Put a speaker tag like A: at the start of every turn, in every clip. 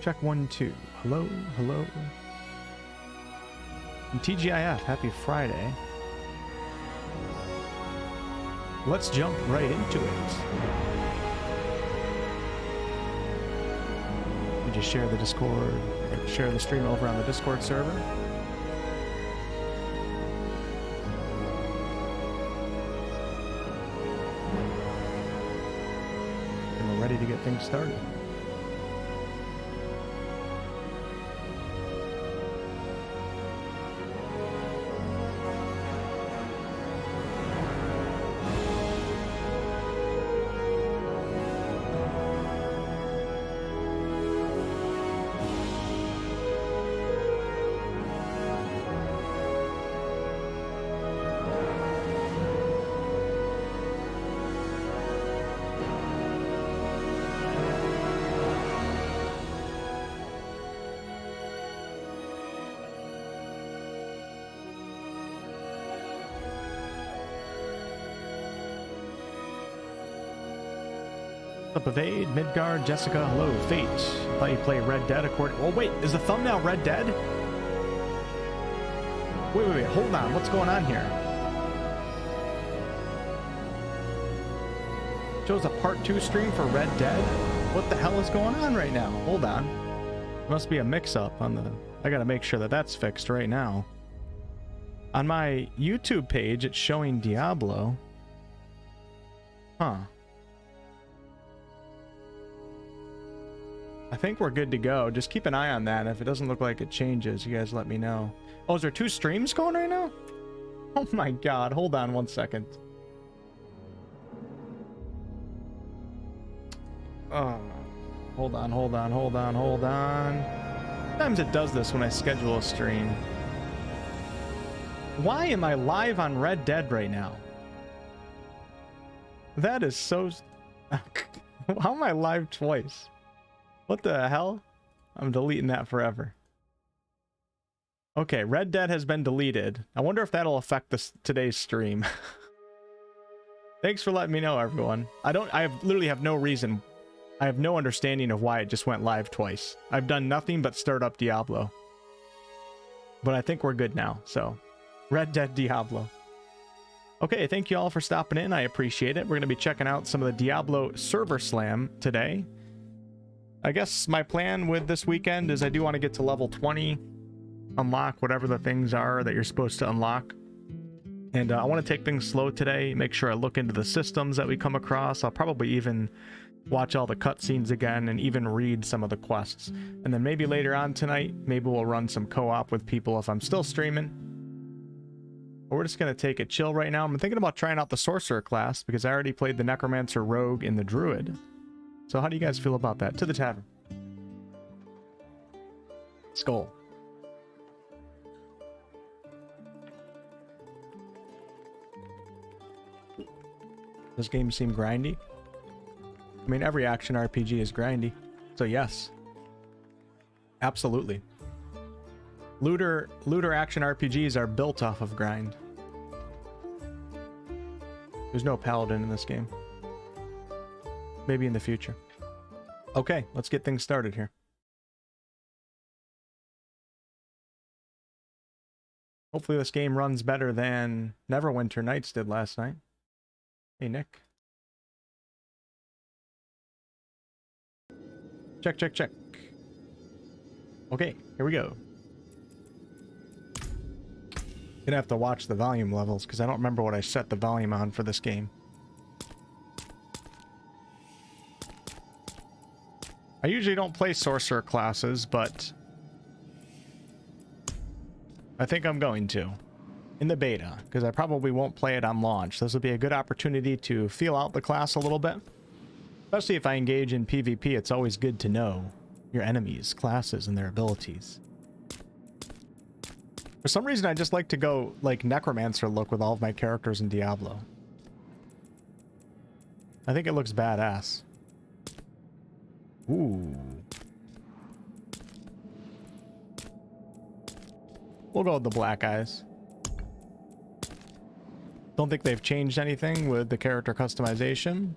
A: Check 1, 2. Hello, hello. And TGIF, happy Friday. Let's jump right into it. We just share the Discord, or share the stream over on the Discord server. And we're ready to get things started. Up Evade, Midgard, Jessica, hello, Fate. Thought you play Red Dead according. Oh wait, is the thumbnail Red Dead? Wait, hold on. What's going on here? Shows a part 2 stream for Red Dead? What the hell is going on right now? Hold on. There must be a mix-up on the. I gotta make sure that that's fixed right now. On my YouTube page, it's showing Diablo. Huh. I think we're good to go. Just keep an eye on that. If it doesn't look like it changes, you guys let me know. Oh, is there 2 streams going right now? Oh my god. Hold on 1 second. Hold on. Sometimes it does this when I schedule a stream. Why am I live on Red Dead right now? That is so... How am I live twice? What the hell? I'm deleting that forever. Okay, Red Dead has been deleted. I wonder if that'll affect today's stream. Thanks for letting me know, everyone. I literally have no reason. I have no understanding of why it just went live twice. I've done nothing but start up Diablo. But I think we're good now, so. Red Dead Diablo. Okay, thank you all for stopping in. I appreciate it. We're going to be checking out some of the Diablo server slam today. I guess my plan with this weekend is I do want to get to level 20, unlock whatever the things are that you're supposed to unlock. And I want to take things slow today, make sure I look into the systems that we come across. I'll probably even watch all the cutscenes again and even read some of the quests. And then maybe later on tonight, maybe we'll run some co-op with people if I'm still streaming. But we're just going to take it chill right now. I'm thinking about trying out the Sorcerer class because I already played the necromancer, rogue, and the druid. So how do you guys feel about that? To the tavern. Skull. Does game seem grindy? I mean, every action RPG is grindy. So yes. Absolutely. Looter action RPGs are built off of grind. There's no paladin in this game. Maybe in the future. Okay, let's get things started here. Hopefully this game runs better than Neverwinter Nights did last night. Hey, Nick. Check. Okay, here we go. Gonna have to watch the volume levels because I don't remember what I set the volume on for this game. I usually don't play sorcerer classes, but I think I'm going to in the beta because I probably won't play it on launch. This will be a good opportunity to feel out the class a little bit, especially if I engage in PvP. It's always good to know your enemies, classes, and their abilities. For some reason, I just like to go like necromancer look with all of my characters in Diablo. I think it looks badass. Ooh. We'll go with the black eyes. Don't think they've changed anything with the character customization.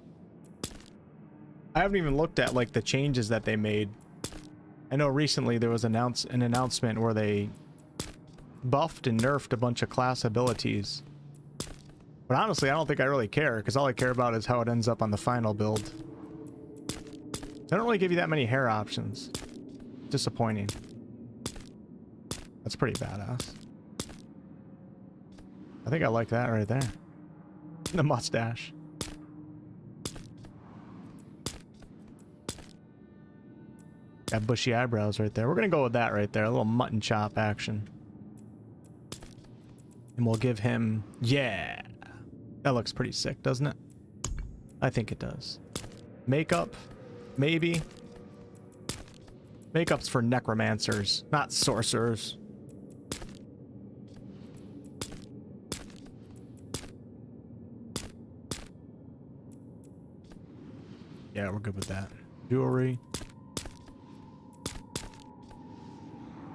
A: I haven't even looked at like the changes that they made I know recently there was an announcement where they buffed and nerfed a bunch of class abilities. But honestly, I don't think I really care, because all I care about is how it ends up on the final build. They don't really give you that many hair options. Disappointing. That's pretty badass. I think I like that right there. The mustache. Got bushy eyebrows right there. We're gonna go with that right there. A little mutton chop action. And we'll give him... Yeah! That looks pretty sick, doesn't it? I think it does. Makeup? Maybe. Makeup's for necromancers, not sorcerers. Yeah, we're good with that. Jewelry.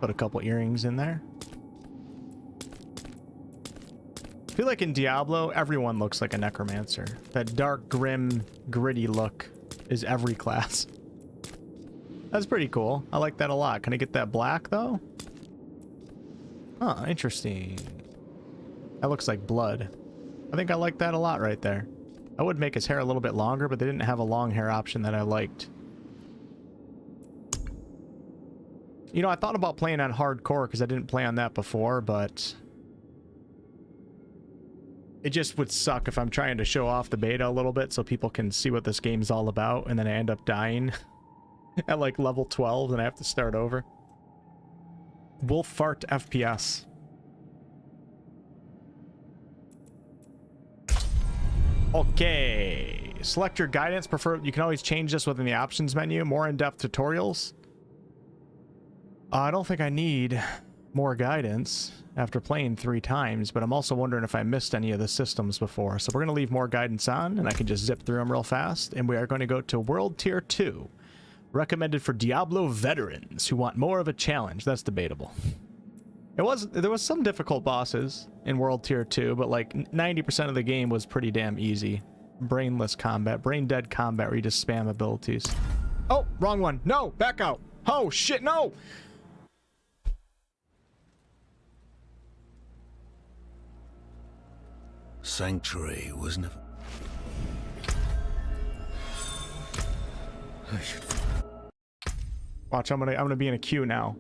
A: Put a couple earrings in there. I feel like in Diablo, everyone looks like a necromancer. That dark, grim, gritty look is every class. That's pretty cool. I like that a lot. Can I get that black, though? Huh, interesting. That looks like blood. I think I like that a lot right there. I would make his hair a little bit longer, but they didn't have a long hair option that I liked. You know, I thought about playing on hardcore because I didn't play on that before, but it just would suck if I'm trying to show off the beta a little bit so people can see what this game's all about, and then I end up dying at like level 12 and I have to start over. WolfheartFPS. Okay. Select your guidance. You can always change this within the options menu. More in-depth tutorials. I don't think I need more guidance after playing 3 times, but I'm also wondering if I missed any of the systems before. So we're going to leave more guidance on, and I can just zip through them real fast. And we are going to go to World Tier 2. Recommended for Diablo veterans who want more of a challenge. That's debatable. There was some difficult bosses in World Tier 2, but like 90% of the game was pretty damn easy. Brainless combat, brain dead combat where you just spam abilities. Oh, wrong one. No, back out. Oh shit, no.
B: Sanctuary was never...
A: Watch, I'm gonna be in a queue now.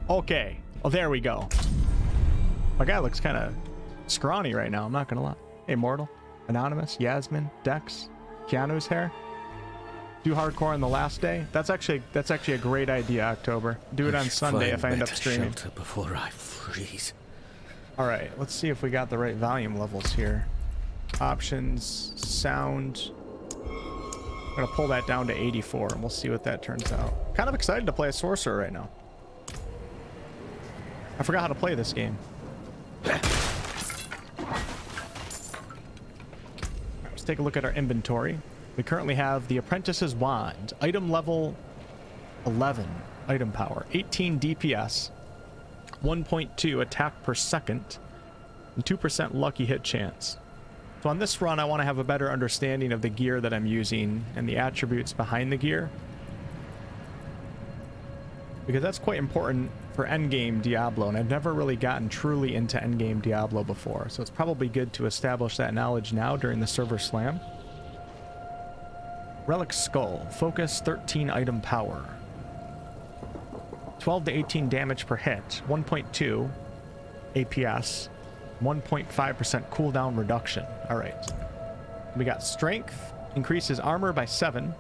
A: Okay. Oh, there we go. My guy looks kind of scrawny right now, I'm not gonna lie. Hey, Mortal, Anonymous, Yasmin, Dex, Keanu's hair. Do hardcore on the last day. That's actually a great idea, October. Do it on Sunday if I end up streaming.
B: Before I freeze.
A: All right, let's see if we got the right volume levels here. Options, sound. I'm gonna pull that down to 84 and we'll see what that turns out. Kind of excited to play a sorcerer right now. I forgot how to play this game. Let's take a look at our inventory. We currently have the Apprentice's Wand, item level 11, item power, 18 DPS, 1.2 attack per second, and 2% lucky hit chance. So on this run, I want to have a better understanding of the gear that I'm using and the attributes behind the gear, because that's quite important for endgame Diablo, and I've never really gotten truly into endgame Diablo before, so it's probably good to establish that knowledge now during the server slam. Relic Skull, focus 13 item power, 12 to 18 damage per hit, 1.2 APS, 1.5% cooldown reduction. All right, we got strength, increases armor by 7,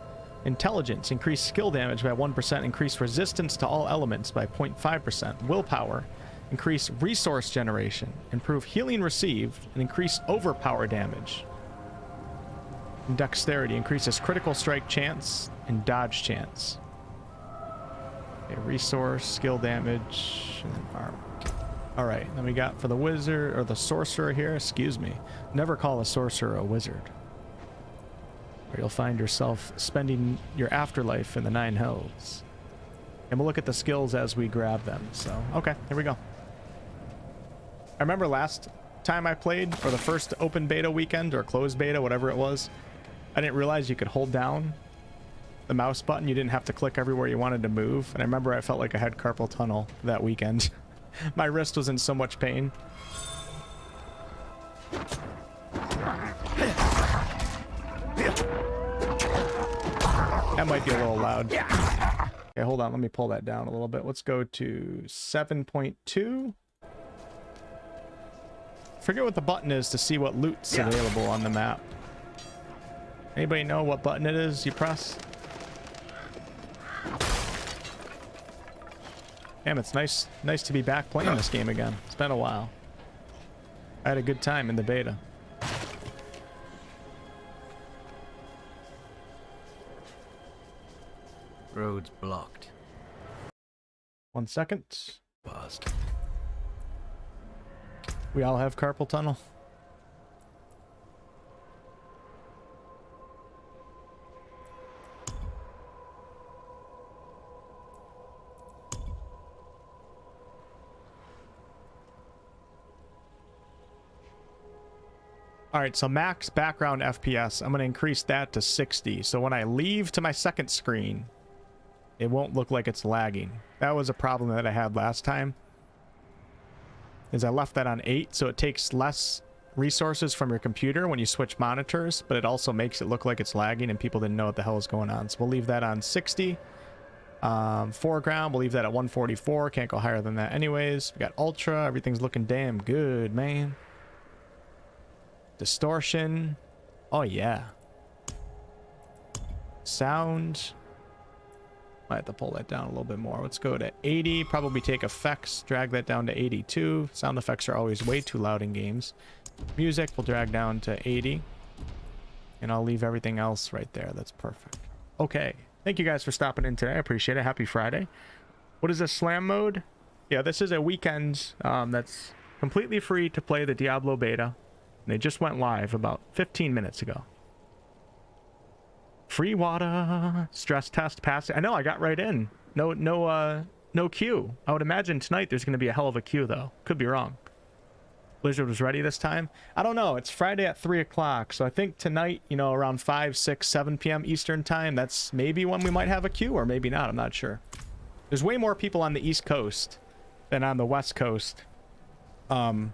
A: intelligence, increase skill damage by 1%, increase resistance to all elements by 0.5%, willpower, increase resource generation, improve healing received, and increase overpower damage. And dexterity increases critical strike chance and dodge chance. Okay, resource, skill damage, and then armor. All right, then we got for the wizard or the sorcerer here, excuse me. Never call a sorcerer a wizard, or you'll find yourself spending your afterlife in the 9 hells. And we'll look at the skills as we grab them. So, okay, here we go. I remember last time I played, or the first open beta weekend or closed beta, whatever it was, I didn't realize you could hold down the mouse button. You didn't have to click everywhere you wanted to move. And I remember I felt like I had carpal tunnel that weekend. My wrist was in so much pain. That might be a little loud. Okay, hold on. Let me pull that down a little bit. Let's go to 7.2. Forget what the button is to see what loot's available on the map. Anybody know what button it is you press? Damn, it's nice to be back playing this game again. It's been a while. I had a good time in the beta.
B: Road's blocked.
A: 1 second.
B: Paused.
A: We all have carpal tunnel. All right, so max background FPS, I'm going to increase that to 60. So when I leave to my second screen, it won't look like it's lagging. That was a problem that I had last time. Is I left that on 8, so it takes less resources from your computer when you switch monitors, but it also makes it look like it's lagging and people didn't know what the hell is going on. So we'll leave that on 60. Foreground, we'll leave that at 144. Can't go higher than that anyways. We got ultra. Everything's looking damn good, man. Distortion. Oh, yeah. Sound. Might have to pull that down a little bit more. Let's go to 80. Probably take effects. Drag that down to 82. Sound effects are always way too loud in games. Music we'll drag down to 80. And I'll leave everything else right there. That's perfect. Okay. Thank you guys for stopping in today. I appreciate it. Happy Friday. What is this, slam mode? Yeah, this is a weekend that's completely free to play the Diablo beta. And they just went live about 15 minutes ago. Free water, stress test pass. I know, I got right in. No queue. I would imagine tonight there's going to be a hell of a queue, though. Could be wrong. Blizzard was ready this time. I don't know. It's Friday at 3 o'clock, so I think tonight, you know, around 5, 6, 7 p.m. Eastern time, that's maybe when we might have a queue, or maybe not. I'm not sure. There's way more people on the East Coast than on the West Coast. And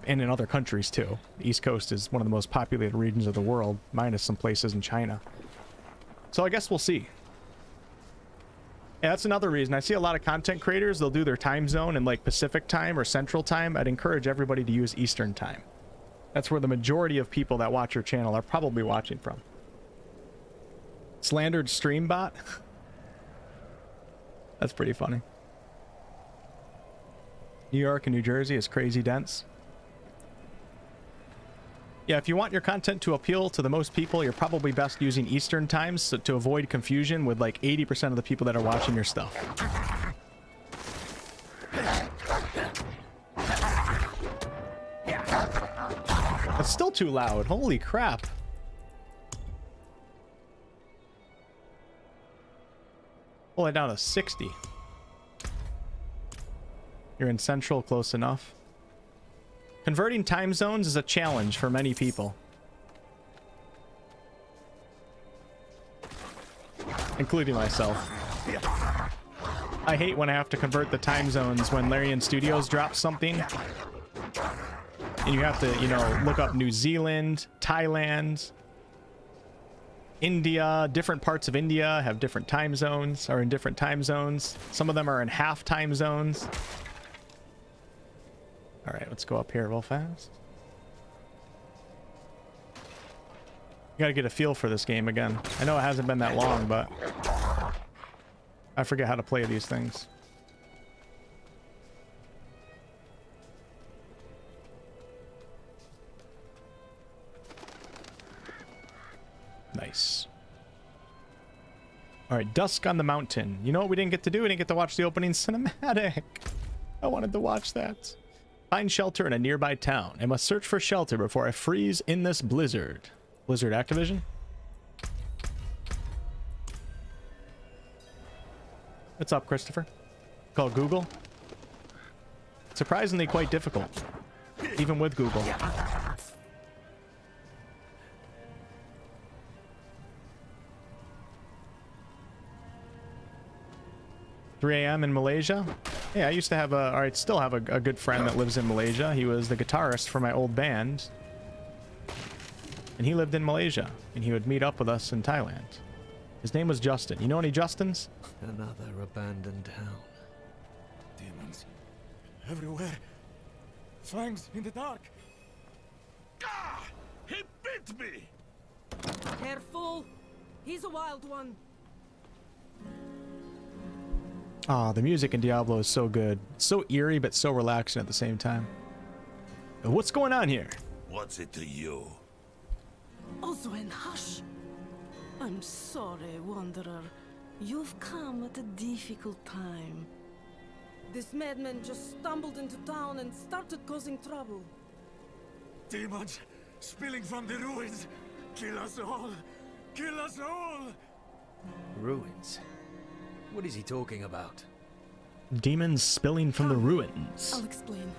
A: in other countries too. The East Coast is one of the most populated regions of the world, minus some places in China. So I guess we'll see. Yeah, that's another reason. I see a lot of content creators, they'll do their time zone in like Pacific time or Central time. I'd encourage everybody to use Eastern time. That's where the majority of people that watch your channel are probably watching from. Slandered stream bot? That's pretty funny. New York and New Jersey is crazy dense. Yeah, if you want your content to appeal to the most people, you're probably best using Eastern times so to avoid confusion with like 80% of the people that are watching your stuff. That's still too loud. Holy crap. Pull it down to 60. You're in Central, close enough. Converting time zones is a challenge for many people, including myself. I hate when I have to convert the time zones when Larian Studios drops something. And you have to, you know, look up New Zealand, Thailand, India. Different parts of India have different time zones, are in different time zones. Some of them are in half time zones. All right, let's go up here real fast. You gotta get a feel for this game again. I know it hasn't been that long, but I forget how to play these things. Nice. All right, Dusk on the Mountain. You know what we didn't get to do? We didn't get to watch the opening cinematic. I wanted to watch that. Find shelter in a nearby town. I must search for shelter before I freeze in this blizzard. Blizzard Activision? What's up, Christopher? Call Google? Surprisingly quite difficult, even with Google. 3 a.m. in Malaysia. Yeah, I used to have or I still have a good friend that lives in Malaysia. He was the guitarist for my old band. And he lived in Malaysia. And he would meet up with us in Thailand. His name was Justin. You know any Justins?
B: Another abandoned town.
C: Demons. Everywhere. Fangs in the dark. Ah! He bit me!
D: Careful! He's a wild one.
A: Ah, the music in Diablo is so good. So eerie, but so relaxing at the same time. What's going on here?
C: What's it to you?
D: Oswen, hush! I'm sorry, Wanderer. You've come at a difficult time. This madman just stumbled into town and started causing trouble.
C: Demons spilling from the ruins. Kill us all! Kill us all!
B: Ruins? What is he talking about?
A: Demons spilling from the ruins.
D: I'll explain.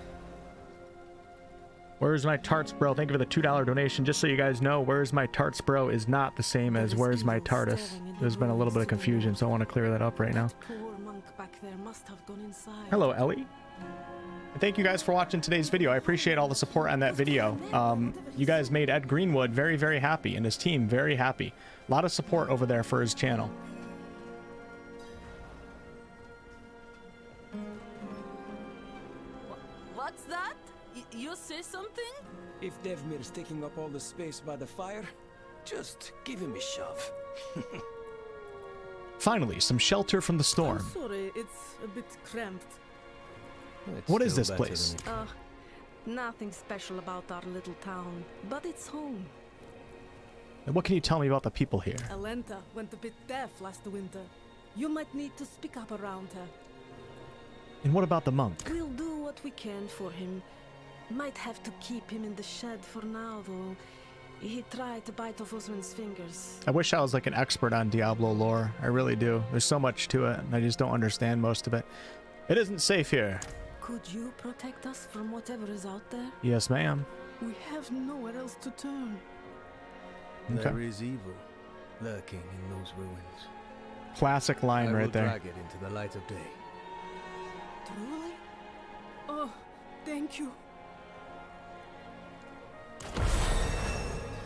A: Where's my tarts, bro? Thank you for the $2 donation. Just so you guys know, where's my tarts, bro is not the same as where's my TARDIS. There's been a little bit of confusion, so I want to clear that up right now.
D: Poor monk back there must have gone inside.
A: Hello, Ellie. And thank you guys for watching today's video. I appreciate all the support on that video. You guys made Ed Greenwood very, very happy, and his team very happy. A lot of support over there for his channel.
D: What's that? You say something?
E: If Devmir's taking up all the space by the fire, just give him a shove.
A: Finally, some shelter from the storm.
D: I'm sorry, it's a bit cramped.
B: It's
A: What is
B: still
A: this
B: better
A: place?
B: than
D: Nothing special about our little town, but it's home.
A: And what can you tell me about the people here?
D: Alenta went a bit deaf last winter. You might need to speak up around her.
A: And what about the monk?
D: We'll do what we can for him. Might have to keep him in the shed for now, though. He tried to bite off Osman's fingers.
A: I wish I was like an expert on Diablo lore. I really do. There's so much to it, and I just don't understand most of it. It isn't safe here.
D: Could you protect us from whatever is out there?
A: Yes, ma'am.
D: We have nowhere else to turn.
B: that.
A: Okay.
B: There is evil lurking in those ruins.
A: Classic line
B: I
A: right
B: will
A: there.
B: drag it into the light of day.
D: Truly? Oh, thank you.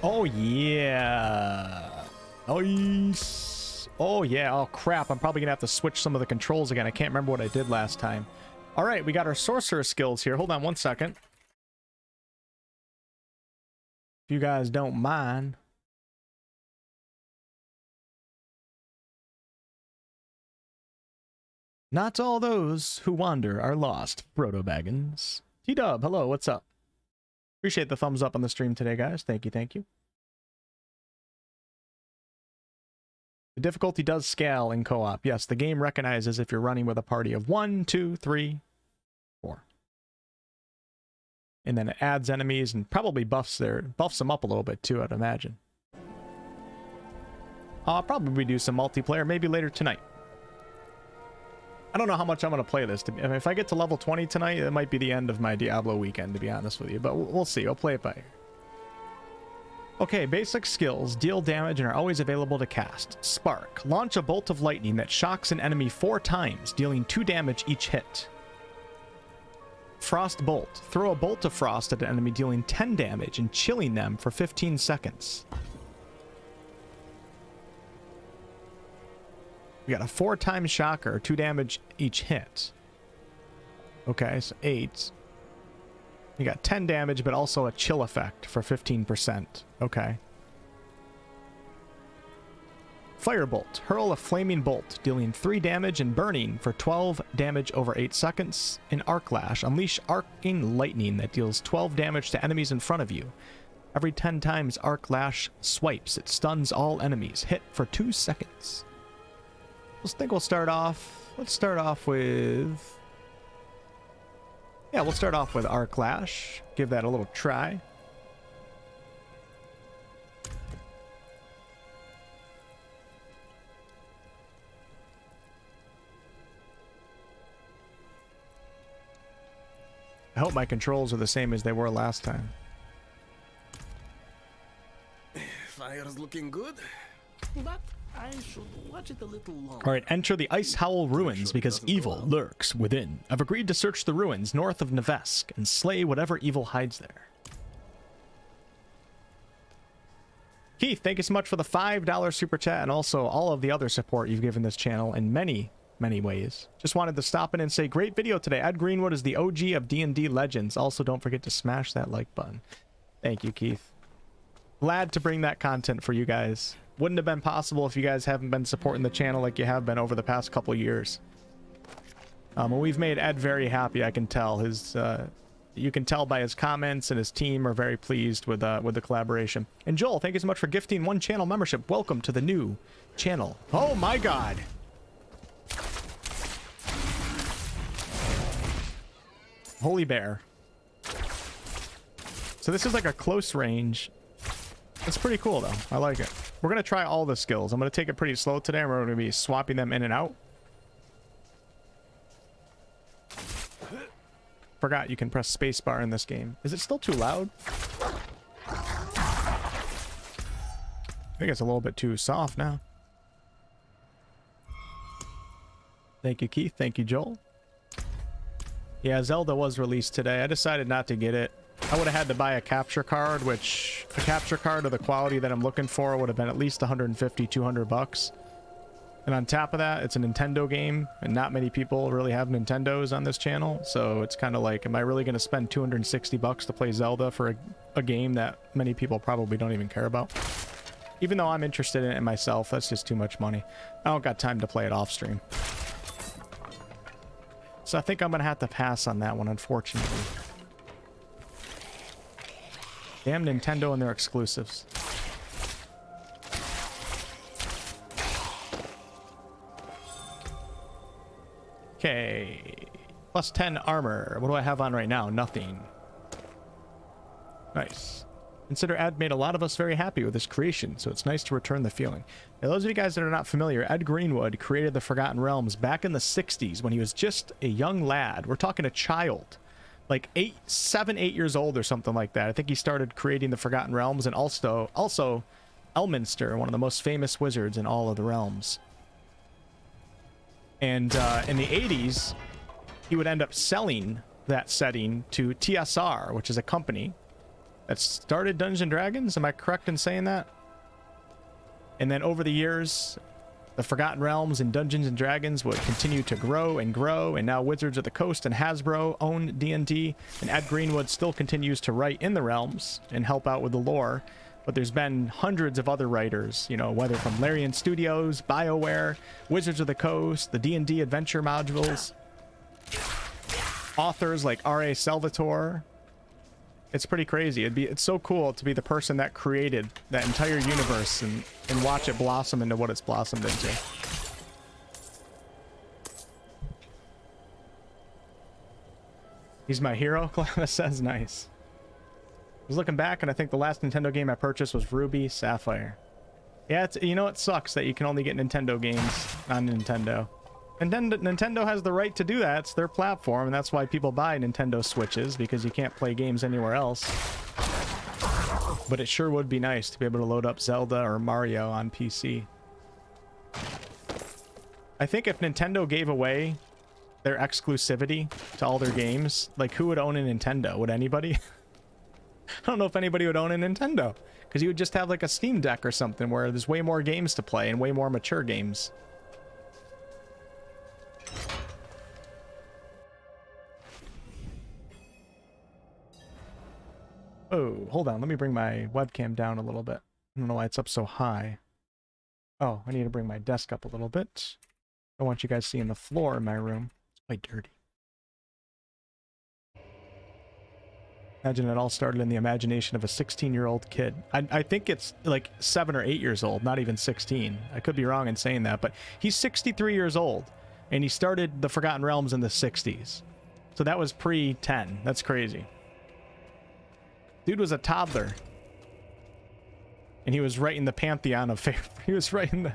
A: Oh, yeah. Nice. Oh, yeah. Oh, crap. I'm probably going to have to switch some of the controls again. I can't remember what I did last time. All right, we got our sorcerer skills here. Hold on one second. If you guys don't mind. Not all those who wander are lost, Frodo Baggins. T-Dub, hello, what's up? Appreciate the thumbs up on the stream today, guys. Thank you, thank you. The difficulty does scale in co-op. Yes, the game recognizes if you're running with a party of 1, 2, 3, 4. And then it adds enemies and probably buffs them up a little bit too, I'd imagine. I'll probably do some multiplayer maybe later tonight. I don't know how much I'm going to play this. If I get to level 20 tonight, it might be the end of my Diablo weekend, to be honest with you. But we'll see. I'll play it by ear. Okay, basic skills. Deal damage and are always available to cast. Spark. Launch a bolt of lightning that shocks an enemy 4 times, dealing 2 damage each hit. Frost Bolt. Throw a bolt of frost at an enemy, dealing 10 damage and chilling them for 15 seconds. We got a 4-time shocker, 2 damage each hit. Okay, so 8. You got 10 damage, but also a chill effect for 15%. Okay. Firebolt. Hurl a flaming bolt, dealing 3 damage and burning for 12 damage over 8 seconds. And Arc Lash. Unleash arcing lightning that deals 12 damage to enemies in front of you. Every 10 times Arc Lash swipes, it stuns all enemies. Hit for 2 seconds. I think we'll start off. Let's start off with. Yeah, we'll start off with Arc Lash. Give that a little try. I hope my controls are the same as they were last time.
E: Fire's looking good, but
B: I should watch it a little longer.
A: All right, enter the Ice Howl Ruins because evil lurks within. I've agreed to search the ruins north of Nevesk and slay whatever evil hides there. Keith, thank you so much for the $5 super chat and also all of the other support you've given this channel in many ways. Just wanted to stop in and say, great video today. Ed Greenwood is the OG of D&D Legends. Also, don't forget to smash that like button. Thank you, Keith. Glad to bring that content for you guys. Wouldn't have been possible if you guys haven't been supporting the channel like you have been over the past couple years. And we've made Ed very happy, I can tell. You can tell by his comments, and his team are very pleased with the collaboration. And Joel, thank you so much for gifting 1 channel membership. Welcome to the new channel. Oh my god. Holy bear. So this is like a close range. It's pretty cool though. I like it. We're gonna try all the skills. I'm gonna take it pretty slow today, and we're gonna be swapping them in and out. Forgot you can press spacebar in this game. Is it still too loud? I think it's a little bit too soft now. Thank you, Keith. Thank you, Joel. Yeah, Zelda was released today. I decided not to get it. I would have had to buy a capture card, which a capture card of the quality that I'm looking for would have been at least 150, 200 bucks. And on top of that, it's a Nintendo game, and not many people really have Nintendos on this channel. So it's kind of like, am I really going to spend 260 bucks to play Zelda for a game that many people probably don't even care about? Even though I'm interested in it myself, that's just too much money. I don't got time to play it off stream. So I think I'm going to have to pass on that one, unfortunately. Damn Nintendo and their exclusives. Okay. Plus 10 armor. What do I have on right now? Nothing. Nice. Consider Ed made a lot of us very happy with his creation, so it's nice to return the feeling. Now, those of you guys that are not familiar, Ed Greenwood created the Forgotten Realms back in the 60s when he was just a young lad. We're talking a child. Like 7, 8 years old or something like that. I think he started creating the Forgotten Realms, and also Elminster, one of the most famous wizards in all of the realms. And in the 80s, he would end up selling that setting to TSR, which is a company that started Dungeons & Dragons. Am I correct in saying that? And then over the years, the Forgotten Realms and Dungeons & Dragons would continue to grow and grow, and now Wizards of the Coast and Hasbro own D&D, and Ed Greenwood still continues to write in the realms and help out with the lore. But there's been hundreds of other writers, you know, whether from Larian Studios, BioWare, Wizards of the Coast, the D&D adventure modules, authors like R.A. Salvatore. It's pretty crazy. It's so cool to be the person that created that entire universe and watch it blossom into what it's blossomed into. He's my hero, Clavus says. Nice. I was looking back, and I think the last Nintendo game I purchased was Ruby Sapphire. Yeah, you know, it sucks that you can only get Nintendo games on Nintendo. And then Nintendo has the right to do that. It's their platform, and that's why people buy Nintendo Switches, because you can't play games anywhere else. But it sure would be nice to be able to load up Zelda or Mario on PC. I think if Nintendo gave away their exclusivity to all their games, like, who would own a Nintendo? Would anybody? I don't know if anybody would own a Nintendo, because you would just have like a Steam Deck or something where there's way more games to play and way more mature games. Oh, hold on. Let me bring my webcam down a little bit. I don't know why it's up so high. Oh, I need to bring my desk up a little bit. I want you guys seeing the floor in my room. It's quite dirty. Imagine it all started in the imagination of a 16-year-old kid. I think it's like 7 or 8 years old, not even 16. I could be wrong in saying that, but he's 63 years old, and he started the Forgotten Realms in the 60s. So that was pre-10. That's crazy. Dude was a toddler. And he was writing the pantheon of... he was writing the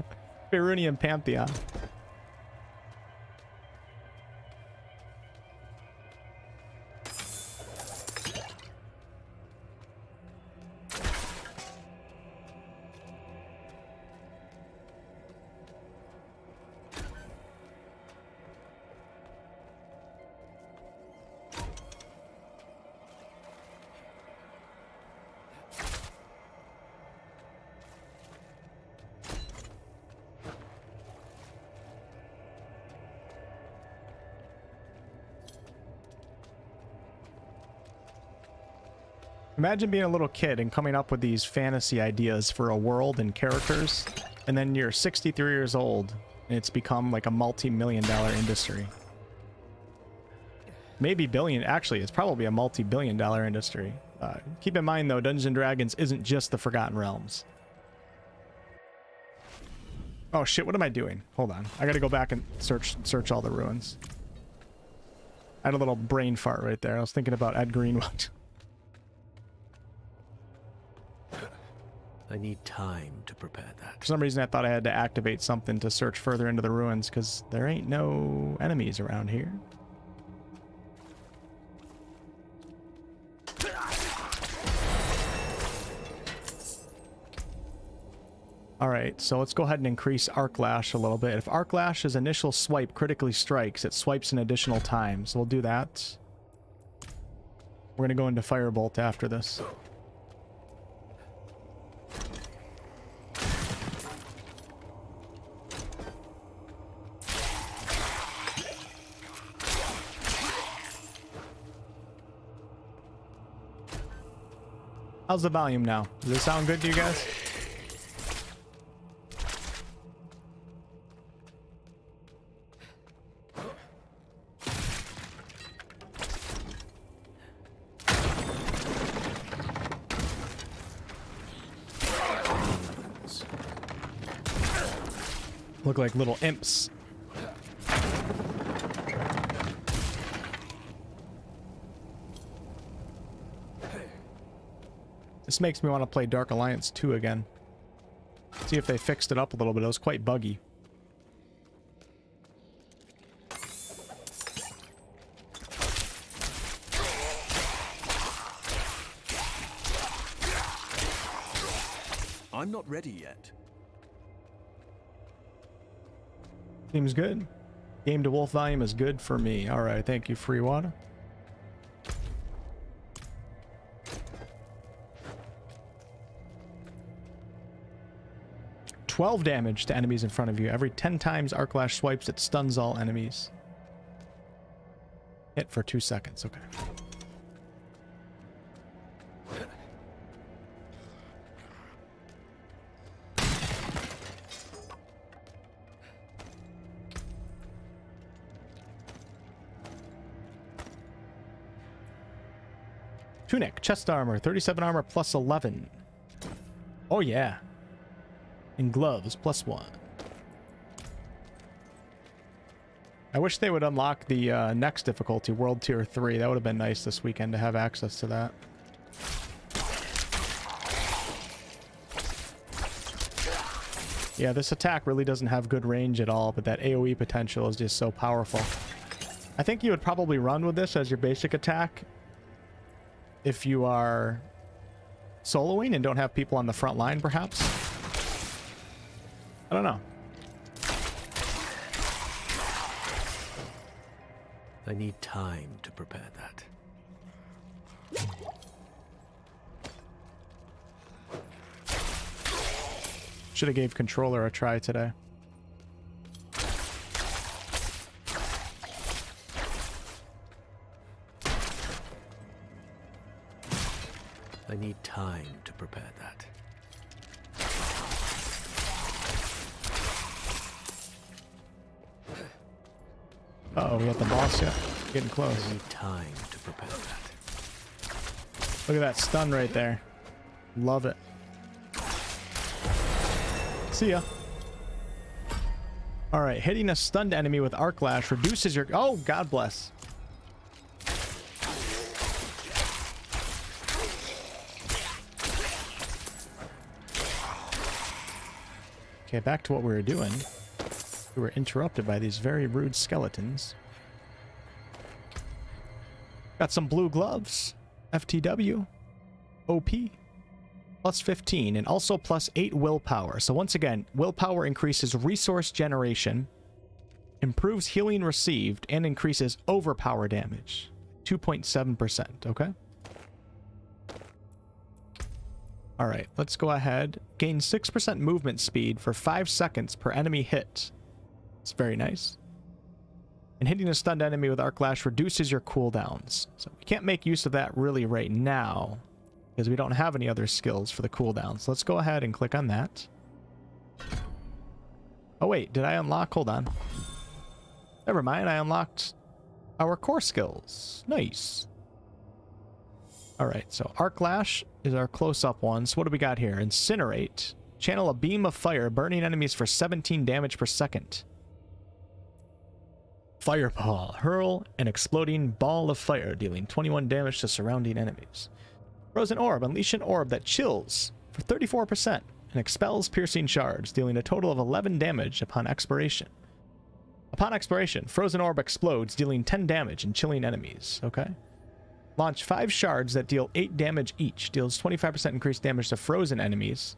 A: Faerunian pantheon. Imagine being a little kid and coming up with these fantasy ideas for a world and characters, and then you're 63 years old and it's become like a multi-million-dollar industry. Maybe billion. Actually, it's probably a multi-billion-dollar industry. Keep in mind, though, Dungeons & Dragons isn't just the Forgotten Realms. Oh shit, what am I doing? Hold on. I gotta go back and search all the ruins. I had a little brain fart right there. I was thinking about Ed Greenwood.
B: I need time to prepare that.
A: For some reason, I thought I had to activate something to search further into the ruins, because there ain't no enemies around here. Alright, so let's go ahead and increase Arc Lash a little bit. If Arc Lash's initial swipe critically strikes, it swipes an additional time. So we'll do that. We're going to go into Firebolt after this. How's the volume now? Does it sound good to you guys? Look like little imps. This makes me want to play Dark Alliance 2 again. See if they fixed it up a little bit. It was quite buggy.
B: I'm not ready yet.
A: Seems good. Game to wolf volume is good for me. Alright, thank you, free water. $12 damage to enemies in front of you. Every 10 times Arc Lash swipes, it stuns all enemies. Hit for 2 seconds. Okay. Tunic, chest armor, 37 armor plus 11. Oh yeah. And gloves plus 1. I wish they would unlock the next difficulty, World Tier 3. That would have been nice this weekend to have access to that. Yeah, this attack really doesn't have good range at all, but that AoE potential is just so powerful. I think you would probably run with this as your basic attack if you are soloing and don't have people on the front line, perhaps. I don't know.
B: I need time to prepare that.
A: Should have gave controller a try today.
B: I need time to prepare that.
A: Uh-oh, we got the boss yet? Getting close.
B: I need time to prepare that.
A: Look at that stun right there. Love it. See ya. Alright, hitting a stunned enemy with Arc Lash reduces your... Oh, God bless. Okay, back to what we were doing. We were interrupted by these very rude skeletons. Got some blue gloves. FTW. OP. Plus 15 and also plus 8 willpower. So once again, willpower increases resource generation, improves healing received, and increases overpower damage. 2.7%, okay? Alright, let's go ahead. Gain 6% movement speed for 5 seconds per enemy hit. It's very nice. And hitting a stunned enemy with Arc Lash reduces your cooldowns. So we can't make use of that really right now. because we don't have any other skills for the cooldown. So let's go ahead and click on that. Oh wait, did I unlock? Hold on. Never mind, I unlocked our core skills. Nice. Alright, so Arc Lash is our close-up one. So what do we got here? Incinerate. Channel a beam of fire, burning enemies for 17 damage per second. Fireball. Hurl an exploding ball of fire, dealing 21 damage to surrounding enemies. Frozen Orb. Unleash an orb that chills for 34% and expels piercing shards, dealing a total of 11 damage upon expiration. Upon expiration, Frozen Orb explodes, dealing 10 damage and chilling enemies. Okay. Launch 5 shards that deal 8 damage each. Deals 25% increased damage to frozen enemies.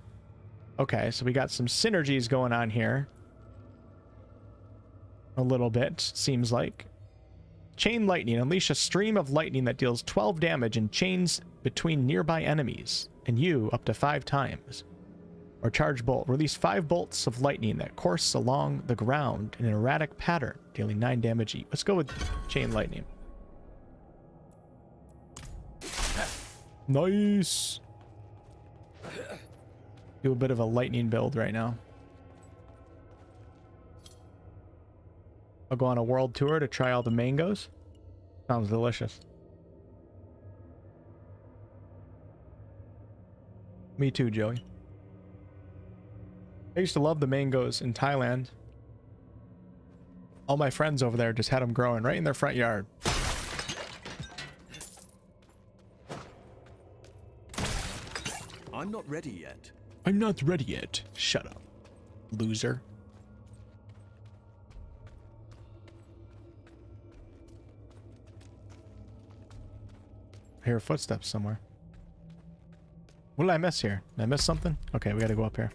A: Okay, so we got some synergies going on here. A little bit, seems like. Chain Lightning. Unleash a stream of lightning that deals 12 damage and chains between nearby enemies and you up to 5 times. Or Charge Bolt. Release 5 bolts of lightning that course along the ground in an erratic pattern, dealing 9 damage each. Let's go with Chain Lightning. Nice. Do a bit of a lightning build right now. I'll go on a world tour to try all the mangoes. Sounds delicious. Me too, Joey. I used to love the mangoes in Thailand. All my friends over there just had them growing right in their front yard.
E: I'm not ready yet.
A: I'm not ready yet. Shut up, loser. I hear footsteps somewhere. What did I miss here? Did I miss something? Okay, we gotta go up here.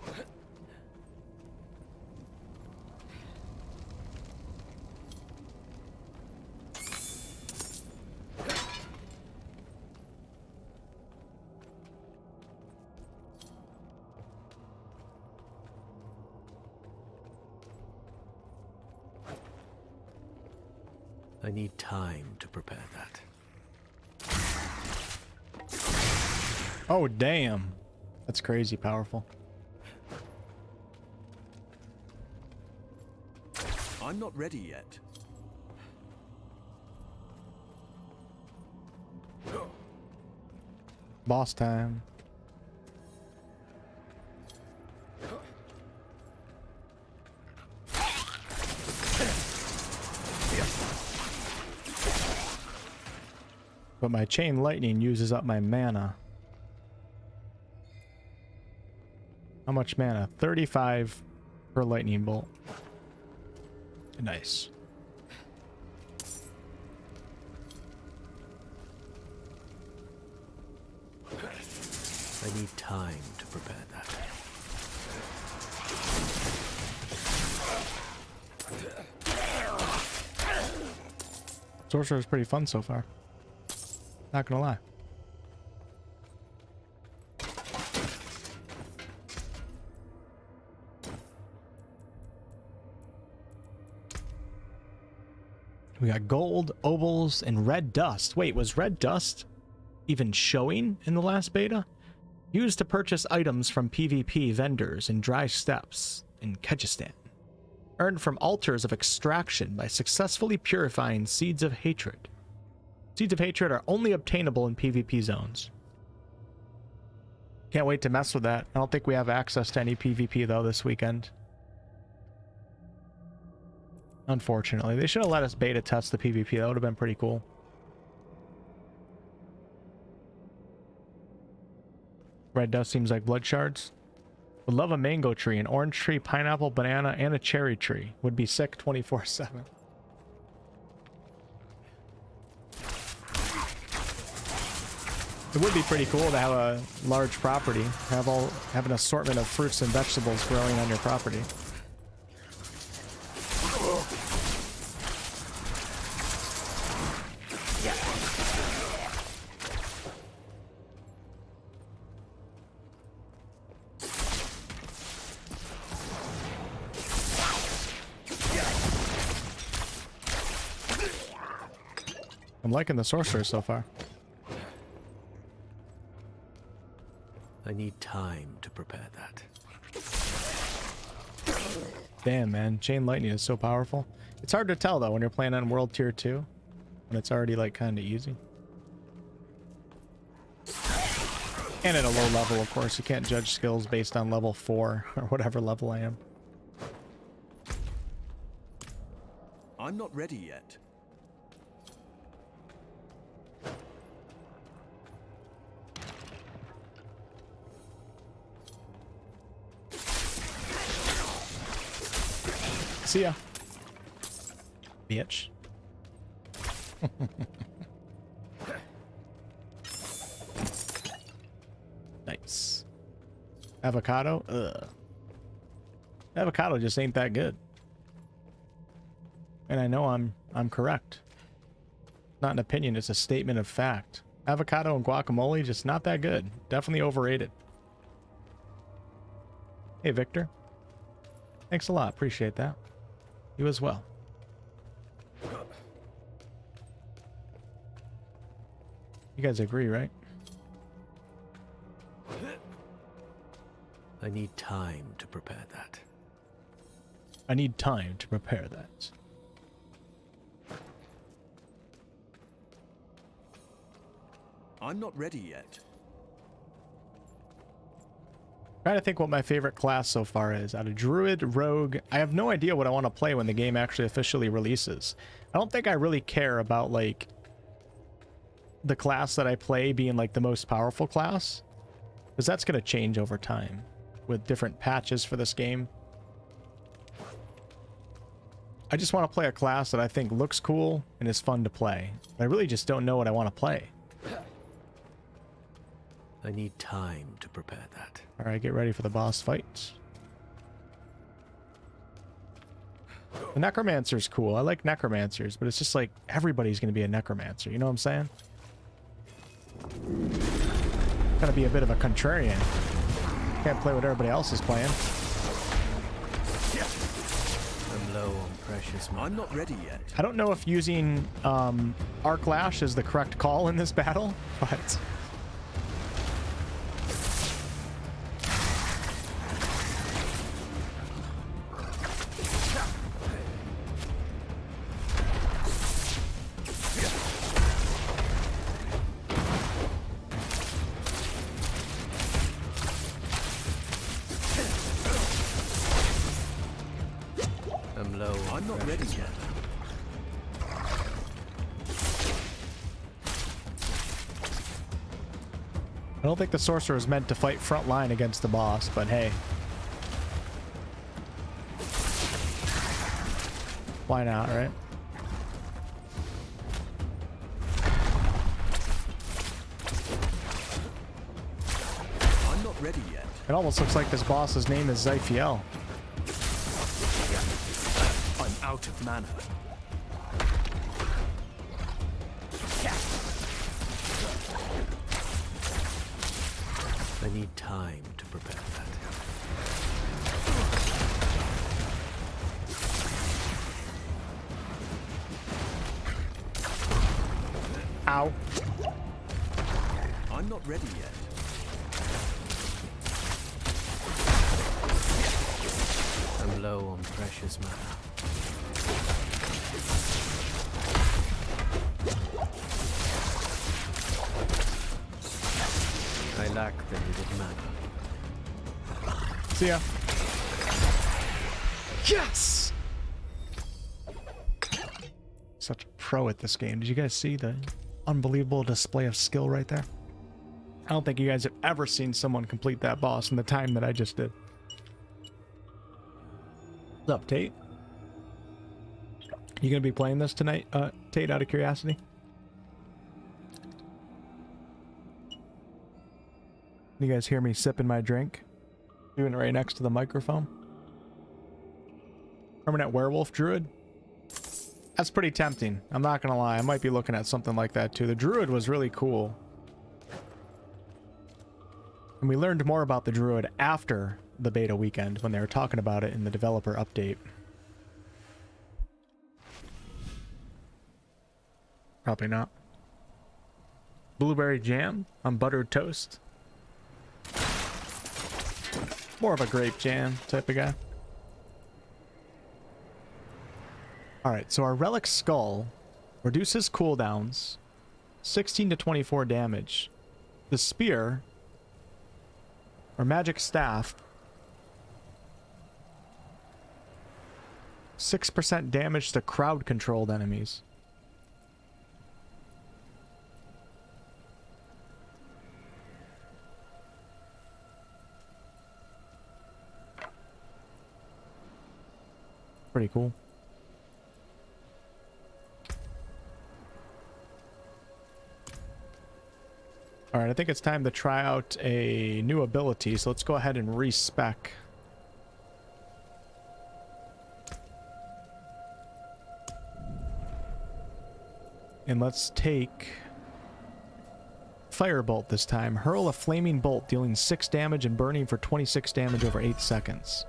B: I need time to prepare that.
A: Oh, damn. That's crazy powerful.
E: I'm not ready yet.
A: Boss time. But my Chain Lightning uses up my mana. How much mana? 35 per lightning bolt. Nice.
B: I need time to prepare that.
A: Sorcerer is pretty fun so far. Not gonna lie. We got gold, obols, and red dust. Wait, was red dust even showing in the last beta? Used to purchase items from PvP vendors in dry steppes in Kyrgyzstan. Earned from altars of extraction by successfully purifying seeds of hatred. Seeds of hatred are only obtainable in PvP zones. Can't wait to mess with that. I don't think we have access to any PvP though this weekend. Unfortunately. They should have let us beta test the PvP. That would have been pretty cool. Red dust seems like blood shards. Would love a mango tree, an orange tree, pineapple, banana, and a cherry tree. Would be sick 24/7. It would be pretty cool to have a large property. Have an assortment of fruits and vegetables growing on your property. I'm liking the sorcerer so far.
B: I need time to prepare that.
A: Damn, man. Chain lightning is so powerful. It's hard to tell, though, when you're playing on World Tier 2. When it's already, like, kind of easy. And at a low level, of course. You can't judge skills based on level 4 or whatever level I am.
E: I'm not ready yet.
A: See ya. Bitch. Nice. Avocado? Ugh. Avocado just ain't that good. And I know I'm correct. Not an opinion, it's a statement of fact. Avocado and guacamole just not that good. Definitely overrated. Hey Victor. Thanks a lot, appreciate that. You as well. You guys agree, right?
B: I need time to prepare that.
A: I need time to prepare that.
E: I'm not ready yet.
A: Trying to think what my favorite class so far is. Out of druid, rogue, I have no idea what I want to play when the game actually officially releases. I don't think I really care about like the class that I play being like the most powerful class, because that's going to change over time with different patches for this game. I just want to play a class that I think looks cool and is fun to play. I really just don't know what I want to play.
B: I need time to prepare that.
A: All right, get ready for the boss fight. The necromancer's cool. I like necromancers, but it's just like everybody's going to be a necromancer. You know what I'm saying? Gotta be a bit of a contrarian. Can't play what everybody else is playing.
B: I'm low on precious mana.
E: I'm not ready yet.
A: I don't know if using Arc Lash is the correct call in this battle, but
E: I'm not ready yet.
A: I don't think the sorcerer is meant to fight front line against the boss, but hey. Why not, right?
E: I'm not ready yet.
A: It almost looks like this boss's name is Zyphiel.
E: I'm out of mana.
B: I need time to prepare that.
A: Ow.
E: I'm not ready yet.
B: I'm low on precious mana. I lack the needed mana.
A: See ya. Yes! Such a pro at this game. Did you guys see the unbelievable display of skill right there? I don't think you guys have ever seen someone complete that boss in the time that I just did. What's up, Tate? You gonna be playing this tonight, Tate, out of curiosity? You guys hear me sipping my drink? Doing it right next to the microphone. Permanent werewolf druid? That's pretty tempting. I'm not gonna lie. I might be looking at something like that too. The druid was really cool. And we learned more about the druid after the beta weekend when they were talking about it in the developer update. Probably not. Blueberry jam on buttered toast. More of a grape jam type of guy. Alright, so our Relic Skull reduces cooldowns, 16 to 24 damage. The Spear, or Magic Staff, 6% damage to crowd-controlled enemies. Pretty cool. Alright, I think it's time to try out a new ability, so let's go ahead and respec. And let's take Firebolt this time. Hurl a flaming bolt, dealing 6 damage and burning for 26 damage over 8 seconds.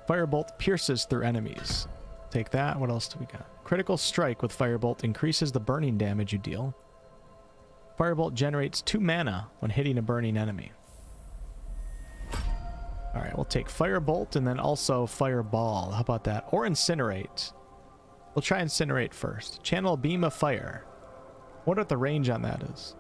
A: Firebolt pierces through enemies. Take that. What else do we got? Critical Strike with Firebolt increases the burning damage you deal. Firebolt generates 2 mana when hitting a burning enemy. Alright, we'll take Firebolt and then also Fireball. How about that? Or Incinerate. We'll try Incinerate first. Channel Beam of Fire. What if the range on that is?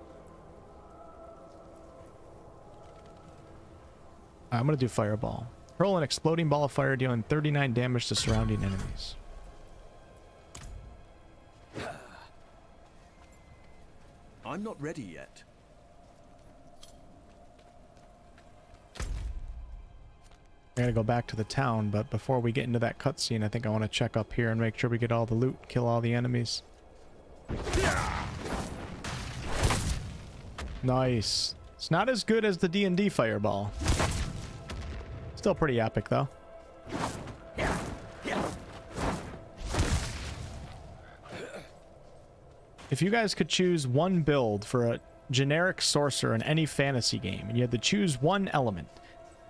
A: I'm going to do Fireball. Hurl an exploding ball of fire, dealing 39 damage to surrounding enemies.
E: I'm not ready yet.
A: I gotta go back to the town, but before we get into that cutscene, I think I want to check up here and make sure we get all the loot, kill all the enemies. Nice. It's not as good as the D&D Fireball. Still pretty epic, though. If you guys could choose one build for a generic sorcerer in any fantasy game, and you had to choose one element,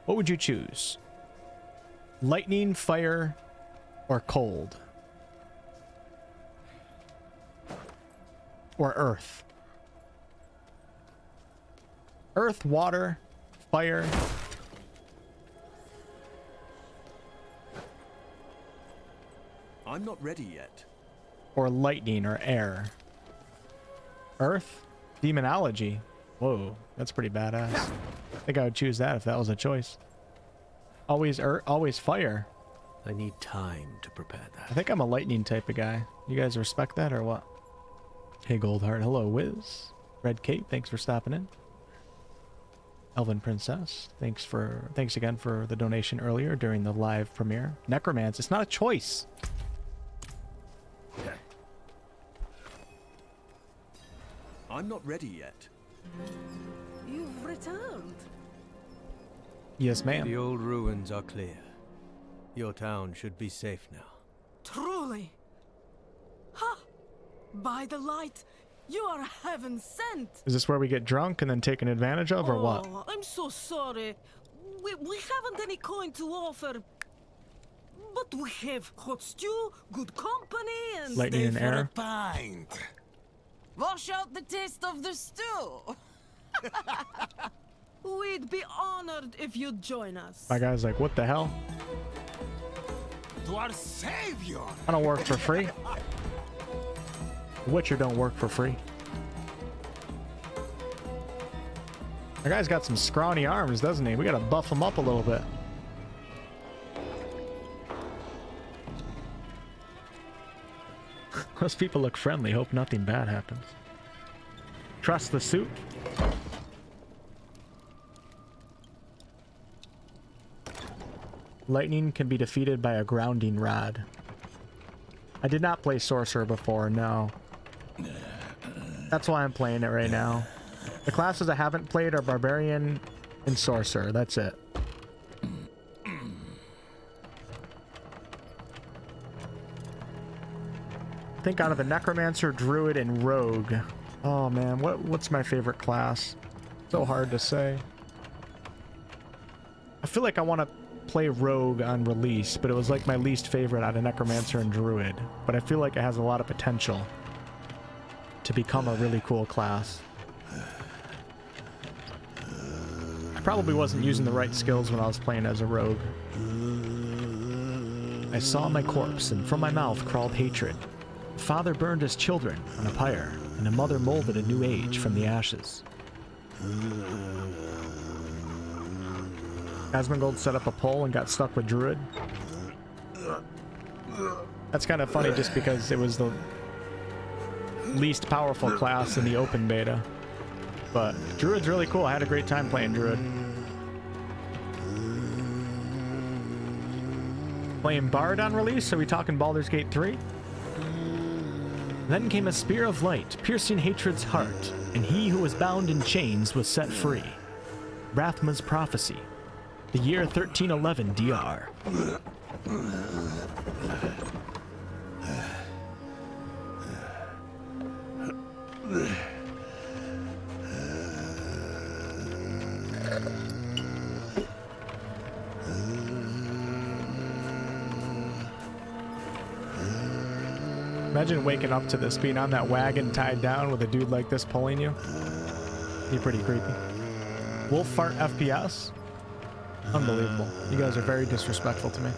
A: what would you choose? Lightning, fire, or cold? Or earth? Earth, water, fire.
E: I'm not ready yet.
A: Or lightning or air? Earth? Demonology. Whoa, that's pretty badass. I think I would choose that if that was a choice. Always earth, always fire.
B: I need time to prepare that.
A: I think I'm a lightning type of guy. You guys respect that or what? Hey Goldheart, hello Wiz. Red Cape, thanks for stopping in. Elven Princess, thanks again for the donation earlier during the live premiere. Necromancer, it's not a choice.
E: I'm not ready yet.
D: You've returned.
A: Yes, ma'am.
B: The old ruins are clear. Your town should be safe now.
D: Truly. Ha! By the light, you are heaven sent.
A: Is this where we get drunk and then taken advantage of, or what?
D: Oh, I'm so sorry. We haven't any coin to offer. But we have hot stew, good company, and...
A: Lightning and air.
C: Pint.
D: Wash out the taste of the stew. We'd be honored if you'd join us.
A: My guy's like, what the hell?
C: To our savior.
A: I don't work for free. The Witcher don't work for free. My guy's got some scrawny arms, doesn't he? We gotta buff him up a little bit. Those people look friendly. Hope nothing bad happens. Trust the suit. Lightning can be defeated by a grounding rod. I did not play Sorcerer before, no. That's why I'm playing it right now. The classes I haven't played are Barbarian and Sorcerer. That's it. I think out of the Necromancer, Druid, and Rogue. Oh man, what's my favorite class? So hard to say. I feel like I want to play Rogue on release, but it was like my least favorite out of Necromancer and Druid. But I feel like it has a lot of potential to become a really cool class. probably wasn't using the right skills when I was playing as a rogue. I saw my corpse, and from my mouth crawled hatred. A father burned his children on a pyre, and a mother molded a new age from the ashes. Asmongold set up a pole and got stuck with druid. That's kind of funny just because it was the least powerful class in the open beta. But druid's really cool. I had a great time playing druid. Playing Bard on release? Are we talking Baldur's Gate 3? Then came a spear of light, piercing hatred's heart, and he who was bound in chains was set free. Rathma's prophecy. The year 1311 DR. Imagine waking up to this, being on that wagon tied down with a dude like this pulling you. Be pretty creepy. WolfheartFPS? Unbelievable. You guys are very disrespectful to me.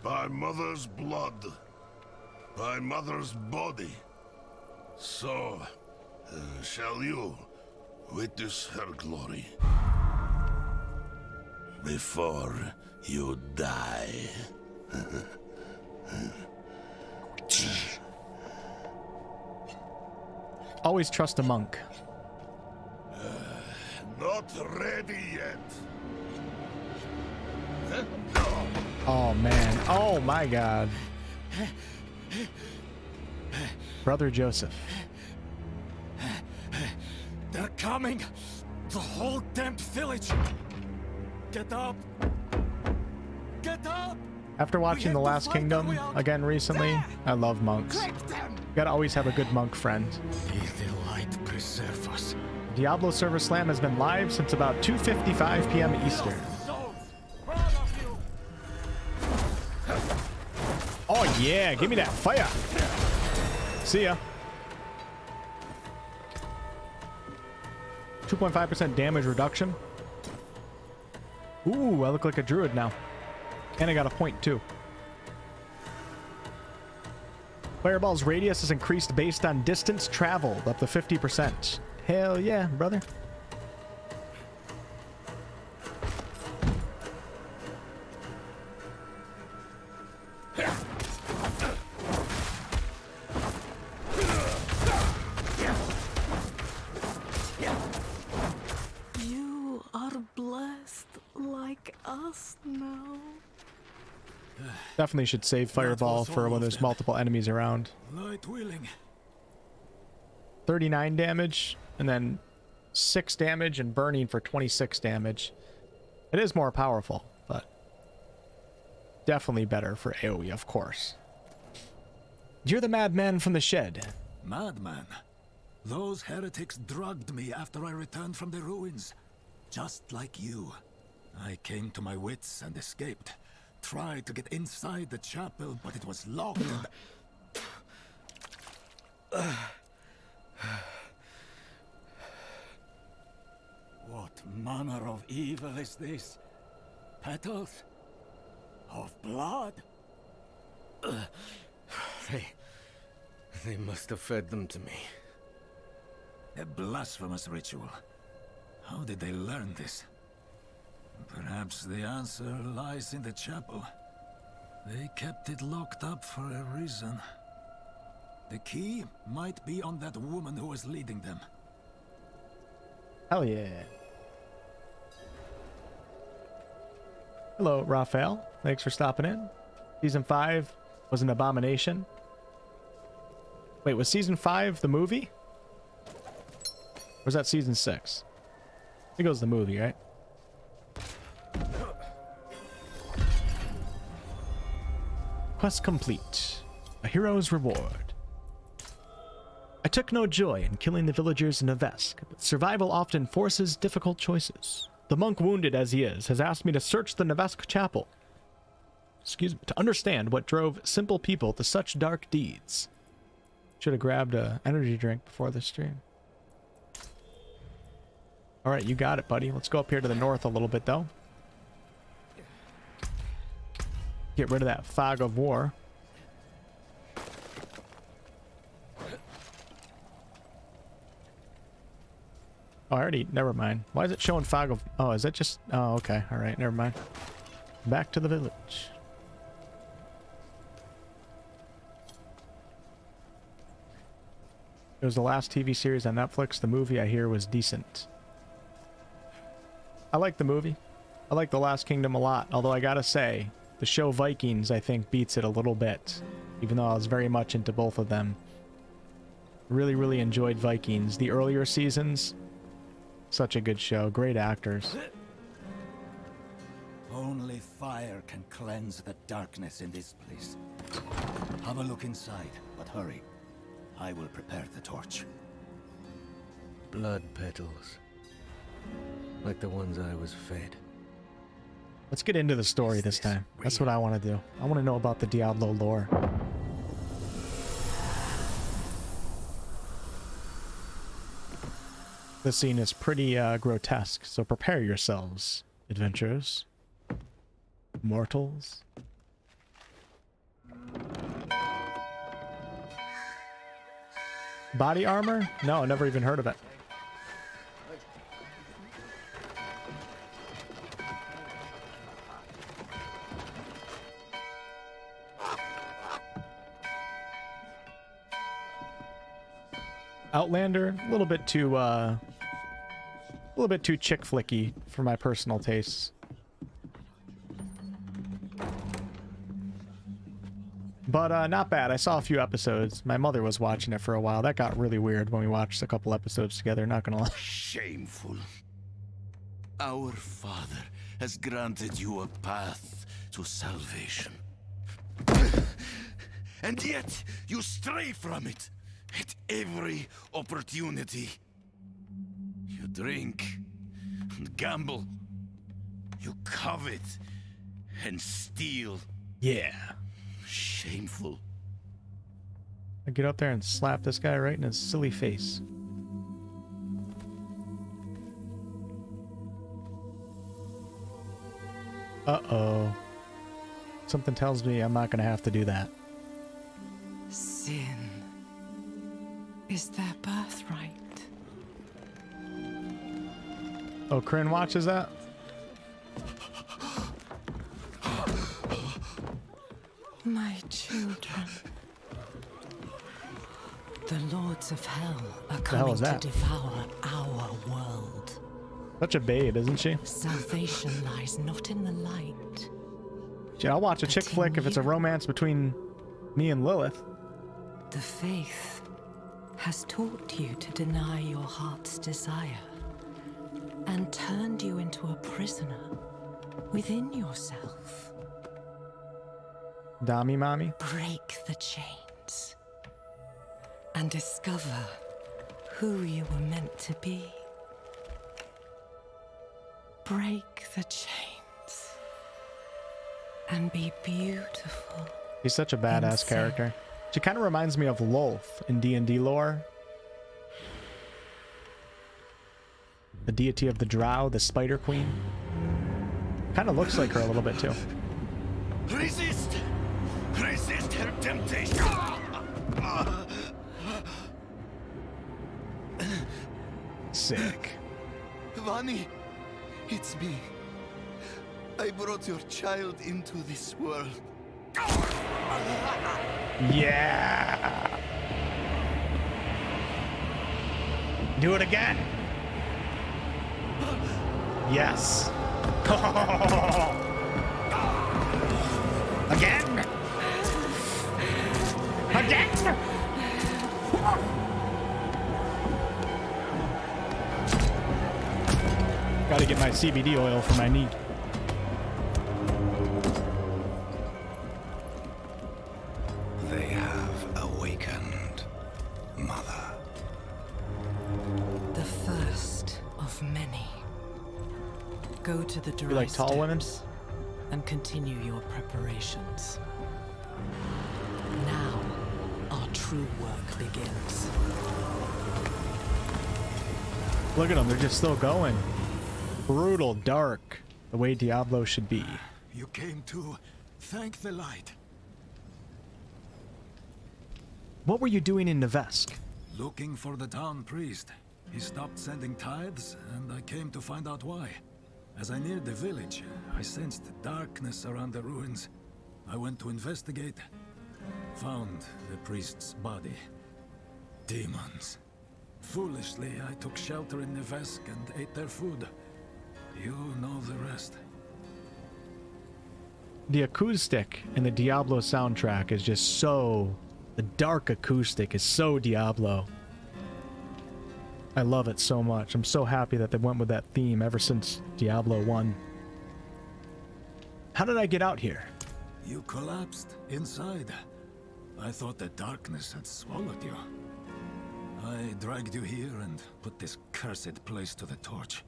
F: By mother's blood, by mother's body, so shall you witness her glory before you die.
A: Always trust a monk.
F: Not ready yet.
A: Oh man. Oh my god. Brother Joseph.
C: They're coming! The whole damned village! Get up! Get up!
A: After watching The Last Kingdom again recently, I love monks. You gotta always have a good monk friend.
C: May the light preserve us.
A: Diablo Server Slam has been live since about 2:55 p.m. Eastern. Oh yeah, give me that fire! See ya. 2.5% damage reduction. Ooh, I look like a druid now. And I got a point too. Fireball's radius is increased based on distance traveled, up to 50%. Hell yeah, brother.
D: You are blessed like us now.
A: Definitely should save Fireball for when there's multiple enemies around.
C: Light willing.
A: 39 damage, and then 6 damage and burning for 26 damage. It is more powerful, but definitely better for AoE, of course. You're the madman from the shed.
C: Madman. Those heretics drugged me after I returned from the ruins. Just like you. I came to my wits and escaped. Tried to get inside the chapel, but it was locked and... What manner of evil is this? Petals? Of blood?
E: They must have fed them to me.
C: A blasphemous ritual. How did they learn this? Perhaps the answer lies in the chapel. They kept it locked up for a reason. The key might be on that woman who was leading them.
A: Hell yeah. Hello, Raphael. Thanks for stopping in. Season 5 was an abomination. Wait, was Season 5 the movie? Or was that Season 6? I think it was the movie, right? Quest complete. A hero's reward. I took no joy in killing the villagers in Nevesk, but survival often forces difficult choices. The monk, wounded as he is, has asked me to search the Nevesk chapel. excuse me, to understand what drove simple people to such dark deeds. Should have grabbed a energy drink before the stream. All right, you got it, buddy. Let's go up here to the north a little bit, though. Get rid of that fog of war. Oh, I already, never mind. Why is it showing fog of, oh, is that just, oh, okay. All right, never mind. Back to the village. It was the last TV series on Netflix. The movie I hear was decent. I like the movie. I like The Last Kingdom a lot, although I gotta say, the show Vikings, I think, beats it a little bit, even though I was very much into both of them. Really, really enjoyed Vikings. The earlier seasons, such a good show. Great actors.
C: Only fire can cleanse the darkness in this place. Have a look inside, but hurry. I will prepare the torch.
B: Blood petals. Like the ones I was fed.
A: Let's get into the story this time. That's what I want to do. I want to know about the Diablo lore. This scene is pretty grotesque, so prepare yourselves, adventurers, mortals. Body armor? No, never even heard of it. Outlander, a little bit too chick flicky for my personal tastes. But not bad. I saw a few episodes. My mother was watching it for a while. That got really weird when we watched a couple episodes together, not gonna lie.
F: Shameful. Our Father has granted you a path to salvation. And yet, you stray from it at every opportunity. You drink and gamble. You covet and steal.
A: Yeah.
F: Shameful.
A: I get up there and slap this guy right in his silly face. Uh-oh. Something tells me I'm not gonna have to do that.
G: Sin is their birthright.
A: Oh, Kryn watches that?
G: My children. The lords of hell are
A: hell
G: coming
A: is
G: to
A: that?
G: devour our world.
A: Such a babe, isn't she?
G: Salvation lies not in the light.
A: Shit, I'll watch a chick flick if it's a romance between me and Lilith.
G: The faith has taught you to deny your heart's desire and turned you into a prisoner within yourself.
A: Dami mommy?
G: Break the chains and discover who you were meant to be. Break the chains and be beautiful.
A: He's such a badass
G: Insane.
A: character. She kind of reminds me of Lolth in D&D lore. The deity of the drow, the spider queen. Kind of looks like her a little bit too.
F: Resist! Resist her temptation!
A: Sick.
F: Vani, it's me. I brought your child into this world.
A: Yeah! Do it again! Yes! Again! Again! Gotta get my CBD oil for my knee.
F: They have awakened, Mother.
G: The first of many. Go to the dry
A: You like tall women?
G: steppes. and continue your preparations. Now, our true work begins.
A: Look at them, they're just still going. Brutal, dark, the way Diablo should be.
C: You came to thank the light.
A: What were you doing in Nevesk?
C: Looking for the town priest. He stopped sending tithes, and I came to find out why. As I neared the village, I sensed darkness around the ruins. I went to investigate. Found the priest's body. Demons. Foolishly, I took shelter in Nevesk and ate their food. You know the rest.
A: The acoustic in the Diablo soundtrack is just so... The dark acoustic is so Diablo. I love it so much. I'm so happy that they went with that theme ever since Diablo 1. How did I get out here?
C: You collapsed inside. I thought the darkness had swallowed you. I dragged you here and put this cursed place to the torch.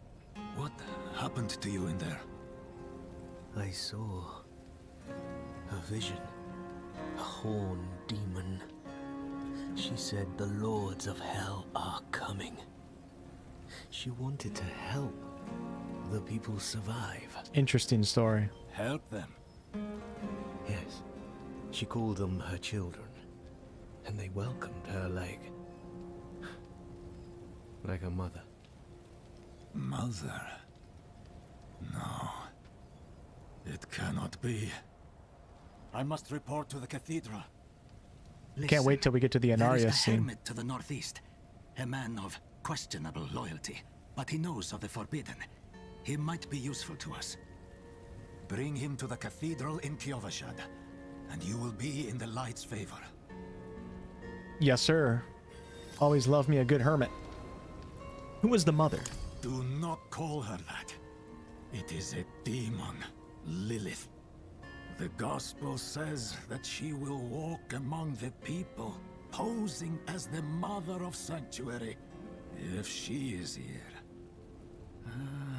C: What happened to you in there?
E: I saw a vision. A horned demon. She said the lords of hell are coming. She wanted to help the people survive.
A: Interesting story.
C: Help them.
E: Yes. She called them her children. And they welcomed her like a mother.
C: Mother? No. It cannot be. I must report to the Cathedral.
A: Can't wait till we get to the
H: There is a
A: Anarius scene.
H: hermit to the northeast. A man of questionable loyalty, but he knows of the forbidden. He might be useful to us.
C: Bring him to the Cathedral in Kyovashad, and you will be in the light's favor.
A: Yes, sir. Always love me a good hermit. Who was the mother?
C: Do not call her that. It is a demon, Lilith. The Gospel says that she will walk among the people, posing as the Mother of Sanctuary, if she is here.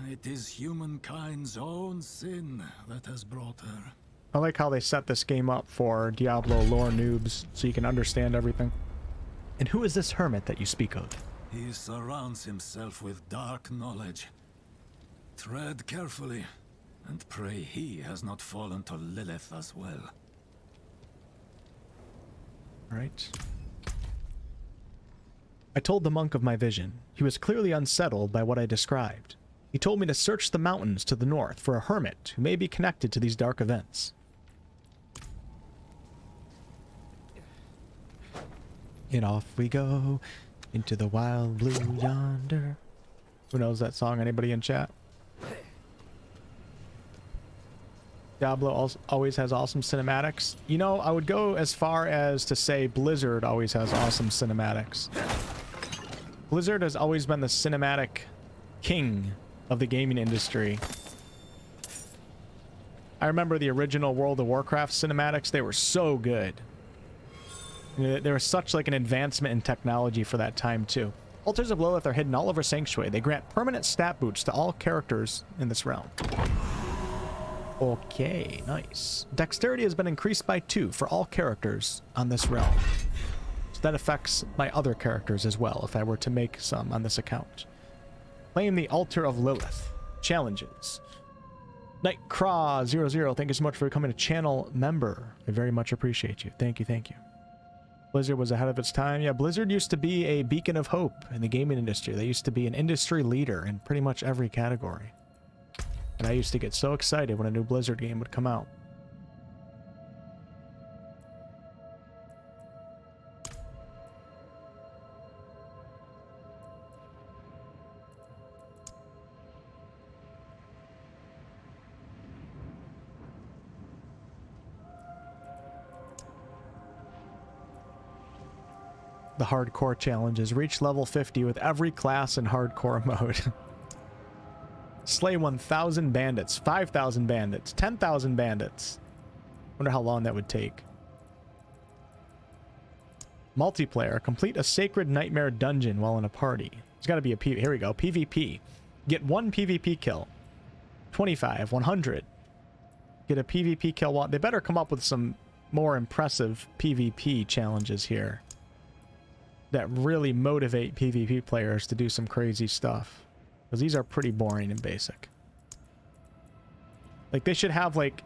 C: It is humankind's own sin that has brought her.
A: I like how they set this game up for Diablo lore noobs, so you can understand everything. And who is this hermit that you speak of?
C: He surrounds himself with dark knowledge. Tread carefully, and pray he has not fallen to Lilith as well.
A: Right. I told the monk of my vision. He was clearly unsettled by what I described. He told me to search the mountains to the north for a hermit who may be connected to these dark events. And off we go into the wild blue yonder. Who knows that song? Anybody in chat? Diablo always has awesome cinematics. You know, I would go as far as to say Blizzard always has awesome cinematics. Blizzard has always been the cinematic king of the gaming industry. I remember the original World of Warcraft cinematics. They were so good. They were such like an advancement in technology for that time too. Altars of Lilith are hidden all over Sanctuary. They grant permanent stat boosts to all characters in this realm. Okay, nice. Dexterity has been increased by 2 for all characters on this realm. So that affects my other characters as well, if I were to make some on this account. Claim the Altar of Lilith. Challenges. Nightcraw00, thank you so much for becoming a channel member. I very much appreciate you. Thank you, thank you. Blizzard was ahead of its time. Yeah, Blizzard used to be a beacon of hope in the gaming industry. They used to be an industry leader in pretty much every category. And I used to get so excited when a new Blizzard game would come out. The hardcore challenges. Reach level 50 with every class in hardcore mode. Slay 1,000 bandits, 5,000 bandits, 10,000 bandits. Wonder how long that would take. Multiplayer. Complete a sacred nightmare dungeon while in a party. There's got to be a here we go. PvP. Get 1 PvP kill. 25, 100. Get a PvP kill wall. They better come up with some more impressive PvP challenges here that really motivate PvP players to do some crazy stuff. Because these are pretty boring and basic. Like, they should have, like...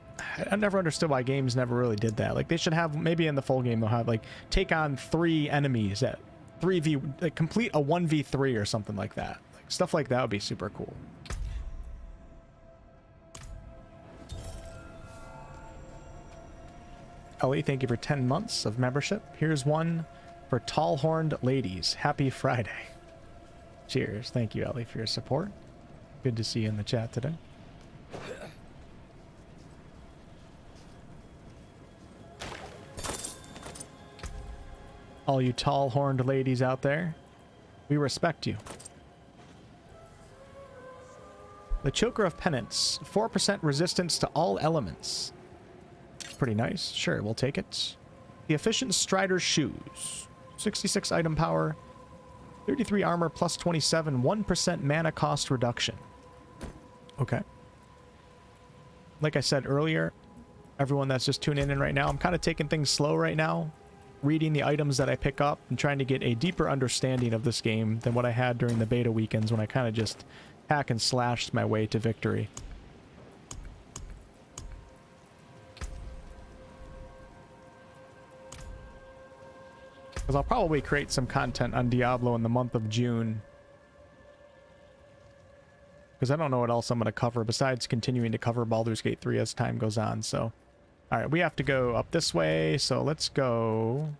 A: I never understood why games never really did that. Like, they should have... Maybe in the full game they'll have, like, take on 3 enemies at 3v... Like, complete a 1v3 or something like that. Like, stuff like that would be super cool. Ellie, thank you for 10 months of membership. Here's one for tall-horned ladies. Happy Friday. Cheers. Thank you, Ellie, for your support. Good to see you in the chat today. All you tall-horned ladies out there, we respect you. The Choker of Penance. 4% resistance to all elements. Pretty nice. Sure, we'll take it. The Efficient Strider's Shoes. 66 item power. 33 armor plus 27. 1% mana cost reduction. Okay. Like I said earlier, everyone that's just tuning in right now, I'm kind of taking things slow right now. Reading the items that I pick up and trying to get a deeper understanding of this game than what I had during the beta weekends when I kind of just hack and slashed my way to victory. Because I'll probably create some content on Diablo in the month of June. Because I don't know what else I'm going to cover besides continuing to cover Baldur's Gate 3 as time goes on. So, alright, we have to go up this way. So let's go.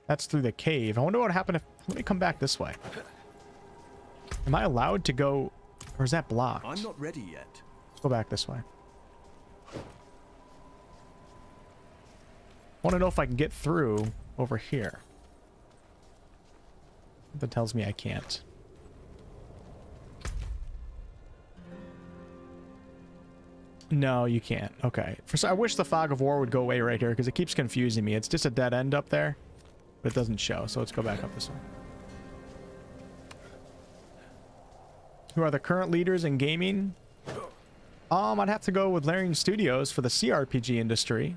A: That's through the cave. I wonder what happened if... Let me come back this way. Am I allowed to go... Or is that blocked?
B: I'm not ready yet.
A: Let's go back this way. I want to know if I can get through over here. That tells me I can't. No, you can't. Okay. I wish the Fog of War would go away right here because it keeps confusing me. It's just a dead end up there, but it doesn't show. So let's go back up this way. Who are the current leaders in gaming? I'd have to go with Larian Studios for the CRPG industry.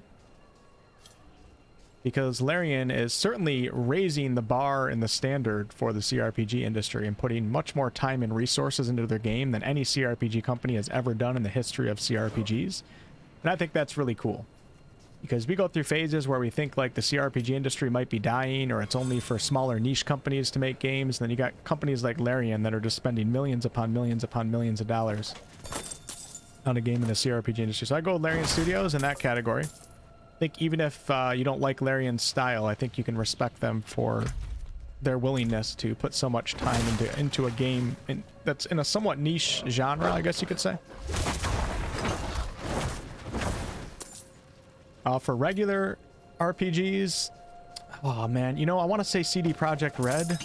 A: Because Larian is certainly raising the bar and the standard for the CRPG industry and putting much more time and resources into their game than any CRPG company has ever done in the history of CRPGs. And I think that's really cool. Because we go through phases where we think like the CRPG industry might be dying or it's only for smaller niche companies to make games. And then you got companies like Larian that are just spending millions upon millions upon millions of dollars on a game in the CRPG industry. So I go with Larian Studios in that category. I think even if you don't like Larian's style, I think you can respect them for their willingness to put so much time into a game that's in a somewhat niche genre, I guess you could say. For regular RPGs, oh man, you know, I want to say CD Projekt Red.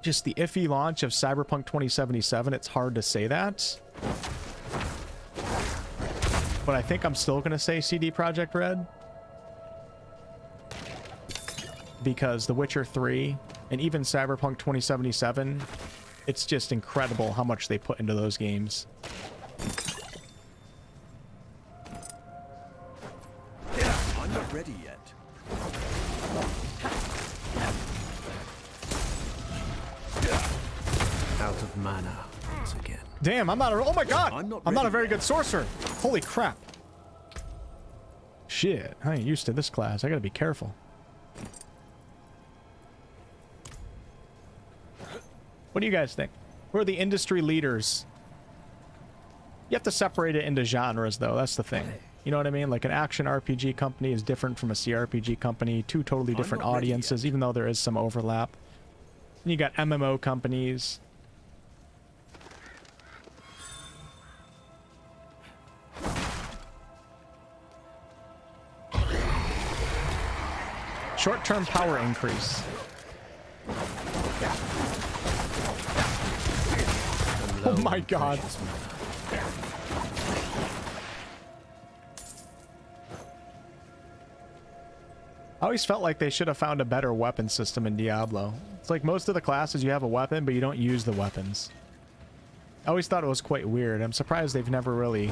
A: Just the iffy launch of Cyberpunk 2077, it's hard to say that. But I think I'm still going to say CD Projekt Red. Because The Witcher 3 and even Cyberpunk 2077, it's just incredible how much they put into those games.
B: I'm not ready yet.
E: Out of mana once again.
A: Damn, I'm not a... Oh my god! I'm not a very
B: yet.
A: good sorcerer. Holy crap. Shit, I ain't used to this class. I gotta be careful. What do you guys think? Who are the industry leaders? You have to separate it into genres, though. That's the thing. You know what I mean? Like an action RPG company is different from a CRPG company. Two totally different audiences, even though there is some overlap. And you got MMO companies. Short-term power increase. Yeah. Oh my god. I always felt like they should have found a better weapon system in Diablo. It's like most of the classes you have a weapon, but you don't use the weapons. always thought it was quite weird. I'm surprised they've never really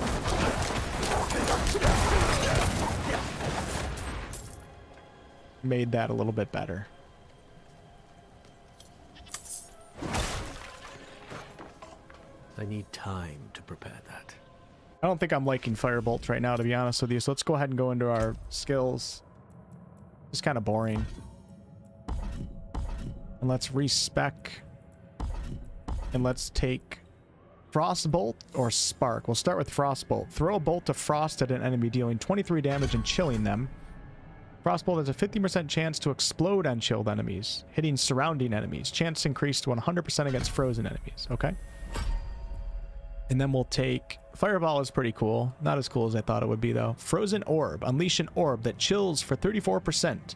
A: made that a little bit better.
E: I need time to prepare that.
A: I don't think I'm liking Firebolt right now, to be honest with you. So let's go ahead and go into our skills. It's kind of boring. And let's respec. And let's take Frostbolt or Spark. We'll start with Frostbolt. Throw a bolt of frost at an enemy, dealing 23 damage and chilling them. Frostbolt has a 50% chance to explode on chilled enemies, hitting surrounding enemies. Chance increased to 100% against frozen enemies. Okay. And then we'll take... Fireball is pretty cool. Not as cool as I thought it would be, though. Frozen Orb. Unleash an orb that chills for 34%.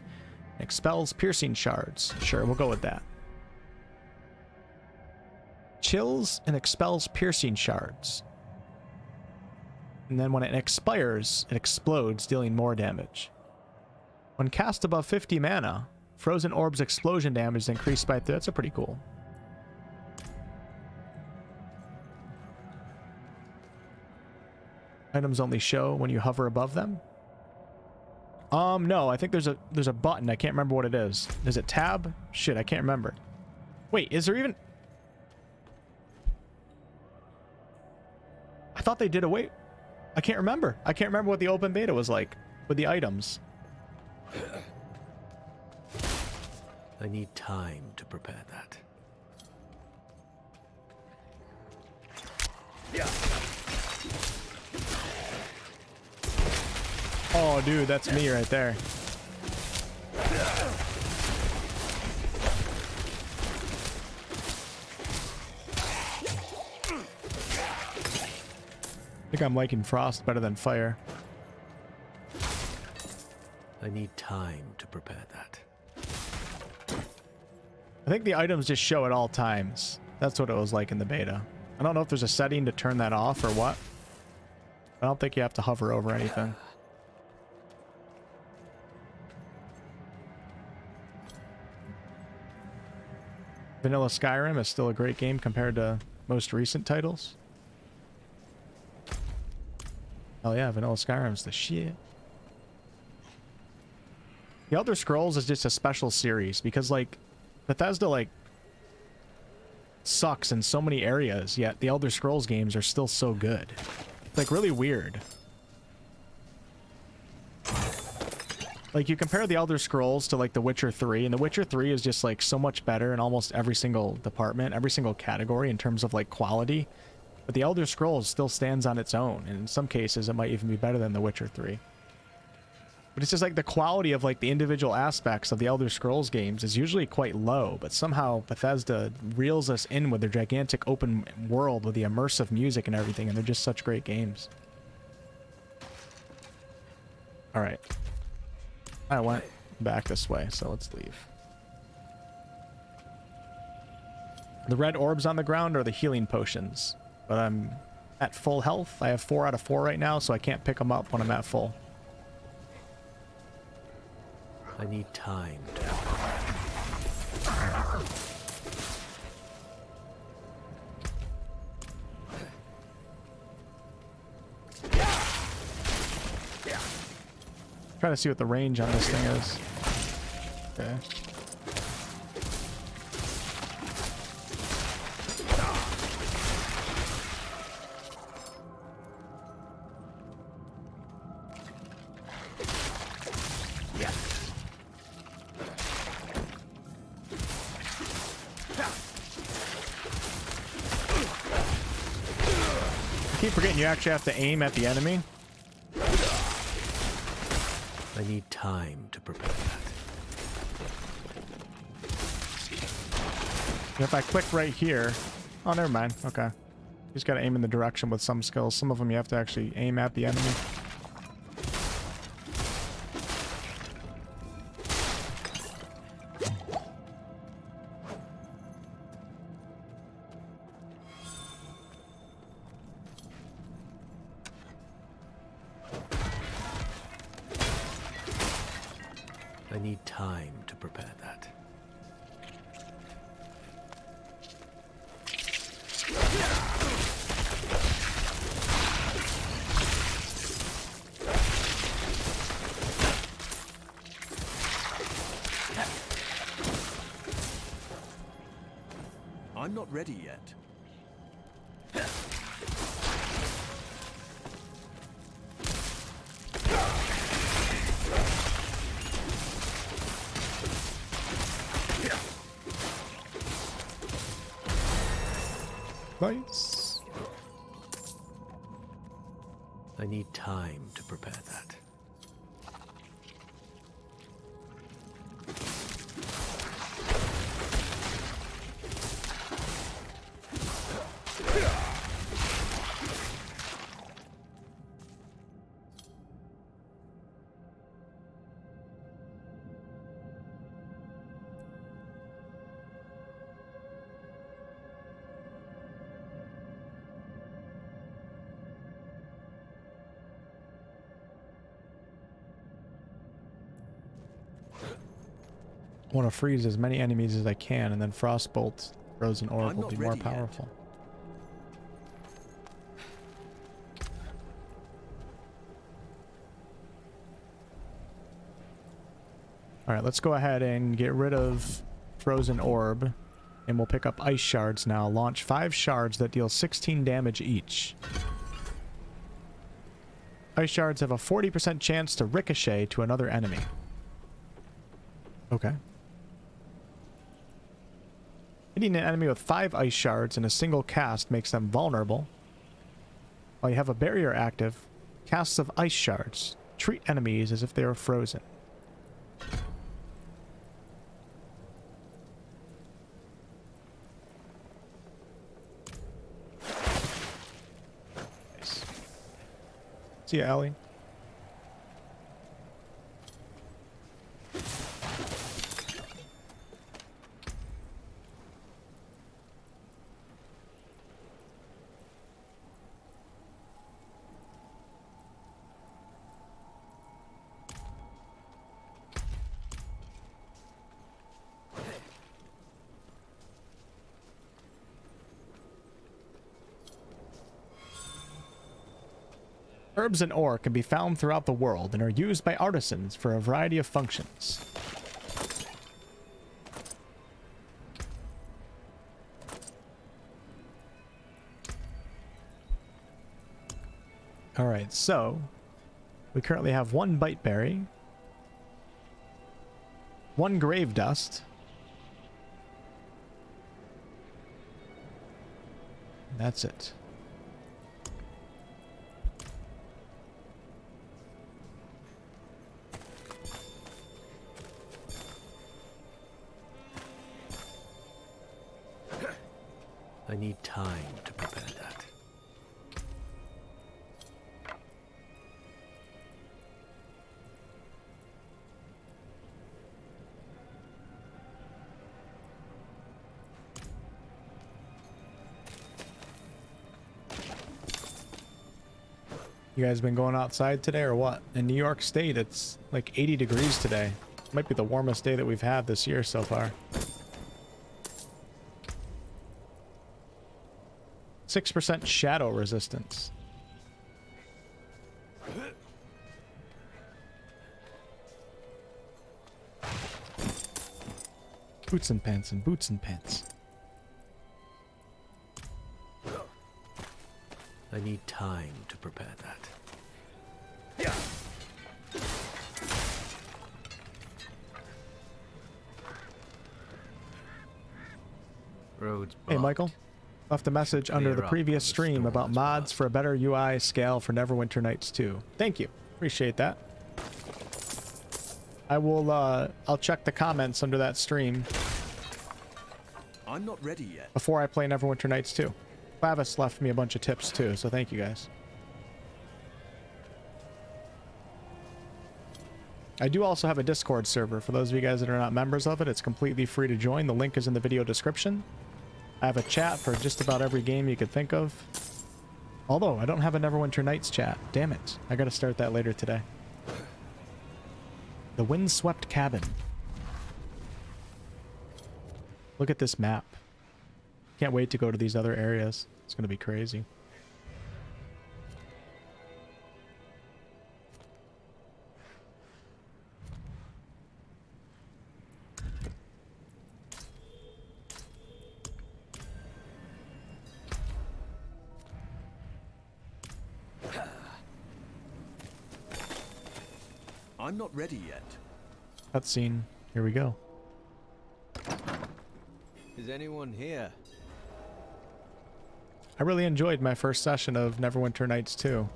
A: Expels piercing shards. Sure, we'll go with that. Chills and expels piercing shards. And then when it expires, it explodes, dealing more damage. When cast above 50 mana, Frozen Orb's explosion damage is increased by... That's a pretty cool. Items only show when you hover above them. No, I think there's a button. I can't remember what it is. Is it tab? Shit, I can't remember. Wait, is there even... I thought they did away... I can't remember. I can't remember what the open beta was like with the items.
E: I need time to prepare that.
B: Yeah.
A: Oh, dude, that's me right there. I think I'm liking frost better than fire.
E: I need time to prepare that.
A: I think the items just show at all times. That's what it was like in the beta. I don't know if there's a setting to turn that off or what. I don't think you have to hover over anything. Vanilla Skyrim is still a great game compared to most recent titles. Oh yeah, Vanilla Skyrim's the shit. The Elder Scrolls is just a special series because, like, Bethesda, like, sucks in so many areas, yet the Elder Scrolls games are still so good. It's, like, really weird. Like, you compare the Elder Scrolls to, like, The Witcher 3, and The Witcher 3 is just, like, so much better in almost every single department, every single category in terms of, like, quality. But the Elder Scrolls still stands on its own, and in some cases it might even be better than The Witcher 3. But it's just, like, the quality of, like, the individual aspects of the Elder Scrolls games is usually quite low, but somehow Bethesda reels us in with their gigantic open world with the immersive music and everything, and they're just such great games. Alright. I went back this way, so let's leave. The red orbs on the ground are the healing potions, but I'm at full health. I have 4 out of 4 right now, so I can't pick them up when I'm at full.
E: I need time to...
A: Trying to see what the range on this thing is. Okay. I keep forgetting you actually have to aim at the enemy.
E: I need time to prepare that.
A: And if I click right here... Oh, never mind. Okay. You just gotta aim in the direction with some skills. Some of them you have to actually aim at the enemy.
E: I need time to prepare that. not ready yet.
A: Nice.
E: I need time to prepare that.
A: I want to freeze as many enemies as I can, and then Frostbolt, Frozen Orb will be more powerful. Alright, let's go ahead and get rid of Frozen Orb, and we'll pick up Ice Shards now. Launch 5 shards that deal 16 damage each. Ice Shards have a 40% chance to ricochet to another enemy. Okay. Hitting an enemy with 5 ice shards in a single cast makes them vulnerable. While you have a barrier active, casts of ice shards treat enemies as if they were frozen. Nice. See ya, Ellie. Herbs and ore can be found throughout the world and are used by artisans for a variety of functions. Alright, so we currently have 1 bite berry, 1 grave dust, that's it.
E: I need time to prepare that.
A: You guys been going outside today or what? In New York State, it's like 80 degrees today. Might be the warmest day that we've had this year so far. 6% shadow resistance. Boots and pants and boots and pants.
E: I need time to prepare that. Roads blocked.
A: Hey, Michael. Left a message under the previous stream about mods for a better UI scale for Neverwinter Nights 2. Thank you. Appreciate that. I will, I'll check the comments under that stream.
E: I'm not ready yet.
A: Before I play Neverwinter Nights 2. Clavis left me a bunch of tips too, so thank you guys. I do also have a Discord server. For those of you guys that are not members of it, it's completely free to join. The link is in the video description. I have a chat for just about every game you could think of. Although, I don't have a Neverwinter Nights chat. Damn it. I gotta start that later today. The Windswept Cabin. Look at this map. Can't wait to go to these other areas. It's gonna be crazy.
E: I'm not ready yet.
A: Cutscene. Here we go.
E: Is anyone here?
A: I really enjoyed my first session of Neverwinter Nights 2.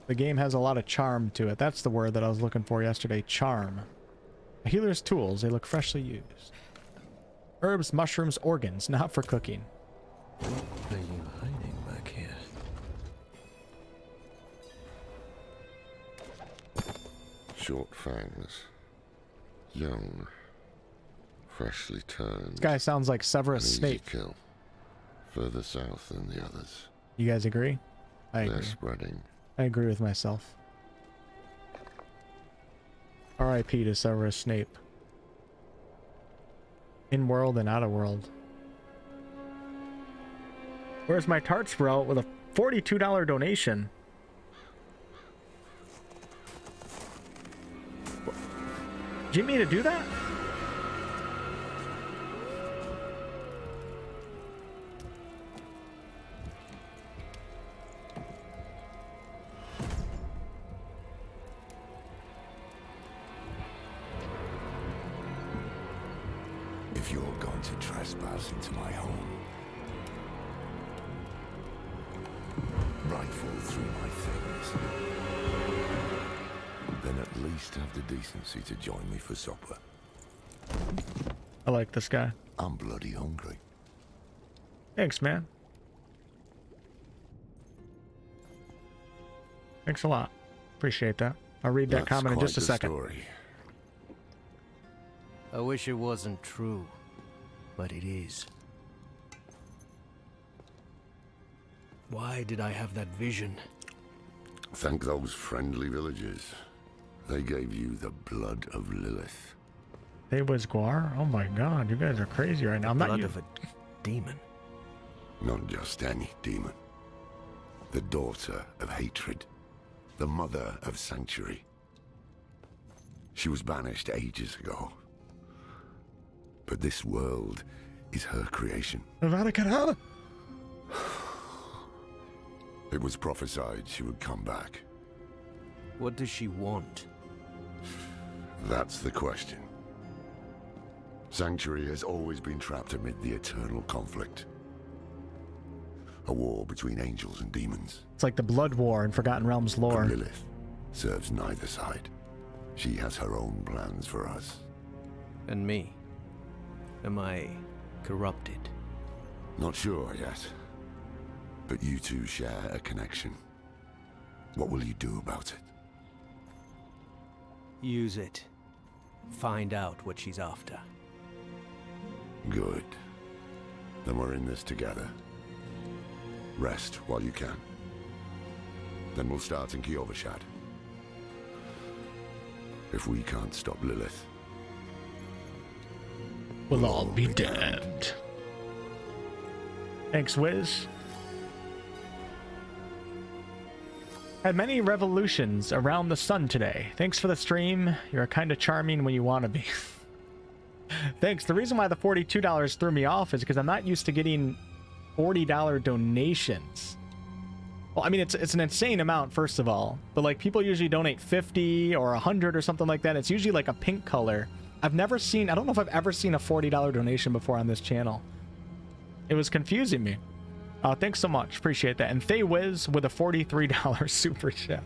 A: The game has a lot of charm to it. That's the word that I was looking for yesterday. Charm. A healer's tools. They look freshly used. Herbs, mushrooms, organs. Not for cooking.
E: What are you hiding back here?
I: Short fangs. Young. Freshly turned.
A: This guy sounds like Severus
I: Easy
A: Snape.
I: kill. Further south than the others.
A: You guys agree? I agree.
I: They're spreading.
A: I agree with myself. R.I.P. to Severus Snape. In-world and out-of-world. Where's my tarts, bro? With a $42 donation. Do you mean to do that?
C: If you're going to trespass into my home, rifle through my things, then at least have the decency to join me for supper.
A: I like this guy.
C: I'm bloody hungry.
A: Thanks, man. Thanks a lot. Appreciate that. I'll read that
C: That's
A: comment in
C: quite
A: just a
C: the
A: second.
C: story.
E: I wish it wasn't true, but it is. Why did I have that vision?
I: Thank those friendly villagers. They gave you the blood of Lilith.
A: They was Guar? Oh my god, you guys are crazy right now. I'm not
E: Blood
A: you.
E: of a demon.
I: Not just any demon. The daughter of hatred. The mother of sanctuary. She was banished ages ago. But this world is her creation.
A: Vatican.
I: It was prophesied she would come back.
E: What does she want?
I: That's the question. Sanctuary has always been trapped amid the eternal conflict. A war between angels and demons.
A: It's like the Blood War in Forgotten Realms lore.
I: But Lilith serves neither side. She has her own plans for us.
E: And me? Am I corrupted?
I: Not sure yet. But you two share a connection. What will you do about it?
E: Use it. Find out what she's after.
I: Good. Then we're in this together. Rest while you can. Then we'll start in Kiovashad. If we can't stop Lilith,
A: We'll all be damned. Thanks, Wiz. Had many revolutions around the sun today. Thanks for the stream. You're kind of charming when you want to be. Thanks. The reason why the $42 threw me off is because I'm not used to getting $40 donations. Well, I mean, it's an insane amount, first of all. But, like, people usually donate 50 or 100 or something like that. It's usually, like, a pink color. I've never seen... I don't know if I've ever seen a $40 donation before on this channel. It was confusing me. Thanks so much. Appreciate that. And Thay Wiz with a $43 super chat.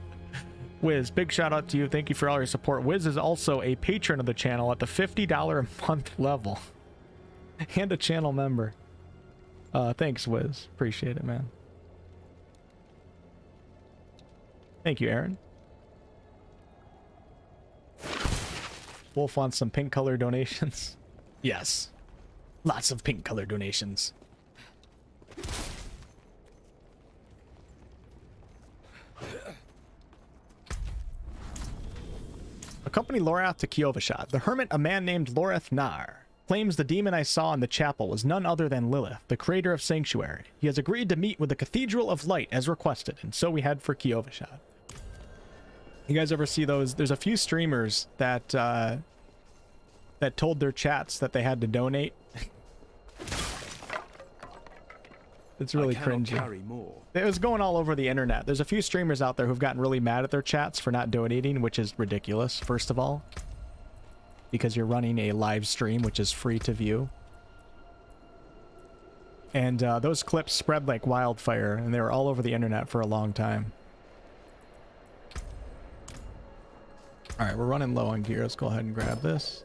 A: Wiz, big shout out to you. Thank you for all your support. Wiz is also a patron of the channel at the $50 a month level. And a channel member. Thanks, Wiz. Appreciate it, man. Thank you, Aaron. Wolf wants some pink color donations. Yes. Lots of pink color donations. Accompany Lorath to Kiovashad. The hermit, a man named Loreth Nar, claims the demon I saw in the chapel was none other than Lilith, the creator of Sanctuary. He has agreed to meet with the Cathedral of Light as requested, and so we head for Kiovashad. You guys ever see those? There's a few streamers that that told their chats that they had to donate. It's really cringy. It was going all over the internet. There's a few streamers out there who've gotten really mad at their chats for not donating, which is ridiculous, first of all. Because you're running a live stream, which is free to view. And those clips spread like wildfire, and they were all over the internet for a long time. Alright, we're running low on gear. Let's go ahead and grab this.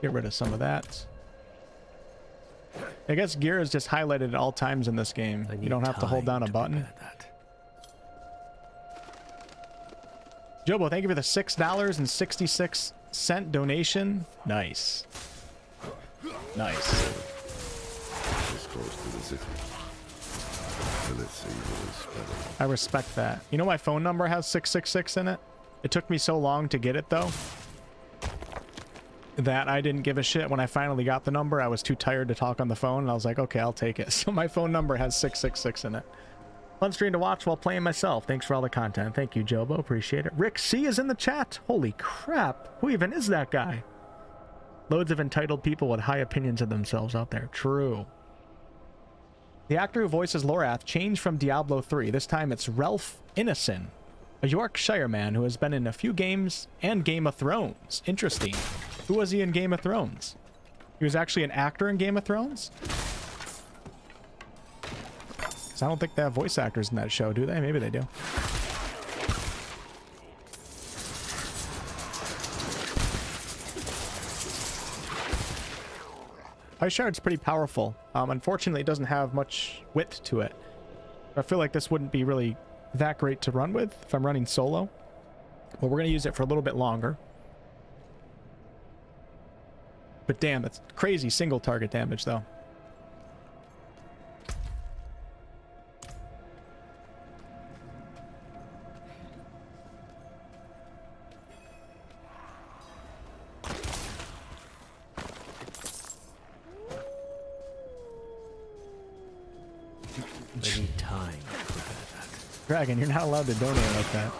A: Get rid of some of that. I guess gear is just highlighted at all times in this game. You don't have to hold down a button. Jobo, thank you for the $6.66 donation. Nice. Nice.
I: This goes to the city. So let's see who is better.
A: I respect that. You know my phone number has 666 in it? It took me so long to get it though that I didn't give a shit. When I finally got the number, I was too tired to talk on the phone, and I was like, okay, I'll take it. So my phone number has 666 in it. Fun stream to watch while playing myself. Thanks for all the content. Thank you, Jobo. Appreciate it. Rick C is in the chat. Holy crap. Who even is that guy? Loads of entitled people with high opinions of themselves out there. True. The actor who voices Lorath changed from Diablo 3. This time it's Ralph Innocent, a Yorkshire man who has been in a few games and Game of Thrones. Interesting. Who was he in Game of Thrones? He was actually an actor in Game of Thrones? Because I don't think they have voice actors in that show, do they? Maybe they do. Ice Shard's pretty powerful. Unfortunately, it doesn't have much width to it. I feel like this wouldn't be really that great to run with if I'm running solo. But we're going to use it for a little bit longer. But damn, that's crazy single target damage, though.
E: I need time.
A: Dragon, you're not allowed to donate like that.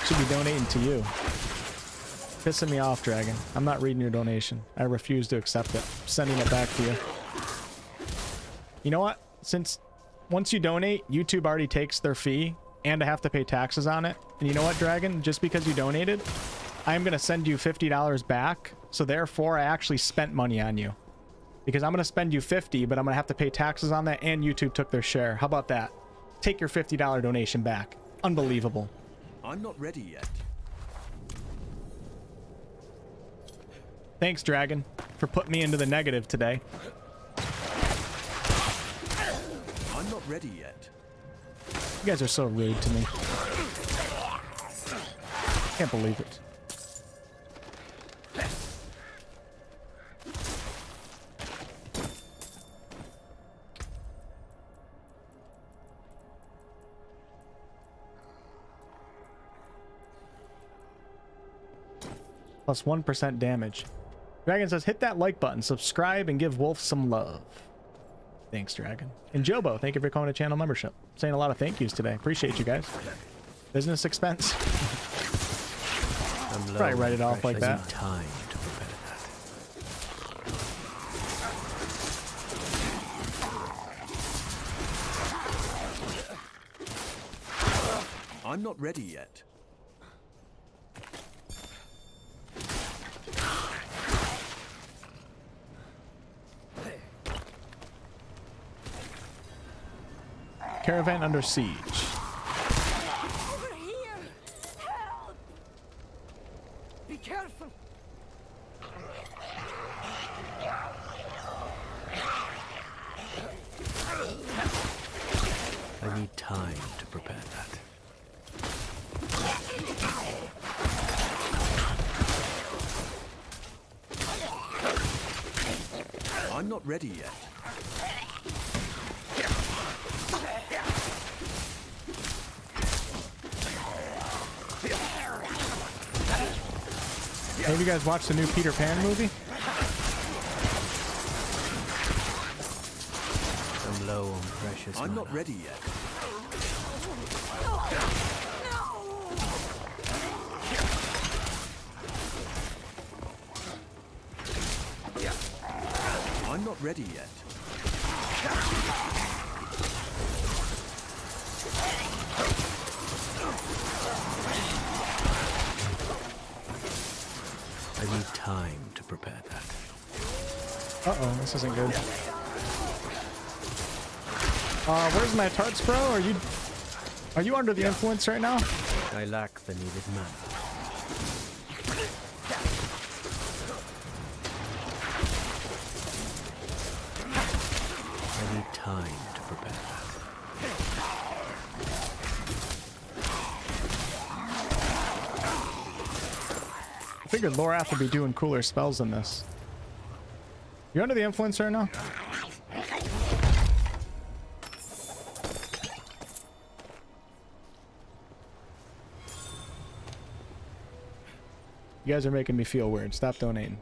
A: Should be donating to you. Pissing me off, Dragon. I'm not reading your donation. I refuse to accept it. I'm sending it back to you. You know what? Since once you donate, YouTube already takes their fee, and I have to pay taxes on it. And you know what, Dragon? Just because you donated, I'm going to send you $50 back. So therefore, I actually spent money on you. Because I'm going to spend you $50, but I'm going to have to pay taxes on that, and YouTube took their share. How about that? Take your $50 donation back. Unbelievable.
B: I'm not ready yet.
A: Thanks, Dragon, for putting me into the negative today.
B: I'm not ready yet.
A: You guys are so rude to me. Can't believe it. Plus 1% damage. Dragon says, hit that like button, subscribe, and give Wolf some love. Thanks, Dragon. And Jobo, thank you for coming to channel membership. Saying a lot of thank yous today. Appreciate you guys. Business expense. Probably write it off like that.
E: Time to prepare that.
B: I'm not ready yet.
A: Caravan under siege.
D: Over here! Help! Be careful!
E: I need time to prepare that.
B: I'm not ready yet.
A: Have you guys watched the new Peter Pan movie?
E: I'm low on precious
B: I'm
E: mana.
B: not ready yet. I'm not ready yet.
E: I need time to prepare that.
A: Uh-oh, this isn't good. Where's my tarts, bro? Are you under the influence right now?
E: I lack the needed mana. I need time to prepare that.
A: I figured Lorath would be doing cooler spells than this. You under the influence right now? You guys are making me feel weird. Stop donating.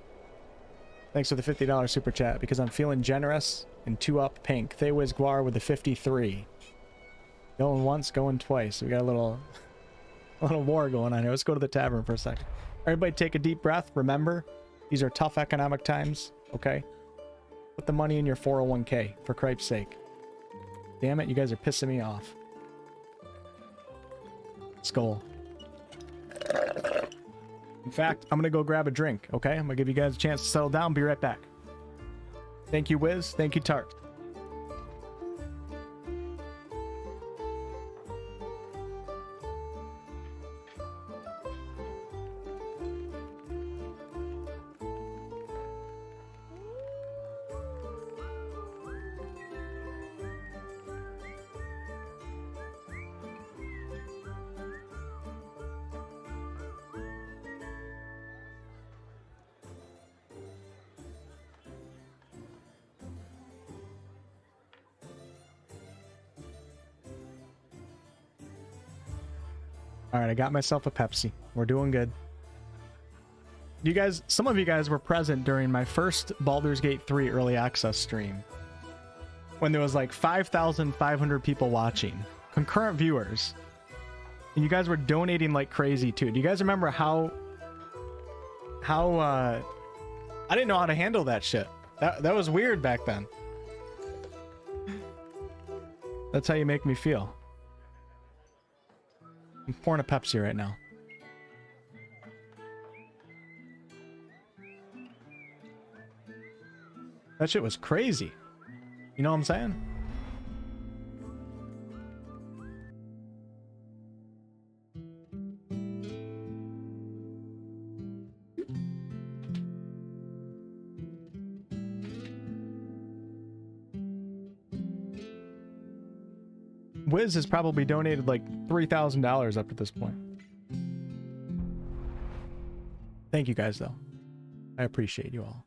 A: Thanks for the $50 super chat. Because I'm feeling generous and 2-up pink. Thaywiz Guar with the 53. Going once, going twice. We got a little war going on here. Let's go to the tavern for a second. Everybody take a deep breath. Remember, these are tough economic times, okay? Put the money in your 401k, for Cripe's sake. Damn it, you guys are pissing me off. Skull. In fact, I'm gonna go grab a drink, okay? I'm gonna give you guys a chance to settle down. Be right back. Thank you, Wiz. Thank you, Tart. All right, I got myself a Pepsi. We're doing good. You guys, some of you guys were present during my first Baldur's Gate 3 early access stream when there was like 5,500 people watching, concurrent viewers, and you guys were donating like crazy too. Do you guys remember how I didn't know how to handle that shit. That was weird back then. That's how you make me feel. I'm pouring a Pepsi right now. That shit was crazy. You know what I'm saying? Wiz has probably donated like $3,000 up to this point. Thank you guys, though. I appreciate you all.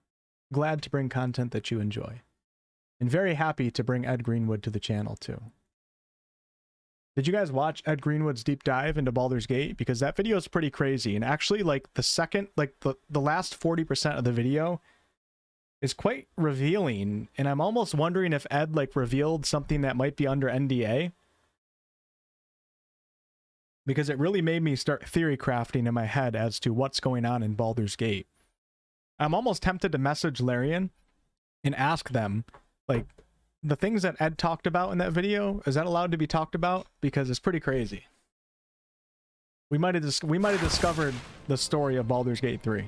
A: Glad to bring content that you enjoy. And very happy to bring Ed Greenwood to the channel, too. Did you guys watch Ed Greenwood's deep dive into Baldur's Gate? Because that video is pretty crazy. And actually, like, the last 40% of the video is quite revealing. And I'm almost wondering if Ed, like, revealed something that might be under NDA. Because it really made me start theory crafting in my head as to what's going on in Baldur's Gate. I'm almost tempted to message Larian and ask them, like, the things that Ed talked about in that video, is that allowed to be talked about? Because it's pretty crazy. We might have discovered the story of Baldur's Gate 3.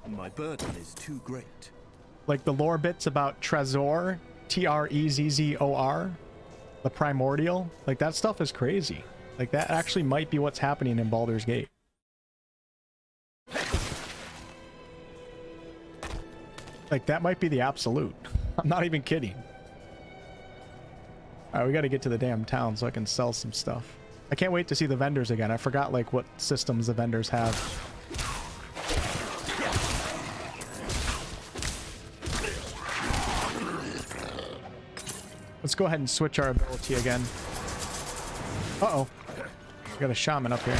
E: My burden is too great.
A: Like the lore bits about Trezor, Trezzor, the primordial, like that stuff is crazy. Like that actually might be what's happening in Baldur's Gate. Like that might be the absolute. I'm not even kidding. All right, we got to get to the damn town so I can sell some stuff. I can't wait to see the vendors again. I forgot like what systems the vendors have. Let's go ahead and switch our ability again. Uh-oh. We got a shaman up here.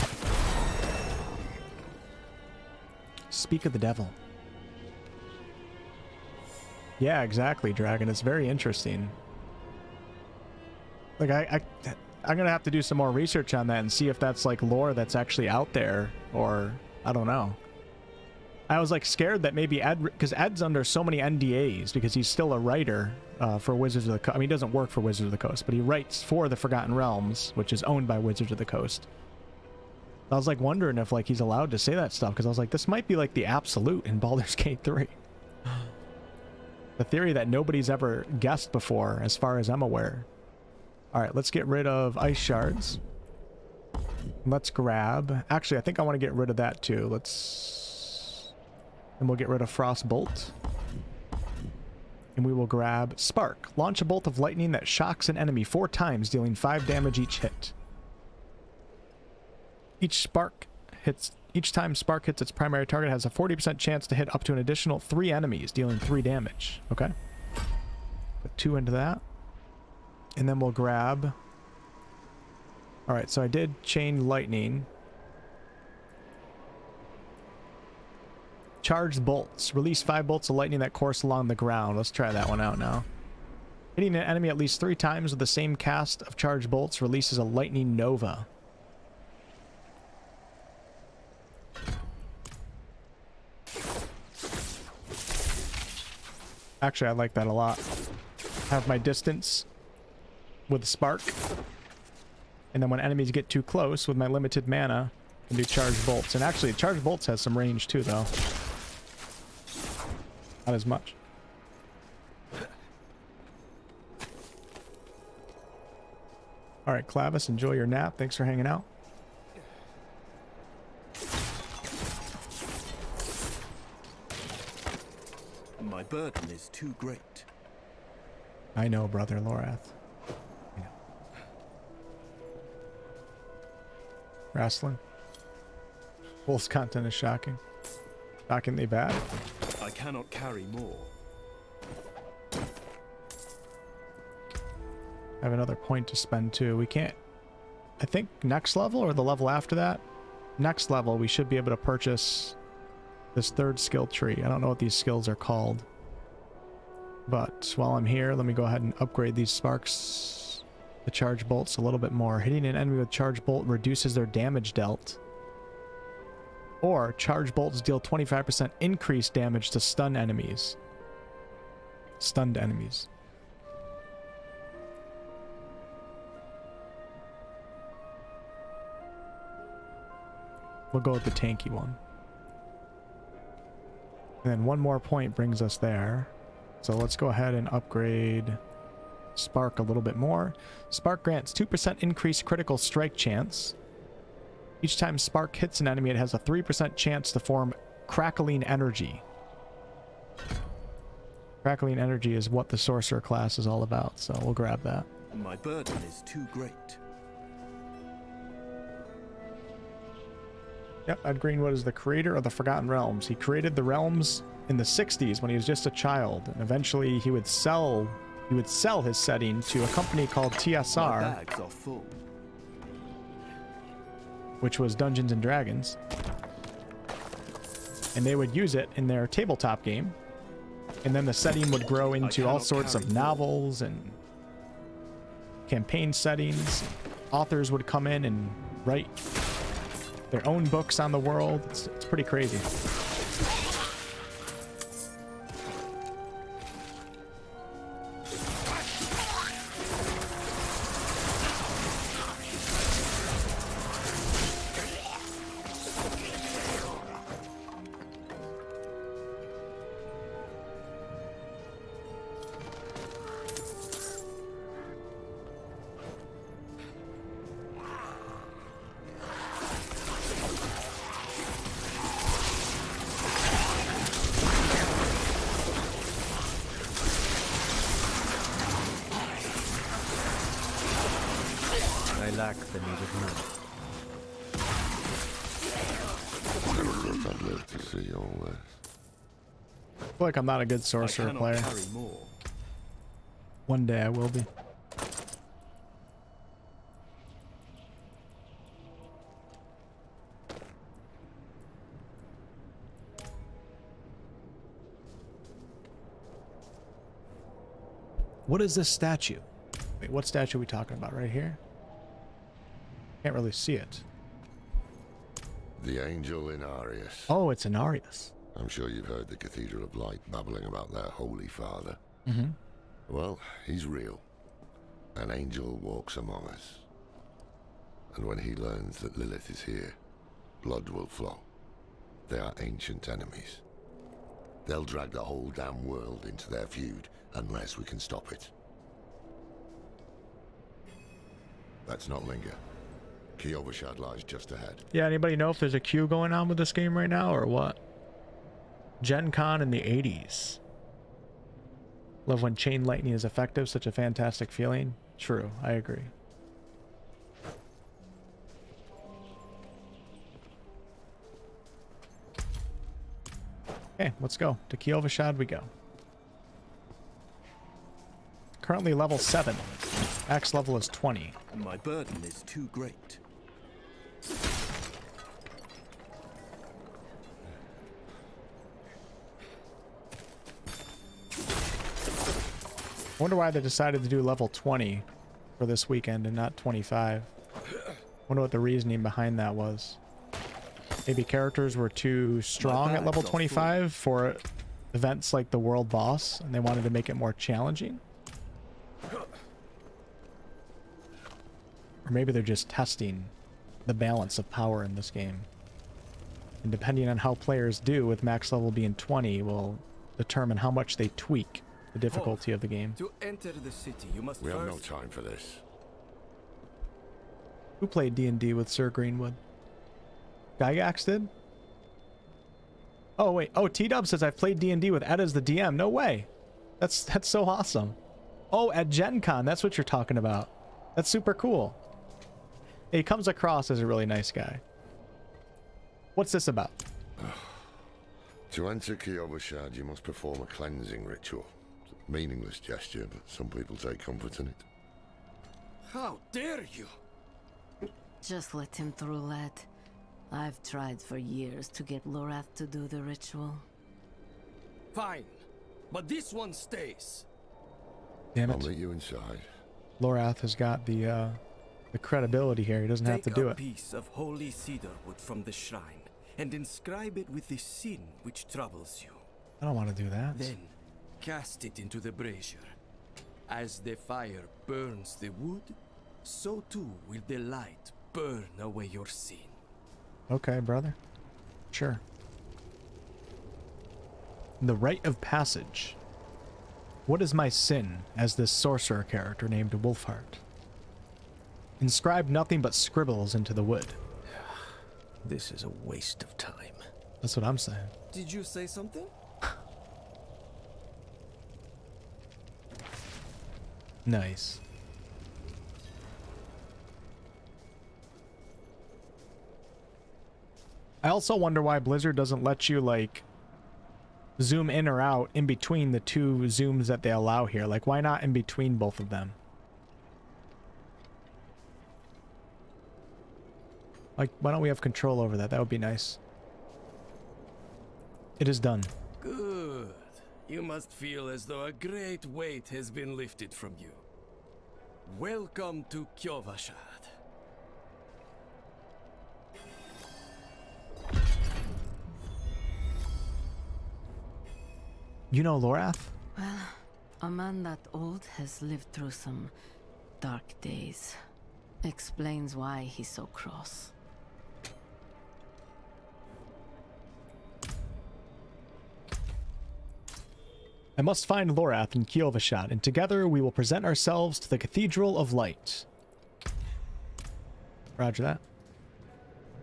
A: Speak of the devil. Yeah, exactly, Dragon. It's very interesting. Like, I'm gonna have to do some more research on that and see if that's like lore that's actually out there, or I don't know. I was like scared that maybe Ed, because Ed's under so many NDAs because he's still a writer for Wizards of the Coast. I mean, he doesn't work for Wizards of the Coast, but he writes for the Forgotten Realms, which is owned by Wizards of the Coast. I was like wondering if like he's allowed to say that stuff, because I was like, this might be like the absolute in Baldur's Gate 3. The theory that nobody's ever guessed before, as far as I'm aware. All right, let's get rid of ice shards. Let's grab... Actually, I think I want to get rid of that too. Let's... And we'll get rid of Frost Bolt. And we will grab Spark. Launch a bolt of lightning that shocks an enemy 4 times, dealing 5 damage each hit. Each time Spark hits its primary target, has a 40% chance to hit up to an additional 3 enemies, dealing 3 damage. Okay. Put 2 into that. And then we'll grab... Alright, so I did chain lightning. Charged bolts. Release 5 bolts of lightning that course along the ground. Let's try that one out now. Hitting an enemy at least 3 times with the same cast of charged bolts releases a lightning nova. Actually, I like that a lot. Have my distance with Spark. And then when enemies get too close with my limited mana, I can do charged bolts. And actually, charged bolts has some range too, though. Not as much. Alright, Clavis, enjoy your nap. Thanks for hanging out.
E: My burden is too great.
A: I know, brother Lorath. I know. Wrestling. Wolf's content is shocking. Shockingly bad.
E: I cannot carry more.
A: I have another point to spend too. We can't... I think next level or the level after that? Next level, we should be able to purchase this 3rd skill tree. I don't know what these skills are called. But while I'm here, let me go ahead and upgrade these sparks. The charge bolts a little bit more. Hitting an enemy with charge bolt reduces their damage dealt. Or charge bolts deal 25% increased damage to stun enemies. Stunned enemies. We'll go with the tanky one. And then 1 more point brings us there. So let's go ahead and upgrade Spark a little bit more. Spark grants 2% increased critical strike chance. Each time Spark hits an enemy, it has a 3% chance to form crackling energy. Crackling energy is what the Sorcerer class is all about, so we'll grab that.
E: My burden is too great.
A: Yep, Ed Greenwood is the creator of the Forgotten Realms. He created the realms in the 60s when he was just a child, and eventually he would sell his setting to a company called TSR,
E: My bags are full.
A: which was Dungeons and Dragons, and they would use it in their tabletop game, and then the setting would grow into all sorts of novels and campaign settings. Authors would come in and write their own books on the world. It's pretty crazy.
B: lack the needed money.
I: I'd love to see all this.
A: I feel like I'm not a good sorcerer player. One day I will be. What is this statue? Wait, what statue are we talking about? Right here? Can't really see it.
I: The angel in Arius.
A: Oh, it's an Arius.
I: I'm sure you've heard the Cathedral of Light babbling about their Holy Father.
A: Mm-hmm.
I: Well, he's real. An angel walks among us. And when he learns that Lilith is here, blood will flow. They are ancient enemies. They'll drag the whole damn world into their feud unless we can stop it. Let's not linger. Kiyovershad lies just ahead.
A: Yeah, anybody know if there's a queue going on with this game right now or what? Gen Con in the 80s. Love when chain lightning is effective, such a fantastic feeling. True, I agree. Okay, let's go. To Kiyovershad we go. Currently level 7. Max level is 20.
B: My burden is too great.
A: Wonder why they decided to do level 20 for this weekend and not 25. Wonder what the reasoning behind that was. Maybe characters were too strong at level 25 for events like the world boss, and they wanted to make it more challenging. Or maybe they're just testing the balance of power in this game. And depending on how players do, with max level being 20, will determine how much they tweak the difficulty of the game.
B: To enter the city, you must
I: We
B: first...
I: have no time for this.
A: Who played D&D with Sir Greenwood? Gygax did? Oh, wait. Oh, T-Dub says I've played D&D with Ed as the DM. No way. That's so awesome. Oh, at Gen Con. That's what you're talking about. That's super cool. He comes across as a really nice guy. What's this about?
I: To enter Kiyovershad, you must perform a cleansing ritual. It's a meaningless gesture, but some people take comfort in it.
B: How dare you?
D: Just let him through, lad. I've tried for years to get Lorath to do the ritual.
B: Fine, but this one stays.
A: Damn
I: I'll
A: it.
I: meet you inside.
A: Lorath has got the credibility here. He doesn't have to do it.
B: Take a piece of holy cedar wood from the shrine and inscribe it with the sin which troubles you.
A: I don't want to do that.
B: Then cast it into the brazier. As the fire burns the wood, so too will the light burn away your sin.
A: Okay, brother. Sure. The rite of passage. What is my sin as this sorcerer character named Wolfheart? Inscribe nothing but scribbles into the wood.
E: This is a waste of time.
A: That's what I'm saying.
B: Did you say something?
A: Nice. I also wonder why Blizzard doesn't let you, like, zoom in or out in between the two zooms that they allow here. Like, why not in between both of them? Like, why don't we have control over that? That would be nice. It is done.
B: Good. You must feel as though a great weight has been lifted from you. Welcome to Kiyovershad.
A: You know Lorath?
D: Well, a man that old has lived through some dark days. Explains why he's so cross.
A: I must find Lorath in Kiyovershad, and together we will present ourselves to the Cathedral of Light. Roger that.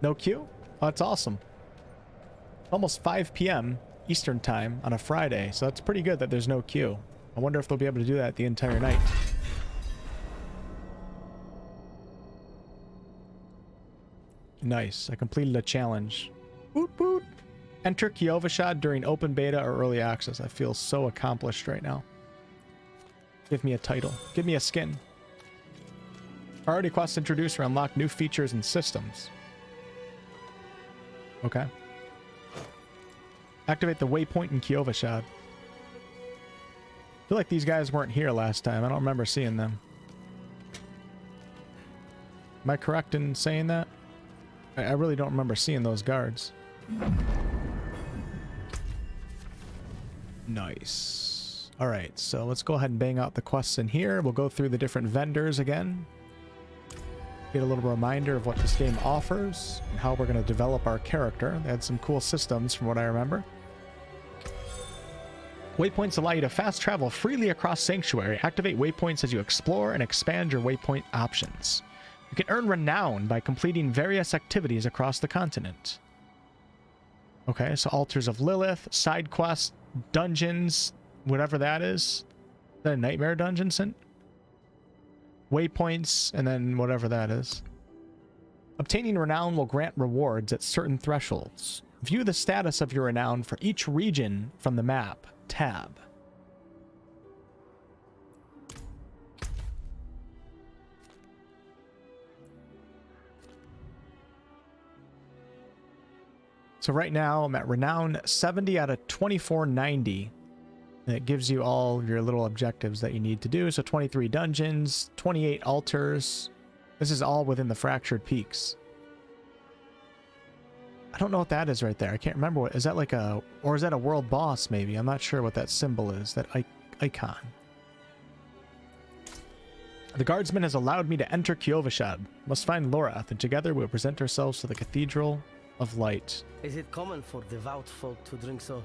A: No queue? Oh, that's awesome. Almost 5 p.m. Eastern time on a Friday, so that's pretty good that there's no queue. I wonder if they'll be able to do that the entire night. Nice. I completed a challenge. Boot boot. Enter Kiyovershad during open beta or early access. I feel so accomplished right now. Give me a title. Give me a skin. Priority quests introduce or unlock new features and systems. Okay. Activate the waypoint in Kiyovershad. I feel like these guys weren't here last time. I don't remember seeing them. Am I correct in saying that? I really don't remember seeing those guards. Nice. All right, so let's go ahead and bang out the quests in here. We'll go through the different vendors again. Get a little reminder of what this game offers and how we're going to develop our character. They had some cool systems from what I remember. Waypoints allow you to fast travel freely across Sanctuary. Activate waypoints as you explore and expand your waypoint options. You can earn renown by completing various activities across the continent. Okay, so Altars of Lilith, side quests, dungeons, whatever that is. Is that a nightmare dungeon, Sin? Waypoints, and then whatever that is. Obtaining renown will grant rewards at certain thresholds. View the status of your renown for each region from the map tab. So right now I'm at renown 70 out of 2490. And it gives you all your little objectives that you need to do. So 23 dungeons, 28 altars. This is all within the Fractured Peaks. I don't know what that is right there. I can't remember what is that, like a, or is that a world boss maybe? I'm not sure what that symbol is, that icon. The guardsman has allowed me to enter Kyovashad. Must find Lorath, and together we'll present ourselves to the Cathedral of Light.
J: Is it common for devout folk to drink so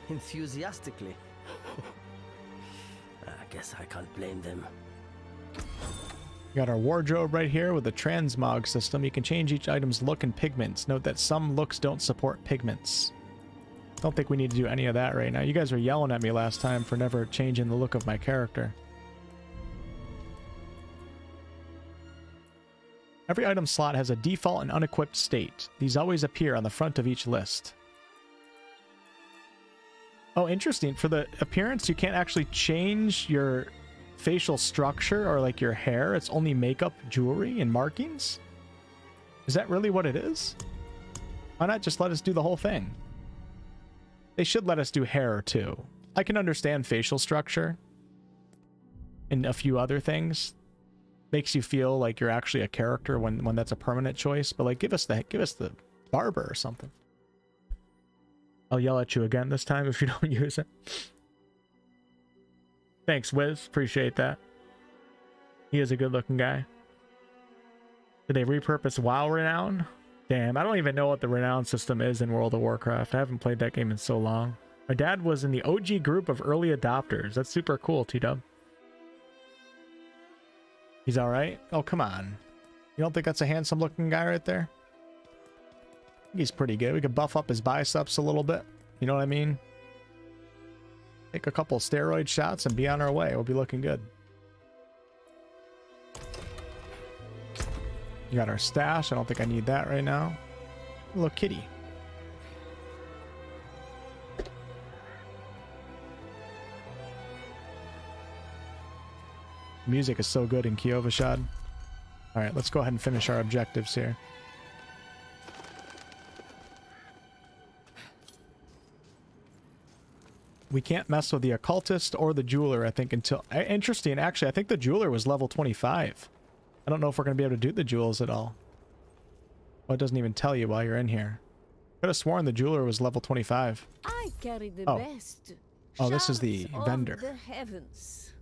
J: enthusiastically? I guess I can't blame them.
A: We got our wardrobe right here with the transmog system. You can change each item's look and pigments. Note that some looks don't support pigments. Don't think we need to do any of that right now. You guys were yelling at me last time for never changing the look of my character. Every item slot has a default and unequipped state. These always appear on the front of each list. Oh, interesting. For the appearance, you can't actually change your facial structure or like your hair. It's only makeup, jewelry, and markings? Is that really what it is? Why not just let us do the whole thing? They should let us do hair too. I can understand facial structure and a few other things. Makes you feel like you're actually a character when that's a permanent choice, but like give us the barber or something. I'll yell at you again this time if you don't use it. Thanks, Wiz. Appreciate that. He is a good-looking guy. Did they repurpose WoW Renown? Damn, I don't even know what the Renown system is in World of Warcraft. I haven't played that game in so long. My dad was in the OG group of early adopters. That's super cool, T-Dub. He's alright? Oh, come on. You don't think that's a handsome-looking guy right there? He's pretty good. We could buff up his biceps a little bit. You know what I mean? Take a couple steroid shots and be on our way. We'll be looking good. You got our stash. I don't think I need that right now. Little kitty. Music is so good in Kyovashad. Alright, let's go ahead and finish our objectives here. We can't mess with the occultist or the jeweler, I think, until... Interesting, actually, I think the jeweler was level 25. I don't know if we're going to be able to do the jewels at all. Well, it doesn't even tell you while you're in here. Could have sworn the jeweler was level 25.
D: I carry the best.
A: Oh, this is the vendor.
D: The heavens.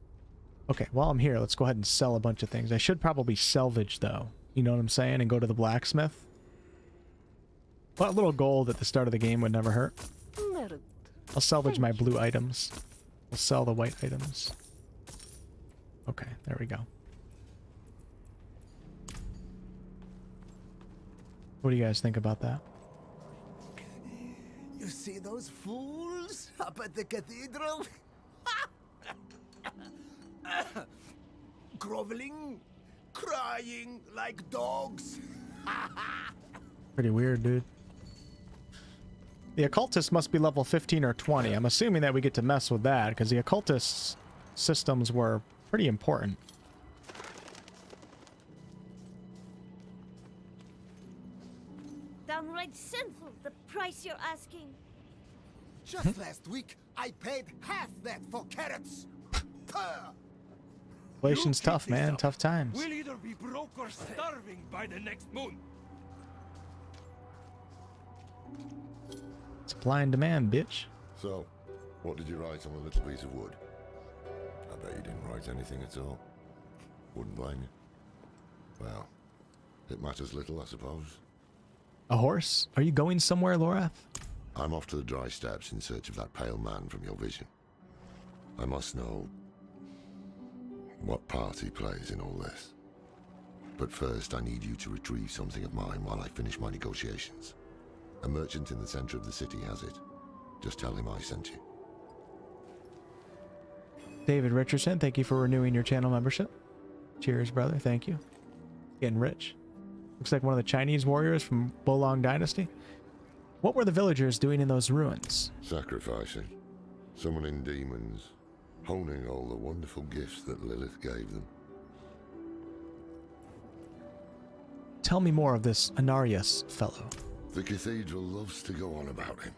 A: Okay, while I'm here, let's go ahead and sell a bunch of things. I should probably salvage, though. You know what I'm saying? And go to the blacksmith. But a little gold at the start of the game would never hurt. I'll salvage my blue items. I'll sell the white items. Okay, there we go. What do you guys think about that?
F: You see those fools up at the cathedral? Groveling, crying like dogs.
A: Pretty weird, dude. The occultist must be level 15 or 20. I'm assuming that we get to mess with that because the occultist systems were pretty important.
K: Downright sinful, the price you're asking.
F: Just last week, I paid half that for carrots.
A: Inflation's tough, man. Tough times.
B: We'll either be broke or starving by the next moon.
A: Supply and demand, bitch.
I: So, What did you write on the little piece of wood? I bet you didn't write anything at all. Wouldn't blame you. Well, it matters little, I suppose.
A: A horse? Are you going somewhere, Lorath?
I: I'm off to the dry steppes in search of that pale man from your vision. I must know what part he plays in all this. But first, I need you to retrieve something of mine while I finish my negotiations. A merchant in the center of the city has it. Just tell him I sent you.
A: David Richardson, thank you for renewing your channel membership. Cheers, brother. Thank you. Getting rich. Looks like one of the Chinese warriors from Bolong Dynasty. What were the villagers doing in those ruins?
I: Sacrificing. Summoning demons. Honing all the wonderful gifts that Lilith gave them.
A: Tell me more of this Anarius fellow.
I: The Cathedral loves to go on about him.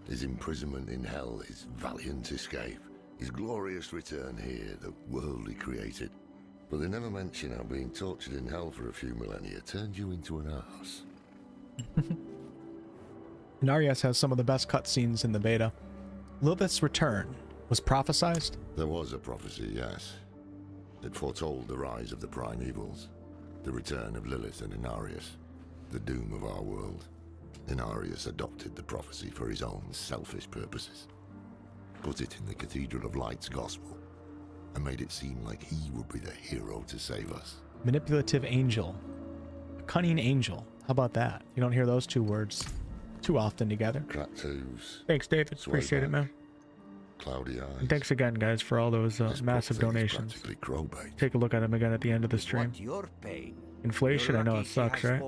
I: His imprisonment in hell, his valiant escape, his glorious return here, the world he created. But they never mention how being tortured in hell for a few millennia turned you into an arse.
A: Anarius has some of the best cutscenes in the beta. Lilith's return was prophesized?
I: There was a prophecy, yes. It foretold the rise of the primevals, the return of Lilith and Inarius, the doom of our world. Inarius adopted the prophecy for his own selfish purposes, put it in the Cathedral of Light's gospel, and made it seem like he would be the hero to save us.
A: Manipulative angel. A cunning angel. How about that? You don't hear those two words too often together.
I: Cracked hooves.
A: Thanks, David.
I: Sway
A: Appreciate
I: back,
A: it, man.
I: Cloudy eyes.
A: And thanks again, guys, for all those massive donations. Take a look at them again at the end of the stream. Inflation, I know it sucks, right?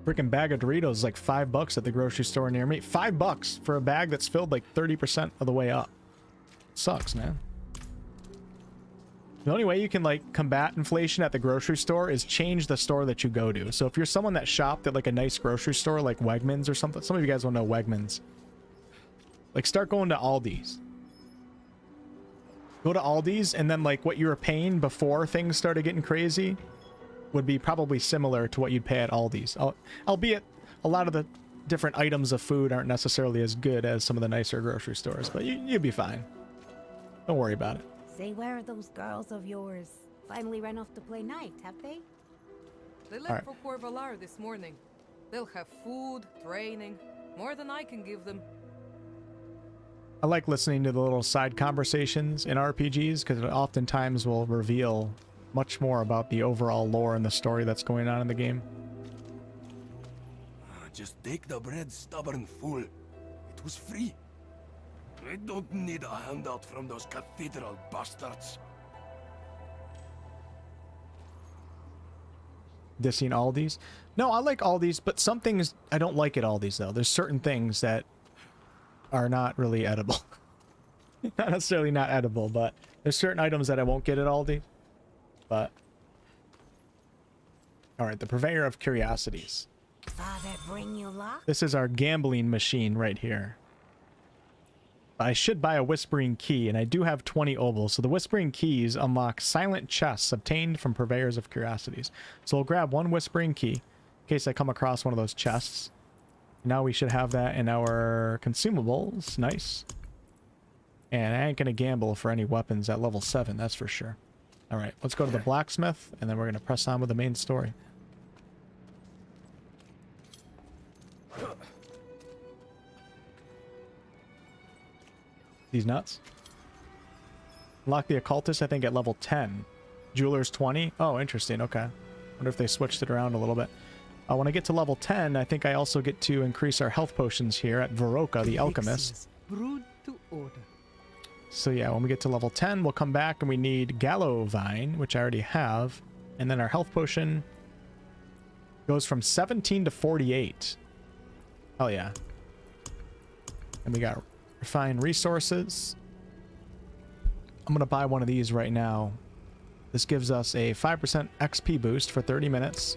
A: Freaking bag of Doritos is like $5 at the grocery store near me. $5 for a bag that's filled like 30% of the way up. Sucks, man. The only way you can like combat inflation at the grocery store is change the store that you go to. So if you're someone that shopped at like a nice grocery store like Wegmans or something, some of you guys will know Wegmans. Like start going to Aldi's. Go to Aldi's and then like what you were paying before things started getting crazy would be probably similar to what you'd pay at Aldi's. Albeit a lot of the different items of food aren't necessarily as good as some of the nicer grocery stores, but you'd be fine. Don't worry about it.
L: Say, where are those girls of yours? Finally ran off to play night, have they?
M: They left for Corvalar this morning. They'll have food, training, more than I can give them.
A: I like listening to the little side conversations in RPGs because it oftentimes will reveal much more about the overall lore and the story that's going on in the game.
B: Just take the bread, stubborn fool. It was free. I don't need a handout from those Cathedral bastards.
A: Dissing Aldi's? No, I like Aldi's, but some things I don't like at Aldi's though. There's certain things that are not really edible. Not necessarily not edible, but there's certain items that I won't get at Aldi. But all right, the Purveyor of Curiosities.
L: Father, bring you luck?
A: This is our gambling machine right here. I should buy a Whispering Key, and I do have 20 obols. So the Whispering Keys unlock silent chests obtained from Purveyors of Curiosities. So we'll grab one Whispering Key in case I come across one of those chests. Now we should have that in our consumables. Nice. And I ain't going to gamble for any weapons at level 7, that's for sure. All right, let's go to the blacksmith, and then we're going to press on with the main story. These nuts. Unlock the occultist, I think, at level 10. Jeweler's 20. Oh, interesting. Okay. Wonder if they switched it around a little bit. When I get to level 10, I think I also get to increase our health potions here at Varoka, the alchemist.
M: Brewed to order.
A: So yeah, when we get to level 10, we'll come back and we need Gallow Vine, which I already have. And then our health potion goes from 17 to 48. Hell yeah. And we got Refine Resources. I'm going to buy one of these right now. This gives us a 5% XP boost for 30 minutes.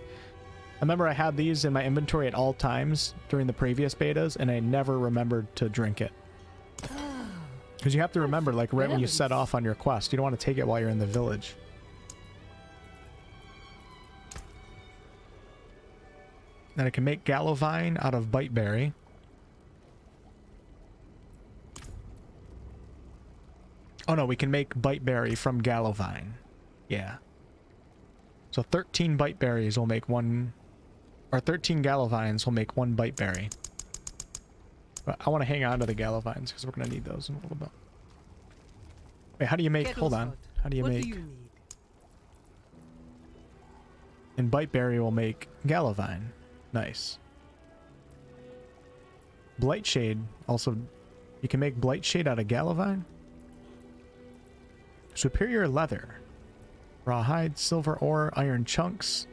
A: I remember I had these in my inventory at all times during the previous betas, and I never remembered to drink it. Because you have to remember, like, right when you set off on your quest. You don't want to take it while you're in the village. Then I can make Gallow Vine out of Biteberry. Oh no, we can make bite berry from gallovine. Yeah. So 13 bite berries will make one, or 13 gallovines will make one bite berry. But I want to hang on to the gallovines because we're going to need those in a little bit. Wait, how do you make, hold on. How do you make? And bite berry will make gallovine. Nice. Blightshade also, you can make blightshade out of gallovine. Superior leather. Rawhide, silver ore, iron chunks.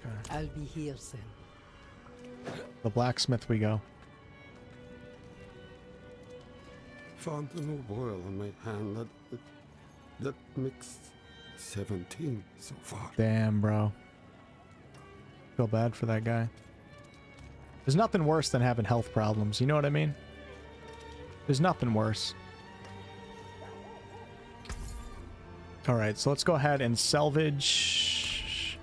A: Okay.
J: I'll be here soon.
A: The blacksmith we go.
N: Found a new boil on my hand that makes 17 so far.
A: Damn, bro. Feel bad for that guy. There's nothing worse than having health problems, you know what I mean? There's nothing worse. Alright, so let's go ahead and salvage.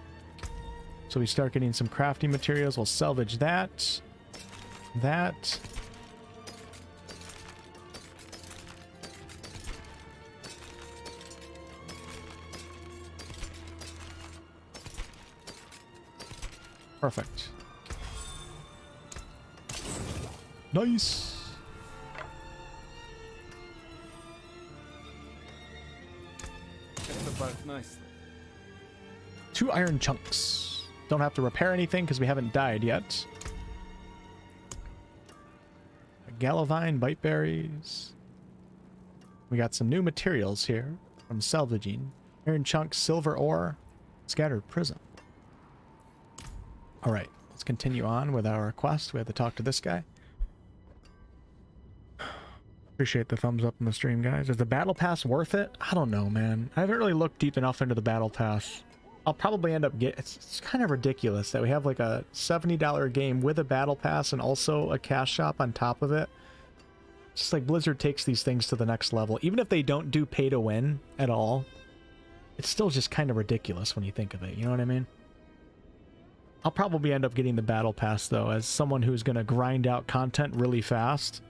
A: So we start getting some crafting materials. We'll salvage that. That. Perfect. Nice.
N: The bark nicely.
A: 2 iron chunks. Don't have to repair anything because we haven't died yet. Gallovine, bite berries. We got some new materials here from salvaging. Iron chunks, silver ore, scattered prism. Alright, let's continue on with our quest. We have to talk to this guy. Appreciate the thumbs up on the stream, guys. Is the battle pass worth it? I don't know, man. I haven't really looked deep enough into the battle pass. I'll probably end up it's kind of ridiculous that we have like a $70 game with a battle pass and also a cash shop on top of it. It's just like Blizzard takes these things to the next level. Even if they don't do pay to win at all, it's still just kind of ridiculous when you think of it. You know what I mean? I'll probably end up getting the battle pass though, as someone who's going to grind out content really fast.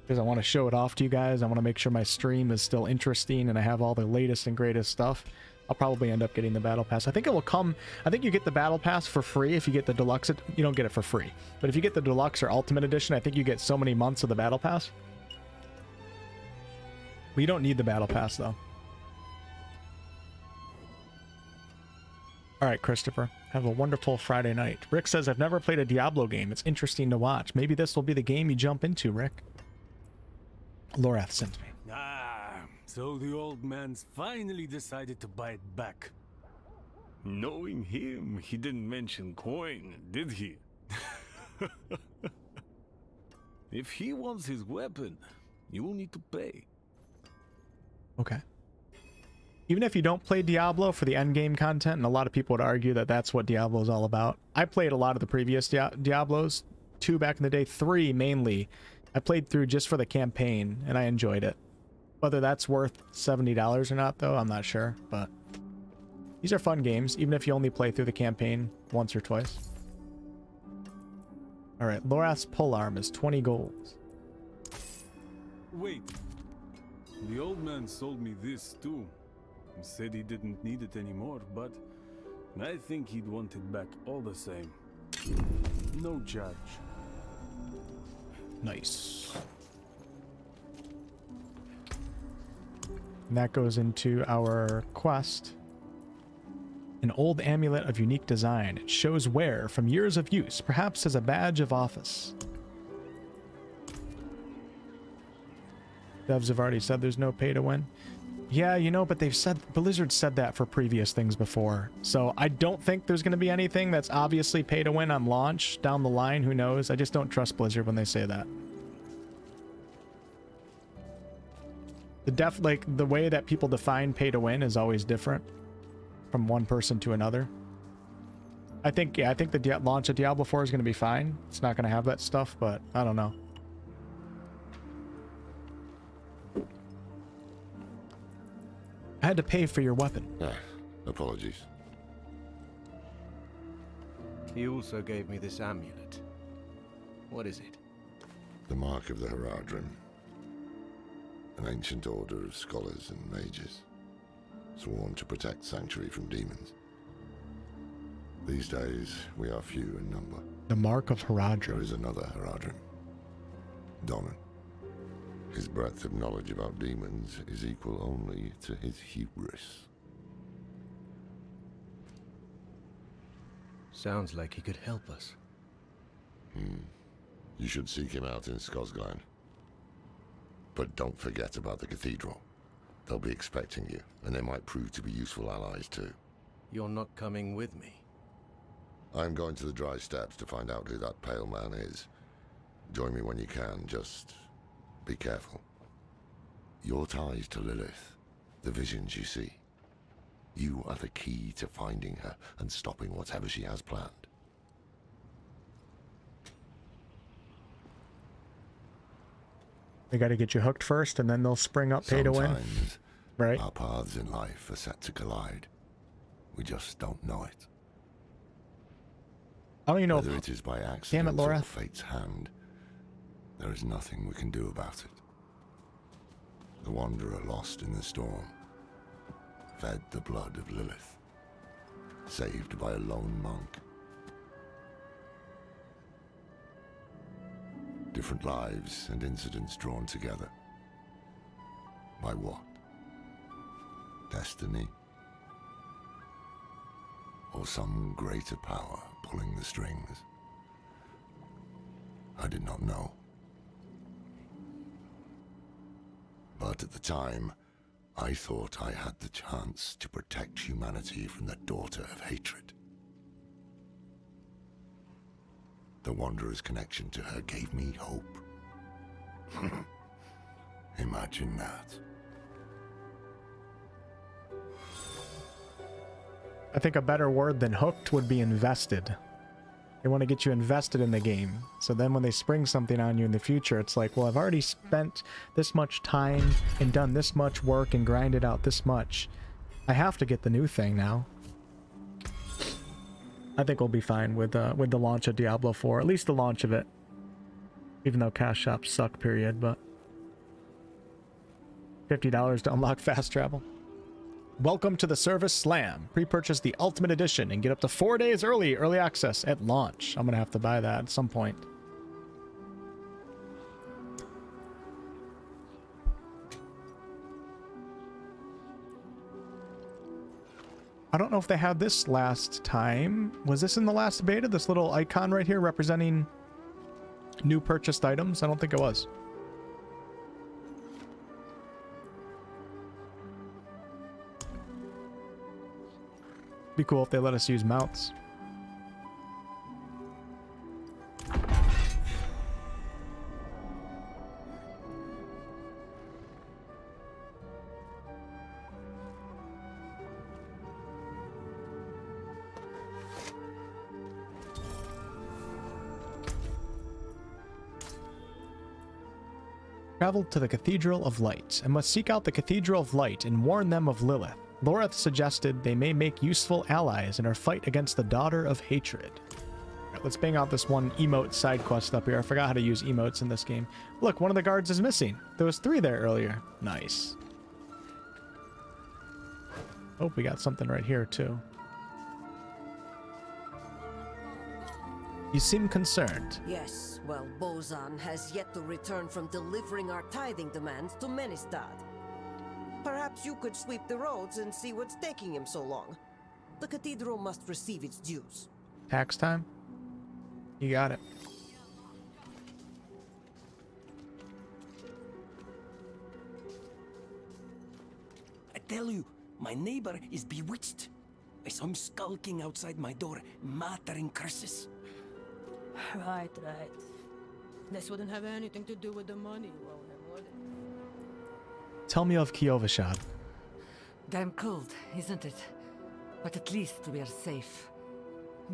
A: Because I want to show it off to you guys. I want to make sure my stream is still interesting and I have all the latest and greatest stuff. I'll probably end up getting the battle pass. I think it will come. I think you get the battle pass for free if you get the deluxe. You don't get it for free. But if you get the deluxe or ultimate edition, I think you get so many months of the battle pass. But you don't need the battle pass though. All right, Christopher. Have a wonderful Friday night. Rick says, I've never played a Diablo game. It's interesting to watch. Maybe this will be the game you jump into, Rick. Lorath sent me.
O: Ah, so the old man's finally decided to buy it back. Knowing him, he didn't mention coin, did he? If he wants his weapon, you will need to pay.
A: Okay. Even if you don't play Diablo for the endgame content, and a lot of people would argue that that's what Diablo is all about. I played a lot of the previous Diablos, 2 back in the day, 3 mainly. I played through just for the campaign, and I enjoyed it. Whether that's worth $70 or not, though, I'm not sure, but these are fun games, even if you only play through the campaign once or twice. Alright, Lorath's polearm is 20 gold.
O: Wait. The old man sold me this, too. He said he didn't need it anymore, but I think he'd want it back all the same. No charge.
A: Nice. And that goes into our quest. An old amulet of unique design. It shows wear from years of use, perhaps as a badge of office. Devs have already said there's no pay to win. Yeah, you know, but they've said, Blizzard said that for previous things before. So I don't think there's going to be anything that's obviously pay to win on launch down the line. Who knows? I just don't trust Blizzard when they say that. The way that people define pay to win is always different from one person to another. I think the launch of Diablo 4 is going to be fine. It's not going to have that stuff, but I don't know. I had to pay for your weapon.
I: Apologies.
E: He also gave me this amulet. What is it?
I: The mark of the Haradrim. an ancient order of scholars and mages, sworn to protect Sanctuary from demons. These days, we are few in number.
A: The Mark of Haradrim.
I: There is another Haradrim, Donan. His breadth of knowledge about demons is equal only to his hubris.
E: Sounds like he could help us.
I: You should seek him out in Skosglen. But don't forget about the Cathedral. They'll be expecting you, and they might prove to be useful allies too.
E: You're not coming with me.
I: I'm going to the Dry Steppes to find out who that pale man is. Join me when you can, just be careful. Your ties to Lilith, the visions you see, you are the key to finding her and stopping whatever she has planned.
A: They gotta get you hooked first, and then they'll spring up pay to win.
I: Sometimes
A: right?
I: Our paths in life are set to collide. We just don't know it.
A: I don't even know.
I: Whether it is by accident or fate's hand, there is nothing we can do about it. The wanderer lost in the storm, fed the blood of Lilith, saved by a lone monk. Different lives and incidents drawn together. By what? Destiny? Or some greater power pulling the strings? I did not know. But at the time, I thought I had the chance to protect humanity from the daughter of hatred. The Wanderer's connection to her gave me hope. Imagine that.
A: I think a better word than hooked would be invested. They want to get you invested in the game. So then when they spring something on you in the future, it's like, well, I've already spent this much time and done this much work and grinded out this much. I have to get the new thing now. I think we'll be fine with the launch of Diablo 4, at least the launch of it. Even though cash shops suck, period, but $50 to unlock fast travel. Welcome to the service Slam. Pre-purchase the Ultimate Edition and get up to 4 days early access at launch. I'm gonna have to buy that at some point. I don't know if they had this last time. Was this in the last beta? This little icon right here representing new purchased items? I don't think it was. Be cool if they let us use mounts. Travel to the Cathedral of Light and must seek out the Cathedral of Light and warn them of Lilith. Loreth suggested they may make useful allies in our fight against the Daughter of Hatred. Right, let's bang out this one emote side quest up here. I forgot how to use emotes in this game. Look, one of the guards is missing. There was 3 there earlier. Nice. Oh, we got something right here too. You seem concerned.
P: Yes, well, Bozan has yet to return from delivering our tithing demands to Menestad. Perhaps you could sweep the roads and see what's taking him so long. The cathedral must receive its dues.
A: Tax time? You got it.
Q: I tell you, my neighbor is bewitched. I saw him skulking outside my door, muttering curses.
D: Right. This wouldn't have anything to do with the money you owe him, would it?
A: Tell me of Kiovashad.
R: Damn cold, isn't it? But at least we are safe.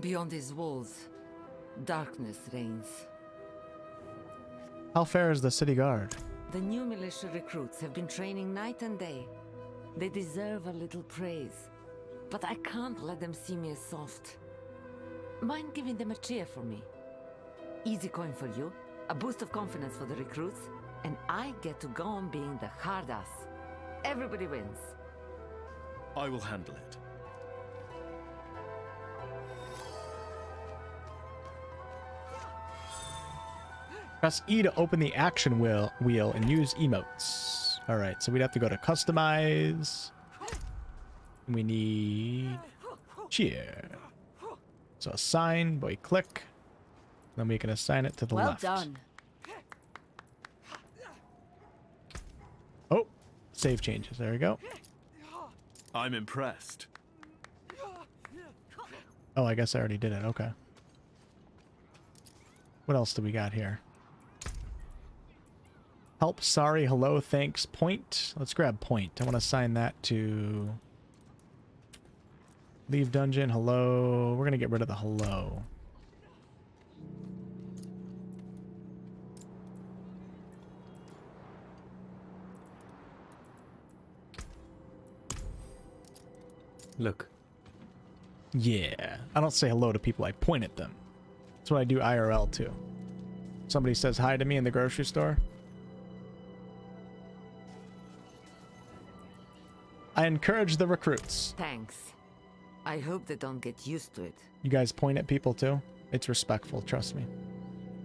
R: Beyond these walls, darkness reigns.
A: How fair is the city guard?
R: The new militia recruits have been training night and day. They deserve a little praise. But I can't let them see me as soft. Mind giving them a cheer for me? Easy coin for you, a boost of confidence for the recruits, and I get to go on being the hard ass. Everybody wins.
S: I will handle it.
A: Press E to open the action wheel and use emotes. All right, so we'd have to go to customize. We need cheer. So assign, boy, click. Then we can assign it to the left.
L: Well done.
A: Oh, save changes. There we go.
S: I'm impressed.
A: Oh, I guess I already did it. Okay. What else do we got here? Help, sorry, hello, thanks, point. Let's grab point. I want to assign that to leave dungeon, hello. We're going to get rid of the hello.
E: Look.
A: Yeah. I don't say hello to people, I point at them. That's what I do IRL too. Somebody says hi to me in the grocery store. I encourage the recruits.
R: Thanks. I hope they don't get used to it.
A: You guys point at people too? It's respectful, trust me.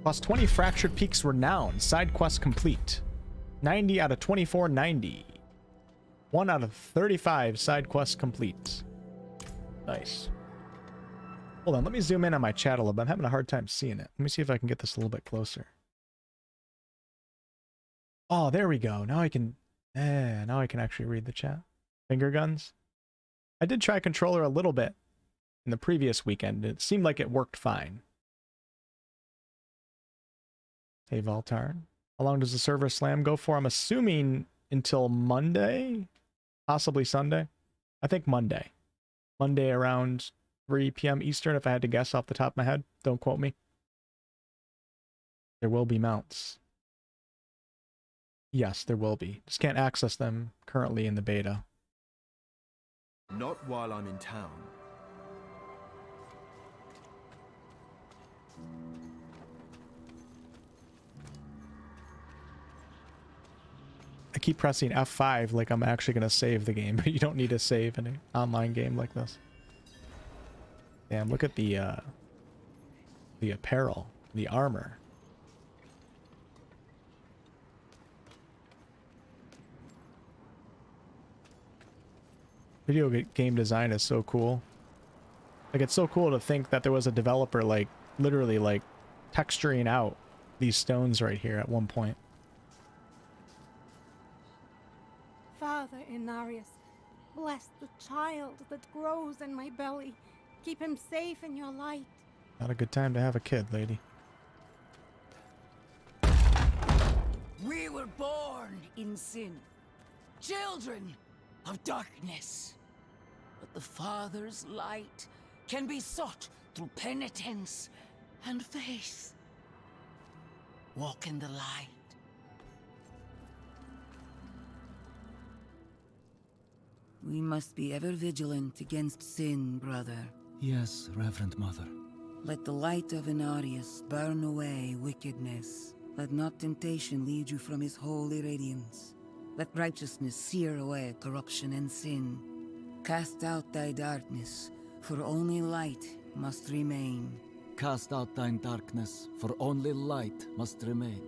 A: Plus 20 Fractured Peaks Renown. Side quest complete. 90 out of 24, 90. 1 out of 35 side quests complete. Nice. Hold on, let me zoom in on my chat a little bit. I'm having a hard time seeing it. Let me see if I can get this a little bit closer. Oh, there we go. Now I can actually read the chat. Finger guns. I did try controller a little bit in the previous weekend. It seemed like it worked fine. Hey, Voltarn. How long does the server slam go for? I'm assuming until Monday, possibly Sunday. I think Monday. Monday around 3 p.m. Eastern, if I had to guess off the top of my head. Don't quote me. There will be mounts. Yes, there will be. Just can't access them currently in the beta.
S: Not while I'm in town.
A: I keep pressing F5 like I'm actually going to save the game, but you don't need to save in an online game like this. Damn, look at the apparel, the armor. Video game design is so cool. Like, it's so cool to think that there was a developer, like, literally, like, texturing out these stones right here at one point.
L: Father Inarius, bless the child that grows in my belly. Keep him safe in your light.
A: Not a good time to have a kid, lady.
T: We were born in sin, children of darkness. But the Father's light can be sought through penitence and faith. Walk in the light. We must be ever vigilant against sin, brother.
H: Yes, Reverend Mother.
T: Let the light of Inarius burn away wickedness. Let not temptation lead you from his holy radiance. Let righteousness sear away corruption and sin. Cast out thy darkness, for only light must remain.
H: Cast out thine darkness, for only light must remain.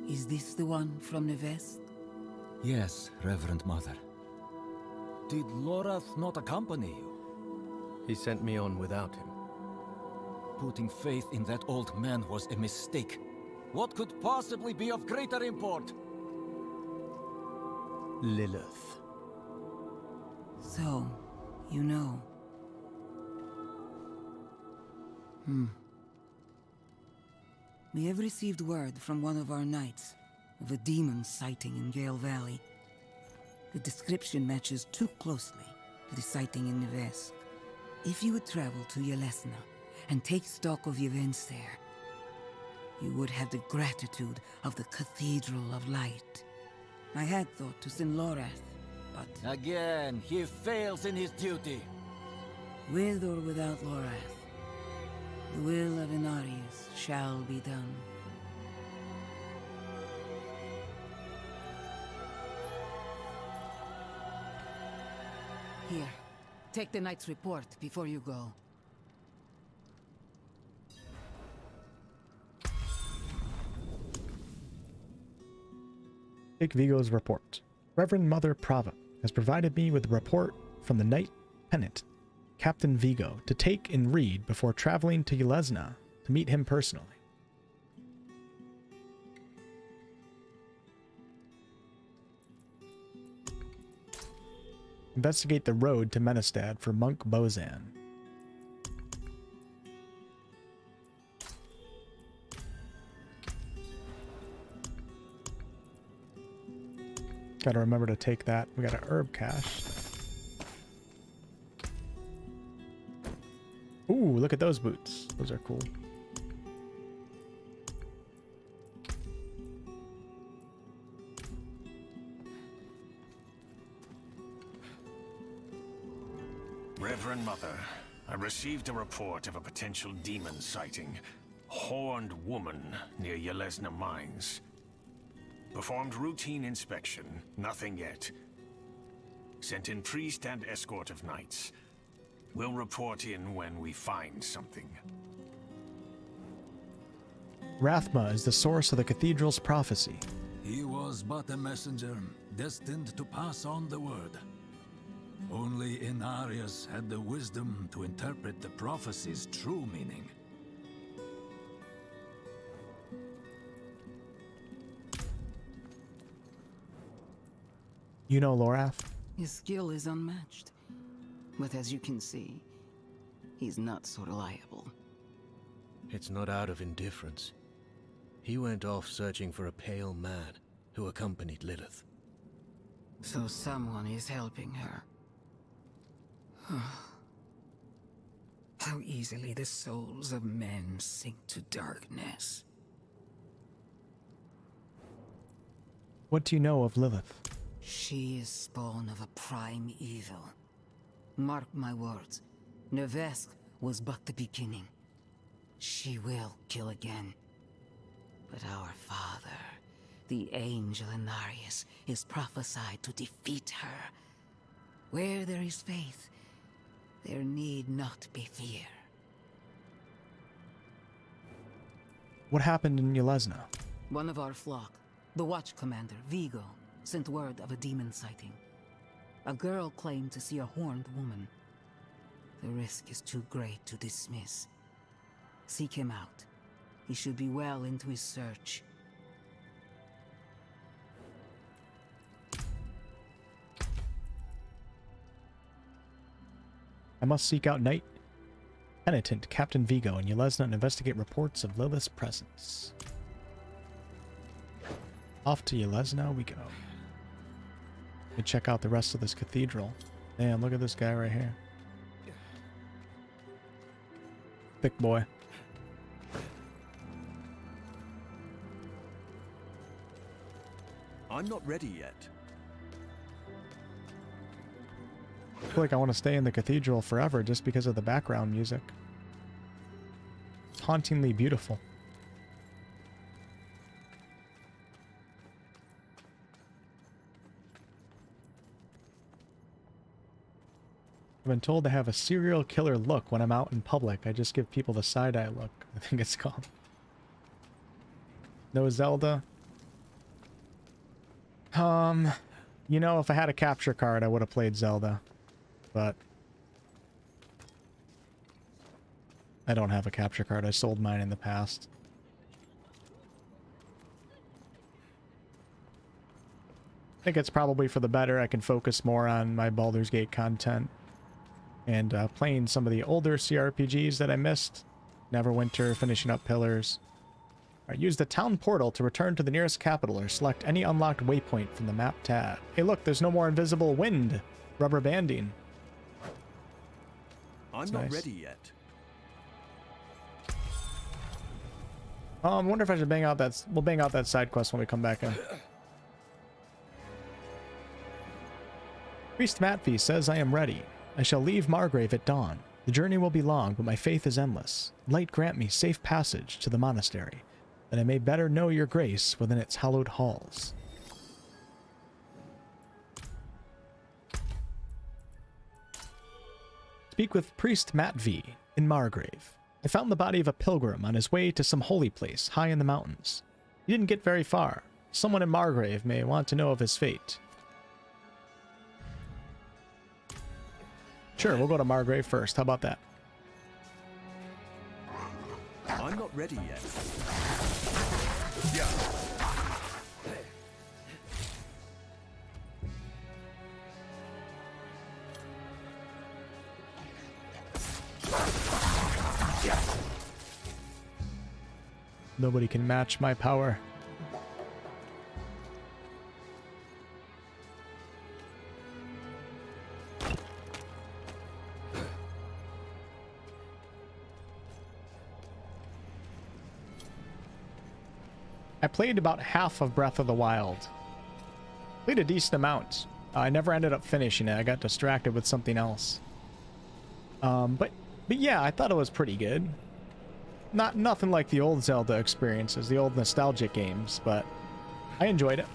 T: Is this the one from the west?
H: Yes, Reverend Mother. Did Lorath not accompany you?
E: He sent me on without him.
H: Putting faith in that old man was a mistake. What could possibly be of greater import?
E: Lilith.
T: So, you know. We have received word from one of our knights of a demon sighting in Gale Valley. The description matches too closely to the sighting in the west. If you would travel to Yelesna and take stock of the events there, you would have the gratitude of the Cathedral of Light. I had thought to send Lorath, but...
H: Again, he fails in his duty.
T: With or without Lorath, the will of Inarius shall be done. Here, take the knight's report before you go.
A: Take Vigo's report. Reverend Mother Prava has provided me with a report from the Knight Pennant, Captain Vigo, to take and read before traveling to Yelesna to meet him personally. Investigate the road to Menestad for Monk Bozan. Gotta remember to take that. We got a herb cache. Ooh, look at those boots. Those are cool.
U: Reverend Mother, I received a report of a potential demon sighting. Horned woman near Yelesna Mines. Performed routine inspection, nothing yet. Sent in priest and escort of knights. We'll report in when we find something.
A: Rathma is the source of the Cathedral's prophecy.
C: He was but a messenger, destined to pass on the word. Only Inarius had the wisdom to interpret the prophecy's true meaning.
A: You know Lorath?
T: His skill is unmatched. But as you can see, he's not so reliable.
E: It's not out of indifference. He went off searching for a pale man who accompanied Lilith.
T: So someone is helping her. How easily the souls of men sink to darkness.
A: What do you know of Lilith?
T: She is spawn of a prime evil. Mark my words, Nevesk was but the beginning. She will kill again. But our father, the angel Inarius, is prophesied to defeat her. Where there is faith, there need not be fear.
A: What happened in Yelesna?
T: One of our flock, the watch commander, Vigo, sent word of a demon sighting. A girl claimed to see a horned woman. The risk is too great to dismiss. Seek him out. He should be well into his search.
A: I must seek out Knight Penitent Captain Vigo in Yelesna and investigate reports of Lilith's presence. Off to Yelesna we go. Let me check out the rest of this cathedral. Damn, look at this guy right here. Thick boy.
S: I'm not ready yet.
A: I feel like I want to stay in the cathedral forever just because of the background music. It's hauntingly beautiful. I've been told to have a serial killer look when I'm out in public. I just give people the side-eye look, I think it's called. No Zelda? You know, if I had a capture card, I would have played Zelda. But I don't have a capture card. I sold mine in the past. I think it's probably for the better. I can focus more on my Baldur's Gate content. And playing some of the older CRPGs that I missed. Neverwinter, finishing up Pillars. Alright, use the town portal to return to the nearest capital or select any unlocked waypoint from the map tab. Hey look, there's no more invisible wind rubber banding.
S: I'm not ready yet.
A: I wonder if I should bang out that... We'll bang out that side quest when we come back in. Priest Matfi says I am ready. I shall leave Margrave at dawn. The journey will be long, but my faith is endless. Light grant me safe passage to the monastery, that I may better know your grace within its hallowed halls. Speak with Priest Matt V. in Margrave. I found the body of a pilgrim on his way to some holy place high in the mountains. He didn't get very far. Someone in Margrave may want to know of his fate. Sure, we'll go to Margrave first. How about that?
S: I'm not ready yet.
F: Yeah.
A: Nobody can match my power. I played about half of Breath of the Wild. Played a decent amount. I never ended up finishing it. I got distracted with something else. But yeah, I thought it was pretty good. Nothing like the old Zelda experiences, the old nostalgic games, but I enjoyed it.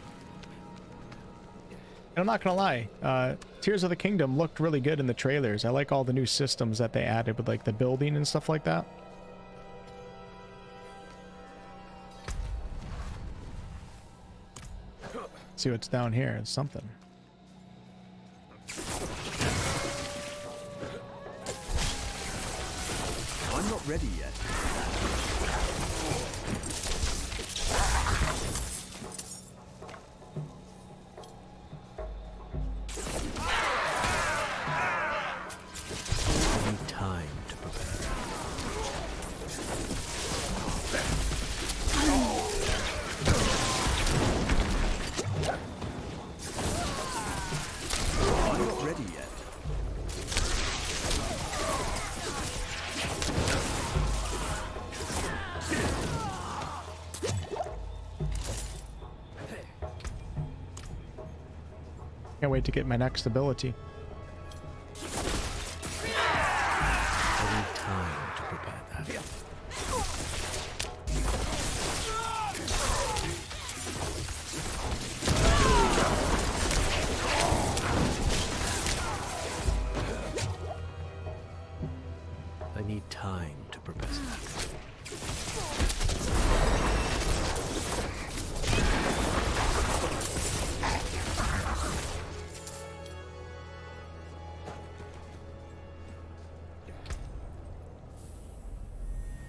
A: And I'm not gonna lie, Tears of the Kingdom looked really good in the trailers. I like all the new systems that they added with like the building and stuff like that. See what's down here. It's something.
S: I'm not ready yet.
E: I need time to prepare.
S: I'm not ready yet.
A: Can't wait to get my next ability.
E: I need time to prepare that. I need time to prepare that.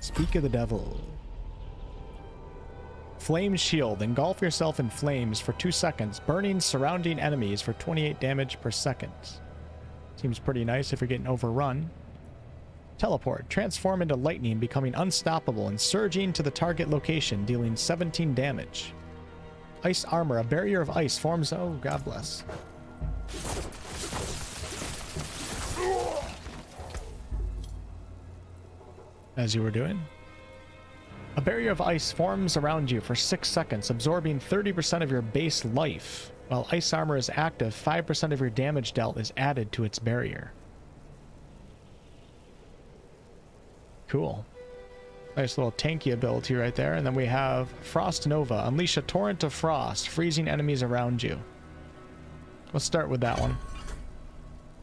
A: Speak of the devil. Flame shield. Engulf yourself in flames for 2 seconds, burning surrounding enemies for 28 damage per second. Seems pretty nice if you're getting overrun. Teleport. Transform into lightning, becoming unstoppable and surging to the target location, dealing 17 damage. Ice armor. A barrier of ice forms... Oh, God bless. As you were doing. A barrier of ice forms around you for 6 seconds, absorbing 30% of your base life. While ice armor is active, 5% of your damage dealt is added to its barrier. Cool. Nice little tanky ability right there. And then we have Frost Nova. Unleash a torrent of frost, freezing enemies around you. Let's start with that one.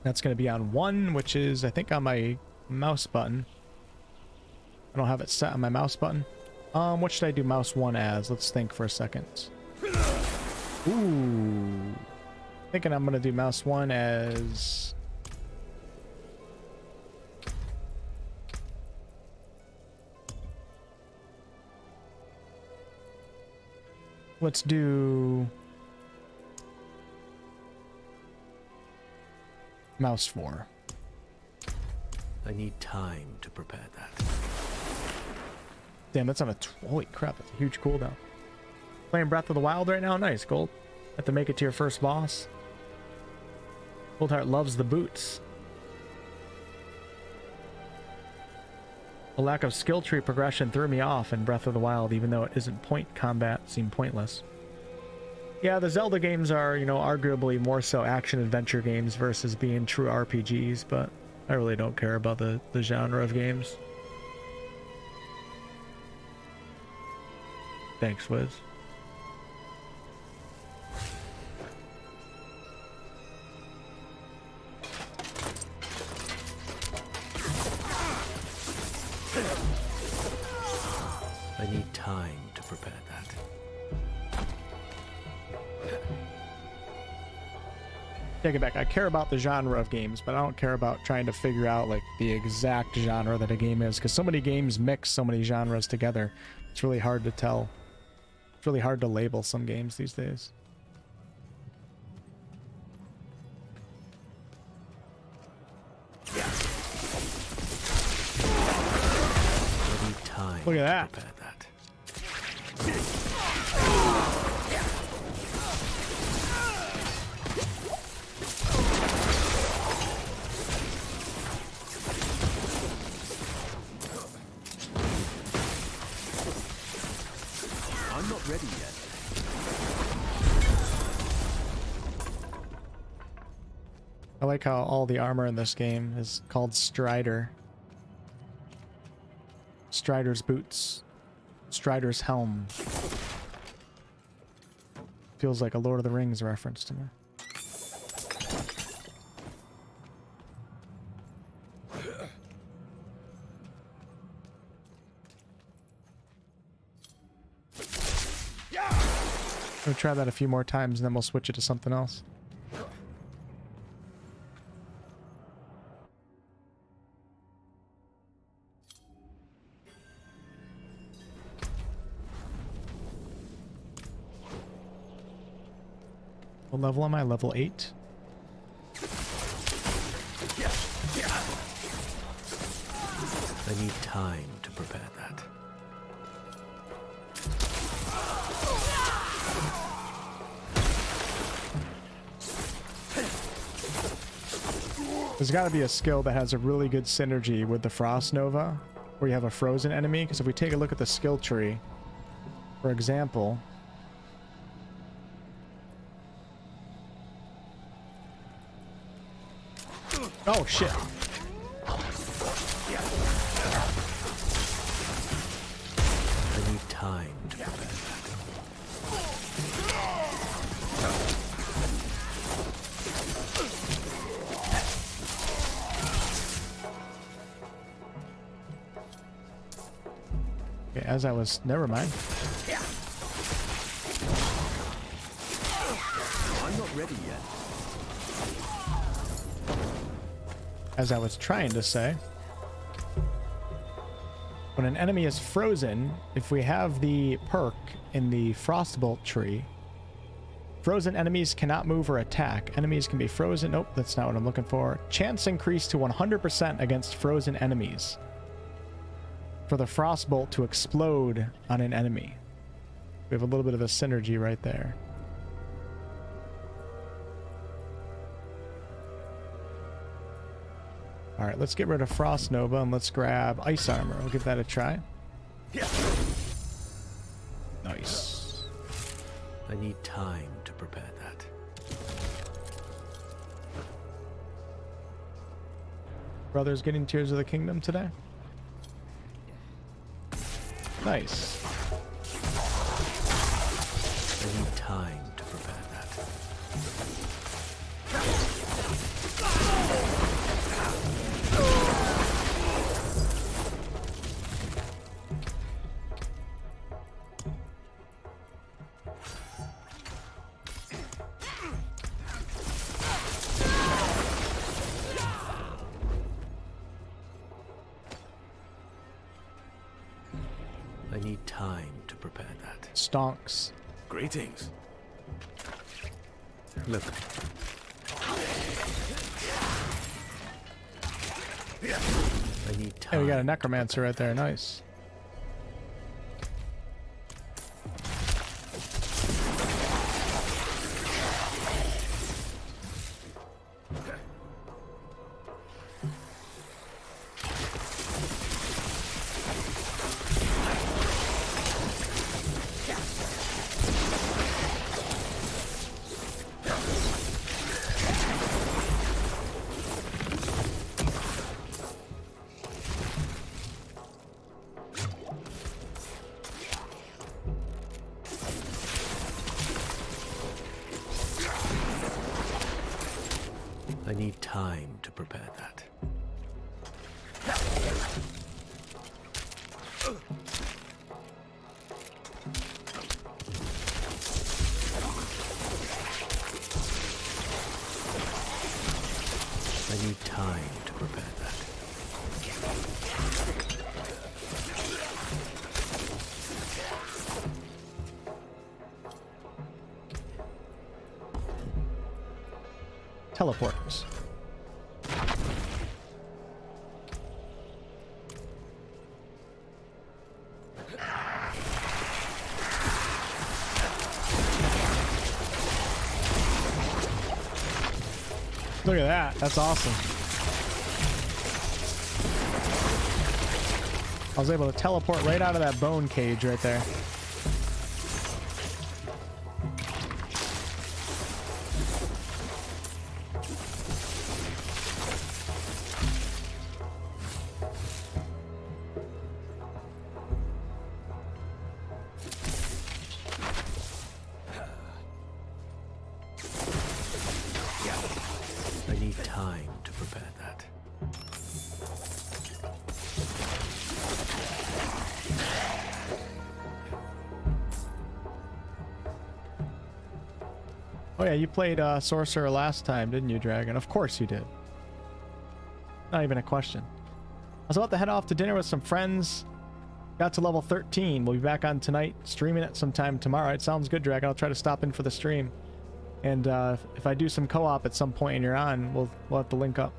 A: That's going to be on 1, which is, I think, on my mouse button. I don't have it set on my mouse button. What should I do mouse 1 as? Let's think for a second. Ooh. Thinking I'm gonna do mouse 1 as... Let's do... mouse 4.
E: I need time to prepare that.
A: Damn, that's on a... Holy crap, that's a huge cooldown. Playing Breath of the Wild right now? Nice, Gold. Have to make it to your first boss. Wolfheart loves the boots. The lack of skill tree progression threw me off in Breath of the Wild, even though it isn't point combat, seemed pointless. Yeah, the Zelda games are, you know, arguably more so action-adventure games versus being true RPGs, but I really don't care about the genre of games. Thanks, Wiz.
E: I need time to prepare that.
A: Take it back. I care about the genre of games, but I don't care about trying to figure out like the exact genre that a game is, because so many games mix so many genres together. It's really hard to tell. It's really hard to label some games these days. Look at that.
S: I'm not ready yet.
A: I like how all the armor in this game is called Strider. Strider's boots. Strider's helm. Feels like a Lord of the Rings reference to me. We'll try that a few more times and then we'll switch it to something else. What level am I? Level 8?
E: I need time to prepare that.
A: There's got to be a skill that has a really good synergy with the Frost Nova, where you have a frozen enemy, because if we take a look at the skill tree, for example... Oh, shit.
E: I need time to prepare that.
A: Okay, as I was... Never mind.
S: I'm not ready yet.
A: As I was trying to say, when an enemy is frozen, if we have the perk in the Frostbolt tree, frozen enemies cannot move or attack. Enemies can be frozen. Nope, that's not what I'm looking for. Chance increased to 100% against frozen enemies for the Frostbolt to explode on an enemy. We have a little bit of a synergy right there. All right, let's get rid of Frost Nova and let's grab Ice Armor. We'll give that a try. Nice.
E: I need time to prepare that.
A: Brothers getting Tears of the Kingdom today? Nice.
E: I need time to prepare that. I need time to prepare that.
A: Stonks.
U: Greetings.
E: Look. I need time.
A: Hey, we got a necromancer right there. Nice.
E: I need time to prepare that.
S: I need time to prepare that.
A: Teleporters. Look at that. That's awesome. I was able to teleport right out of that bone cage right there.
S: I need time to prepare that.
A: Oh yeah, you played Sorcerer last time, didn't you, Dragon? Of course you did. Not even a question. I was about to head off to dinner with some friends. Got to level 13. We'll be back on tonight, streaming it sometime tomorrow. It sounds good, Dragon. I'll try to stop in for the stream. And if I do some co-op at some point and you're on, we'll have to link up.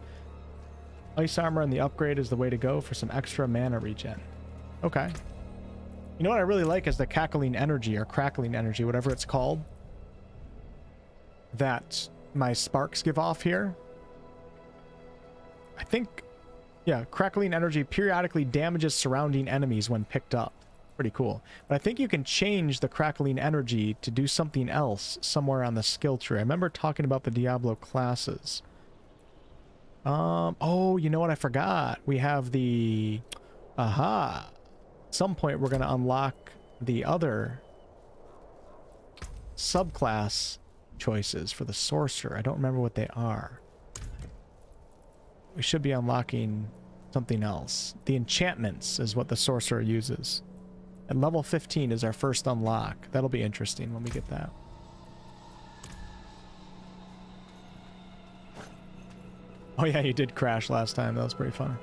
A: Ice armor and the upgrade is the way to go for some extra mana regen. Okay. You know what I really like is the cackling energy, or crackling energy, whatever it's called, that my sparks give off here. I think, yeah, crackling energy periodically damages surrounding enemies when picked up. Pretty cool. But I think you can change the crackling energy to do something else somewhere on the skill tree. I remember talking about the Diablo classes. Oh, you know what I forgot? We have the... Aha! At some point we're going to unlock the other subclass choices for the Sorcerer. I don't remember what they are. We should be unlocking something else. The enchantments is what the Sorcerer uses. And level 15 is our first unlock. That'll be interesting when we get that. Oh yeah, you did crash last time. That was pretty funny.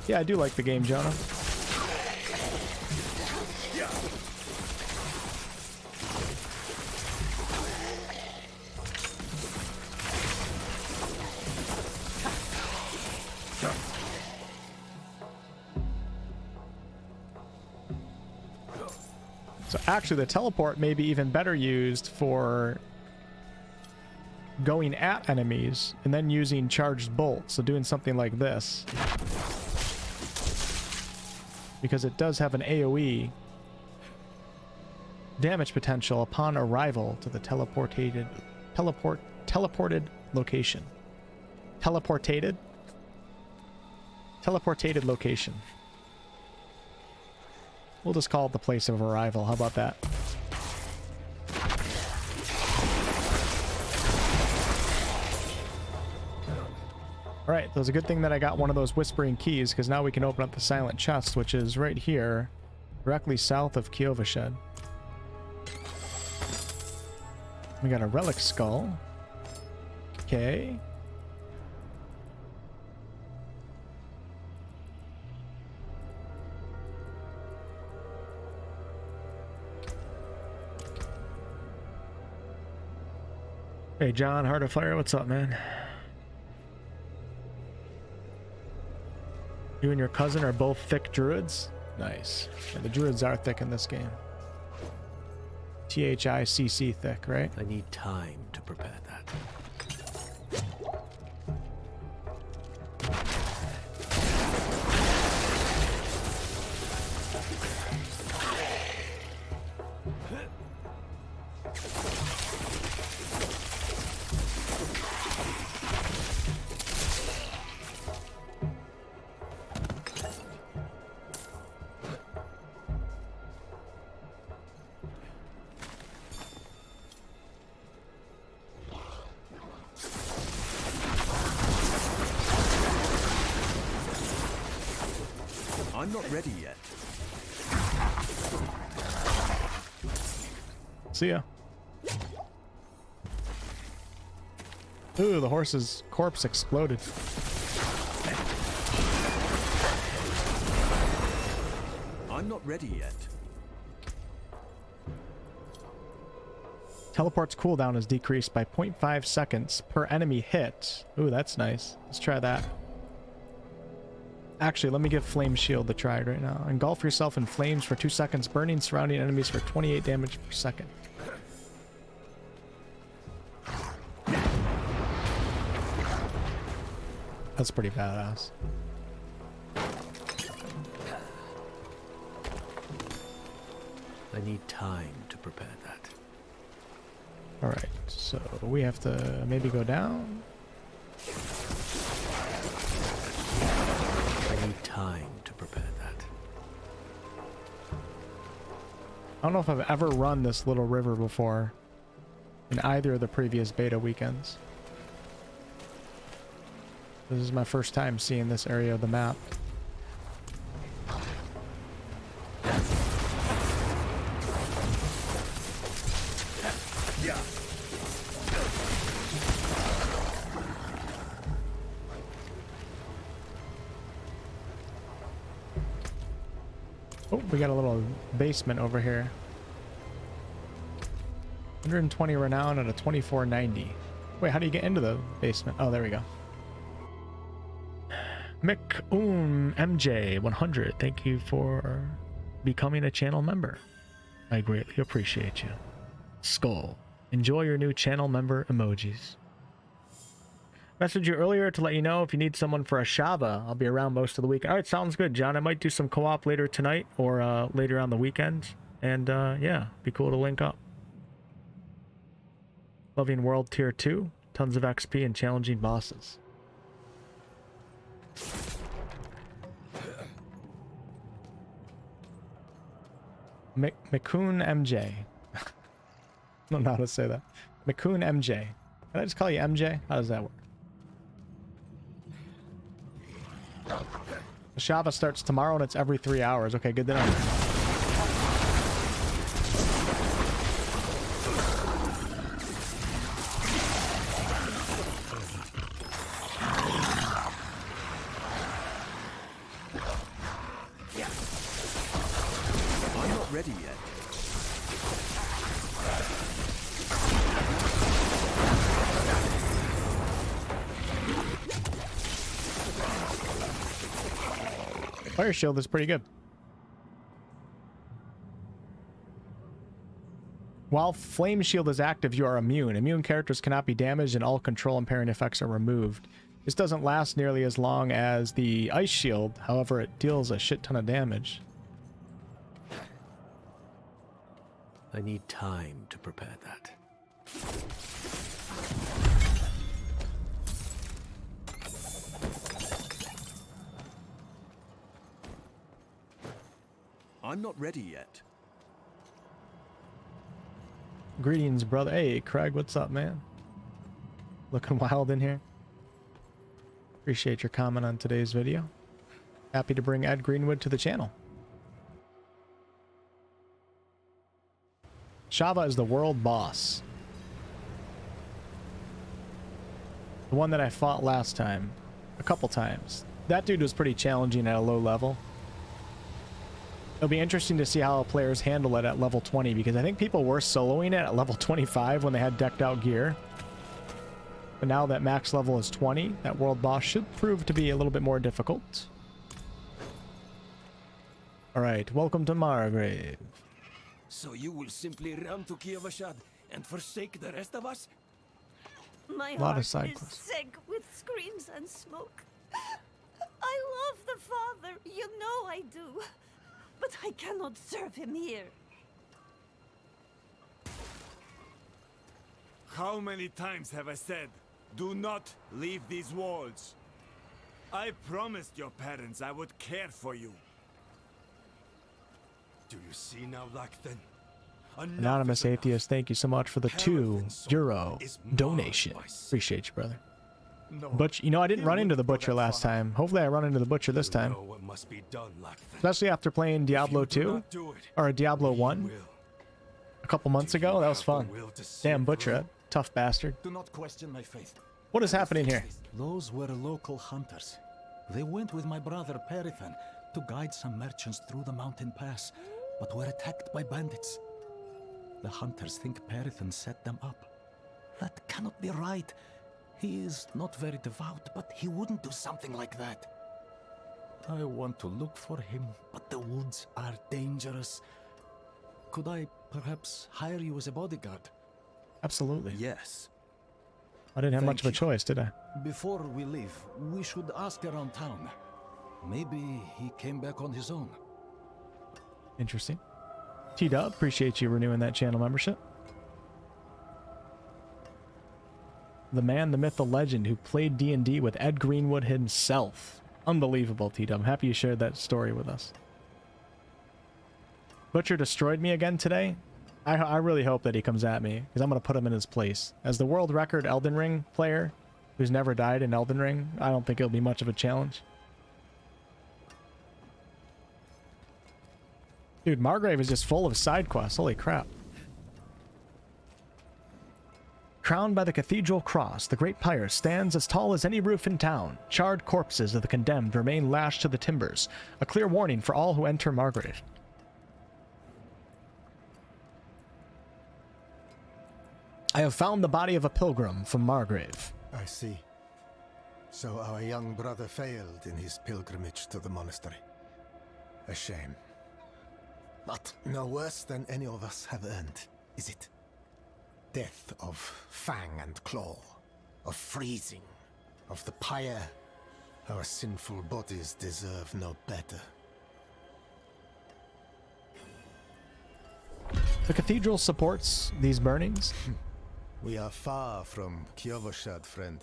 A: Yeah, I do like the game, Jonah. So actually the teleport may be even better used for going at enemies and then using charged bolts. So doing something like this. Because it does have an AoE damage potential upon arrival to the teleported location. Teleported location. We'll just call it the place of arrival. How about that? Alright, it was a good thing that I got one of those whispering keys, because now we can open up the silent chest, which is right here, directly south of Kiovashed. We got a relic skull. Okay. Hey John, Heart of Fire, what's up, man? You and your cousin are both thick druids? Nice. Yeah, the druids are thick in this game. THICC thick, right?
S: I need time to prepare that. I'm not ready yet.
A: See ya. Ooh, the horse's corpse exploded.
S: I'm not ready yet.
A: Teleport's cooldown is decreased by 0.5 seconds per enemy hit. Ooh, that's nice. Let's try that. Actually, let me give Flame Shield a try right now. Engulf yourself in flames for 2 seconds, burning surrounding enemies for 28 damage per second. That's pretty badass.
S: I need time to prepare that.
A: Alright, so we have to maybe go down.
S: I need time to prepare that.
A: I don't know if I've ever run this little river before in either of the previous beta weekends. This is my first time seeing this area of the map. Oh, we got a little basement over here. 120 renown at a 2490. Wait, how do you get into the basement? Oh, there we go. MJ100, thank you for becoming a channel member. I greatly appreciate you. Skull, enjoy your new channel member emojis. Messaged you earlier to let you know if you need someone for a Shava. I'll be around most of the week. All right, sounds good, John. I might do some co-op later tonight or later on the weekend. And yeah, be cool to link up. Loving World Tier 2, tons of XP and challenging bosses. Mikun MJ. I don't know how to say that. Mikun MJ. Can I just call you MJ? How does that work? The Shava starts tomorrow and it's every 3 hours. Okay, good to know.
S: I'm not ready yet.
A: Fire shield is pretty good. While flame shield is active, you are immune. Immune characters cannot be damaged and all control impairing effects are removed. This doesn't last nearly as long as the ice shield. However, it deals a shit ton of damage.
S: I need time to prepare that. I'm not ready yet.
A: Greetings, brother. Hey, Craig, what's up, man? Looking wild in here. Appreciate your comment on today's video. Happy to bring Ed Greenwood to the channel. Shava is the world boss. The one that I fought last time. A couple times. That dude was pretty challenging at a low level. It'll be interesting to see how players handle it at level 20, because I think people were soloing it at level 25 when they had decked out gear. But now that max level is 20, that world boss should prove to be a little bit more difficult. Alright, welcome to Margrave.
Q: So you will simply run to Kievashad and forsake the rest of us?
K: My
A: Lot of
K: heart
A: side
K: is
A: quests.
K: sick with screams and smoke. I love the father, you know I do. But I cannot serve him here.
G: How many times have I said, do not leave these walls? I promised your parents I would care for you. Do you see now, Lakton?
A: Anonymous Atheist, thank you so much for the €2 donation. Appreciate you, brother. Butch, you know, I didn't run into the Butcher last time. Hopefully I run into the Butcher this time. Especially after playing Diablo 2 or Diablo 1 a couple months ago. That was fun. Damn Butcher, that tough bastard.
H: Do not question my faith.
A: What is happening here?
H: Those were local hunters. They went with my brother Perithan to guide some merchants through the mountain pass, but were attacked by bandits. The hunters think Perithan set them up. That cannot be right. He is not very devout, but he wouldn't do something like that. I want to look for him, but the woods are dangerous. Could I perhaps hire you as a bodyguard?
A: Absolutely.
H: Yes.
A: I didn't have much of a choice, did I?
H: Before we leave, we should ask around town. Maybe he came back on his own.
A: Interesting. T-Dub, appreciate you renewing that channel membership. The man, the myth, the legend who played D&D with Ed Greenwood himself. Unbelievable, T-Dub. I'm happy you shared that story with us. Butcher destroyed me again today. I really hope that he comes at me, because I'm going to put him in his place. As the world record Elden Ring player who's never died in Elden Ring, I don't think it'll be much of a challenge. Dude, Margrave is just full of side quests. Holy crap. Crowned by the Cathedral Cross, the Great Pyre stands as tall as any roof in town. Charred corpses of the condemned remain lashed to the timbers. A clear warning for all who enter Margrave. I have found the body of a pilgrim from Margrave.
F: I see. So our young brother failed in his pilgrimage to the monastery. A shame. But no worse than any of us have earned, is it? Death of fang and claw, of freezing, of the pyre. Our sinful bodies deserve no better.
A: The cathedral supports these burnings.
F: We are far from Kiovoshad, friend.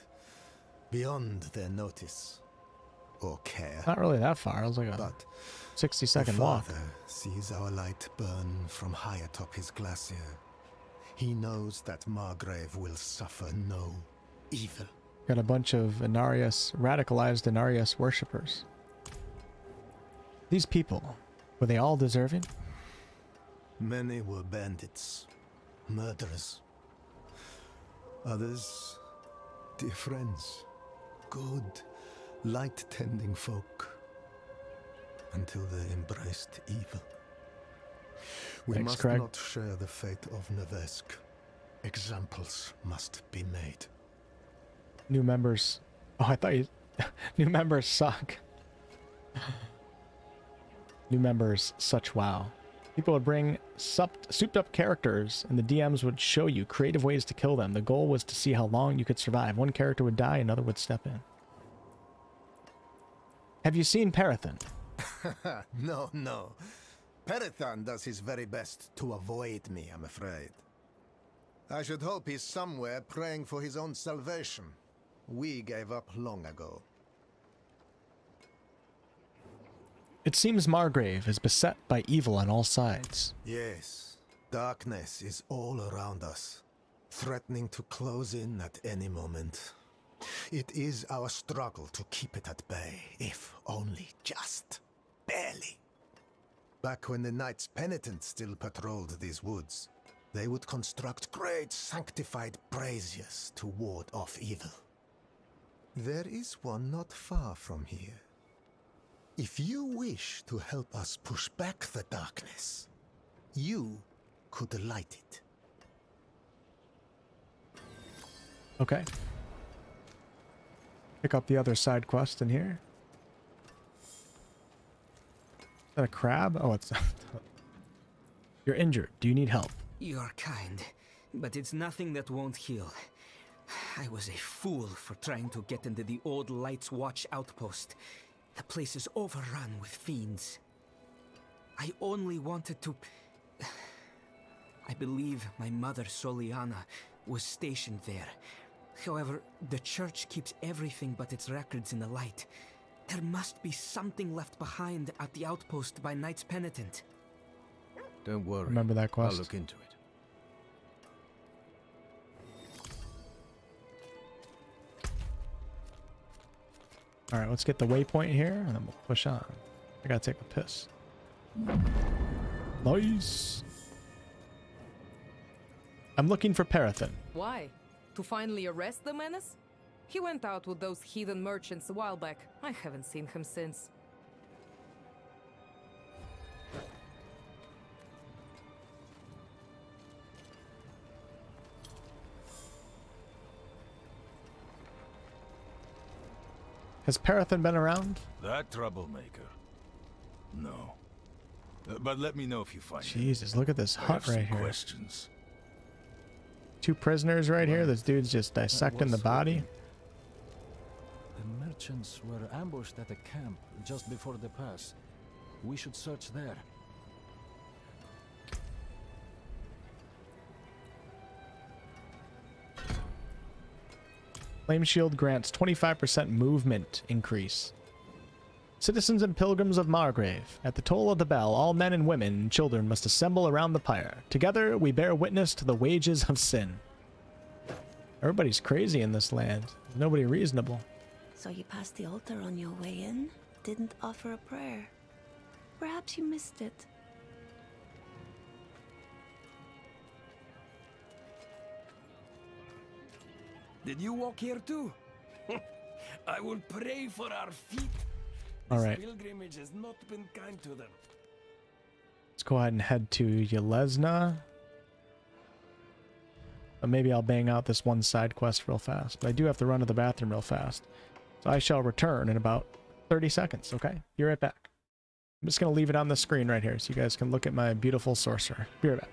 F: Beyond their notice or care.
A: Not really that far. It was like a 60-second walk.
F: The Father sees our light burn from high atop his glacier. He knows that Margrave will suffer no evil.
A: Got a bunch of Inarius, radicalized Inarius worshippers. These people, were they all deserving?
F: Many were bandits, murderers. Others, dear friends, good, light-tending folk, until they embraced evil. We
A: Thanks,
F: must
A: Craig.
F: not share the fate of Nevesk. Examples must be made.
A: New members. Oh, I thought you... New members suck. New members, such wow. People would bring souped up characters, and the DMs would show you creative ways to kill them. The goal was to see how long you could survive. One character would die, another would step in. Have you seen Perithan?
F: No, no. Perithan does his very best to avoid me, I'm afraid. I should hope he's somewhere praying for his own salvation. We gave up long ago.
A: It seems Margrave is beset by evil on all sides.
F: Yes, darkness is all around us, threatening to close in at any moment. It is our struggle to keep it at bay, if only just barely. Back when the Knights Penitent still patrolled these woods, they would construct great sanctified braziers to ward off evil. There is one not far from here. If you wish to help us push back the darkness, you could light it.
A: Okay. Pick up the other side quest in here. Is that a crab? Oh, it's... You're injured. Do you need help?
Q: You're kind, but it's nothing that won't heal. I was a fool for trying to get into the old Light's Watch outpost. The place is overrun with fiends. I only wanted to... I believe my mother, Soliana, was stationed there. However, the church keeps everything but its records in the light. There must be something left behind at the outpost by Knights Penitent.
E: Don't worry.
A: Remember that quest?
E: I'll look into it.
A: Alright, let's get the waypoint here, and then we'll push on. I gotta take a piss. Nice! I'm looking for Perithan.
M: Why? To finally arrest the menace? He went out with those heathen merchants a while back. I haven't seen him since.
A: Has Parathan been around?
B: That troublemaker? No. But let me know if you find him.
A: Jesus, look at this
B: I
A: hut
B: have
A: right
B: some
A: here.
B: questions.
A: 2 prisoners right here. This dude's just dissecting the body.
H: The merchants were ambushed at a camp just before the pass. We should search there.
A: Flame Shield grants 25% movement increase. Citizens and pilgrims of Margrave, at the toll of the bell, all men and women and children must assemble around the pyre. Together we bear witness to the wages of sin. Everybody's crazy in this land. There's nobody reasonable.
K: So you passed the altar on your way in? Didn't offer a prayer? Perhaps you missed it.
G: Did you walk here too? I will pray for our feet.
A: All right.
G: This pilgrimage has not been kind to them.
A: Let's go ahead and head to Yelesna. But maybe I'll bang out this one side quest real fast. But I do have to run to the bathroom real fast. So I shall return in about 30 seconds, okay? Be right back. I'm just going to leave it on the screen right here so you guys can look at my beautiful sorcerer. Be right back.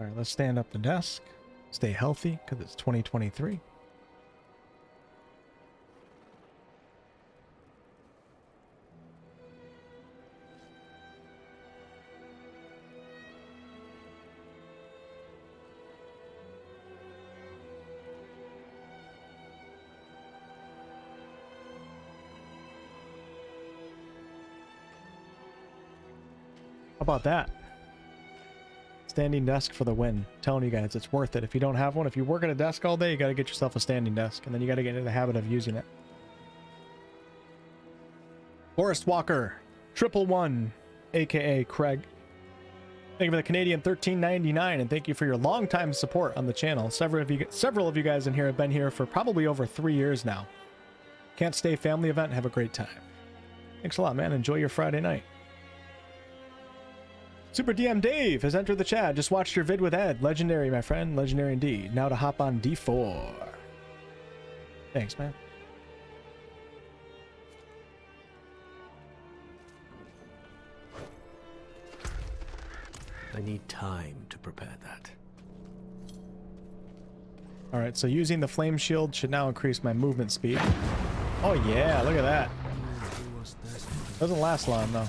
A: All right, let's stand up the desk. Stay healthy because it's 2023. How about that? Standing desk for the win. I'm telling you guys, it's worth it. If you don't have one, if you work at a desk all day, you got to get yourself a standing desk, and then you got to get into the habit of using it. Forest Walker, 111, aka Craig. Thank you for the Canadian $13.99, and thank you for your long-time support on the channel. Several of you guys in here have been here for probably over 3 years now. Can't stay family event. Have a great time. Thanks a lot, man. Enjoy your Friday night. Super DM Dave has entered the chat. Just watched your vid with Ed. Legendary, my friend. Legendary indeed. Now to hop on D4. Thanks, man.
S: I need time to prepare that.
A: All right, so using the flame shield should now increase my movement speed. Oh yeah, look at that. Doesn't last long though.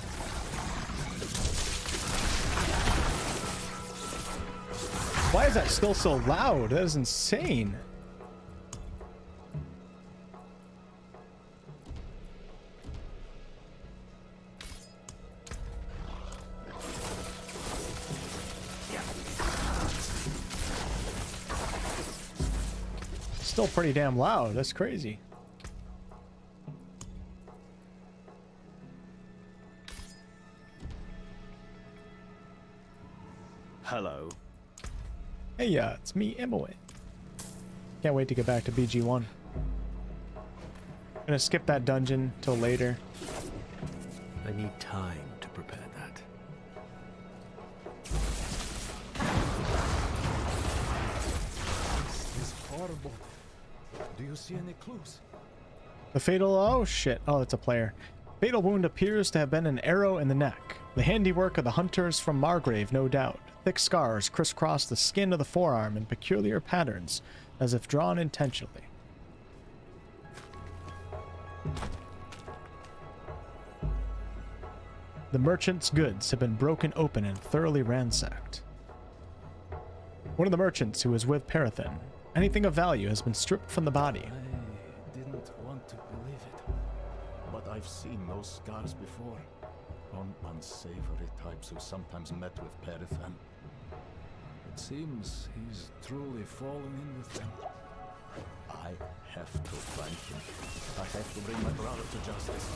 A: Why is that still so loud? That is insane. Still pretty damn loud. That's crazy.
S: Hello.
A: Hey, it's me, Emily. Can't wait to get back to BG1. Gonna skip that dungeon till later.
S: I need time to prepare that.
H: This is horrible. Do you see any clues?
A: The fatal... Oh, shit. Oh, it's a player. Fatal wound appears to have been an arrow in the neck. The handiwork of the hunters from Margrave, no doubt. Thick scars crisscross the skin of the forearm in peculiar patterns, as if drawn intentionally. The merchant's goods have been broken open and thoroughly ransacked. One of the merchants who was with Perithan. Anything of value has been stripped from the body.
H: I didn't want to believe it, but I've seen those scars before. On unsavory types who sometimes met with Perithan. It seems he's truly fallen in with them. I have to find him. I have to bring my brother to justice.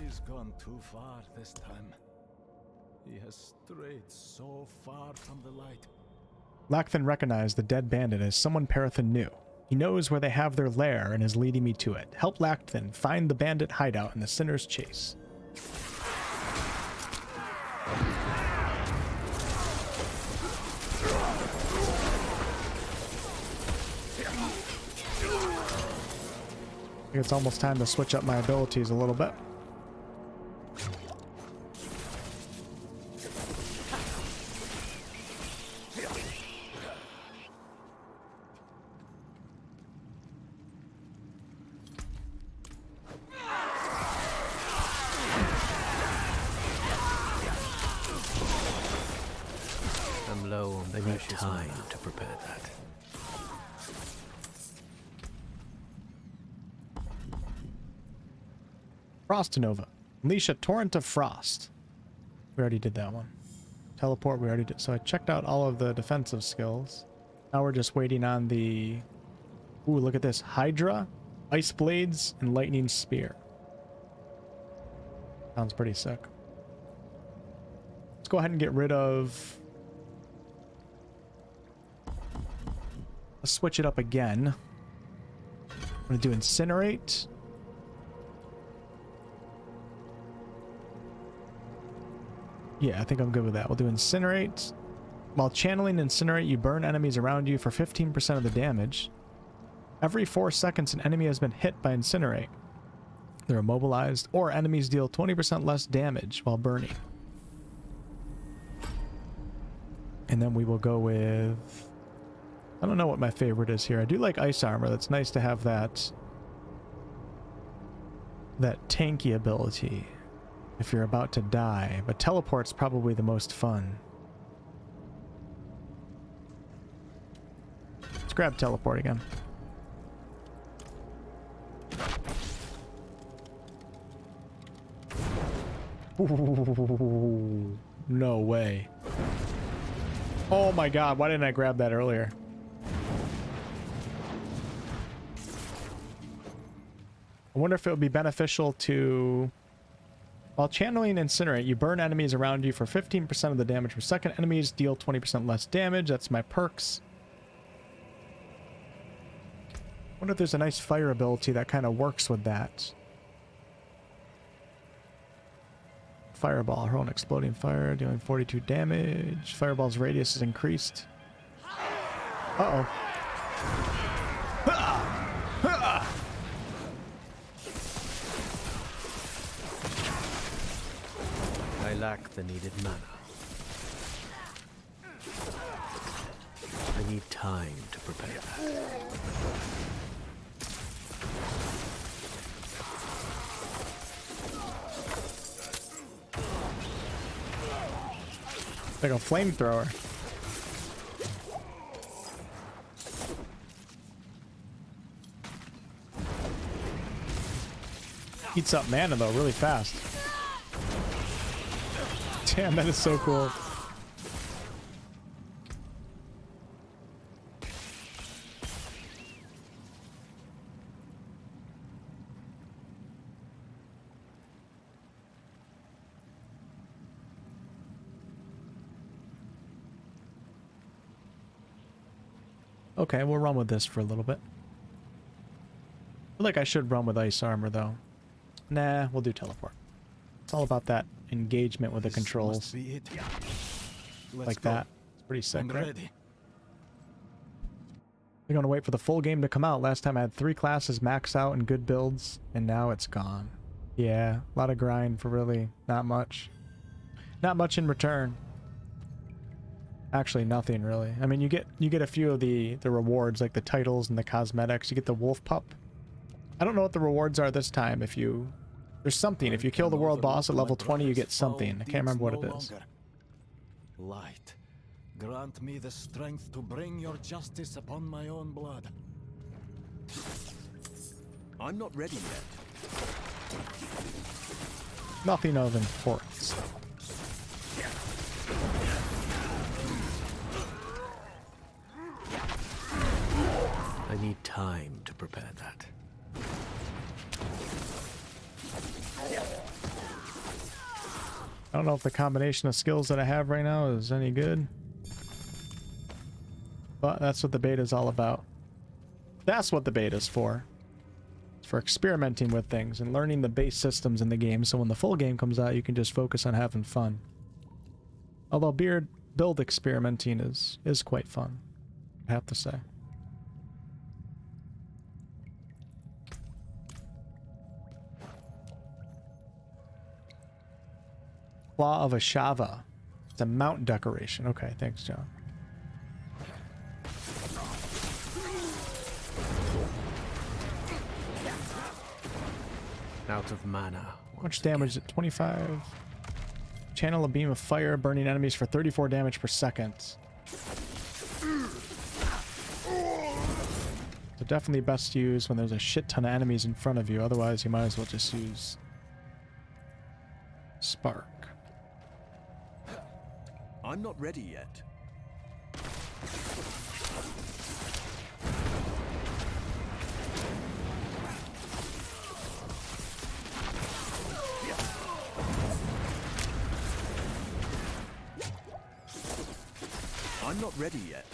H: He's gone too far this time. He has strayed so far from the light.
A: Lakthan recognized the dead bandit as someone Perithan knew. He knows where they have their lair and is leading me to it. Help Lakthan find the bandit hideout in the Sinner's Chase. I think it's almost time to switch up my abilities a little bit.
S: I'm low on precious time to prepare that.
A: Frostinova. Unleash a torrent of frost. We already did that one. Teleport, we already did. So I checked out all of the defensive skills. Now we're just waiting on the... Ooh, look at this. Hydra, Ice Blades, and Lightning Spear. Sounds pretty sick. Let's go ahead and get rid of... Let's switch it up again. I'm going to do Incinerate. Yeah, I think I'm good with that. We'll do Incinerate. While channeling Incinerate, you burn enemies around you for 15% of the damage. Every 4 seconds, an enemy has been hit by Incinerate. They're immobilized, or enemies deal 20% less damage while burning. And then we will go with... I don't know what my favorite is here. I do like Ice Armor. That's nice to have that tanky ability if you're about to die. But Teleport's probably the most fun. Let's grab Teleport again. Ooh, no way. Oh my god, why didn't I grab that earlier? I wonder if it would be beneficial to... While channeling Incinerate, you burn enemies around you for 15% of the damage per second. Enemies deal 20% less damage. That's my perks. I wonder if there's a nice fire ability that kind of works with that. Fireball. Hurl an exploding fire, dealing 42 damage. Fireball's radius is increased. Uh-oh.
S: I lack the needed mana. I need time to prepare that.
A: Like a flamethrower. Eats up mana though really fast. Damn, that is so cool. Okay, we'll run with this for a little bit. I feel like I should run with ice armor though. Nah, we'll do teleport. It's all about that engagement with the controls. Like that. It's pretty sick, right? We're gonna wait for the full game to come out. Last time I had 3 classes max out and good builds, and now it's gone. Yeah, a lot of grind for really not much. Not much in return. Actually, nothing really. I mean, you get a few of the rewards, like the titles and the cosmetics. You get the wolf pup. I don't know what the rewards are this time. There's something. If you kill the world boss at level 20, you get something. I can't remember what it is.
H: Light, grant me the strength to bring your justice upon my own blood.
E: I'm not ready yet.
A: Nothing of importance.
S: I need time to prepare that.
A: I don't know if the combination of skills that I have right now is any good. But that's what the beta is all about. That's what the beta is for. It's for experimenting with things and learning the base systems in the game, so when the full game comes out, you can just focus on having fun. Although build experimenting is quite fun, I have to say. Claw of Ashava. It's a mount decoration. Okay, thanks, John.
S: Out of mana.
A: How much damage is it? 25. Channel a beam of fire, burning enemies for 34 damage per second. So definitely best to use when there's a shit ton of enemies in front of you. Otherwise, you might as well just use Spark.
E: I'm not ready yet. I'm not ready yet.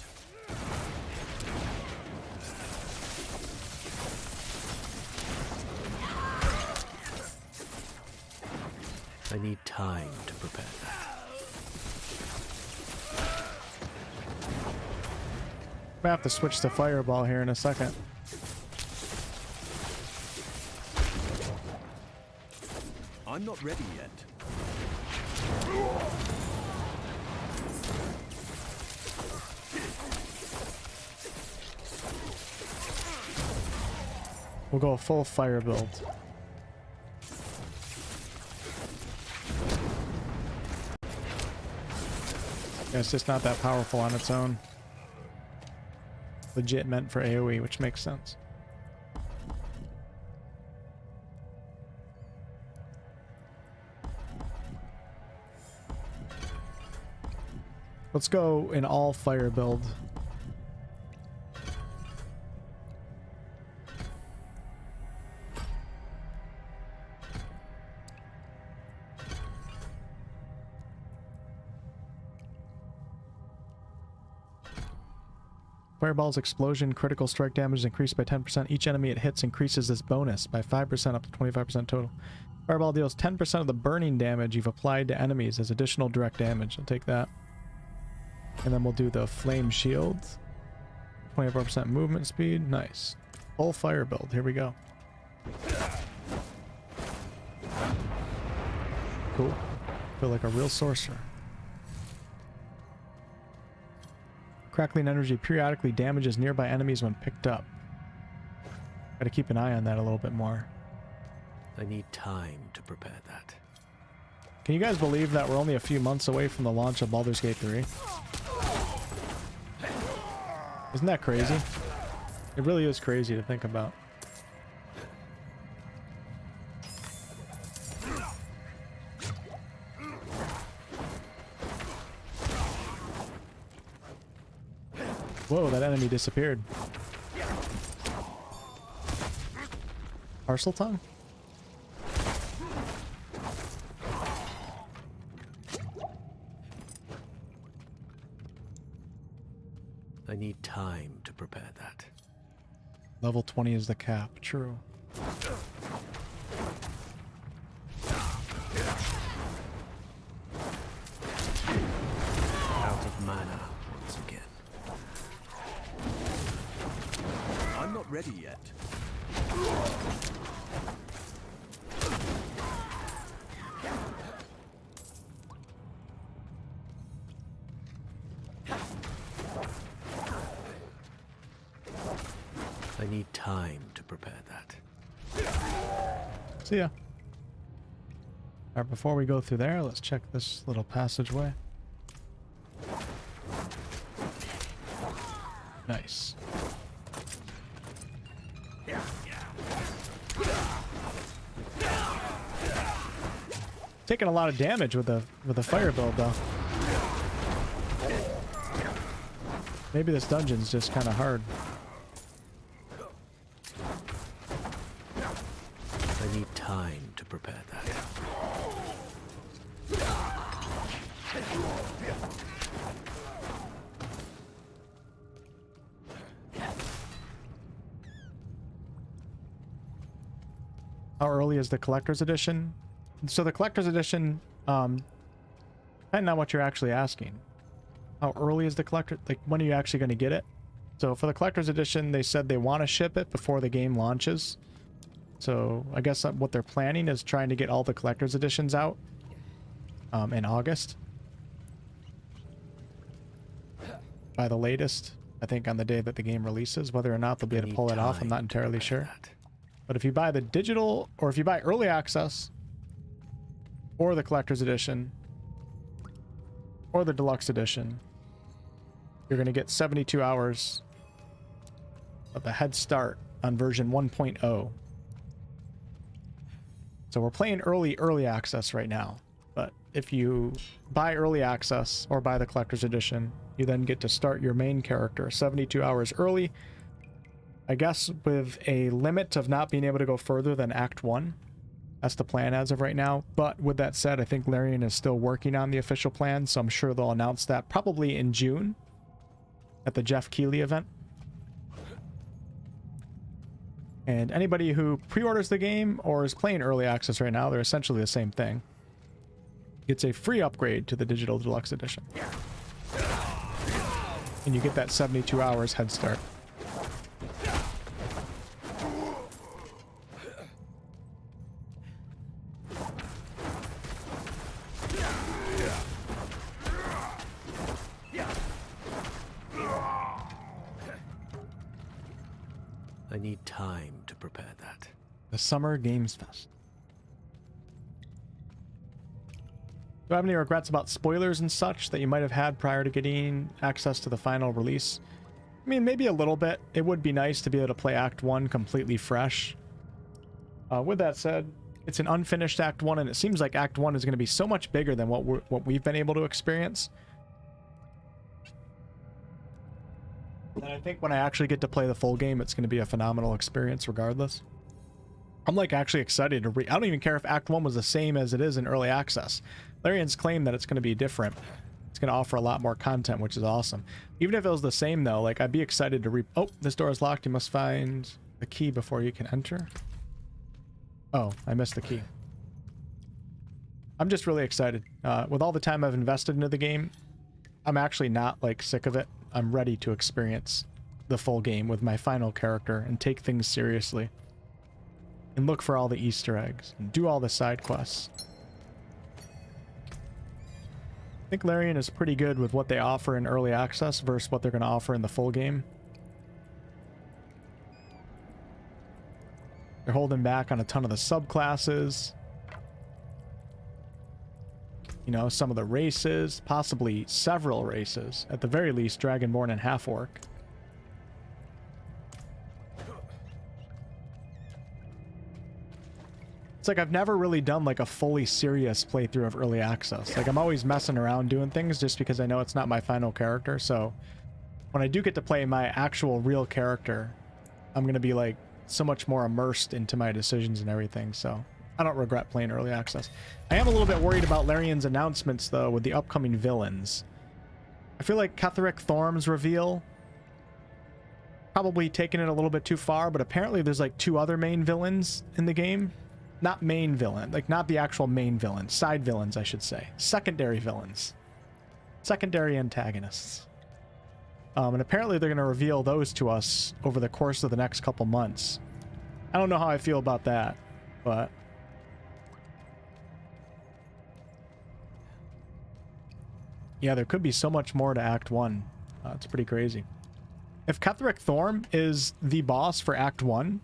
S: I need time to prepare that.
A: I have to switch to Fireball here in a second.
E: I'm not ready yet.
A: We'll go full fire build. Yeah, it's just not that powerful on its own. Legit meant for AoE, which makes sense. Let's go in all fire build. Fireball's explosion critical strike damage is increased by 10%. Each enemy it hits increases this bonus by 5% up to 25% total. Fireball deals 10% of the burning damage you've applied to enemies as additional direct damage. I'll take that. And then we'll do the flame shield. 24% movement speed. Nice. Full fire build. Here we go. Cool. Feel like a real sorcerer. Crackling energy periodically damages nearby enemies when picked up. Gotta keep an eye on that a little bit more.
S: I need time to prepare that.
A: Can you guys believe that we're only a few months away from the launch of Baldur's Gate 3? Isn't that crazy? It really is crazy to think about. Whoa, that enemy disappeared. Parcel tongue?
S: I need time to prepare that.
A: Level 20 is the cap. True.
S: Out of mana once again.
G: I'm not ready yet.
S: I need time to prepare that.
A: See ya. Alright, before we go through there, let's check this little passageway. Nice. Taking a lot of damage with the fire build though. Maybe this dungeon's just kind of hard.
S: I need time to prepare that.
A: How early is the collector's edition? So the collector's edition, depending on what you're actually asking. How early is the collector? Like, when are you actually going to get it? So for the collector's edition, they said they want to ship it before the game launches. So I guess what they're planning is trying to get all the collector's editions out in August. By the latest, I think on the day that the game releases. Whether or not they'll be able to pull it off, I'm not entirely sure. But if you buy the digital, or if you buy early access, or the collector's edition, or the deluxe edition, you're going to get 72 hours of a head start on version 1.0. So we're playing early access right now. But if you buy early access or buy the collector's edition, you then get to start your main character 72 hours early. I guess with a limit of not being able to go further than Act 1. That's the plan as of right now. But with that said, I think Larian is still working on the official plan, so I'm sure they'll announce that probably in June at the Jeff Keighley event. And anybody who pre-orders the game or is playing early access right now, they're essentially the same thing. It's a free upgrade to the digital deluxe edition. And you get that 72 hours head start.
S: I need time to prepare that.
A: The Summer Games Fest. Do I have any regrets about spoilers and such that you might have had prior to getting access to the final release? I mean, maybe a little bit. It would be nice to be able to play Act 1 completely fresh. With that said, it's an unfinished Act 1, and it seems like Act 1 is going to be so much bigger than what we've been able to experience. And I think when I actually get to play the full game, it's going to be a phenomenal experience regardless. I'm like actually excited to I don't even care if Act 1 was the same as it is in early access. Larian's claim that it's going to be different. It's going to offer a lot more content, which is awesome. Even if it was the same though, like I'd be excited to oh, this door is locked. You must find the key before you can enter. Oh, I missed the key. I'm just really excited. With all the time I've invested into the game, I'm actually not like sick of it. I'm ready to experience the full game with my final character and take things seriously. And look for all the Easter eggs and do all the side quests. I think Larian is pretty good with what they offer in early access versus what they're going to offer in the full game. They're holding back on a ton of the subclasses. You know, some of the races, possibly several races. At the very least, Dragonborn and Half-Orc. It's like I've never really done like a fully serious playthrough of early access. Like I'm always messing around doing things just because I know it's not my final character. So when I do get to play my actual real character, I'm going to be like so much more immersed into my decisions and everything. So I don't regret playing early access. I am a little bit worried about Larian's announcements though with the upcoming villains. I feel like Cathedral Thorm's reveal probably taking it a little bit too far, but apparently there's like 2 other main villains in the game. Not main villain, like not the actual main villain, side villains I should say. Secondary villains. Secondary antagonists. And apparently they're going to reveal those to us over the course of the next couple months. I don't know how I feel about that, but yeah, there could be so much more to Act 1. It's pretty crazy. If Cathedral Thorm is the boss for Act 1,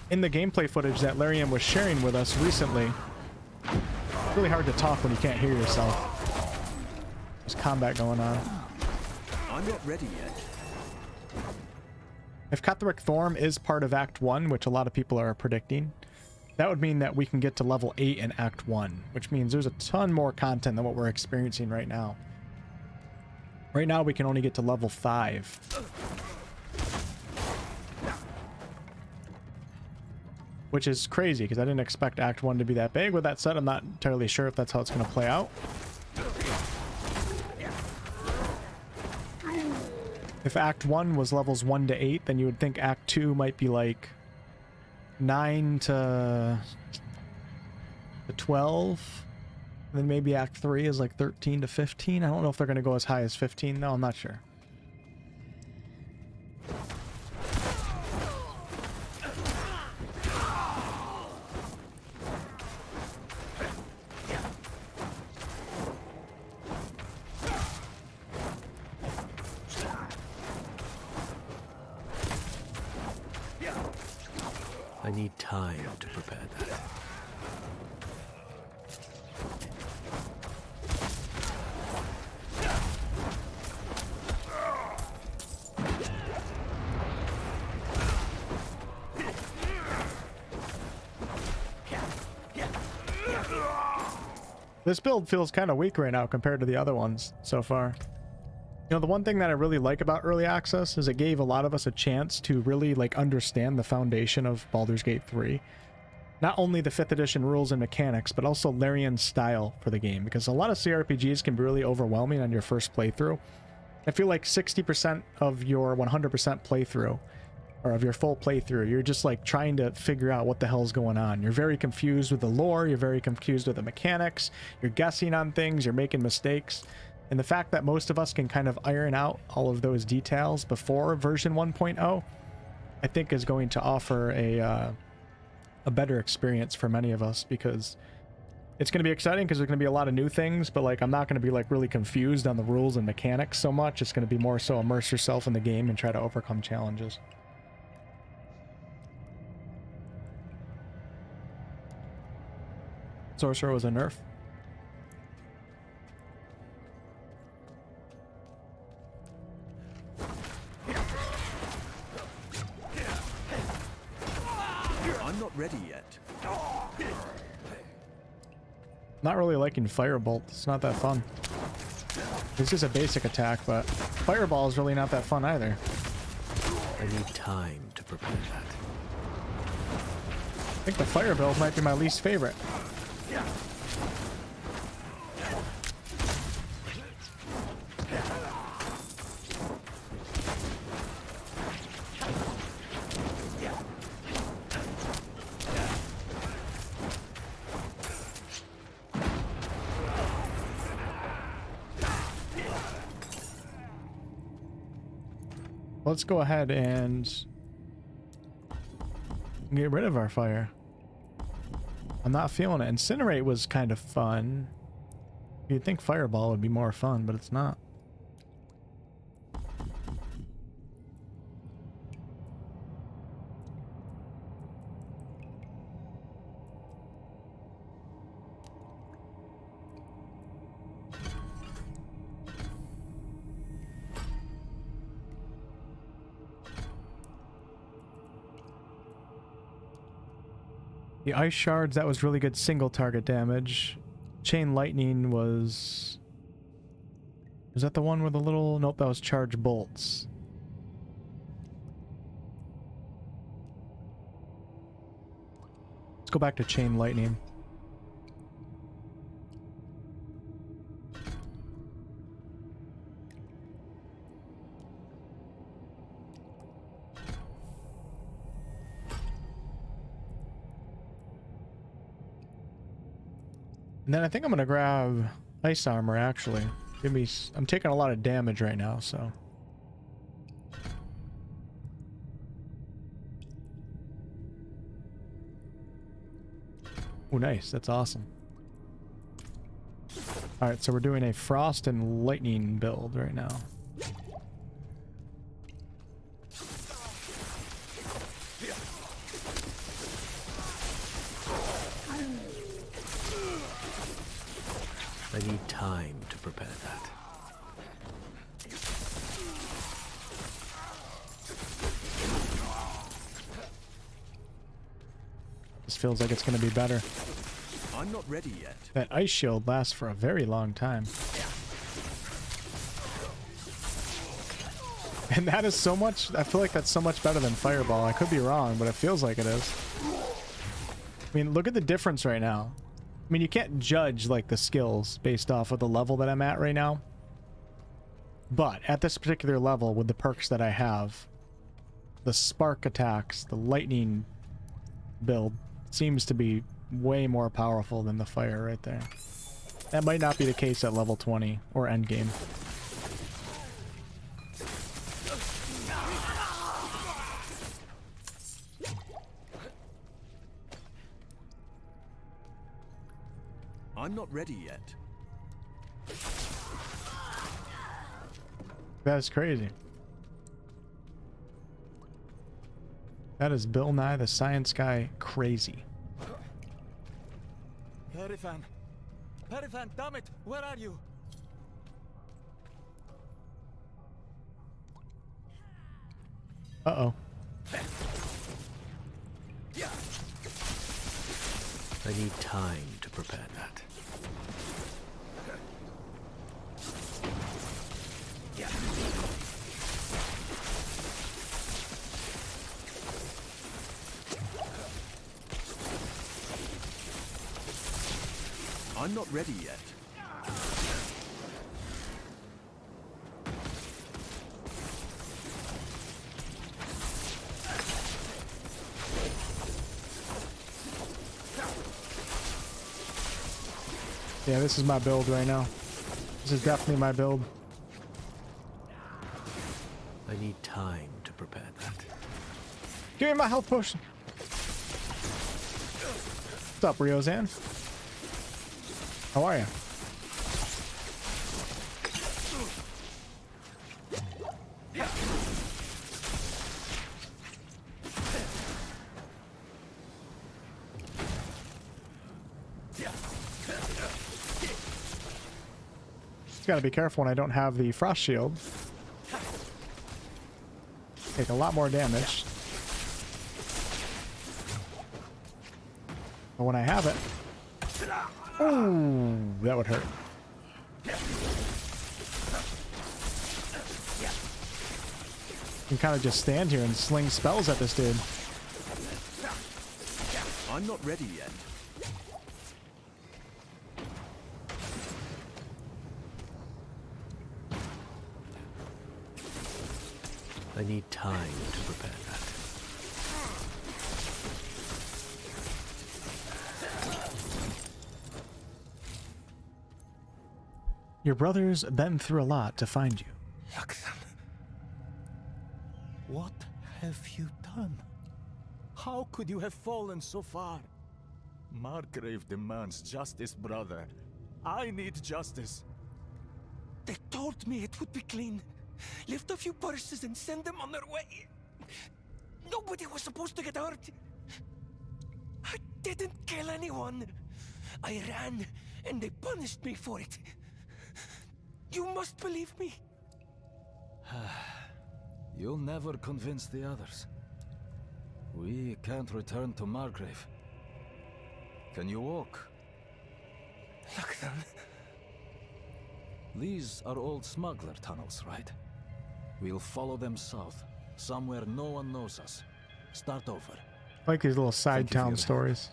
A: in the gameplay footage that Larian was sharing with us recently, it's really hard to talk when you can't hear yourself. There's combat going on.
S: I'm not ready yet.
A: If Cathedral Thorm is part of Act 1, which a lot of people are predicting, that would mean that we can get to level 8 in Act 1, which means there's a ton more content than what we're experiencing right now. Right now we can only get to level 5. Which is crazy, because I didn't expect Act 1 to be that big. With that said, I'm not entirely sure if that's how it's going to play out. If Act 1 was levels 1 to 8, then you would think Act 2 might be like 9 to 12. And then maybe Act 3 is like 13 to 15. I don't know if they're going to go as high as 15 though. I'm not sure.
S: I need time to prepare that.
A: This build feels kind of weak right now compared to the other ones so far. You know, the one thing that I really like about early access is it gave a lot of us a chance to really like understand the foundation of Baldur's Gate 3. Not only the 5th edition rules and mechanics, but also Larian's style for the game, because a lot of CRPGs can be really overwhelming on your first playthrough. I feel like 60% of your 100% playthrough, or of your full playthrough, you're just like trying to figure out what the hell's going on. You're very confused with the lore, you're very confused with the mechanics, you're guessing on things, you're making mistakes. And the fact that most of us can kind of iron out all of those details before version 1.0, I think is going to offer a better experience for many of us, because it's going to be exciting because there's going to be a lot of new things, but like I'm not going to be like really confused on the rules and mechanics so much. It's going to be more so immerse yourself in the game and try to overcome challenges. Sorcerer was a nerf.
S: I'm not ready yet.
A: Not really liking Firebolt. It's not that fun. This is a basic attack, but Fireball is really not that fun either.
S: I need time to prepare that.
A: I think the Fire build might be my least favorite. Let's go ahead and get rid of our fire. I'm not feeling it. Incinerate was kind of fun. You'd think Fireball would be more fun, but it's not. The Ice Shards, that was really good single target damage. Chain Lightning was Is that the one with the little... Nope, that was charge bolts. Let's go back to chain lightning. And then I think I'm gonna grab ice armor, actually. Give me... I'm taking a lot of damage right now, so... Oh, nice. That's awesome. Alright, so we're doing a frost and lightning build right now.
S: I need time to prepare that.
A: This feels like it's going to be better.
E: I'm not ready yet.
A: That ice shield lasts for a very long time. And that is so much... I feel like that's so much better than Fireball. I could be wrong, but it feels like it is. I mean, look at the difference right now. I mean, you can't judge, like, the skills based off of the level that I'm at right now. But at this particular level, with the perks that I have, the spark attacks, the lightning build seems to be way more powerful than the fire right there. That might not be the case at level 20 or endgame.
E: I'm not ready yet.
A: That is crazy. That is Bill Nye the Science Guy crazy.
H: Perifan! Perifan, damn it! Where are you?
A: Uh-oh.
S: I need time to prepare that.
E: I'm not ready yet.
A: Yeah, this is my build right now. This is definitely my build.
S: I need time to prepare that.
A: Give me my health potion. What's up, Ryozan? How are you? Gotta be careful when I don't have the frost shield. Take a lot more damage. But when I have it... Ooh, that would hurt. You can kind of just stand here and sling spells at this dude.
E: I'm not ready yet.
S: I need time to prepare that.
A: Your brother's been through a lot to find you.
H: What have you done? How could you have fallen so far? Margrave demands justice, brother. I need justice.
J: They told me it would be clean. Lift a few purses and send them on their way. Nobody was supposed to get hurt. I didn't kill anyone. I ran, and they punished me for it. You must believe me.
H: You'll never convince the others. We can't return to Margrave. Can you walk?
J: Look, then.
H: These are old smuggler tunnels, right? We'll follow them south, somewhere no one knows us. Start over.
A: I like these little side town stories.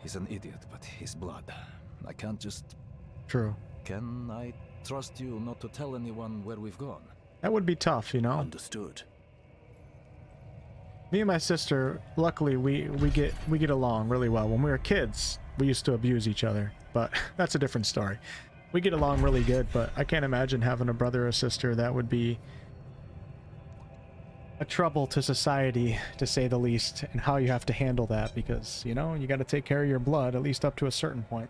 H: He's an idiot, but his blood. I can't just...
A: True.
H: Can I trust you not to tell anyone where we've gone?
A: That would be tough, you know?
H: Understood.
A: Me and my sister, luckily, we get along really well. When we were kids, we used to abuse each other, but that's a different story. We get along really good, but I can't imagine having a brother or sister. That would be a trouble to society, to say the least, and how you have to handle that, because, you know, you got to take care of your blood, at least up to a certain point.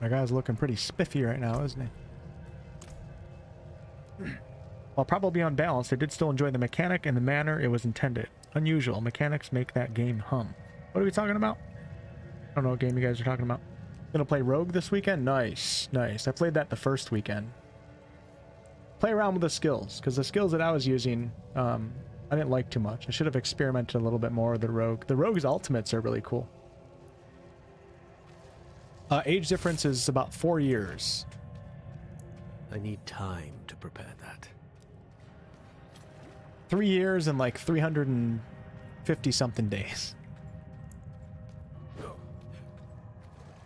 A: My guy's looking pretty spiffy right now, isn't he? While probably unbalanced, I did still enjoy the mechanic and the manner it was intended. Unusual. Mechanics make that game hum. What are we talking about? I don't know what game you guys are talking about. Gonna play Rogue this weekend? Nice. Nice. I played that the first weekend. Play around with the skills, because the skills that I was using, I didn't like too much. I should have experimented a little bit more with the Rogue. The Rogue's ultimates are really cool. Age difference is about 4 years.
S: I need time to prepare that.
A: 3 years and like 350 something days.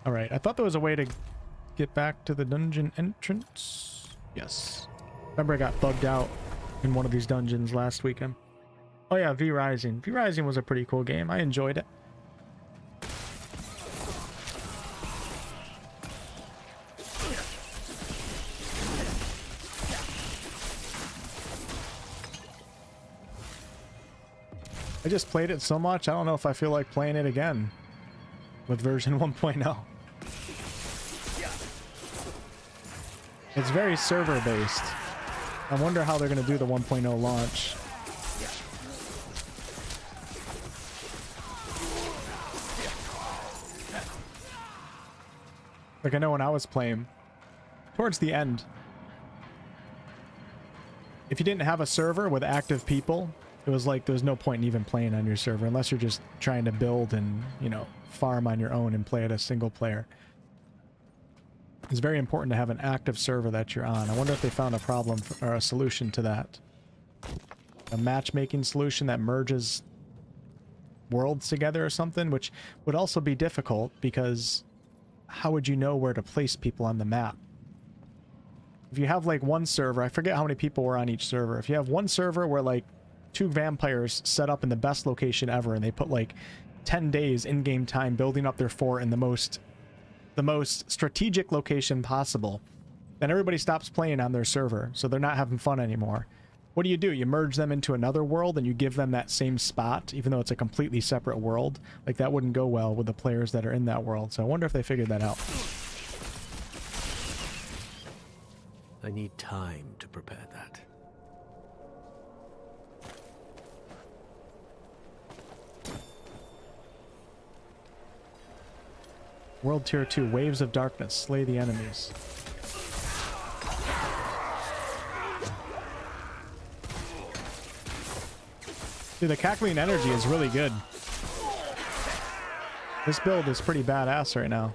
A: Alright, I thought there was a way to get back to the dungeon entrance. Yes. Remember I got bugged out in one of these dungeons last weekend. Oh yeah, V Rising. V Rising was a pretty cool game. I enjoyed it. I just played it so much, I don't know if I feel like playing it again with version 1.0. It's very server based. I wonder how they're going to do the 1.0 launch. Like I know when I was playing, towards the end, if you didn't have a server with active people, it was like there's no point in even playing on your server unless you're just trying to build and, you know, farm on your own and play at a single player. It's very important to have an active server that you're on. I wonder if they found a problem or a solution to that. A matchmaking solution that merges worlds together or something, which would also be difficult because how would you know where to place people on the map? If you have like one server, I forget how many people were on each server. If you have one server where like 2 vampires set up in the best location ever and they put like 10 days in-game time building up their fort in the most strategic location possible, then everybody stops playing on their server, so they're not having fun anymore. What do? You merge them into another world and you give them that same spot, even though it's a completely separate world. Like that wouldn't go well with the players that are in that world, so I wonder if they figured that out.
S: I need time to prepare that.
A: World Tier 2, Waves of Darkness, slay the enemies. Dude, the cackling energy is really good. This build is pretty badass right now.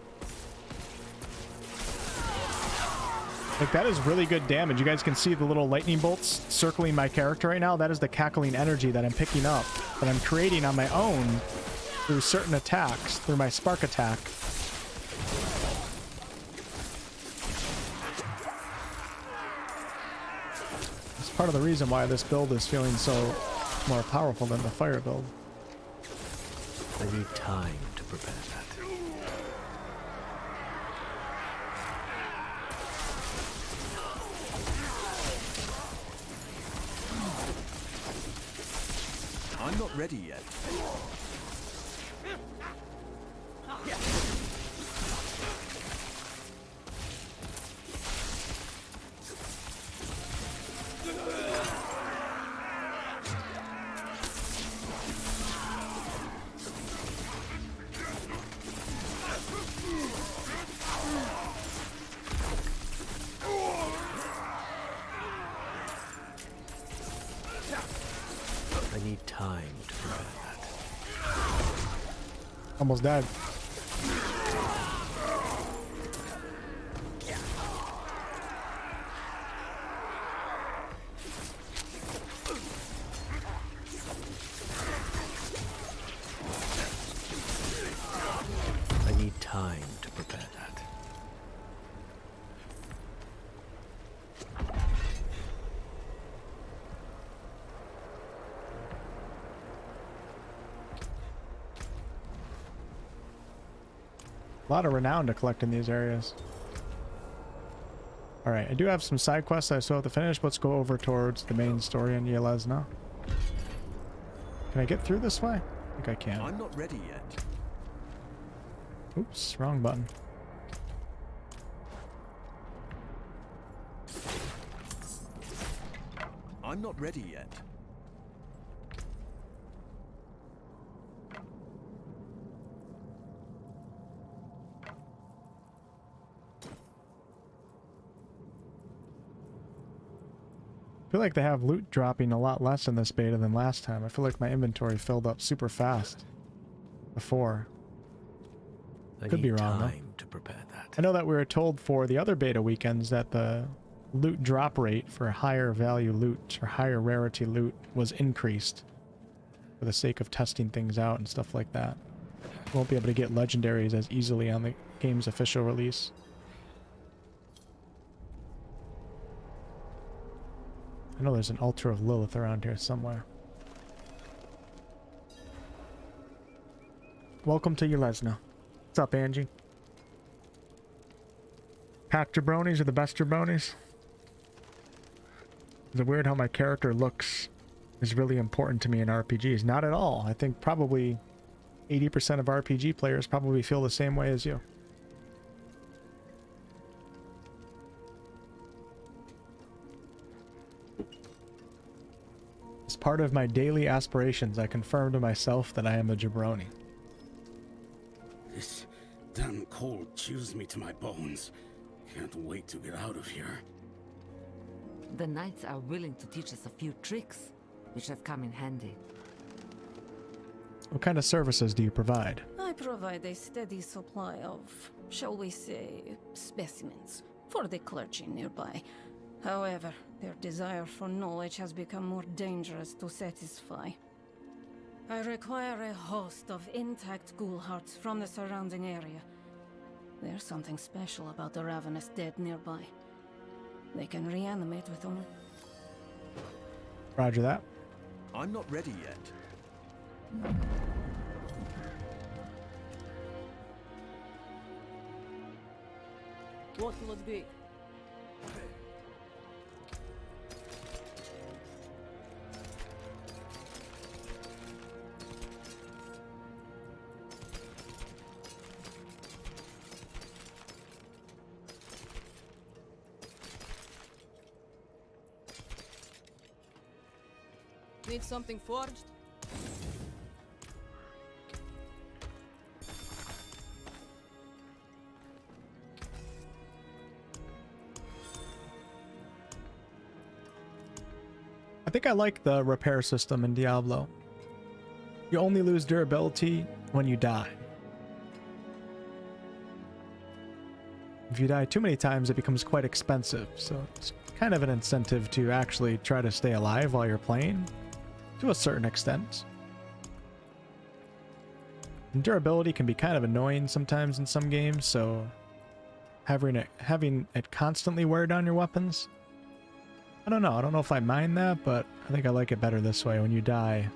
A: Like, that is really good damage. You guys can see the little lightning bolts circling my character right now. That is the cackling energy that I'm picking up, that I'm creating on my own through certain attacks, through my spark attack. It's part of the reason why this build is feeling so more powerful than the fire build.
S: I need time to prepare that.
N: I'm not ready yet.
S: time to prepare that.
A: Almost died.
S: I need time to prepare that.
A: A lot of renown to collect in these areas. Alright, I do have some side quests I still have to finish. Let's go over towards the main story in Yelesna. Can I get through this way? I think I can.
N: I'm not ready yet.
A: Oops, wrong button.
N: I'm not ready yet.
A: I feel like they have loot dropping a lot less in this beta than last time. I feel like my inventory filled up super fast before. Could be wrong, though.
S: To prepare that.
A: I know that we were told for the other beta weekends that the loot drop rate for higher value loot or higher rarity loot was increased for the sake of testing things out and stuff like that. We won't be able to get legendaries as easily on the game's official release. I know there's an altar of Lilith around here somewhere. Welcome to Yelesna. What's up, Angie? Pack jabronis are the best jabronis. Is it weird how my character looks is really important to me in RPGs? Not at all. I think probably 80% of RPG players probably feel the same way as you. As part of my daily aspirations, I confirm to myself that I am a jabroni.
O: This damn cold chills me to my bones. Can't wait to get out of here.
R: The knights are willing to teach us a few tricks, which have come in handy.
A: What kind of services do you provide?
D: I provide a steady supply of, shall we say, specimens for the clergy nearby. However, their desire for knowledge has become more dangerous to satisfy. I require a host of intact ghoul hearts from the surrounding area. There's something special about the ravenous dead nearby. They can reanimate with only...
A: Roger that.
N: I'm not ready yet.
D: What will it be?
M: Need something forged?
A: I think I like the repair system in Diablo. You only lose durability when you die. If you die too many times, it becomes quite expensive, so it's kind of an incentive to actually try to stay alive while you're playing, to a certain extent. And durability can be kind of annoying sometimes in some games, so having it constantly wear down your weapons, I don't know if I mind that, but I think I like it better this way. When you die,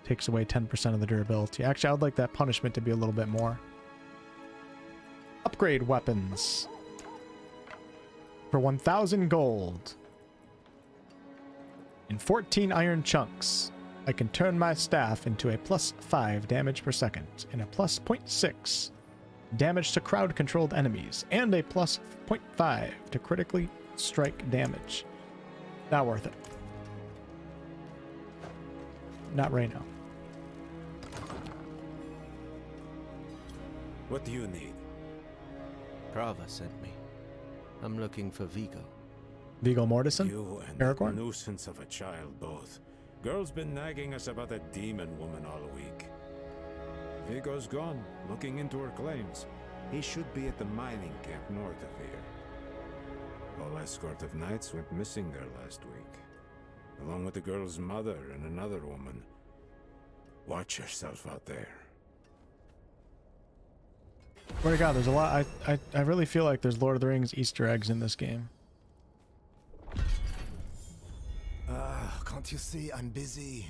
A: it takes away 10% of the durability. Actually, I would like that punishment to be a little bit more. Upgrade weapons for 1,000 gold. In 14 iron chunks, I can turn my staff into a +5 damage per second and a +0.6 damage to crowd-controlled enemies, and a +0.5 to critically strike damage. Not worth it. Not right now.
O: What do you need?
E: Prava sent me. I'm looking for Vigo.
A: Vigo Mortensen?
O: You and
A: Aragorn?
O: that nuisance of a child both.
I: Girl's been nagging us about a demon woman all week. Vigo's gone, looking into her claims. He should be at the mining camp north of here. Whole escort of knights went missing there last week, along with the girl's mother and another woman. Watch yourself out there.
A: Swear to God, there's a lot. I really feel like there's Lord of the Rings Easter eggs in this game.
F: Can't you see I'm busy?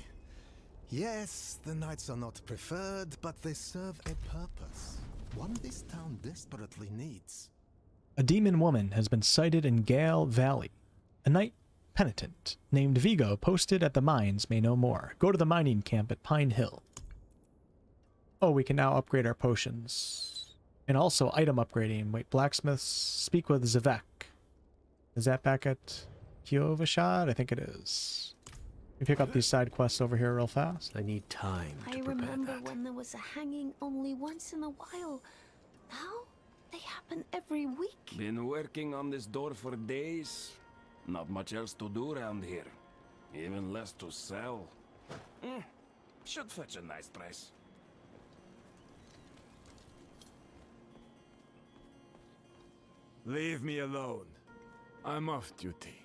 F: Yes, the knights are not preferred, but they serve a purpose. One this town desperately needs.
A: A demon woman has been sighted in Gale Valley. A knight penitent named Vigo posted at the mines may know more. Go to the mining camp at Pine Hill. Oh, we can now upgrade our potions. And also item upgrading. Wait, blacksmiths. Speak with Zevek. Is that back at Kiovashad? I think it is. We pick up these side quests over here real fast.
S: I need time to
K: I
S: prepare
K: remember
S: that.
K: when there was a hanging only once in a while. Now they happen every week.
V: Been working on this door for days. Not much else to do around here. Even less to sell. Should fetch a nice price.
G: Leave me alone. I'm off duty.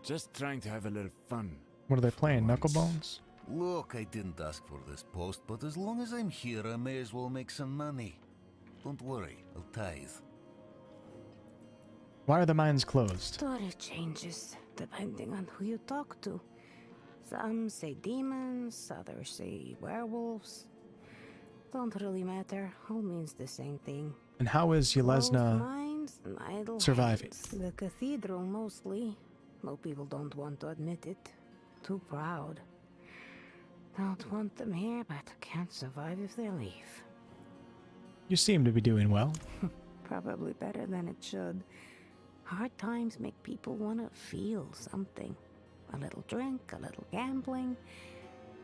G: Just trying to have a little fun.
A: What are they playing? Knucklebones?
W: Look, I didn't ask for this post, but as long as I'm here, I may as well make some money. Don't worry, I'll tithe.
A: Why are the mines closed?
L: Story changes depending on who you talk to. Some say demons, others say werewolves. Don't really matter. All means the same thing.
A: And how is Yelesna
L: Minds and idle
A: surviving?
L: hands. The cathedral mostly. Most people don't want to admit it. Too proud. Don't want them here, but can't survive if they leave.
A: You seem to be doing well.
L: Probably better than it should. Hard times make people want to feel something. A little drink, a little gambling.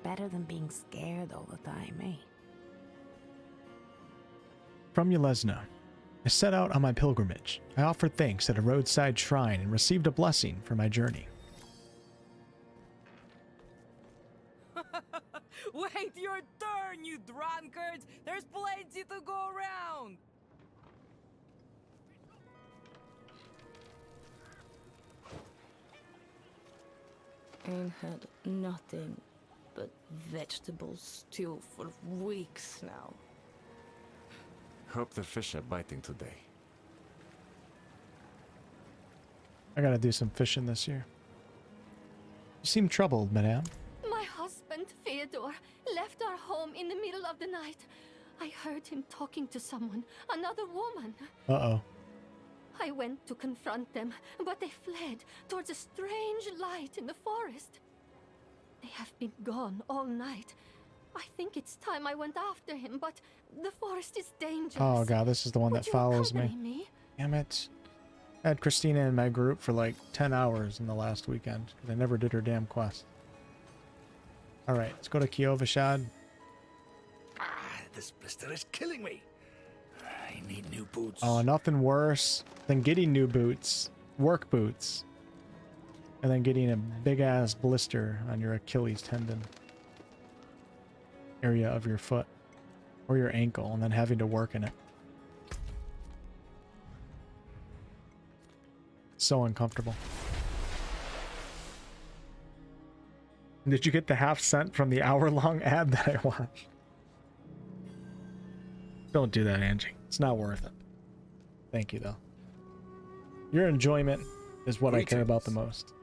L: Better than being scared all the time, eh?
A: From Yelesna. I set out on my pilgrimage. I offered thanks at a roadside shrine and received a blessing for my journey.
M: Wait your turn, you drunkards! There's plenty to go around!
D: Ain't had nothing but vegetable stew for weeks now.
G: Hope the fish are biting today.
A: I gotta do some fishing this year. You seem troubled, madame.
X: My husband, Theodore, left our home in the middle of the night. I heard him talking to someone, another woman.
A: Uh-oh.
X: I went to confront them, but they fled towards a strange light in the forest. They have been gone all night. I think it's time I went after him, but the forest is dangerous.
A: Oh god, this is the one
X: Would
A: that
X: you
A: follows
X: accompany
A: me.
X: me?
A: Damn it. I had Christina in my group for like 10 hours in the last weekend, because I never did her damn quest. Alright, let's go to Kiovashad.
V: This blister is killing me. I need new boots.
A: Oh, nothing worse than getting new boots, work boots, and then getting a big-ass blister on your Achilles tendon area of your foot or your ankle, and then having to work in it. So uncomfortable. Did you get the half cent from the hour-long ad that I watched? Don't do that, Angie. It's not worth it. Thank you, though. Your enjoyment is what I care about the most.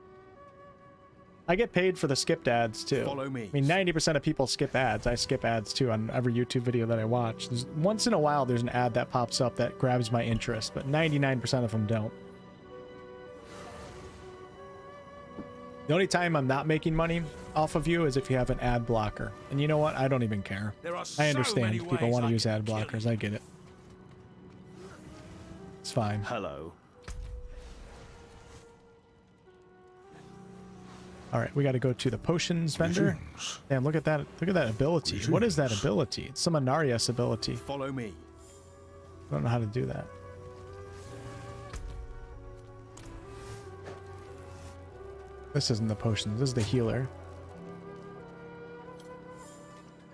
A: I get paid for the skipped ads, too.
N: Follow me.
A: I mean, 90% of people skip ads. I skip ads, too, on every YouTube video that I watch. Once in a while, there's an ad that pops up that grabs my interest, but 99% of them don't. The only time I'm not making money off of you is if you have an ad blocker. And you know what? I don't even care. I understand if people want to use ad blockers. I get it. It's fine.
N: Hello.
A: All right, we got to go to the potions vendor. Damn, look at that. Look at that ability. What is that ability? It's some Anarias ability.
N: Follow me.
A: I don't know how to do that. This isn't the potions. This is the healer.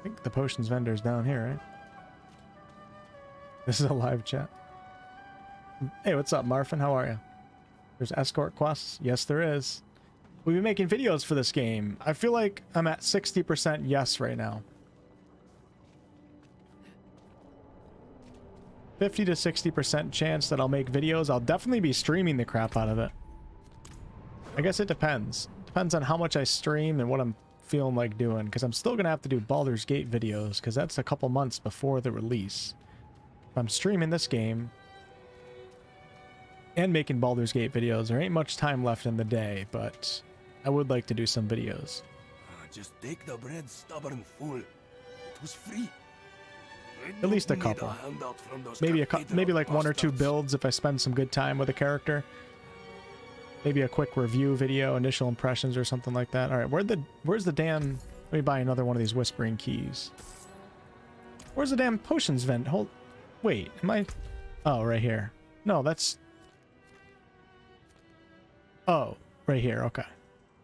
A: I think the potions vendor's down here, right? This is a live chat. Hey, what's up, Marfin? How are you? There's escort quests. Yes, there is. We've been making videos for this game. I feel like I'm at 60% yes right now. 50 to 60% chance that I'll make videos. I'll definitely be streaming the crap out of it. I guess it depends. Depends on how much I stream and what I'm feeling like doing, because I'm still gonna have to do Baldur's Gate videos, because that's a couple months before the release. If I'm streaming this game and making Baldur's Gate videos, there ain't much time left in the day, but I would like to do some videos.
J: Just take the bread, stubborn fool. It was free.
A: At least a couple. Maybe maybe like 1 or 2 builds if I spend some good time with a character. Maybe a quick review video, initial impressions or something like that. All right, where's the damn... Let me buy another one of these whispering keys. Where's the damn potions vent? Wait, am I... Oh, right here. No, that's... Oh, right here. Okay.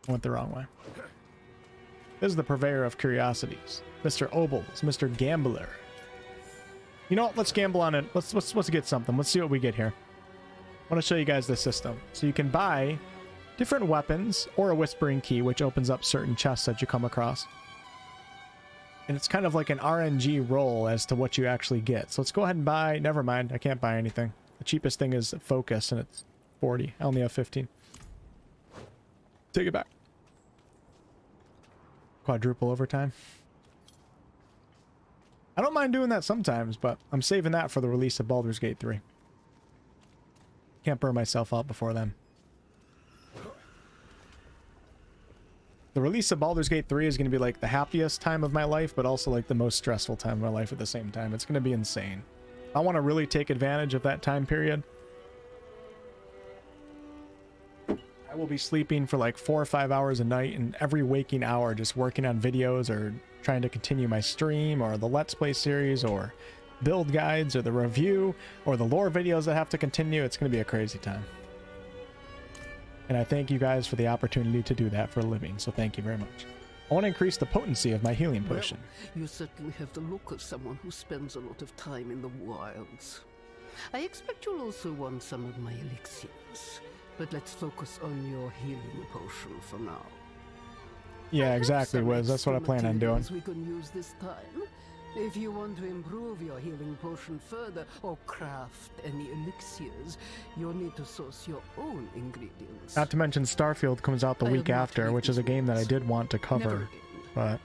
A: I went the wrong way. This is the purveyor of curiosities. Mr. Obles, Mr. Gambler. You know what? Let's gamble on it. Let's get something. Let's see what we get here. I want to show you guys this system. So you can buy different weapons or a whispering key, which opens up certain chests that you come across. And it's kind of like an RNG roll as to what you actually get. So let's go ahead and buy... Never mind. I can't buy anything. The cheapest thing is focus, and it's 40. I only have 15. Take it back. Quadruple overtime. I don't mind doing that sometimes, but I'm saving that for the release of Baldur's Gate 3. Can't burn myself out before then. The release of Baldur's Gate 3 is going to be like the happiest time of my life, but also like the most stressful time of my life at the same time. It's going to be insane. I want to really take advantage of that time period. I will be sleeping for like 4 or 5 hours a night, and every waking hour just working on videos or trying to continue my stream or the Let's Play series or build guides or the review or the lore videos that have to continue. It's going to be a crazy time. And I thank you guys for the opportunity to do that for a living, so thank you very much. I want to increase the potency of my healing potion.
C: Well, you certainly have the look of someone who spends a lot of time in the wilds. I expect you'll also want some of my elixirs, but let's focus on your healing potion for now.
A: Yeah, exactly, Wiz. That's what I plan on doing.
C: We can use this time. If you want to improve your healing potion further or craft any elixirs, you'll need to source your own ingredients.
A: Not to mention Starfield comes out the week after, which is a game that I did want to cover, but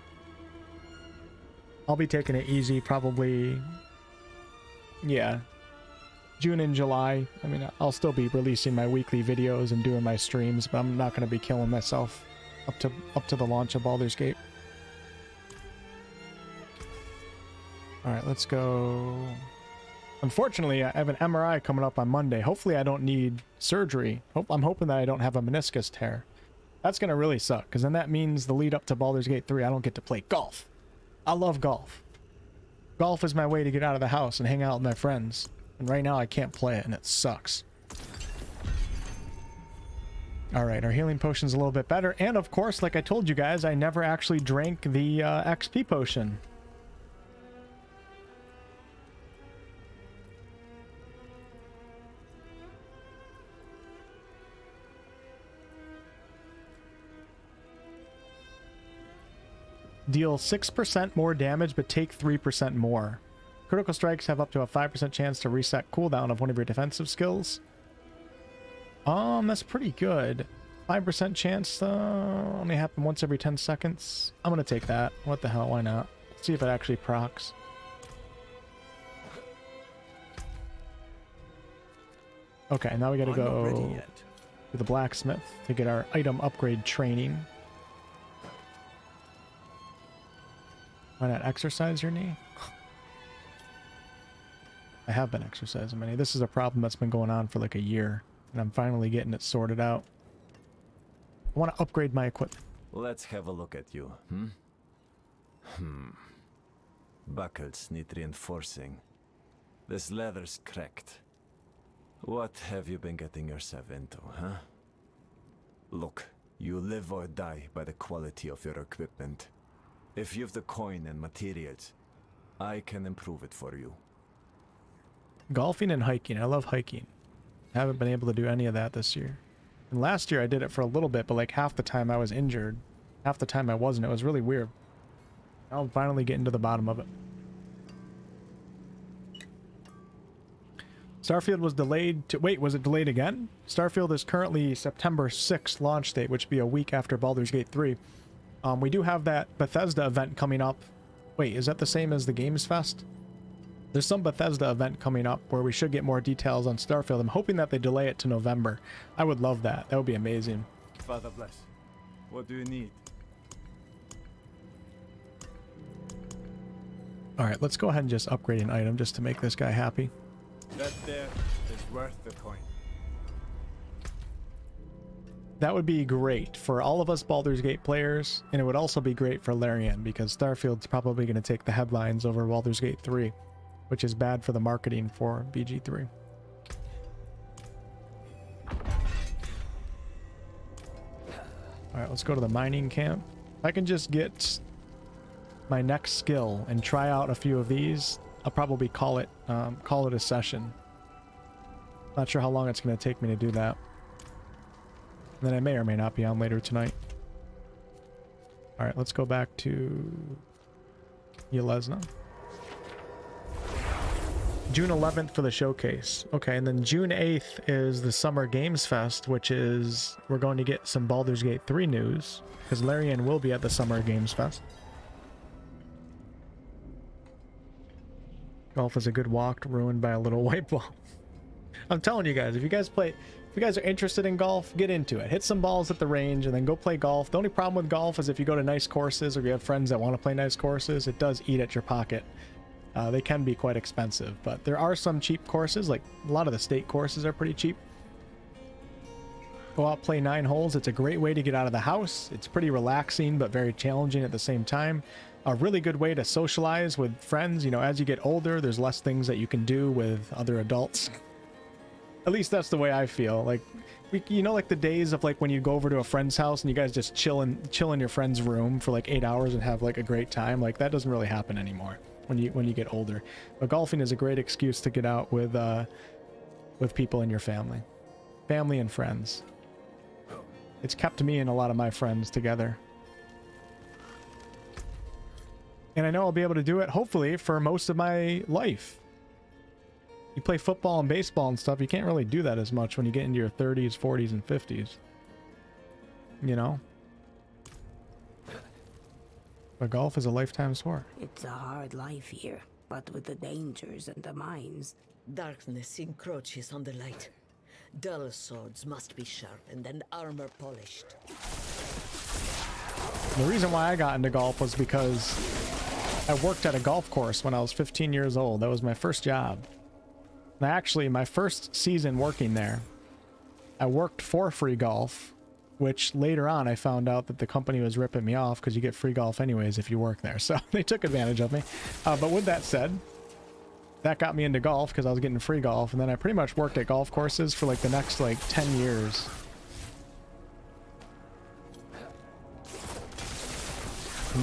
A: I'll be taking it easy probably, yeah, June and July. I mean, I'll still be releasing my weekly videos and doing my streams, but I'm not going to be killing myself up to the launch of Baldur's Gate. All right, let's go. Unfortunately, I have an MRI coming up on Monday. Hopefully I don't need surgery. I'm hoping that I don't have a meniscus tear. That's going to really suck, because then that means the lead up to Baldur's Gate 3, I don't get to play golf. I love golf. Golf is my way to get out of the house and hang out with my friends. And right now I can't play it, and it sucks. All right, our healing potion's a little bit better. And of course, like I told you guys, I never actually drank the XP potion. Deal 6% more damage, but take 3% more. Critical strikes have up to a 5% chance to reset cooldown of one of your defensive skills. That's pretty good. 5% chance, only happen once every 10 seconds. I'm gonna take that. What the hell, why not? Let's see if it actually procs. Okay, now we gotta go to the blacksmith to get our item upgrade training. Why not exercise your knee? I have been exercising my knee. This is a problem that's been going on for like a year, and I'm finally getting it sorted out. I want to upgrade my equipment.
B: Let's have a look at you, Buckles need reinforcing. This leather's cracked. What have you been getting yourself into, huh? Look, you live or die by the quality of your equipment. If you've the coin and materials, I can improve it for you.
A: Golfing and hiking. I love hiking. I haven't been able to do any of that this year. And last year I did it for a little bit, but like half the time I was injured. Half the time I wasn't. It was really weird. Now I'm finally getting to the bottom of it. Starfield was delayed to... Wait, was it delayed again? Starfield is currently September 6th launch date, which would be a week after Baldur's Gate 3. We do have that Bethesda event coming up. Wait, is that the same as the Games Fest? There's some Bethesda event coming up where we should get more details on Starfield. I'm hoping that they delay it to November. I would love that. That would be amazing.
G: Father bless. What do you need?
A: Alright, let's go ahead and just upgrade an item just to make this guy happy.
G: That there is worth the coin.
A: That would be great for all of us Baldur's Gate players, and it would also be great for Larian, because Starfield's probably going to take the headlines over Baldur's Gate 3, which is bad for the marketing for BG3. Alright, let's go to the mining camp. If I can just get my next skill and try out a few of these, I'll probably call it a session. Not sure how long it's going to take me to do that. And then I may or may not be on later tonight. Alright, let's go back to Yelesna. June 11th for the showcase. Okay, and then June 8th is the Summer Games Fest, which is... We're going to get some Baldur's Gate 3 news, because Larian will be at the Summer Games Fest. Golf is a good walk, ruined by a little white ball. I'm telling you guys, if you guys are interested in golf, get into it. Hit some balls at the range and then go play golf. The only problem with golf is if you go to nice courses or you have friends that want to play nice courses, it does eat at your pocket. They can be quite expensive, but there are some cheap courses, like a lot of the state courses are pretty cheap. Go out, play 9 holes. It's a great way to get out of the house. It's pretty relaxing, but very challenging at the same time. A really good way to socialize with friends. You know, as you get older, there's less things that you can do with other adults. At least that's the way I feel. Like, you know, like the days of like when you go over to a friend's house and you guys just chill in your friend's room for like 8 hours and have like a great time. Like that doesn't really happen anymore when you get older. But golfing is a great excuse to get out with people in your family and friends. It's kept me and a lot of my friends together. And I know I'll be able to do it, hopefully, for most of my life. You play football and baseball and stuff, you can't really do that as much when you get into your 30s, 40s, and 50s. You know? But golf is a lifetime sport.
L: It's a hard life here, but with the dangers and the mines.
P: Darkness encroaches on the light. Dull swords must be sharpened and armor polished.
A: The reason why I got into golf was because I worked at a golf course when I was 15 years old. That was my first job. And actually, my first season working there, I worked for free golf, which later on I found out that the company was ripping me off because you get free golf anyways if you work there. So they took advantage of me. But with that said, that got me into golf because I was getting free golf. And then I pretty much worked at golf courses for like the next like 10 years.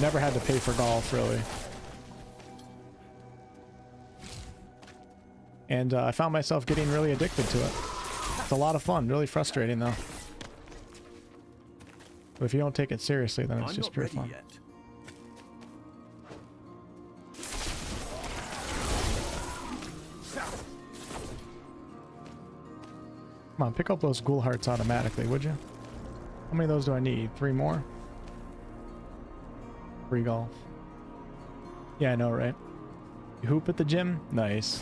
A: Never had to pay for golf, really. And I found myself getting really addicted to it. It's a lot of fun, really frustrating though. But if you don't take it seriously, then it's just pure fun. Come on, pick up those ghoul hearts automatically, would you? How many of those do I need? 3 more? Free golf. Yeah, I know, right? You hoop at the gym? Nice.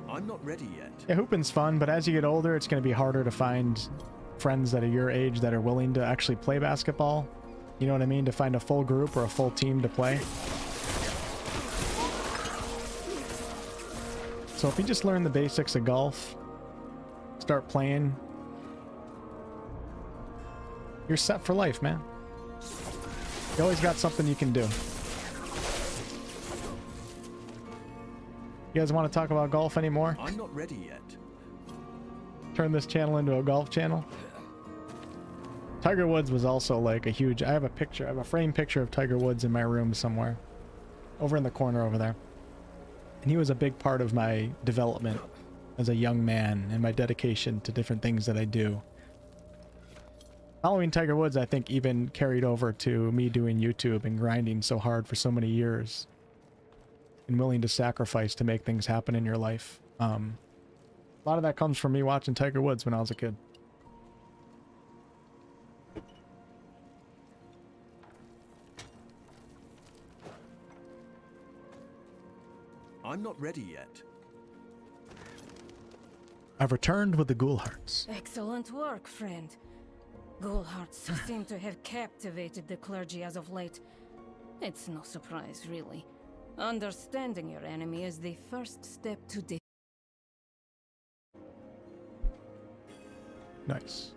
N: I'm not ready yet.
A: Yeah, hooping's fun, but as you get older, it's going to be harder to find friends that are your age that are willing to actually play basketball. You know what I mean? To find a full group or a full team to play. So if you just learn the basics of golf, start playing, you're set for life, man. You always got something you can do. You guys want to talk about golf anymore?
N: I'm not ready yet.
A: Turn this channel into a golf channel? Tiger Woods was also like a huge... I have a framed picture of Tiger Woods in my room somewhere. Over in the corner over there. And he was a big part of my development as a young man and my dedication to different things that I do. Following Tiger Woods, I think, even carried over to me doing YouTube and grinding so hard for so many years. And willing to sacrifice to make things happen in your life. A lot of that comes from me watching Tiger Woods when I was a kid.
N: I'm not ready yet.
A: I've returned with the Wolfhearts.
D: Excellent work, friend. Wolfhearts seem to have captivated the clergy as of late. It's no surprise, really. Understanding your enemy is the first step to
A: Nice.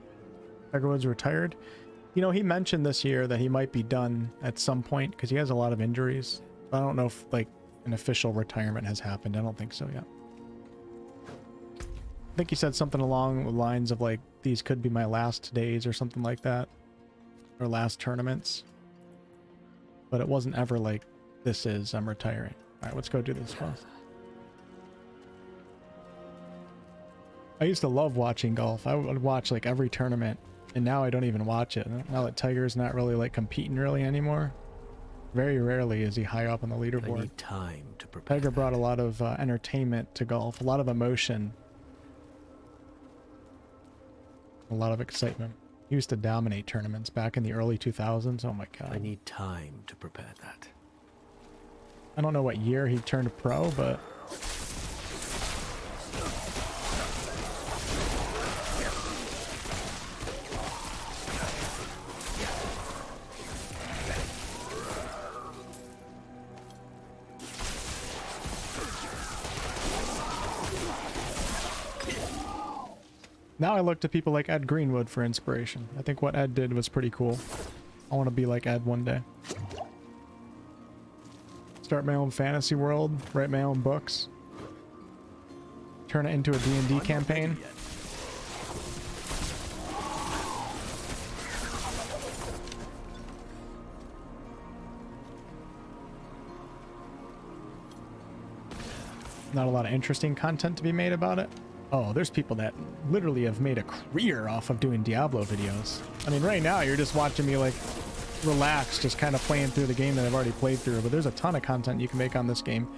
A: Tiger Woods retired. You know, he mentioned this year that he might be done at some point because he has a lot of injuries. I don't know if, like, an official retirement has happened. I don't think so yet. I think he said something along the lines of, like, these could be my last days or something like that. Or last tournaments. But it wasn't ever like, this is, I'm retiring. Alright, let's go do this first. I used to love watching golf. I would watch, like, every tournament. And now I don't even watch it. Now that Tiger's not really, like, competing really anymore. Very rarely is he high up on the leaderboard.
S: I need time to prepare.
A: Tiger brought a lot of entertainment to golf, a lot of emotion, a lot of excitement. He used to dominate tournaments back in the early 2000s. Oh my god.
S: I need time to prepare that.
A: I don't know what year he turned pro, but now I look to people like Ed Greenwood for inspiration. I think what Ed did was pretty cool. I want to be like Ed one day. Start my own fantasy world, write my own books. Turn it into a D&D campaign. Not a lot of interesting content to be made about it. Oh, there's people that literally have made a career off of doing Diablo videos. I mean, right now you're just watching me, like, relax, just kind of playing through the game that I've already played through, but there's a ton of content you can make on this game.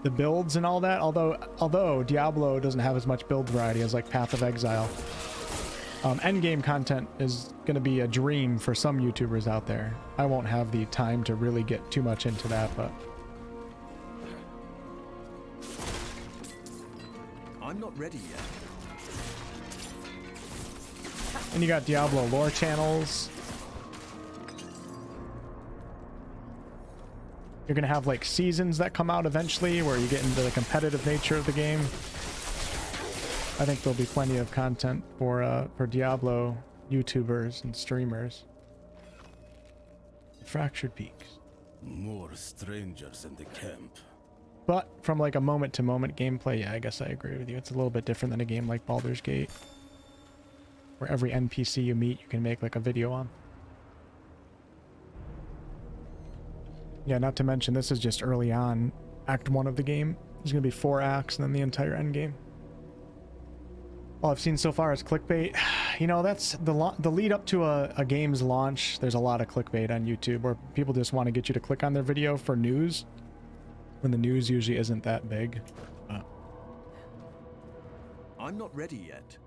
A: The builds and all that, although Diablo doesn't have as much build variety as, like, Path of Exile. Endgame content is going to be a dream for some YouTubers out there. I won't have the time to really get too much into that, but...
N: I'm not ready yet.
A: And you got Diablo lore channels. You're gonna have like seasons that come out eventually where you get into the competitive nature of the game. I think there'll be plenty of content for Diablo YouTubers and streamers. Fractured Peaks.
O: More strangers in the camp.
A: But from like a moment-to-moment gameplay, yeah, I guess I agree with you. It's a little bit different than a game like Baldur's Gate, where every NPC you meet, you can make like a video on. Yeah, not to mention, this is just early on, Act 1 of the game. There's going to be 4 acts and then the entire end game. All I've seen so far is clickbait. You know, that's the lead up to a game's launch. There's a lot of clickbait on YouTube where people just want to get you to click on their video for news, when the news usually isn't that big.
N: I'm not ready yet.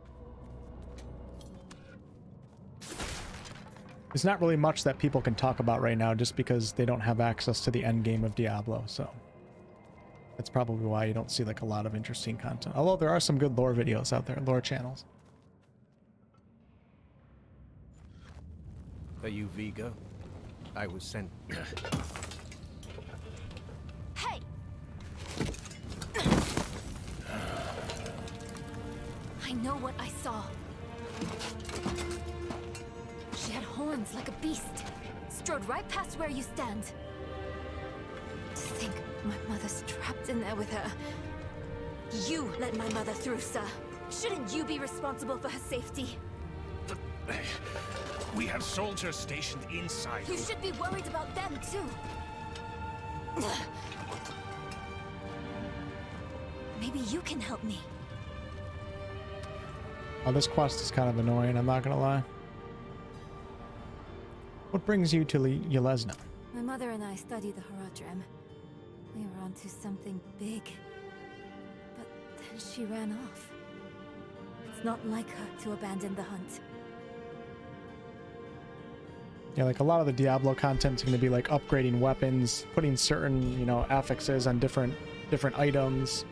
A: There's not really much that people can talk about right now just because they don't have access to the end game of Diablo, so that's probably why you don't see like a lot of interesting content. Although there are some good lore videos out there, lore channels.
S: Are you Vigo? I was sent...
X: Hey! I know what I saw. She had horns like a beast. Strode right past where you stand. To think my mother's trapped in there with her. You let my mother through, sir. Shouldn't you be responsible for her safety?
O: We have soldiers stationed inside.
X: You should be worried about them, too. Maybe you can help me.
A: Oh, this quest is kind of annoying, I'm not gonna lie. What brings you to Yelesna?
X: My mother and I studied the Horadrim. We were onto something big. But then she ran off. It's not like her to abandon the hunt.
A: Yeah, like a lot of the Diablo content is going to be like upgrading weapons, putting certain, you know, affixes on different items,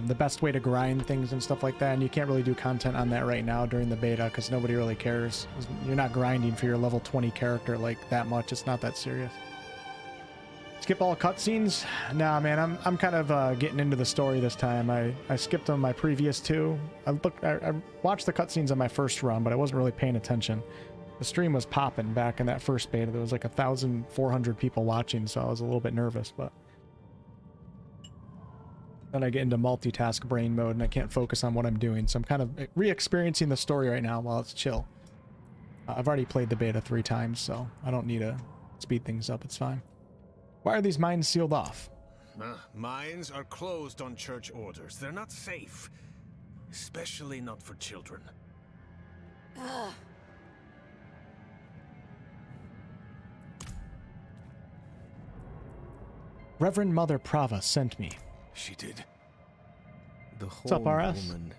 A: the best way to grind things and stuff like that. And you can't really do content on that right now during the beta because nobody really cares. You're not grinding for your level 20 character like that much. It's not that serious. Skip all cutscenes? Nah, man, I'm kind of getting into the story this time. I skipped on my previous two. I watched the cutscenes on my first run, but I wasn't really paying attention. The stream was popping back in that first beta. There was like 1,400 people watching, so I was a little bit nervous, but then I get into multitask brain mode and I can't focus on what I'm doing, so I'm kind of re-experiencing the story right now while it's chill. I've already played the beta 3 times, so I don't need to speed things up. It's fine. Why are these mines sealed off?
O: Mines are closed on church orders. They're not safe. Especially not for children.
X: Ugh.
A: Reverend Mother Prava sent me.
E: She did. The
A: What's up,
E: whole
A: RS?
E: woman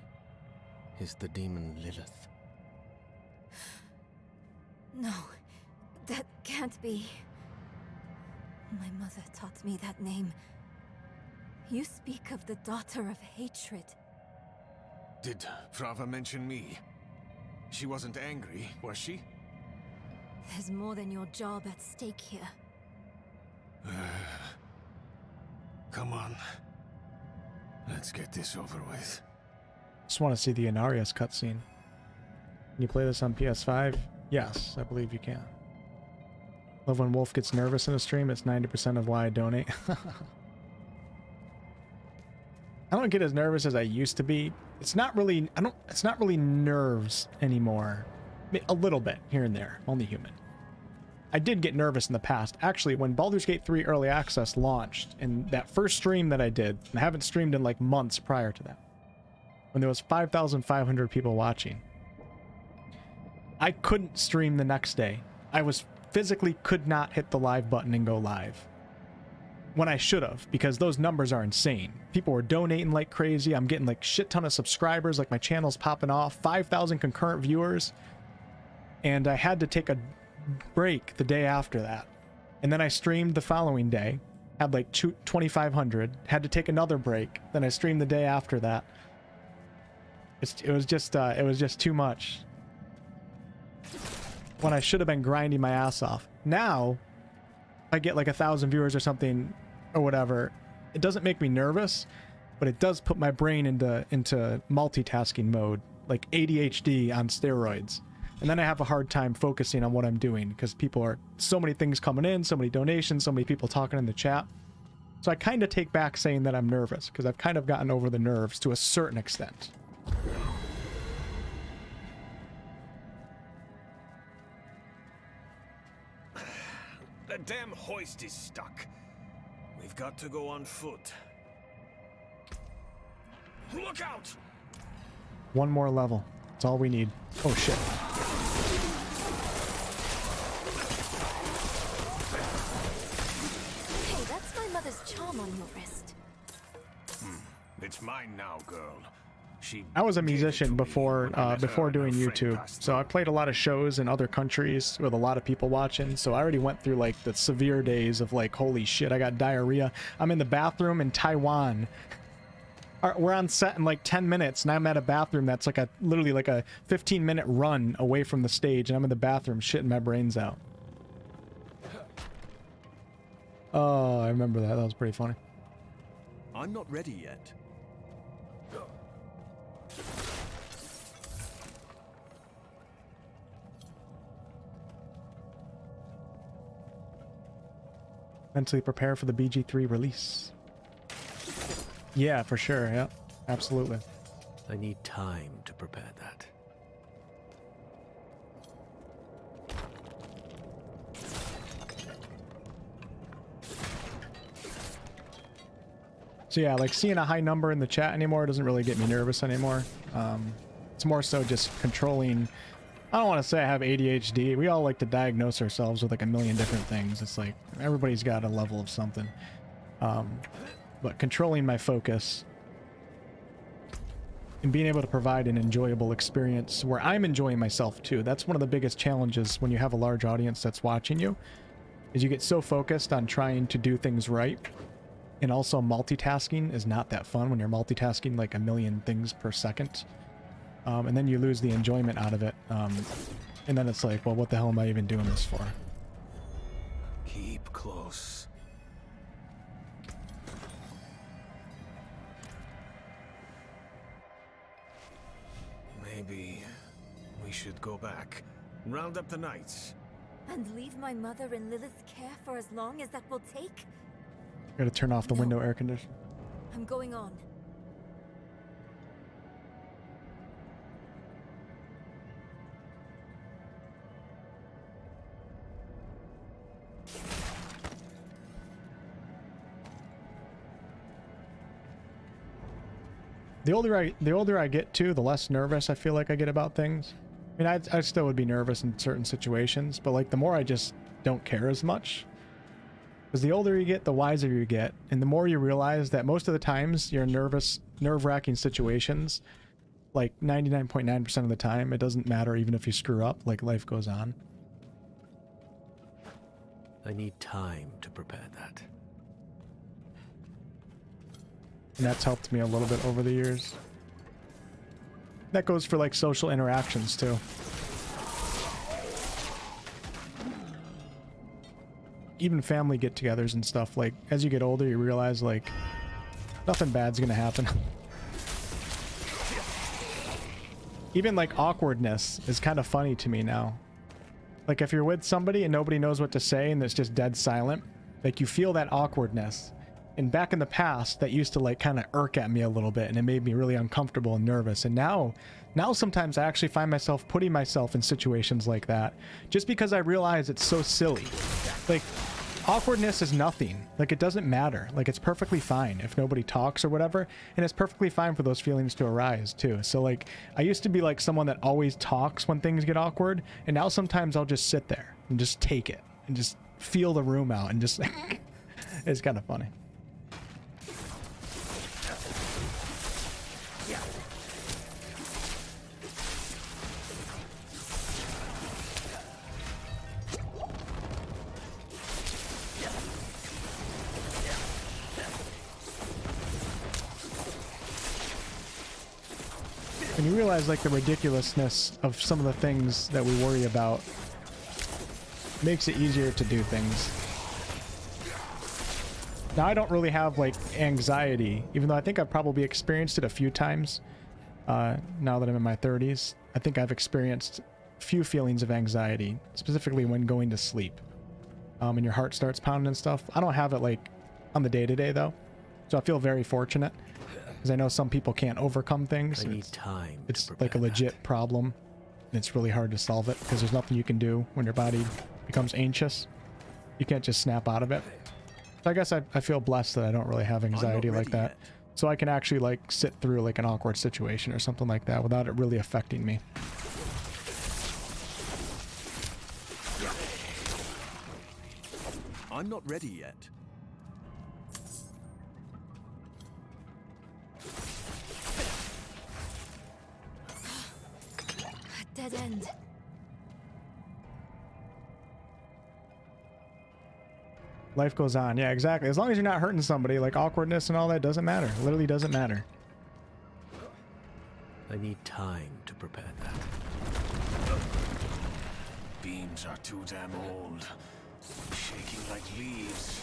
E: is the demon Lilith.
X: No, that can't be. My mother taught me that name. You speak of the daughter of hatred.
O: Did Prava mention me? She wasn't angry, was she?
X: There's more than your job at stake here.
O: Come on. Let's get this over with.
A: Just want to see the Inarius cutscene. Can you play this on PS5? Yes, I believe you can. Love when Wolf gets nervous in a stream. It's 90% of why I donate. I don't get as nervous as I used to be. It's not really it's not really nerves anymore. A little bit here and there. Only human. I did get nervous in the past. Actually, when Baldur's Gate 3 Early Access launched, and that first stream that I did, I haven't streamed in like months prior to that, when there was 5,500 people watching, I couldn't stream the next day. I was physically could not hit the live button and go live. When I should have, because those numbers are insane. People were donating like crazy. I'm getting like shit ton of subscribers, like my channel's popping off, 5,000 concurrent viewers. And I had to take a break the day after that. And then I streamed the following day, had like 2,500, had to take another break. Then I streamed the day after that. It was just too much. When I should have been grinding my ass off. Now, I get like 1,000 viewers or something or whatever. It doesn't make me nervous, but it does put my brain into multitasking mode, like ADHD on steroids. And then I have a hard time focusing on what I'm doing because so many things coming in, so many donations, so many people talking in the chat. So I kind of take back saying that I'm nervous because I've kind of gotten over the nerves to a certain extent.
O: The damn hoist is stuck. We've got to go on foot. Look out!
A: One more level. That's all we need. Oh shit.
X: Hey, that's my mother's charm on your wrist.
O: It's mine now, girl.
A: I was a musician before doing YouTube, so I played a lot of shows in other countries with a lot of people watching, so I already went through like the severe days of like, holy shit, I got diarrhea. I'm in the bathroom in Taiwan. We're on set in like 10 minutes, and I'm at a bathroom that's like literally like a 15-minute run away from the stage, and I'm in the bathroom shitting my brains out. Oh, I remember that. That was pretty funny.
N: I'm not ready yet.
A: Mentally prepare for the BG3 release. Yeah, for sure. Yeah, absolutely.
S: I need time to prepare that.
A: So yeah, like seeing a high number in the chat anymore doesn't really get me nervous anymore. It's more so just controlling. I don't want to say I have ADHD. We all like to diagnose ourselves with like a million different things. It's like everybody's got a level of something. But controlling my focus and being able to provide an enjoyable experience where I'm enjoying myself too. That's one of the biggest challenges when you have a large audience that's watching you, is you get so focused on trying to do things right. And also multitasking is not that fun when you're multitasking like a million things per second. And then you lose the enjoyment out of it. And then it's like, well, what the hell am I even doing this for?
O: Keep close. Maybe we should go back. Round up the knights.
K: And leave my mother in Lilith's care for as long as that will take?
A: Gotta turn off the window air conditioner.
K: I'm going on.
A: The older I get too, the less nervous I feel like I get about things. I mean, I still would be nervous in certain situations, but like the more I just don't care as much. Because the older you get, the wiser you get, and the more you realize that most of the times you're in nerve-wracking situations, like 99.9% of the time, it doesn't matter even if you screw up, like life goes on.
S: I need time to prepare that.
A: And that's helped me a little bit over the years. That goes for like social interactions too. Even family get-togethers and stuff, like as you get older you realize like nothing bad's gonna happen. Even like awkwardness is kind of funny to me now. Like if you're with somebody and nobody knows what to say and it's just dead silent, like you feel that awkwardness. And back in the past, that used to like kind of irk at me a little bit, and it made me really uncomfortable and nervous. And now sometimes I actually find myself putting myself in situations like that just because I realize it's so silly. Like awkwardness is nothing. Like it doesn't matter. Like it's perfectly fine if nobody talks or whatever, and it's perfectly fine for those feelings to arise too. So like I used to be like someone that always talks when things get awkward, and now sometimes I'll just sit there and just take it and just feel the room out and just it's kind of funny. And you realize like the ridiculousness of some of the things that we worry about makes it easier to do things. Now I don't really have like anxiety, even though I think I've probably experienced it a few times. Now that I'm in my 30s, I think I've experienced few feelings of anxiety, specifically when going to sleep. And your heart starts pounding and stuff. I don't have it like on the day-to-day though, so I feel very fortunate. Because I know some people can't overcome things.
S: I need time.
A: It's like a legit problem. And it's really hard to solve it because there's nothing you can do when your body becomes anxious. You can't just snap out of it. So I guess I feel blessed that I don't really have anxiety like that. So I can actually like sit through like an awkward situation or something like that without it really affecting me.
N: I'm not ready yet.
K: Dead end.
A: Life goes on. Yeah, exactly. As long as you're not hurting somebody, like awkwardness and all that doesn't matter. It literally doesn't matter.
S: I need time to prepare that.
O: Beams are too damn old. Shaking like leaves.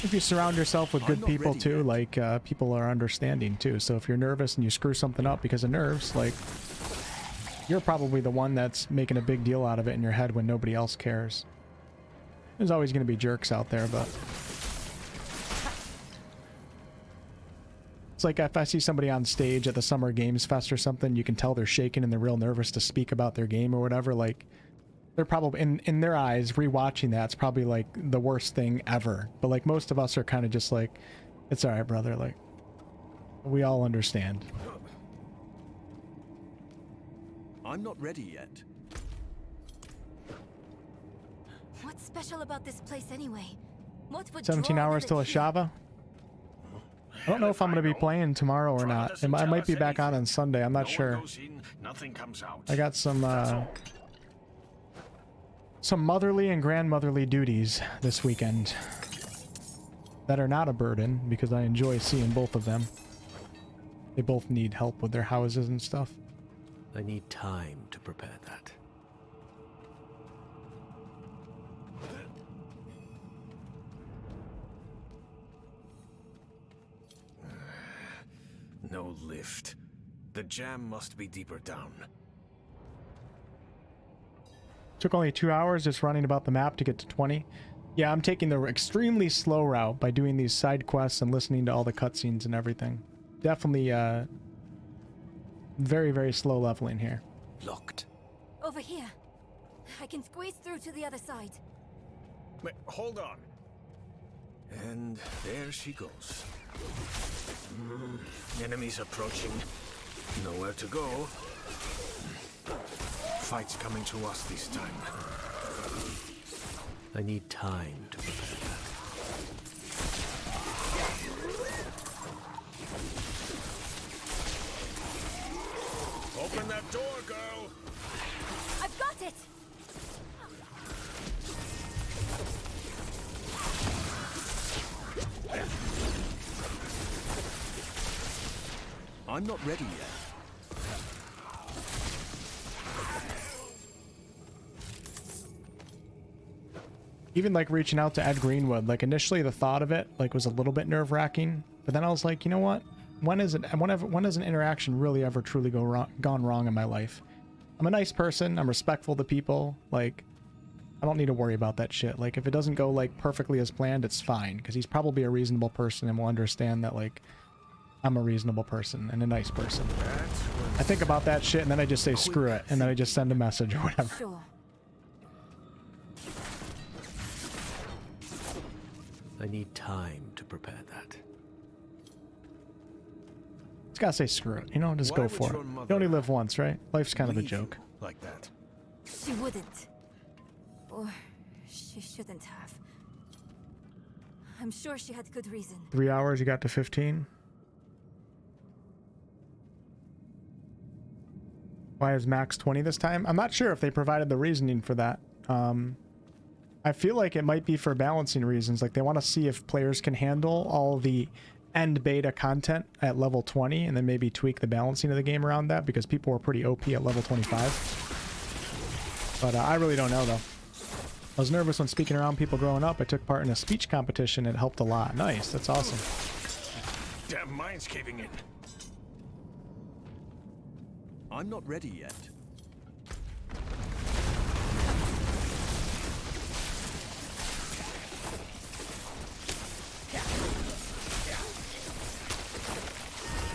A: If you surround yourself with good people too, like people are understanding too. So if you're nervous and you screw something up because of nerves, like you're probably the one that's making a big deal out of it in your head when nobody else cares. There's always going to be jerks out there, but it's like if I see somebody on stage at the Summer Games Fest or something, you can tell they're shaking and they're real nervous to speak about their game or whatever. Like they're probably in their eyes rewatching that's probably like the worst thing ever. But like most of us are kind of just like, It's all right, brother. Like, we all understand.
N: I'm not ready yet.
X: What's special about this place anyway? What would
A: 17
X: draw
A: hours
X: you
A: till a
X: to
A: Shava. I don't know if I'm going to be playing tomorrow or not. I might be back on Sunday. I'm not sure.
O: Nothing comes out.
A: I got some motherly and grandmotherly duties this weekend that are not a burden because I enjoy seeing both of them. They both need help with their houses and stuff.
S: I need time to prepare that.
O: No lift. The jam must be deeper down.
A: Took only 2 hours just running about the map to get to 20. Yeah, I'm taking the extremely slow route by doing these side quests and listening to all the cutscenes and everything. Definitely very, very slow leveling here.
S: Locked.
X: Over here. I can squeeze through to the other side.
O: Wait, hold on. And there she goes. Enemies approaching. Nowhere to go. Fight's coming to us this time.
S: I need time to prepare that.
O: Open that door, girl!
X: I've got it!
N: I'm not ready yet.
A: Even like reaching out to Ed Greenwood, like initially the thought of it like was a little bit nerve-wracking, but then I was like, you know what? When has an interaction really ever truly gone wrong in my life? I'm a nice person. I'm respectful to people. Like, I don't need to worry about that shit. Like, if it doesn't go like perfectly as planned, it's fine because he's probably a reasonable person and will understand that like I'm a reasonable person and a nice person. I think about that shit and then I just say screw it and then I just send a message or whatever.
X: Sure.
S: I need time to prepare that.
A: Just gotta say screw it, you know, just go for it. You only live once, right? Life's kind of a joke.
O: Like that.
X: She wouldn't. Or she shouldn't have. I'm sure she had good reason.
A: 3 hours, you got to 15. Why is max 20 this time? I'm not sure if they provided the reasoning for that. I feel like it might be for balancing reasons. Like they want to see if players can handle all the end beta content at level 20 and then maybe tweak the balancing of the game around that because people were pretty OP at level 25. But I really don't know though. I was nervous when speaking around people growing up. I took part in a speech competition and it helped a lot. Nice, that's awesome.
O: Damn mine's caving in.
N: I'm not ready yet.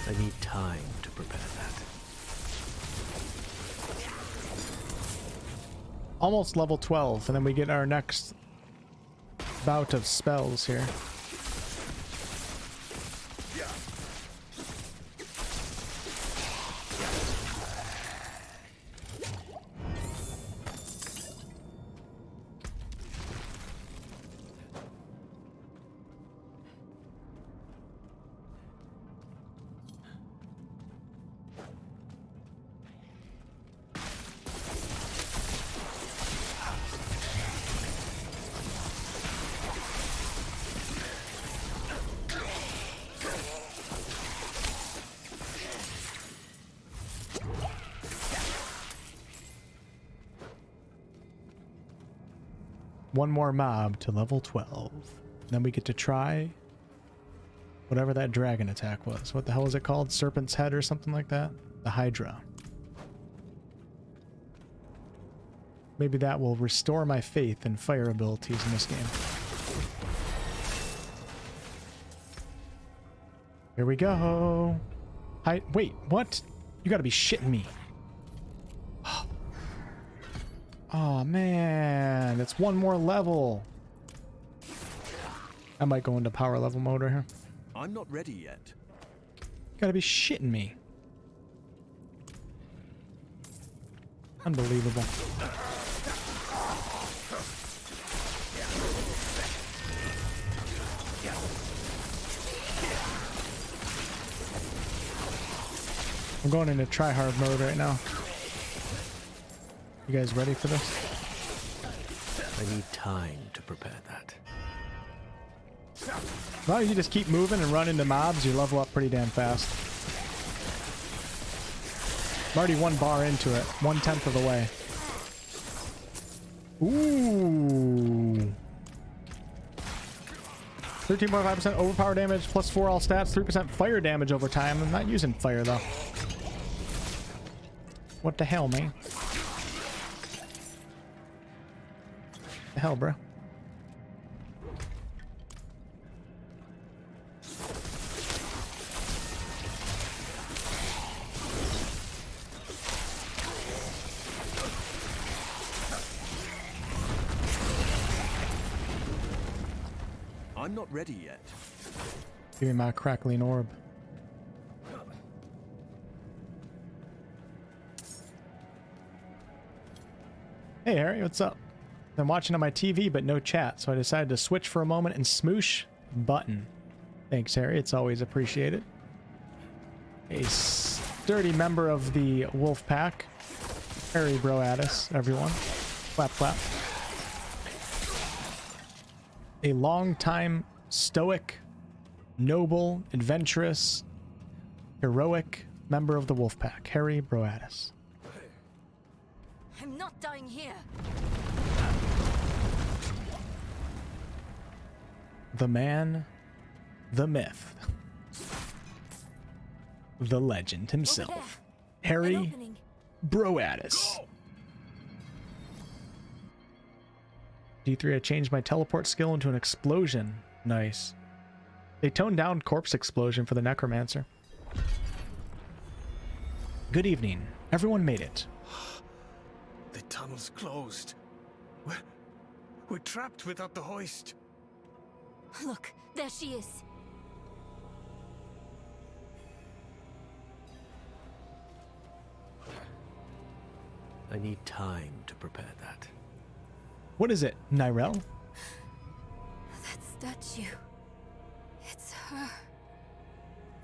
S: I need time to prepare that.
A: Almost level 12, and then we get our next bout of spells here. One more mob to level 12. Then we get to try whatever that dragon attack was. What the hell was it called? Serpent's Head or something like that? The Hydra. Maybe that will restore my faith in fire abilities in this game. Here we go. Wait, what? You gotta be shitting me. Oh man, it's one more level. I might go into power level mode right here.
N: I'm not ready yet.
A: Gotta be shitting me. Unbelievable. I'm going into try-hard mode right now. You guys ready for this?
S: I need time to prepare that.
A: As long as you just keep moving and run into mobs, you level up pretty damn fast. I'm already 1 bar into it, 1/10 of the way. Ooh. 13.5% overpower damage, plus 4 all stats, 3% fire damage over time. I'm not using fire though. What the hell, man? The hell, bro?
N: I'm not ready yet.
A: Give me my crackling orb. Hey Harry, what's up? I'm watching on my TV but no chat, so I decided to switch for a moment and smoosh button. Thanks Harry, it's always appreciated. A sturdy member of the wolf pack. Harry Broaddus, everyone. Clap clap. A long-time stoic, noble, adventurous, heroic member of the wolf pack, Harry Broaddus.
K: I'm not dying here.
A: The man, the myth, the legend himself, Harry Broaddus. D3, I changed my teleport skill into an explosion. Nice. They toned down corpse explosion for the necromancer. Good evening. Everyone made it.
O: The tunnel's closed. We're trapped without the hoist.
K: Look, there she is.
S: I need time to prepare that.
A: What is it, Nyrel?
X: That statue. It's her.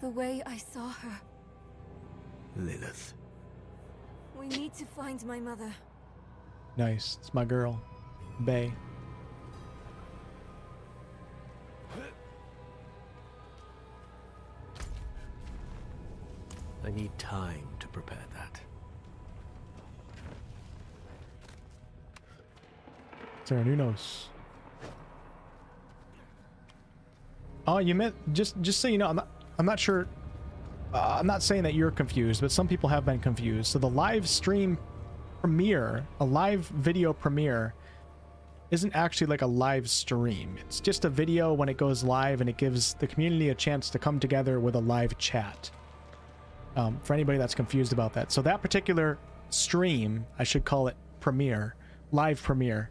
X: The way I saw her.
S: Lilith.
X: We need to find my mother.
A: Nice. It's my girl, Bay.
S: I need time to prepare that.
A: Terranunos. Oh, you meant just so you know, I'm not sure. I'm not saying that you're confused, but some people have been confused. So the live stream premiere, a live video premiere, isn't actually like a live stream. It's just a video when it goes live, and it gives the community a chance to come together with a live chat. For anybody that's confused about that. So that particular stream, I should call it premiere, live premiere,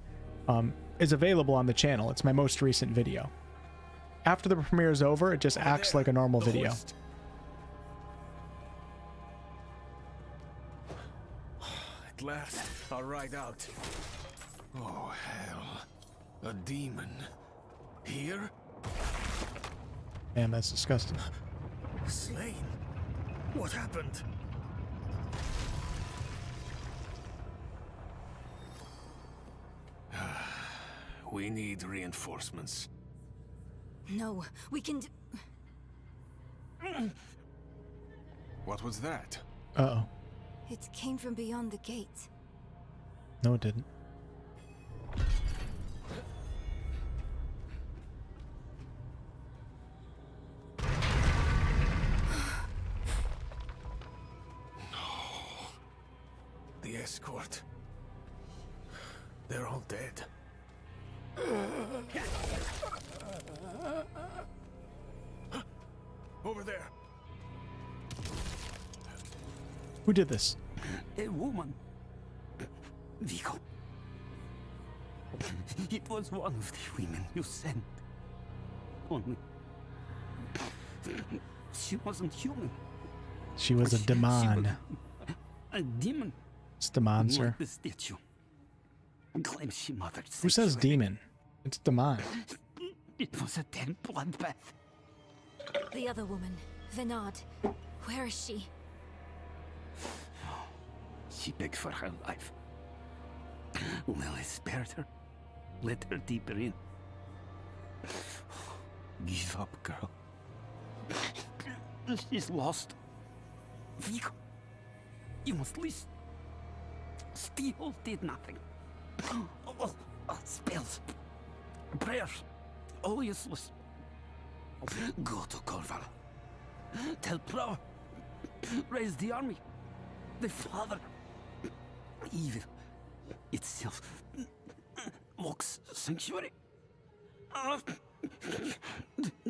A: is available on the channel. It's my most recent video. After the premiere is over, it just acts like a normal video.
O: At last, I'll ride out. Oh, hell. A demon. Here?
A: Damn, that's disgusting.
O: Slain? What happened? We need reinforcements.
X: No, we can
O: What was that?
A: Uh-oh.
X: It came from beyond the gate.
A: No, it didn't.
O: The escort. They're all dead. Over there.
A: Who did this?
J: A woman. Vigo. It was one of the women you sent. Only
H: She wasn't human.
A: She was a demon.
H: A demon.
A: It's demoncer.
H: Like the statue. Claims she mothered
A: Who says
H: sanctuary.
A: demon? It's demon.
H: It was a dead bloodbath.
X: The other woman, Venard. Where is she?
H: She begged for her life. Lily spared her. Let her deeper in. Give up, girl. She's lost. Vigo, you must listen. Steel did nothing. Spells. Prayers. All useless. Go to Corval. Tell Pro. Raise the army. The father. Evil itself. Walks sanctuary.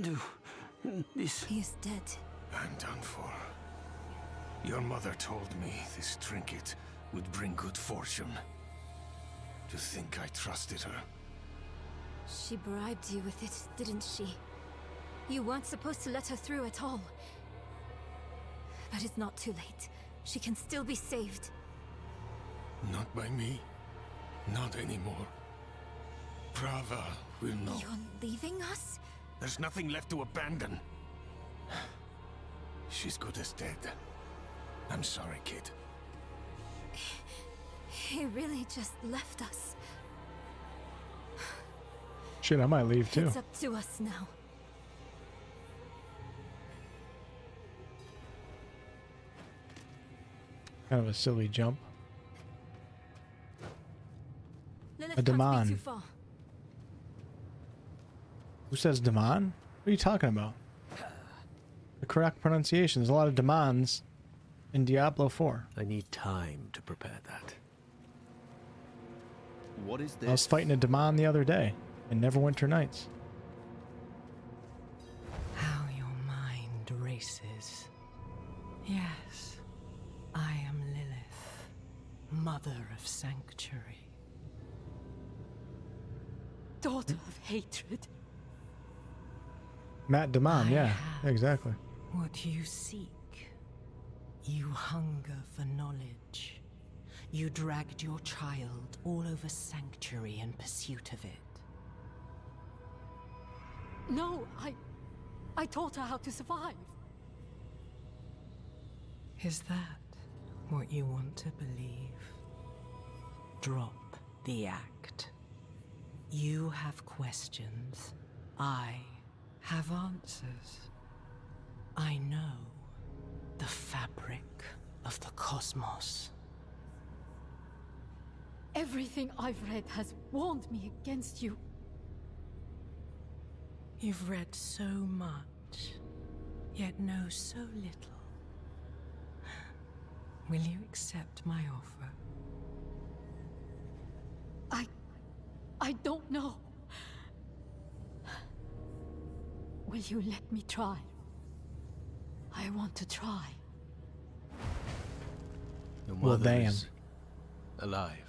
H: Do this.
X: He is dead.
O: I'm done for. Your mother told me this trinket would bring good fortune. To think I trusted her.
X: She bribed you with it, didn't she? You weren't supposed to let her through at all. But it's not too late. She can still be saved.
O: Not by me. Not anymore. Prava will know.
X: You're leaving us?
O: There's nothing left to abandon. She's good as dead. I'm sorry, kid.
X: He really just left us.
A: Shit, I might leave too.
X: It's up to us now.
A: Kind of a silly jump.
X: Lilith
A: A
X: can't be
A: demon.
X: too far.
A: Who says demon? What are you talking about? The correct pronunciation. There's a lot of demons in Diablo 4.
S: I need time to prepare that.
N: What is this?
A: I was fighting a demon the other day in Neverwinter Nights.
Q: How your mind races. Yes, I am Lilith, mother of sanctuary.
X: Daughter of hatred.
A: Matt Demon, yeah, exactly.
Q: What you seek. You hunger for knowledge. You dragged your child all over sanctuary in pursuit of it.
X: No, I taught her how to survive.
Q: Is that what you want to believe? Drop the act. You have questions. I have answers. I know the fabric of the cosmos.
X: Everything I've read has warned me against you.
Q: You've read so much, yet know so little. Will you accept my offer?
X: I don't know. Will you let me try? I want to try.
S: Your
A: Well,
S: mother
A: damn.
S: is alive.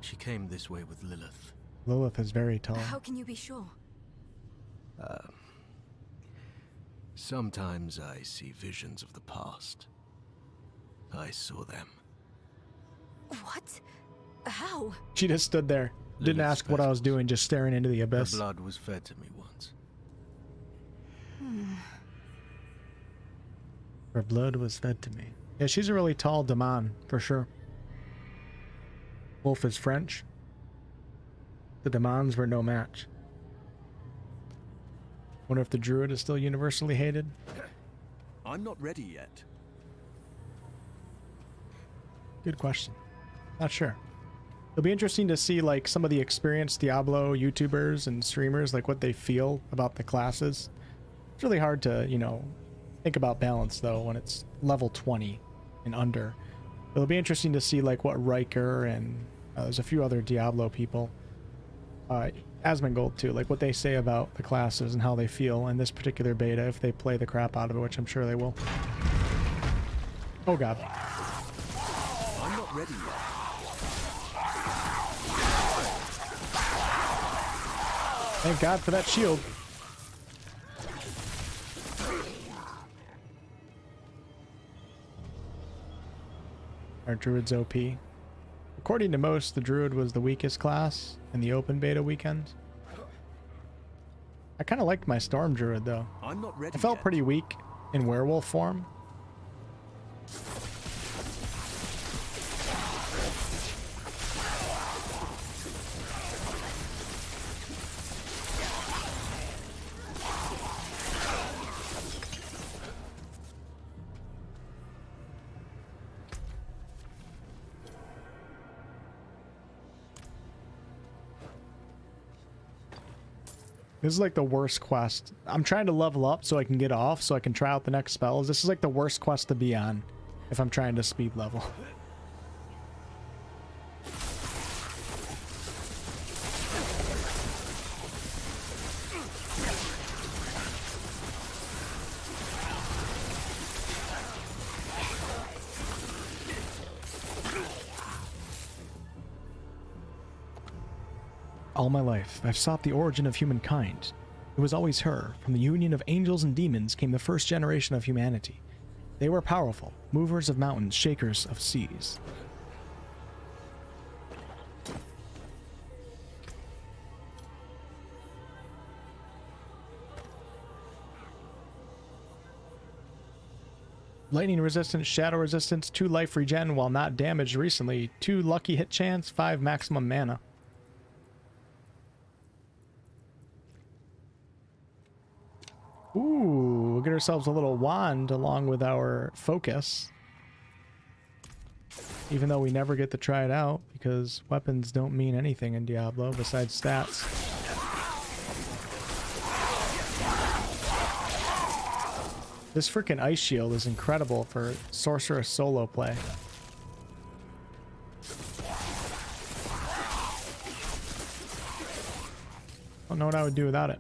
S: She came this way with Lilith.
A: Lilith is very tall.
X: How can you be sure?
S: Sometimes I see visions of the past. I saw them.
X: What? How?
A: She just stood there. Didn't
S: Lilith's
A: ask what I was doing, just staring into the
S: Her
A: abyss.
S: blood was fed to me once.
A: Her blood was fed to me. Yeah, she's a really tall demon, for sure. Wolf is French. The demons were no match. Wonder if the druid is still universally hated?
N: I'm not ready yet.
A: Good question. Not sure. It'll be interesting to see like some of the experienced Diablo YouTubers and streamers, like what they feel about the classes. It's really hard to, you know, think about balance though when it's level 20 and under. It'll be interesting to see like what Riker and there's a few other Diablo people, Asmongold too, like what they say about the classes and how they feel in this particular beta if they play the crap out of it, which I'm sure they will. Oh god.
N: I'm not ready yet.
A: Thank God for that shield. Our druid's OP. According to most, the druid was the weakest class in the open beta weekend. I kind of liked my storm druid though.
N: I'm not ready
A: I felt
N: yet.
A: pretty weak in werewolf form. This is like the worst quest. I'm trying to level up so I can get off, so I can try out the next spells. This is like the worst quest to be on if I'm trying to speed level. All my life, I've sought the origin of humankind. It was always her. From the union of angels and demons came the first generation of humanity. They were powerful, movers of mountains, shakers of seas. Lightning resistance, shadow resistance, 2 life regen while not damaged recently, 2 lucky hit chance, 5 maximum mana. Ooh, we'll get ourselves a little wand along with our focus. Even though we never get to try it out, because weapons don't mean anything in Diablo besides stats. This freaking ice shield is incredible for Sorcerer solo play. I don't know what I would do without it.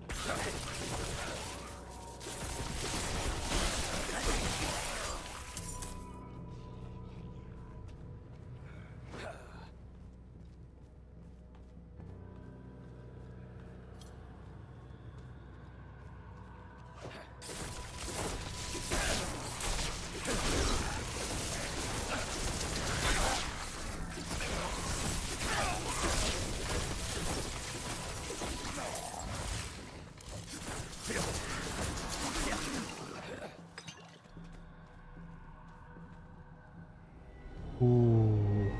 A: Ooh.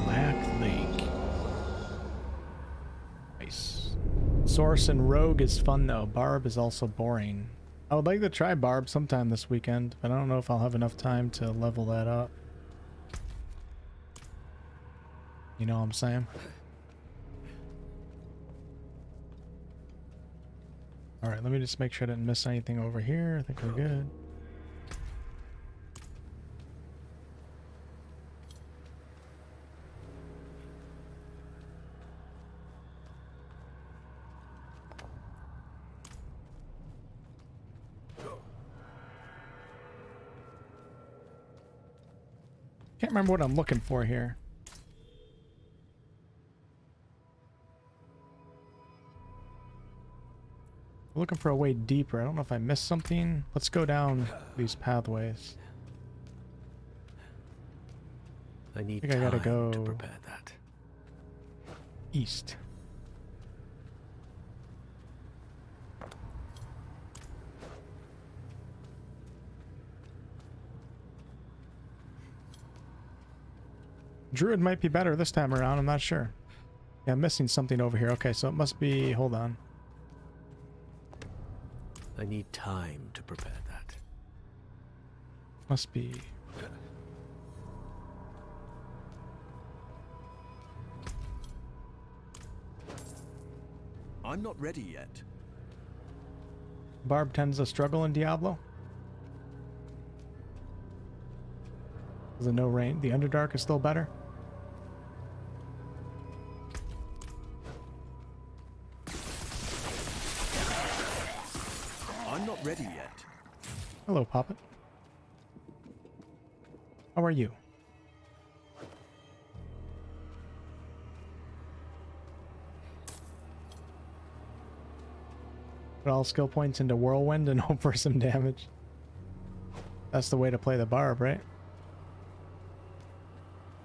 A: Black Lake. Nice. Source and Rogue is fun though. Barb is also boring. I would like to try Barb sometime this weekend, but I don't know if I'll have enough time to level that up. You know what I'm saying? Alright, let me just make sure I didn't miss anything over here. I think we're good. Can't remember what I'm looking for here. I'm looking for a way deeper. I don't know if I missed something. Let's go down these pathways.
E: I need
A: I think I gotta go
E: to prepare that.
A: East. Druid might be better this time around, I'm not sure. Yeah, I'm missing something over here. Okay, so it must be... hold on.
E: I need time to prepare that.
A: Must be...
N: I'm not ready yet.
A: Barb tends to struggle in Diablo. Is it no rain? The Underdark is still better?
N: I'm not ready yet.
A: Hello, Poppet. How are you? Put all skill points into Whirlwind and hope for some damage. That's the way to play the Barb, right?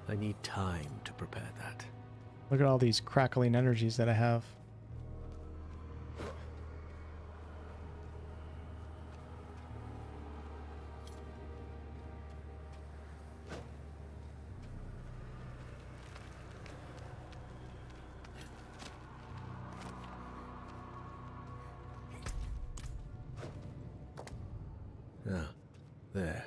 E: I need time to prepare that.
A: Look at all these crackling energies that I have.
E: Ah, there.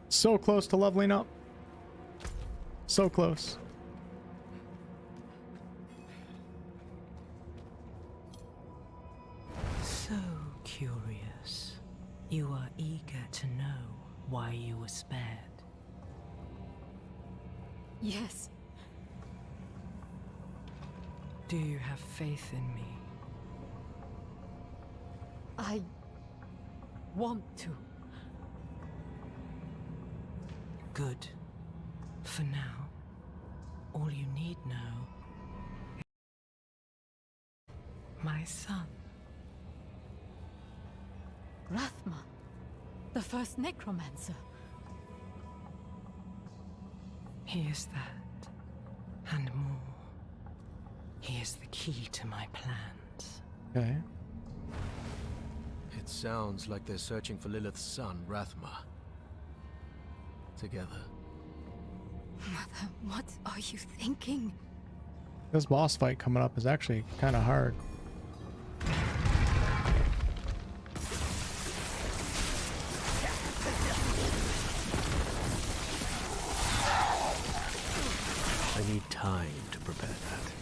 A: So close to leveling up. So close.
Q: So curious. You are eager to know why you were spared.
X: Yes.
Q: Do you have faith in me?
X: I want to.
Q: Good. For now, all you need know is my son.
X: Rathma, the first necromancer.
Q: He is that, and more. He is the key to my plans.
A: Okay.
E: It sounds like they're searching for Lilith's son, Rathma. Together.
X: Mother, what are you thinking?
A: This boss fight coming up is actually kind of hard.
E: I need time to prepare that.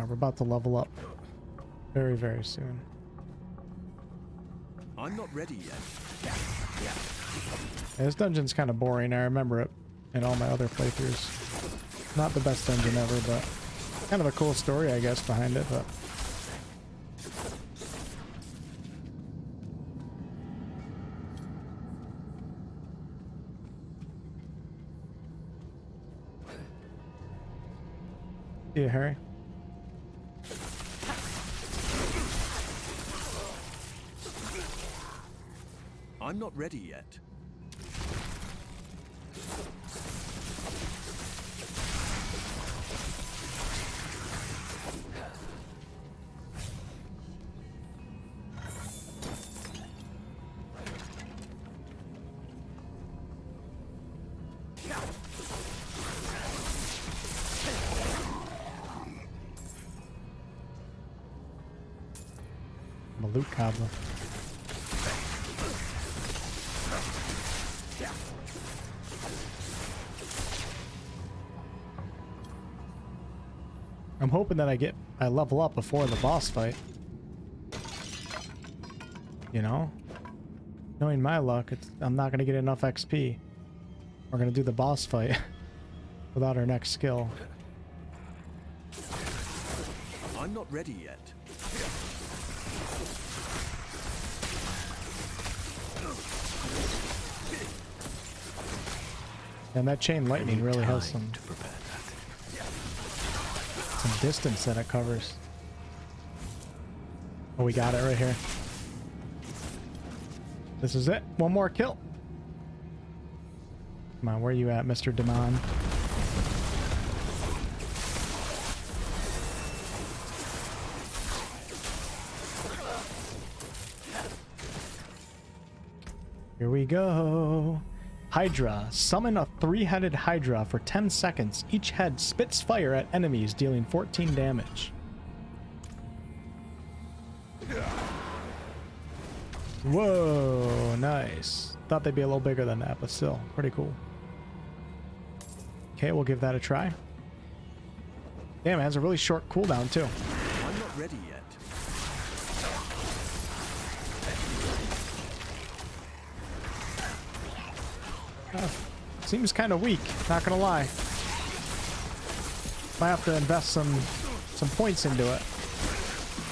A: We're about to level up very, very soon.
N: I'm not ready yet.
A: Yeah, this dungeon's kind of boring. I remember it in all my other playthroughs. Not the best dungeon ever, but kind of a cool story, I guess, behind it. But yeah, Harry.
N: I'm not ready yet.
A: I'm a loot cobbler. I'm hoping that I level up before the boss fight. You know? Knowing my luck, I'm not going to get enough XP. We're going to do the boss fight without our next skill.
N: I'm not ready yet.
A: And that chain lightning really has some distance that it covers. Oh, we got it right here. This is it. One more kill. Come on, where are you at, Mr. Demon? Here we go. Hydra. Summon a 3-headed Hydra for 10 seconds. Each head spits fire at enemies, dealing 14 damage. Whoa, nice. Thought they'd be a little bigger than that, but still, pretty cool. Okay, we'll give that a try. Damn, it has a really short cooldown, too.
N: I'm not ready yet.
A: Seems kind of weak, not gonna lie. Might have to invest some points into it.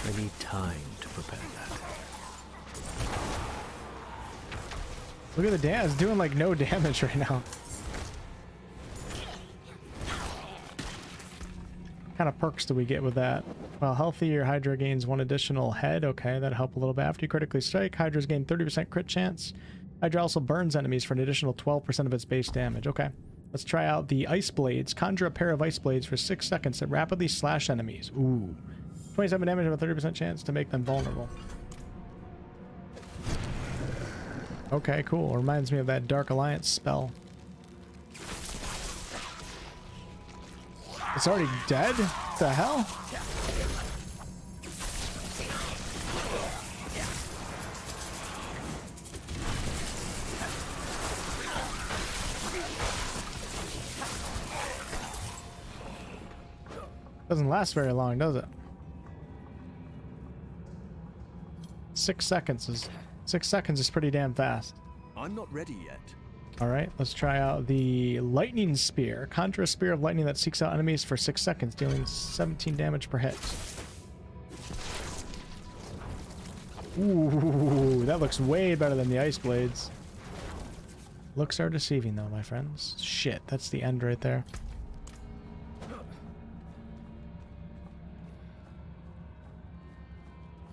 E: I need time to prepare that.
A: Look at the damage. It's doing like no damage right now. What kind of perks do we get with that? Well, healthier Hydra gains 1 additional head. Okay, that'll help a little bit. After you critically strike, Hydra's gain 30% crit chance. Hydra also burns enemies for an additional 12% of its base damage. Okay, let's try out the Ice Blades. Conjure a pair of Ice Blades for 6 seconds that rapidly slash enemies. Ooh. 27 damage with a 30% chance to make them vulnerable. Okay, cool. Reminds me of that Dark Alliance spell. It's already dead? What the hell? Doesn't last very long, does it? 6 seconds is pretty damn fast.
N: I'm not ready yet.
A: Alright, let's try out the Lightning Spear. Conjure a spear of lightning that seeks out enemies for 6 seconds, dealing 17 damage per hit. Ooh, that looks way better than the Ice Blades. Looks are deceiving though, my friends. Shit, that's the end right there.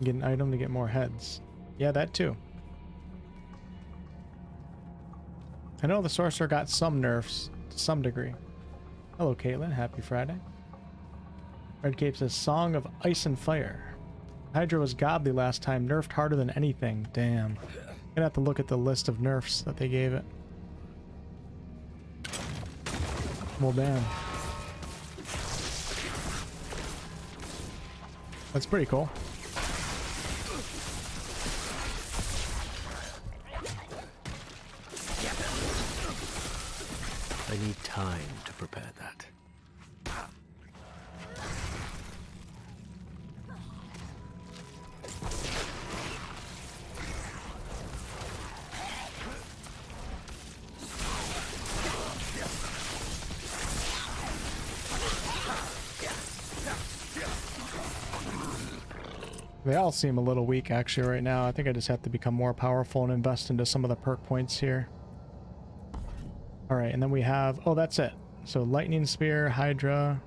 A: Get an item to get more heads. Yeah, that too. I know the Sorcerer got some nerfs to some degree. Hello, Caitlin. Happy Friday. Red Cape says, Song of Ice and Fire. Hydra was godly last time, nerfed harder than anything. Damn. Gonna have to look at the list of nerfs that they gave it. Well, damn. That's pretty cool.
E: I need time to prepare that.
A: They all seem a little weak actually right now. I think I just have to become more powerful and invest into some of the perk points here. Alright, and then we have... Oh, that's it. So, Lightning Spear, Hydra.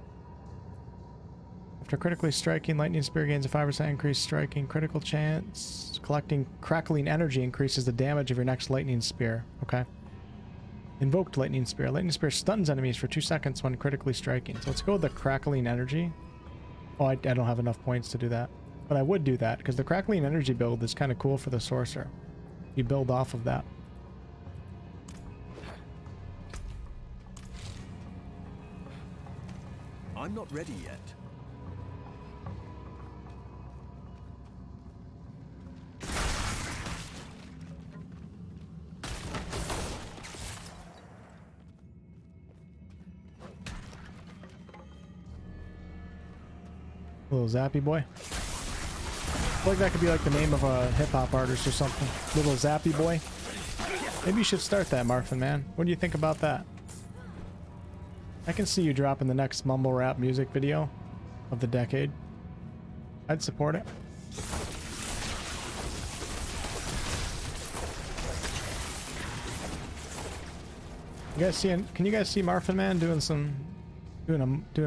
A: After critically striking, Lightning Spear gains a 5% increased striking critical chance. Collecting crackling energy increases the damage of your next Lightning Spear. Okay. Invoked Lightning Spear. Lightning Spear stuns enemies for 2 seconds when critically striking. So let's go with the crackling energy. Oh, I don't have enough points to do that. But I would do that, because the crackling energy build is kind of cool for the Sorcerer. You build off of that.
N: I'm not ready yet.
A: Little Zappy Boy. I feel like that could be like the name of a hip-hop artist or something. Little Zappy Boy. Maybe you should start that, Marfin, man. What do you think about that? I can see you dropping the next mumble rap music video of the decade. I'd support it. You guys see? Can you guys see Marfin Man doing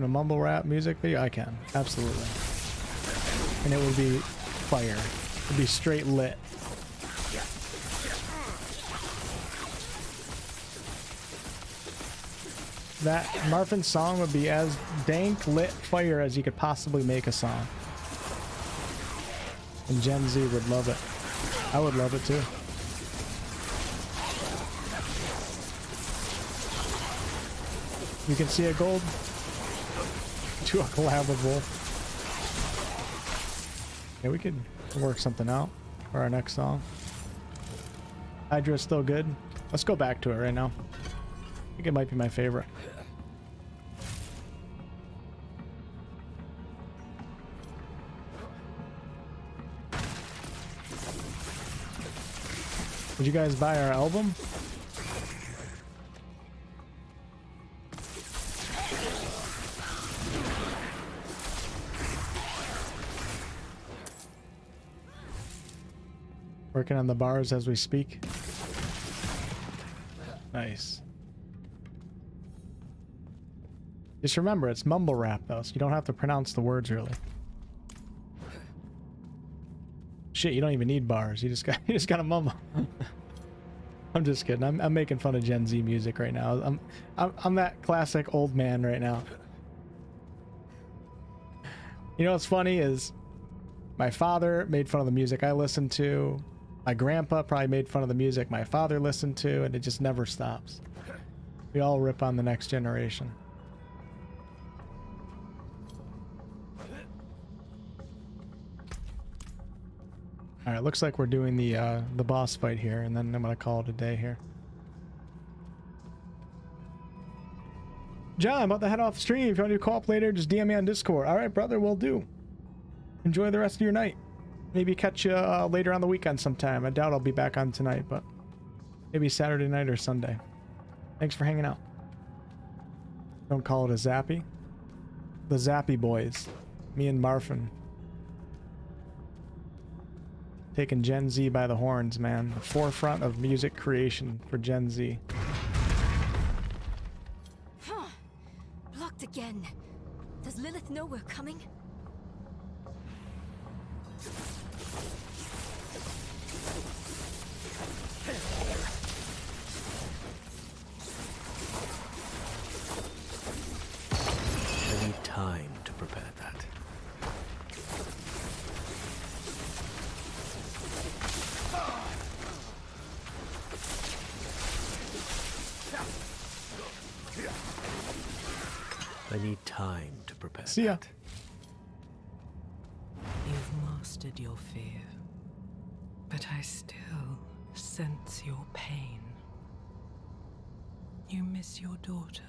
A: a mumble rap music video? I can, absolutely. And it would be fire. It'd be straight lit. That Marfin's song would be as dank lit fire as you could possibly make a song. And Gen Z would love it. I would love it too. You can see a gold to a collab with Wolf. Yeah, we could work something out for our next song. Hydra's still good. Let's go back to it right now. I think it might be my favorite. Did you guys buy our album? Working on the bars as we speak. Nice. Just remember, it's mumble rap though, so you don't have to pronounce the words really. Shit, you don't even need bars. You just gotta mumble. I'm just kidding. I'm making fun of Gen Z music right now. I'm that classic old man right now. You know what's funny is my father made fun of the music I listened to. My grandpa probably made fun of the music my father listened to, and it just never stops. We all rip on the next generation. All right, looks like we're doing the boss fight here, and then I'm gonna call it a day here. John, I'm about to head off stream. If you want to do co-op later, just DM me on Discord. All right, brother, will do. Enjoy the rest of your night. Maybe catch you later on the weekend sometime. I doubt I'll be back on tonight, but maybe Saturday night or Sunday. Thanks for hanging out. Don't call it a zappy. The Zappy Boys. Me and Marfin. Taking Gen Z by the horns, man. The forefront of music creation for Gen Z.
X: Blocked again. Does Lilith know we're coming?
E: I need time to prepare that. I need time to prepare.
A: See ya.
E: That.
Q: You've mastered your fear, but I still sense your pain. You miss your daughter.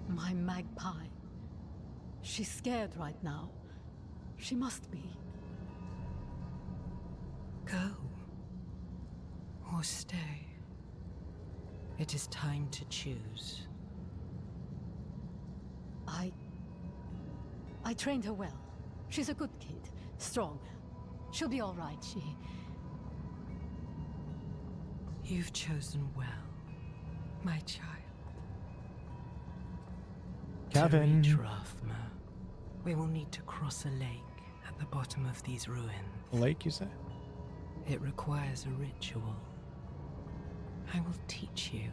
I: My magpie. She's scared right now. She must be.
Q: Go. Or stay. It is time to choose.
I: I trained her well. She's a good kid. Strong. She'll be all right,
Q: You've chosen well, my child.
A: Kevin.
Q: To reach Rathma, we will need to cross a lake at the bottom of these ruins.
A: A lake, you say?
Q: It requires a ritual. I will teach you.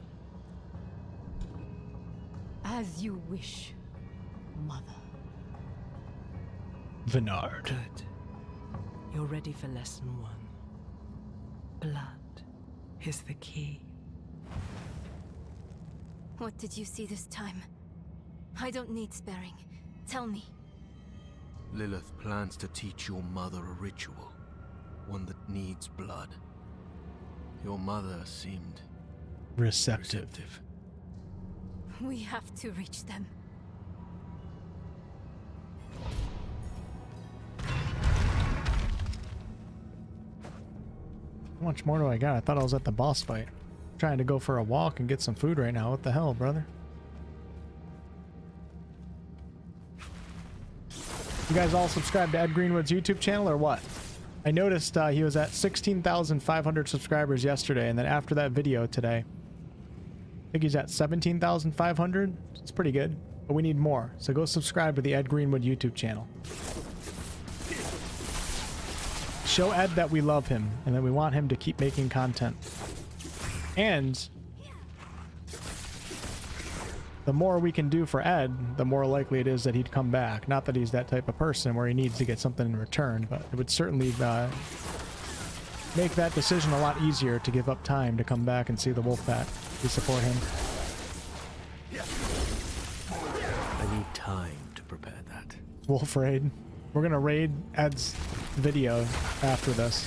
I: As you wish, Mother.
A: Vinard.
Q: Good. You're ready for lesson 1. Blood is the key.
X: What did you see this time? I don't need sparing. Tell me.
E: Lilith plans to teach your mother a ritual. One that needs blood. Your mother seemed
A: receptive.
X: We have to reach them.
A: How much more do I got? I thought I was at the boss fight. I'm trying to go for a walk and get some food right now. What the hell, brother? You guys all subscribe to Ed Greenwood's YouTube channel or what? I noticed he was at 16,500 subscribers yesterday, and then after that video today, I think he's at 17,500. It's pretty good, but we need more. So go subscribe to the Ed Greenwood YouTube channel. Show Ed that we love him and that we want him to keep making content. And the more we can do for Ed, the more likely it is that he'd come back. Not that he's that type of person where he needs to get something in return, but it would certainly make that decision a lot easier to give up time to come back and see the wolf pack. We support him.
E: I need time to prepare that.
A: Wolf raid. We're gonna raid Ed's video after this.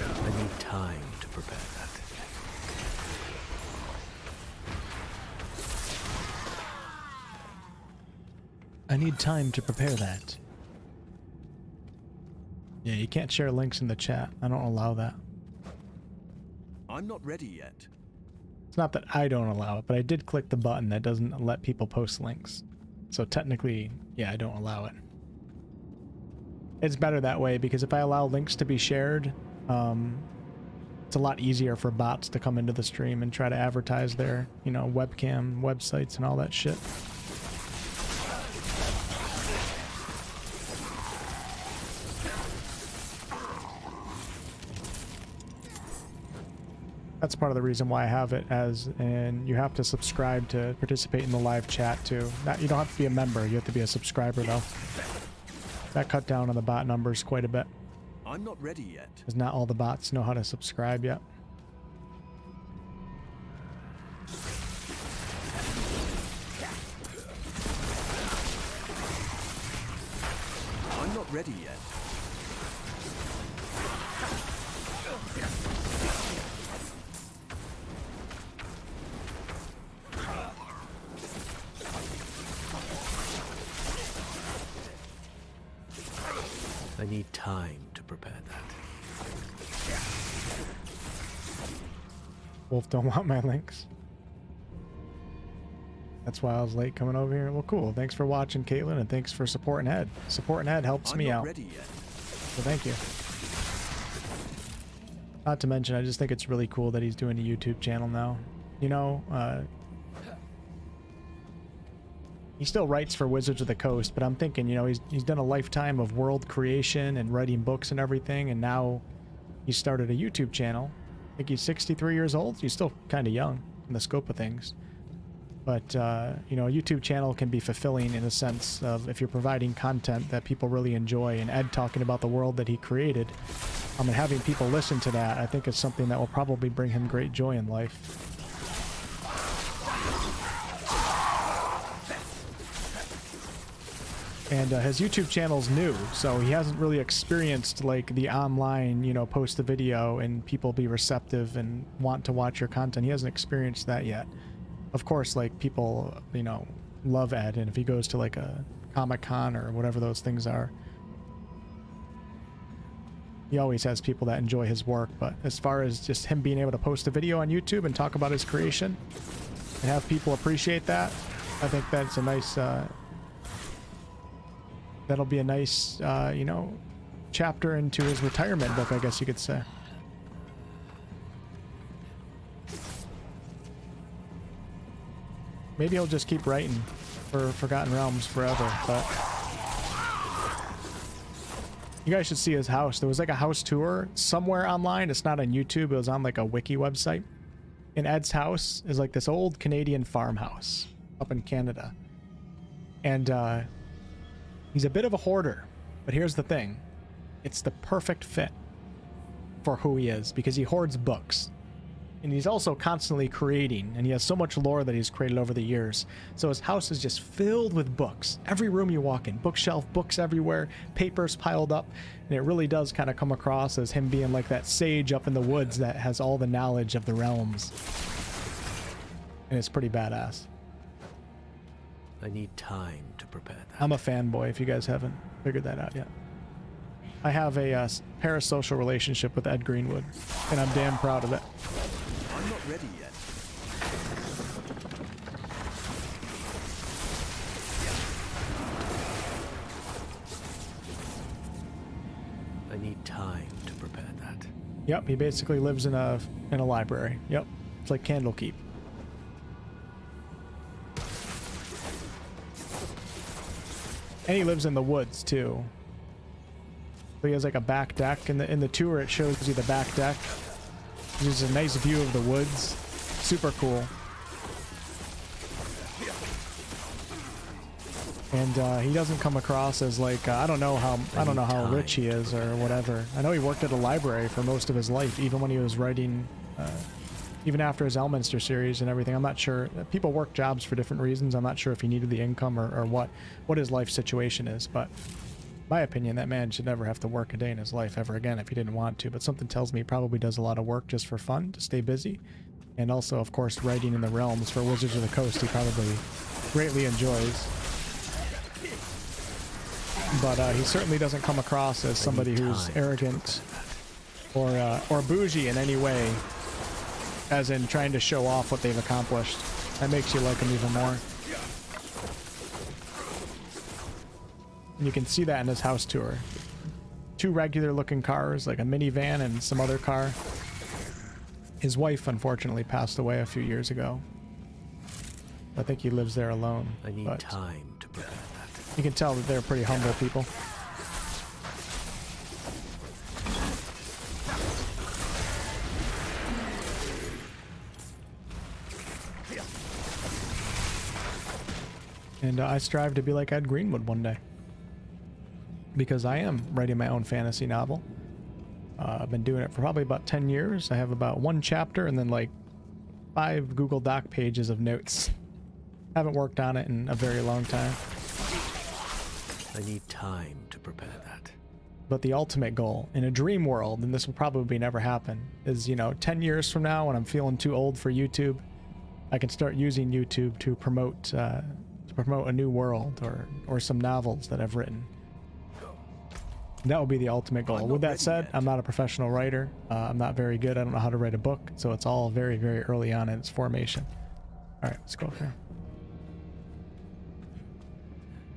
E: I need time to prepare that.
A: I need time to prepare that. Yeah, you can't share links in the chat. I don't allow that.
N: I'm not ready yet.
A: It's not that I don't allow it, but I did click the button that doesn't let people post links. So technically, yeah, I don't allow it. It's better that way, because if I allow links to be shared, it's a lot easier for bots to come into the stream and try to advertise their, you know, webcam websites and all that shit. That's part of the reason why I have it as, and you have to subscribe to participate in the live chat too. You don't have to be a member, you have to be a subscriber though. That cut down on the bot numbers quite a bit.
N: I'm not ready yet.
A: Because not all the bots know how to subscribe yet.
N: I'm not ready yet. I need time to prepare that.
A: Wolf don't want my links. That's why I was late coming over here. Well, cool. Thanks for watching, Caitlin, and thanks for supporting Head. Supporting Head helps me out.
N: Ready yet.
A: So thank you. Not to mention, I just think it's really cool that he's doing a YouTube channel now. You know, he still writes for Wizards of the Coast, but I'm thinking, you know, he's done a lifetime of world creation and writing books and everything, and now he started a YouTube channel. I think he's 63 years old. He's still kind of young in the scope of things. But, you know, a YouTube channel can be fulfilling in the sense of if you're providing content that people really enjoy, and Ed talking about the world that he created, and having people listen to that, I think is something that will probably bring him great joy in life. And his YouTube channel's new, so he hasn't really experienced like the online, you know, post a video and people be receptive and want to watch your content. He hasn't experienced that yet. Of course, like people, you know, love Ed, and if he goes to like a Comic-Con or whatever those things are, he always has people that enjoy his work. But as far as just him being able to post a video on YouTube and talk about his creation and have people appreciate that, I think that's a nice that'll be a nice, you know, chapter into his retirement book, I guess you could say. Maybe he'll just keep writing for Forgotten Realms forever, but you guys should see his house. There was like a house tour somewhere online. It's not on YouTube. It was on like a wiki website. And Ed's house is like this old Canadian farmhouse up in Canada. And, he's a bit of a hoarder, but here's the thing. It's the perfect fit for who he is, because he hoards books. And he's also constantly creating, and he has so much lore that he's created over the years. So his house is just filled with books. Every room you walk in, bookshelf, books everywhere, papers piled up. And it really does kind of come across as him being like that sage up in the woods that has all the knowledge of the realms. And it's pretty badass.
N: I need time to prepare that.
A: I'm a fanboy, if you guys haven't figured that out yet. I have a parasocial relationship with Ed Greenwood, and I'm damn proud of it.
N: I'm not ready yet. I need time to prepare that.
A: Yep, he basically lives in a library. Yep, it's like Candlekeep. And he lives in the woods too. So he has like a back deck. In the tour it shows you the back deck. There's a nice view of the woods. Super cool. And he doesn't come across as like I don't know how rich he is or whatever. I know he worked at a library for most of his life, even when he was writing, even after his Elminster series and everything. I'm not sure. People work jobs for different reasons. I'm not sure if he needed the income or what his life situation is. But my opinion, that man should never have to work a day in his life ever again if he didn't want to. But something tells me he probably does a lot of work just for fun, to stay busy. And also, of course, writing in the realms for Wizards of the Coast he probably greatly enjoys. But he certainly doesn't come across as somebody who's arrogant or bougie in any way, as in trying to show off what they've accomplished. That makes you like him even more. And you can see that in his house tour. two regular looking cars, like a minivan and some other car. His wife unfortunately passed away a few years ago. I think he lives there alone.
N: I need time to prepare that.
A: You can tell that they're pretty humble people. And I strive to be like Ed Greenwood one day. Because I am writing my own fantasy novel. I've been doing it for probably about 10 years. I have about 1 chapter and then like 5 Google Doc pages of notes. Haven't worked on it in a very long time.
N: I need time to prepare that.
A: But the ultimate goal in a dream world, and this will probably never happen, is, you know, 10 years from now when I'm feeling too old for YouTube, I can start using YouTube to promote a new world or some novels that I've written. That would be the ultimate goal. With that said, I'm not a professional writer. I'm not very good. I don't know how to write a book, so it's all very, very early on in its formation. All right, let's go here.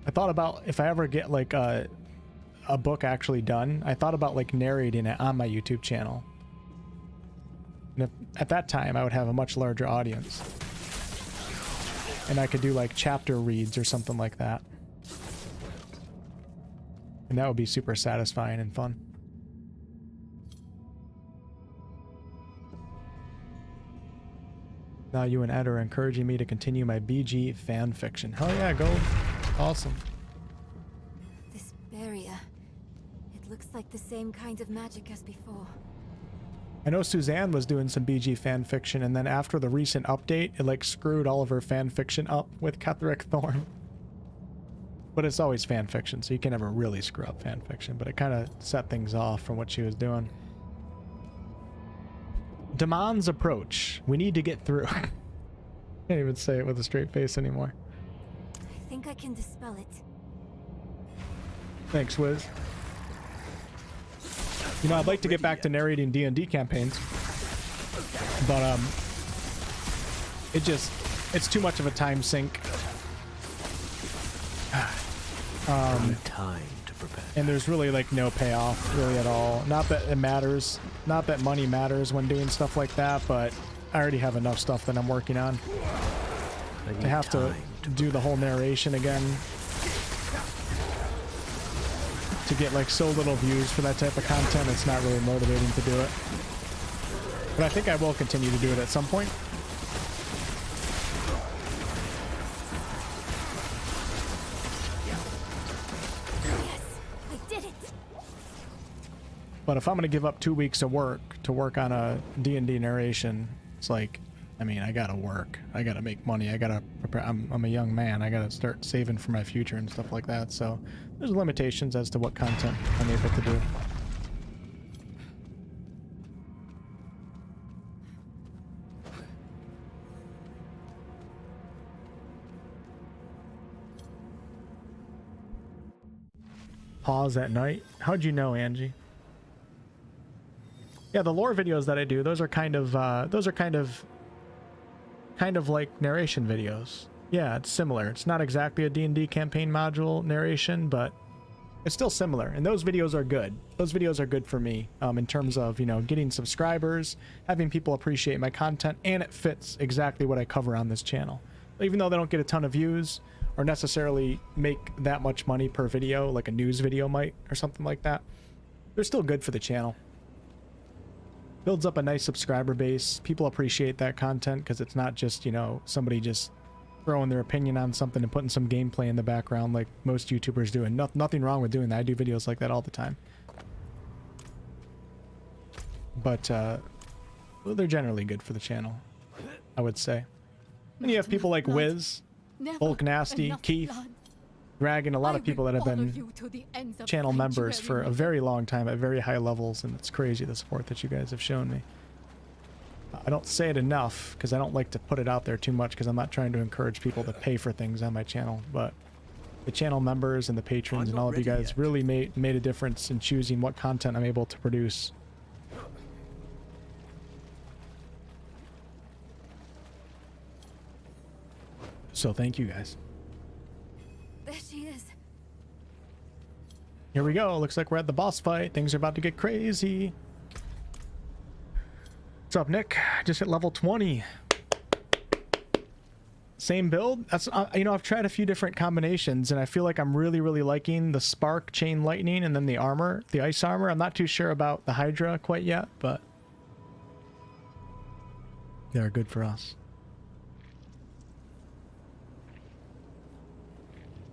A: I thought about if I ever get like a book actually done, I thought about like narrating it on my YouTube channel. And at that time, I would have a much larger audience. And I could do like chapter reads or something like that. And that would be super satisfying and fun. Now you and Ed are encouraging me to continue my BG fan fiction. Hell yeah, go. Awesome.
F: This barrier. It looks like the same kind of magic as before.
A: I know Suzanne was doing some BG fan fiction, and then after the recent update, it like screwed all of her fan fiction up with Ketheric Thorn. But it's always fan fiction, so you can never really screw up fan fiction, but it kind of set things off from what she was doing. Damon's approach. We need to get through. Can't even say it with a straight face anymore.
F: I think I can dispel it.
A: Thanks, Wiz. You know, I'd like to get back to narrating D&D campaigns, but it's too much of a time sink.
N: Time to prepare.
A: And there's really like no payoff really at all. Not that it matters, not that money matters when doing stuff like that, but I already have enough stuff that I'm working on. To have to do the whole narration again, to get like so little views for that type of content, it's not really motivating to do it. But I think I will continue to do it at some point. But if I'm going to give up 2 weeks of work to work on a D&D narration, it's like, I mean, I got to work. I got to make money. I got to prepare. I'm a young man. I got to start saving for my future and stuff like that. So there's limitations as to what content I'm able to do. Pause at night. How'd you know, Angie? Yeah, the lore videos that I do, those are kind of like narration videos. Yeah, it's similar. It's not exactly a D&D campaign module narration, but it's still similar. And those videos are good. Those videos are good for me in terms of, you know, getting subscribers, having people appreciate my content, and it fits exactly what I cover on this channel. Even though they don't get a ton of views or necessarily make that much money per video, like a news video might or something like that, they're still good for the channel. Builds up a nice subscriber base. People appreciate that content because it's not just, you know, somebody just throwing their opinion on something and putting some gameplay in the background like most YouTubers do. And nothing wrong with doing that. I do videos like that all the time. But well, they're generally good for the channel, I would say. And you have people like Wiz, Hulk Nasty, Keith, Dragon, a lot of people that have been channel members for a very long time at very high levels, and it's crazy the support that you guys have shown me. I don't say it enough because I don't like to put it out there too much because I'm not trying to encourage people to pay for things on my channel, but the channel members and the patrons and all of you guys really made a difference in choosing what content I'm able to produce. So thank you guys.
F: There she is.
A: Here we go. Looks like we're at the boss fight. Things are about to get crazy. What's up, Nick? Just hit level 20. Same build. That's you know, I've tried a few different combinations and I feel like I'm really liking the spark, chain lightning, and then the armor, the ice armor. I'm not too sure about the Hydra quite yet, but they're good for us.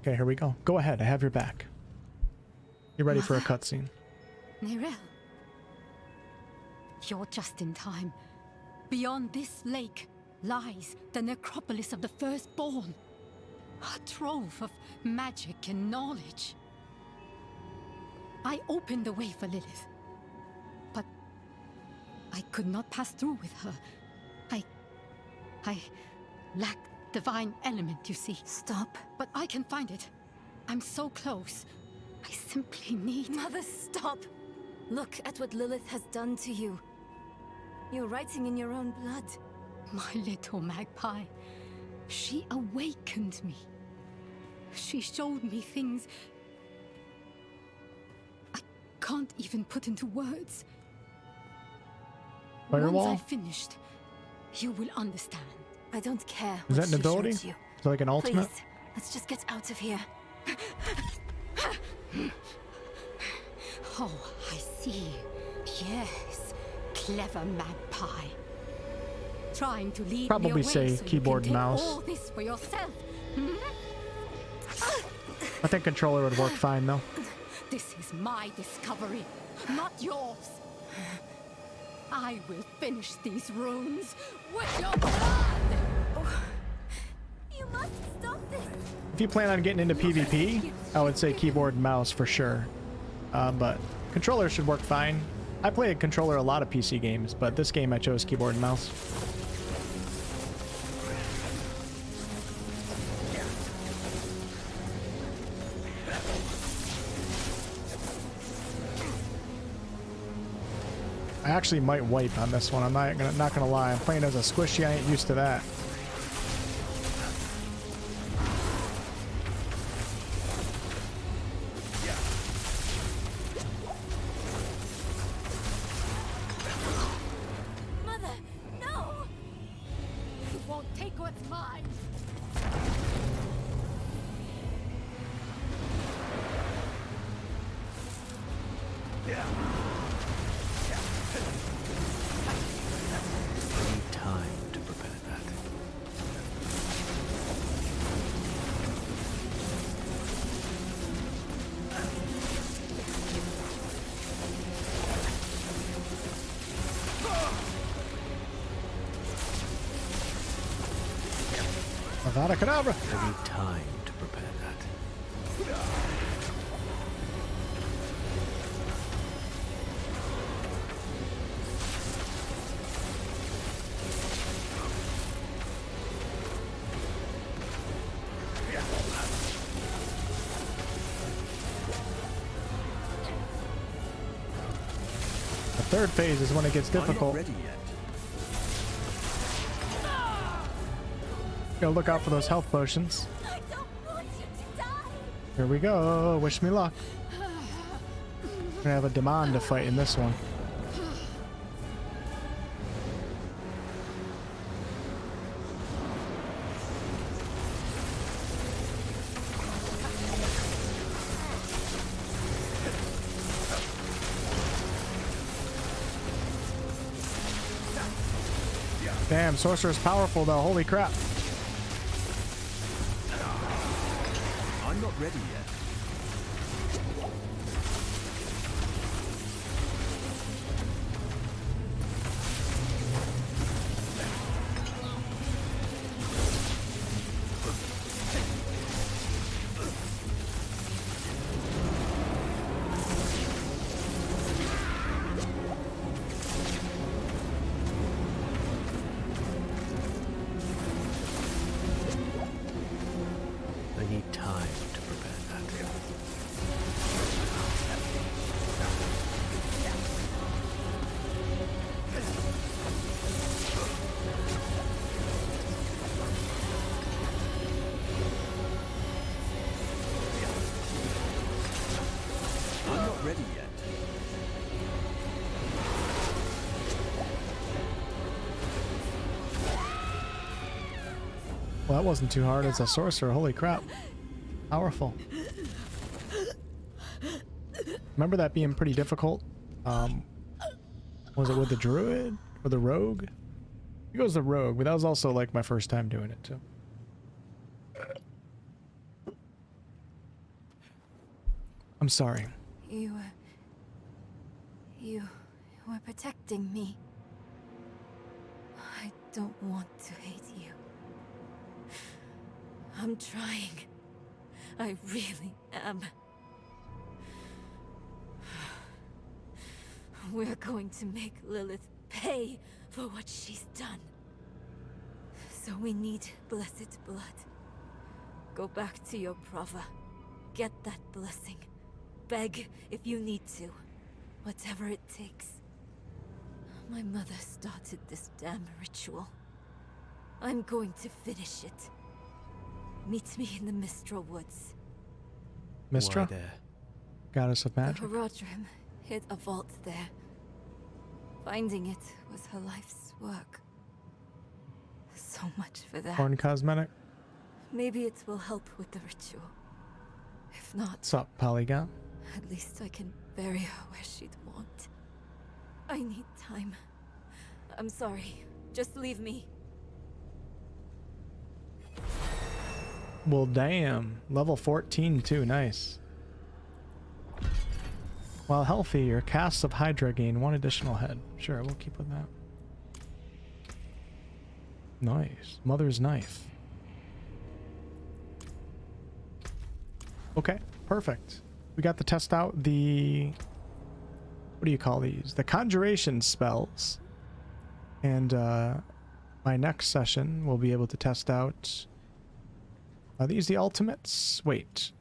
A: Okay, here we go. Go ahead. I have your back. You ready for a cutscene?
I: Nerel, you're just in time. Beyond this lake lies the necropolis of the firstborn. A trove of magic and knowledge. I opened the way for Lilith, but I could not pass through with her. I lack divine element, you see.
F: Stop.
I: But I can find it. I'm so close. I simply need...
F: Mother, stop! Look at what Lilith has done to you. You're writing in your own blood.
I: My little magpie. She awakened me. She showed me things I can't even put into words.
A: Firewall?
I: Once I've finished, you will understand.
F: I don't care.
A: Is that an ability? Is it like an ultimate?
F: Please, let's just get out of here.
I: Oh, I see. Yes, clever magpie. Trying to lead
A: Probably
I: me away
A: say
I: so
A: keyboard
I: you can
A: and
I: take
A: mouse.
I: all this for yourself.
A: I think controller would work fine though.
I: This is my discovery, not yours. I will finish these runes with your blood.
F: You must stop this.
A: If you plan on getting into PvP, I would say keyboard and mouse for sure. But controller should work fine. I play a controller a lot of PC games, but this game I chose keyboard and mouse. I actually might wipe on this one. I'm not gonna lie. I'm playing as a squishy. I ain't used to that.
F: Mother, no!
I: You won't take what's mine.
N: I need time to prepare that.
A: Avada Kedavra.
N: I need time to prepare that.
A: The third phase is when it gets difficult.
N: I'm not ready yet.
A: Gotta look out for those health potions.
F: I don't want you to die.
A: Here we go. Wish me luck. We're gonna have a demand to fight in this one. Damn, Sorcerer's powerful though. Holy crap.
N: I'm not ready yet. I need time to prepare that.
A: that wasn't too hard as a sorcerer. Holy crap. Powerful. Remember that being pretty difficult? Was it with the druid or the rogue? It goes the rogue, but that was also like my first time doing it too. I'm sorry.
F: You were protecting me. I don't want to hate you. I'm trying. I really am. We're going to make Lilith pay for what she's done. So we need blessed blood. Go back to your brother. Get that blessing. Beg if you need to. Whatever it takes. My mother started this damn ritual. I'm going to finish it. Meet me in the Mistral Woods.
A: Mistra?
N: Why there?
A: Goddess of
F: The
A: magic.
F: Horadrim hid a vault there. Finding it was her life's work. So much for that.
A: Porn cosmetic.
F: Maybe it will help with the ritual. If not,
A: What's up, Polygon?
F: at least I can bury her where she'd want. I need time. I'm sorry. Just leave me.
A: Well, damn. Level 14 too. Nice. While healthy, your casts of Hydra gain 1 additional head. Sure, we'll keep with that. Nice. Mother's Knife. Okay, perfect. We got to test out the... What do you call these? The conjuration spells. And my next session, we'll be able to test out... Are these the ultimates? Wait.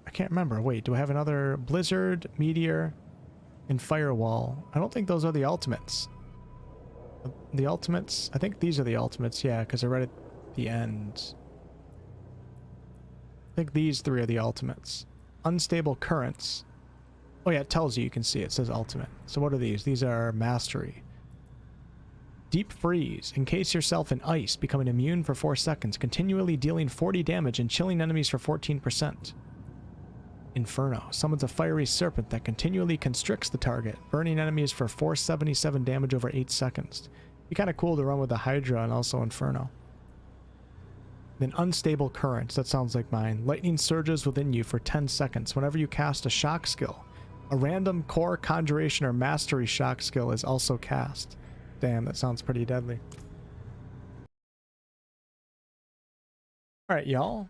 A: I can't remember. Wait, do I have another Blizzard, Meteor, and Firewall? I don't think those are the ultimates. The ultimates? I think these are the ultimates, yeah, because they're right at the end. I think these 3 are the ultimates. Unstable Currents. Oh yeah, it tells you. You can see it says ultimate. So what are these? These are Mastery. Deep Freeze. Encase yourself in ice, becoming immune for 4 seconds, continually dealing 40 damage and chilling enemies for 14%. Inferno. Summons a fiery serpent that continually constricts the target, burning enemies for 477 damage over 8 seconds. Be kind of cool to run with the Hydra and also Inferno. Then Unstable Currents. That sounds like mine. Lightning surges within you for 10 seconds whenever you cast a shock skill. A random core, conjuration, or mastery shock skill is also cast. Damn, that sounds pretty deadly. Alright, y'all.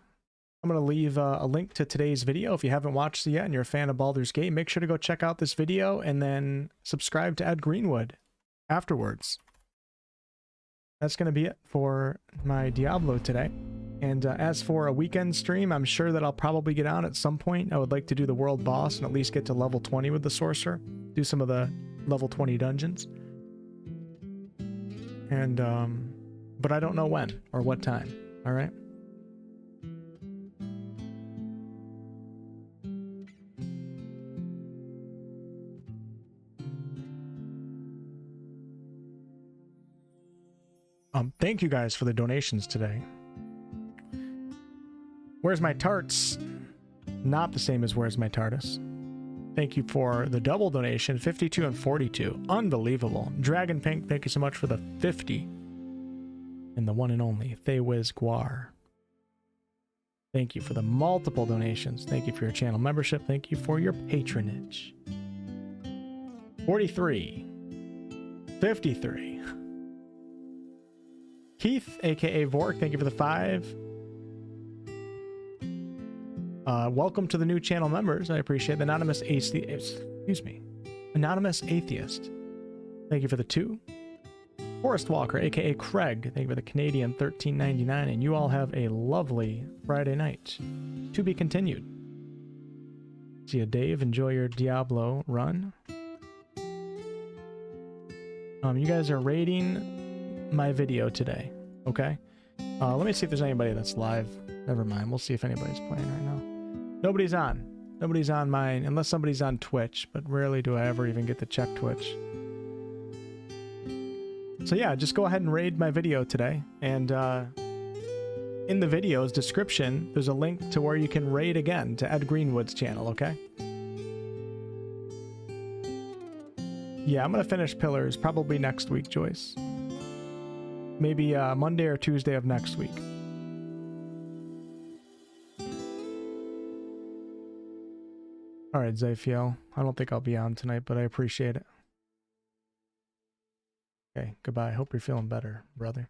A: I'm going to leave a link to today's video. If you haven't watched it yet and you're a fan of Baldur's Gate, make sure to go check out this video and then subscribe to Ed Greenwood afterwards. That's going to be it for my Diablo today. And as for a weekend stream, I'm sure that I'll probably get on at some point. I would like to do the world boss and at least get to level 20 with the Sorcerer. Do some of the level 20 dungeons. And, but I don't know when or what time. All right. Thank you guys for the donations today. Where's my tarts? Not the same as where's my TARDIS. Thank you for the double donation, 52 and 42. Unbelievable. Dragon Pink, thank you so much for the 50. And the one and only Thaywiz Guar. Thank you for the multiple donations. Thank you for your channel membership. Thank you for your patronage. 43. 53. Keith, aka Vork, thank you for the 5. Welcome to the new channel members. I appreciate the Anonymous Atheist. Excuse me. Anonymous Atheist. Thank you for the 2. Forest Walker, aka Craig. Thank you for the Canadian $13.99. And you all have a lovely Friday night. To be continued. See you, Dave. Enjoy your Diablo run. You guys are rating my video today. Okay. Let me see if there's anybody that's live. Never mind. We'll see if anybody's playing right now. Nobody's on. Nobody's on mine, unless somebody's on Twitch, but rarely do I ever even get to check Twitch. So yeah, just go ahead and raid my video today. And in the video's description, there's a link to where you can raid again to Ed Greenwood's channel, okay? Yeah, I'm going to finish Pillars probably next week, Joyce. Maybe Monday or Tuesday of next week. All right, Zayfiel. I don't think I'll be on tonight, but I appreciate it. Okay, goodbye. Hope you're feeling better, brother.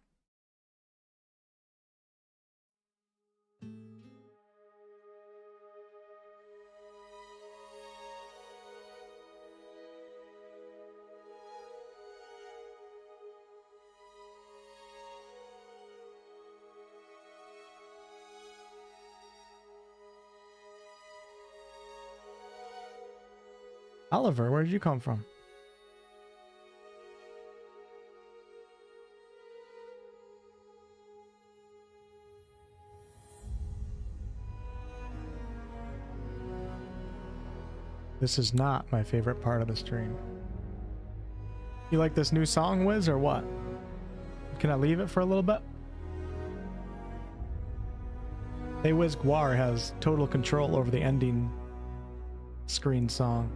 A: Oliver, where did you come from? This is not my favorite part of the stream. You like this new song, Wiz, or what? Can I leave it for a little bit? Hey, Wiz Guar has total control over the ending screen song.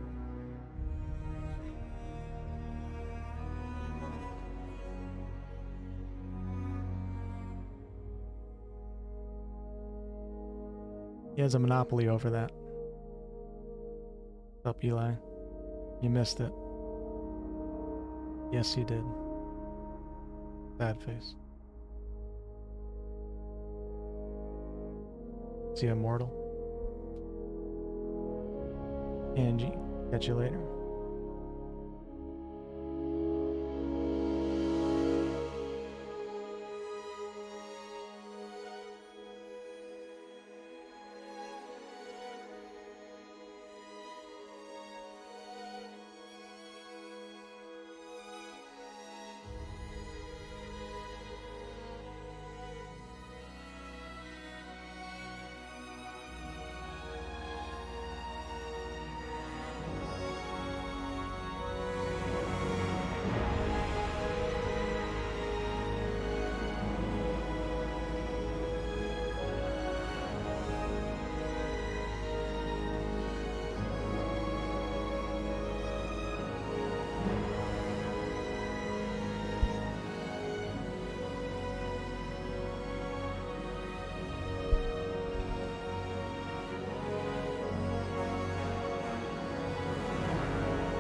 A: He has a monopoly over that. What's up, Eli? You missed it. Yes, you did. Bad face. Is he immortal? Angie, catch you later.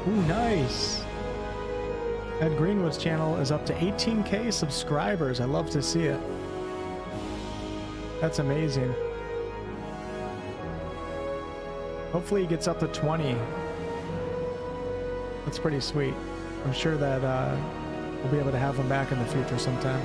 A: Ooh, nice. Ed Greenwood's channel is up to 18K subscribers. I love to see it. That's amazing. Hopefully he gets up to 20. That's pretty sweet. I'm sure that we'll be able to have him back in the future sometime.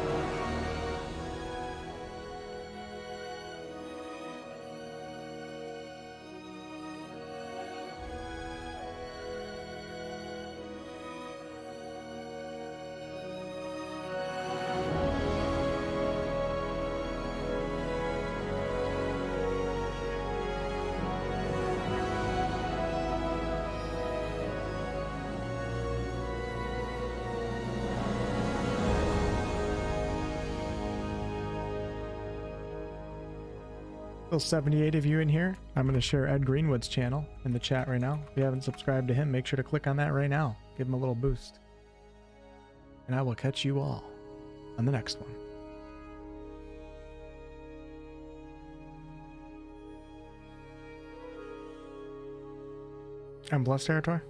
A: Still 78 of you in here. I'm going to share Ed Greenwood's channel in the chat right now. If you haven't subscribed to him, make sure to click on that right now. Give him a little boost. And I will catch you all on the next one. I'm Blessed Territory.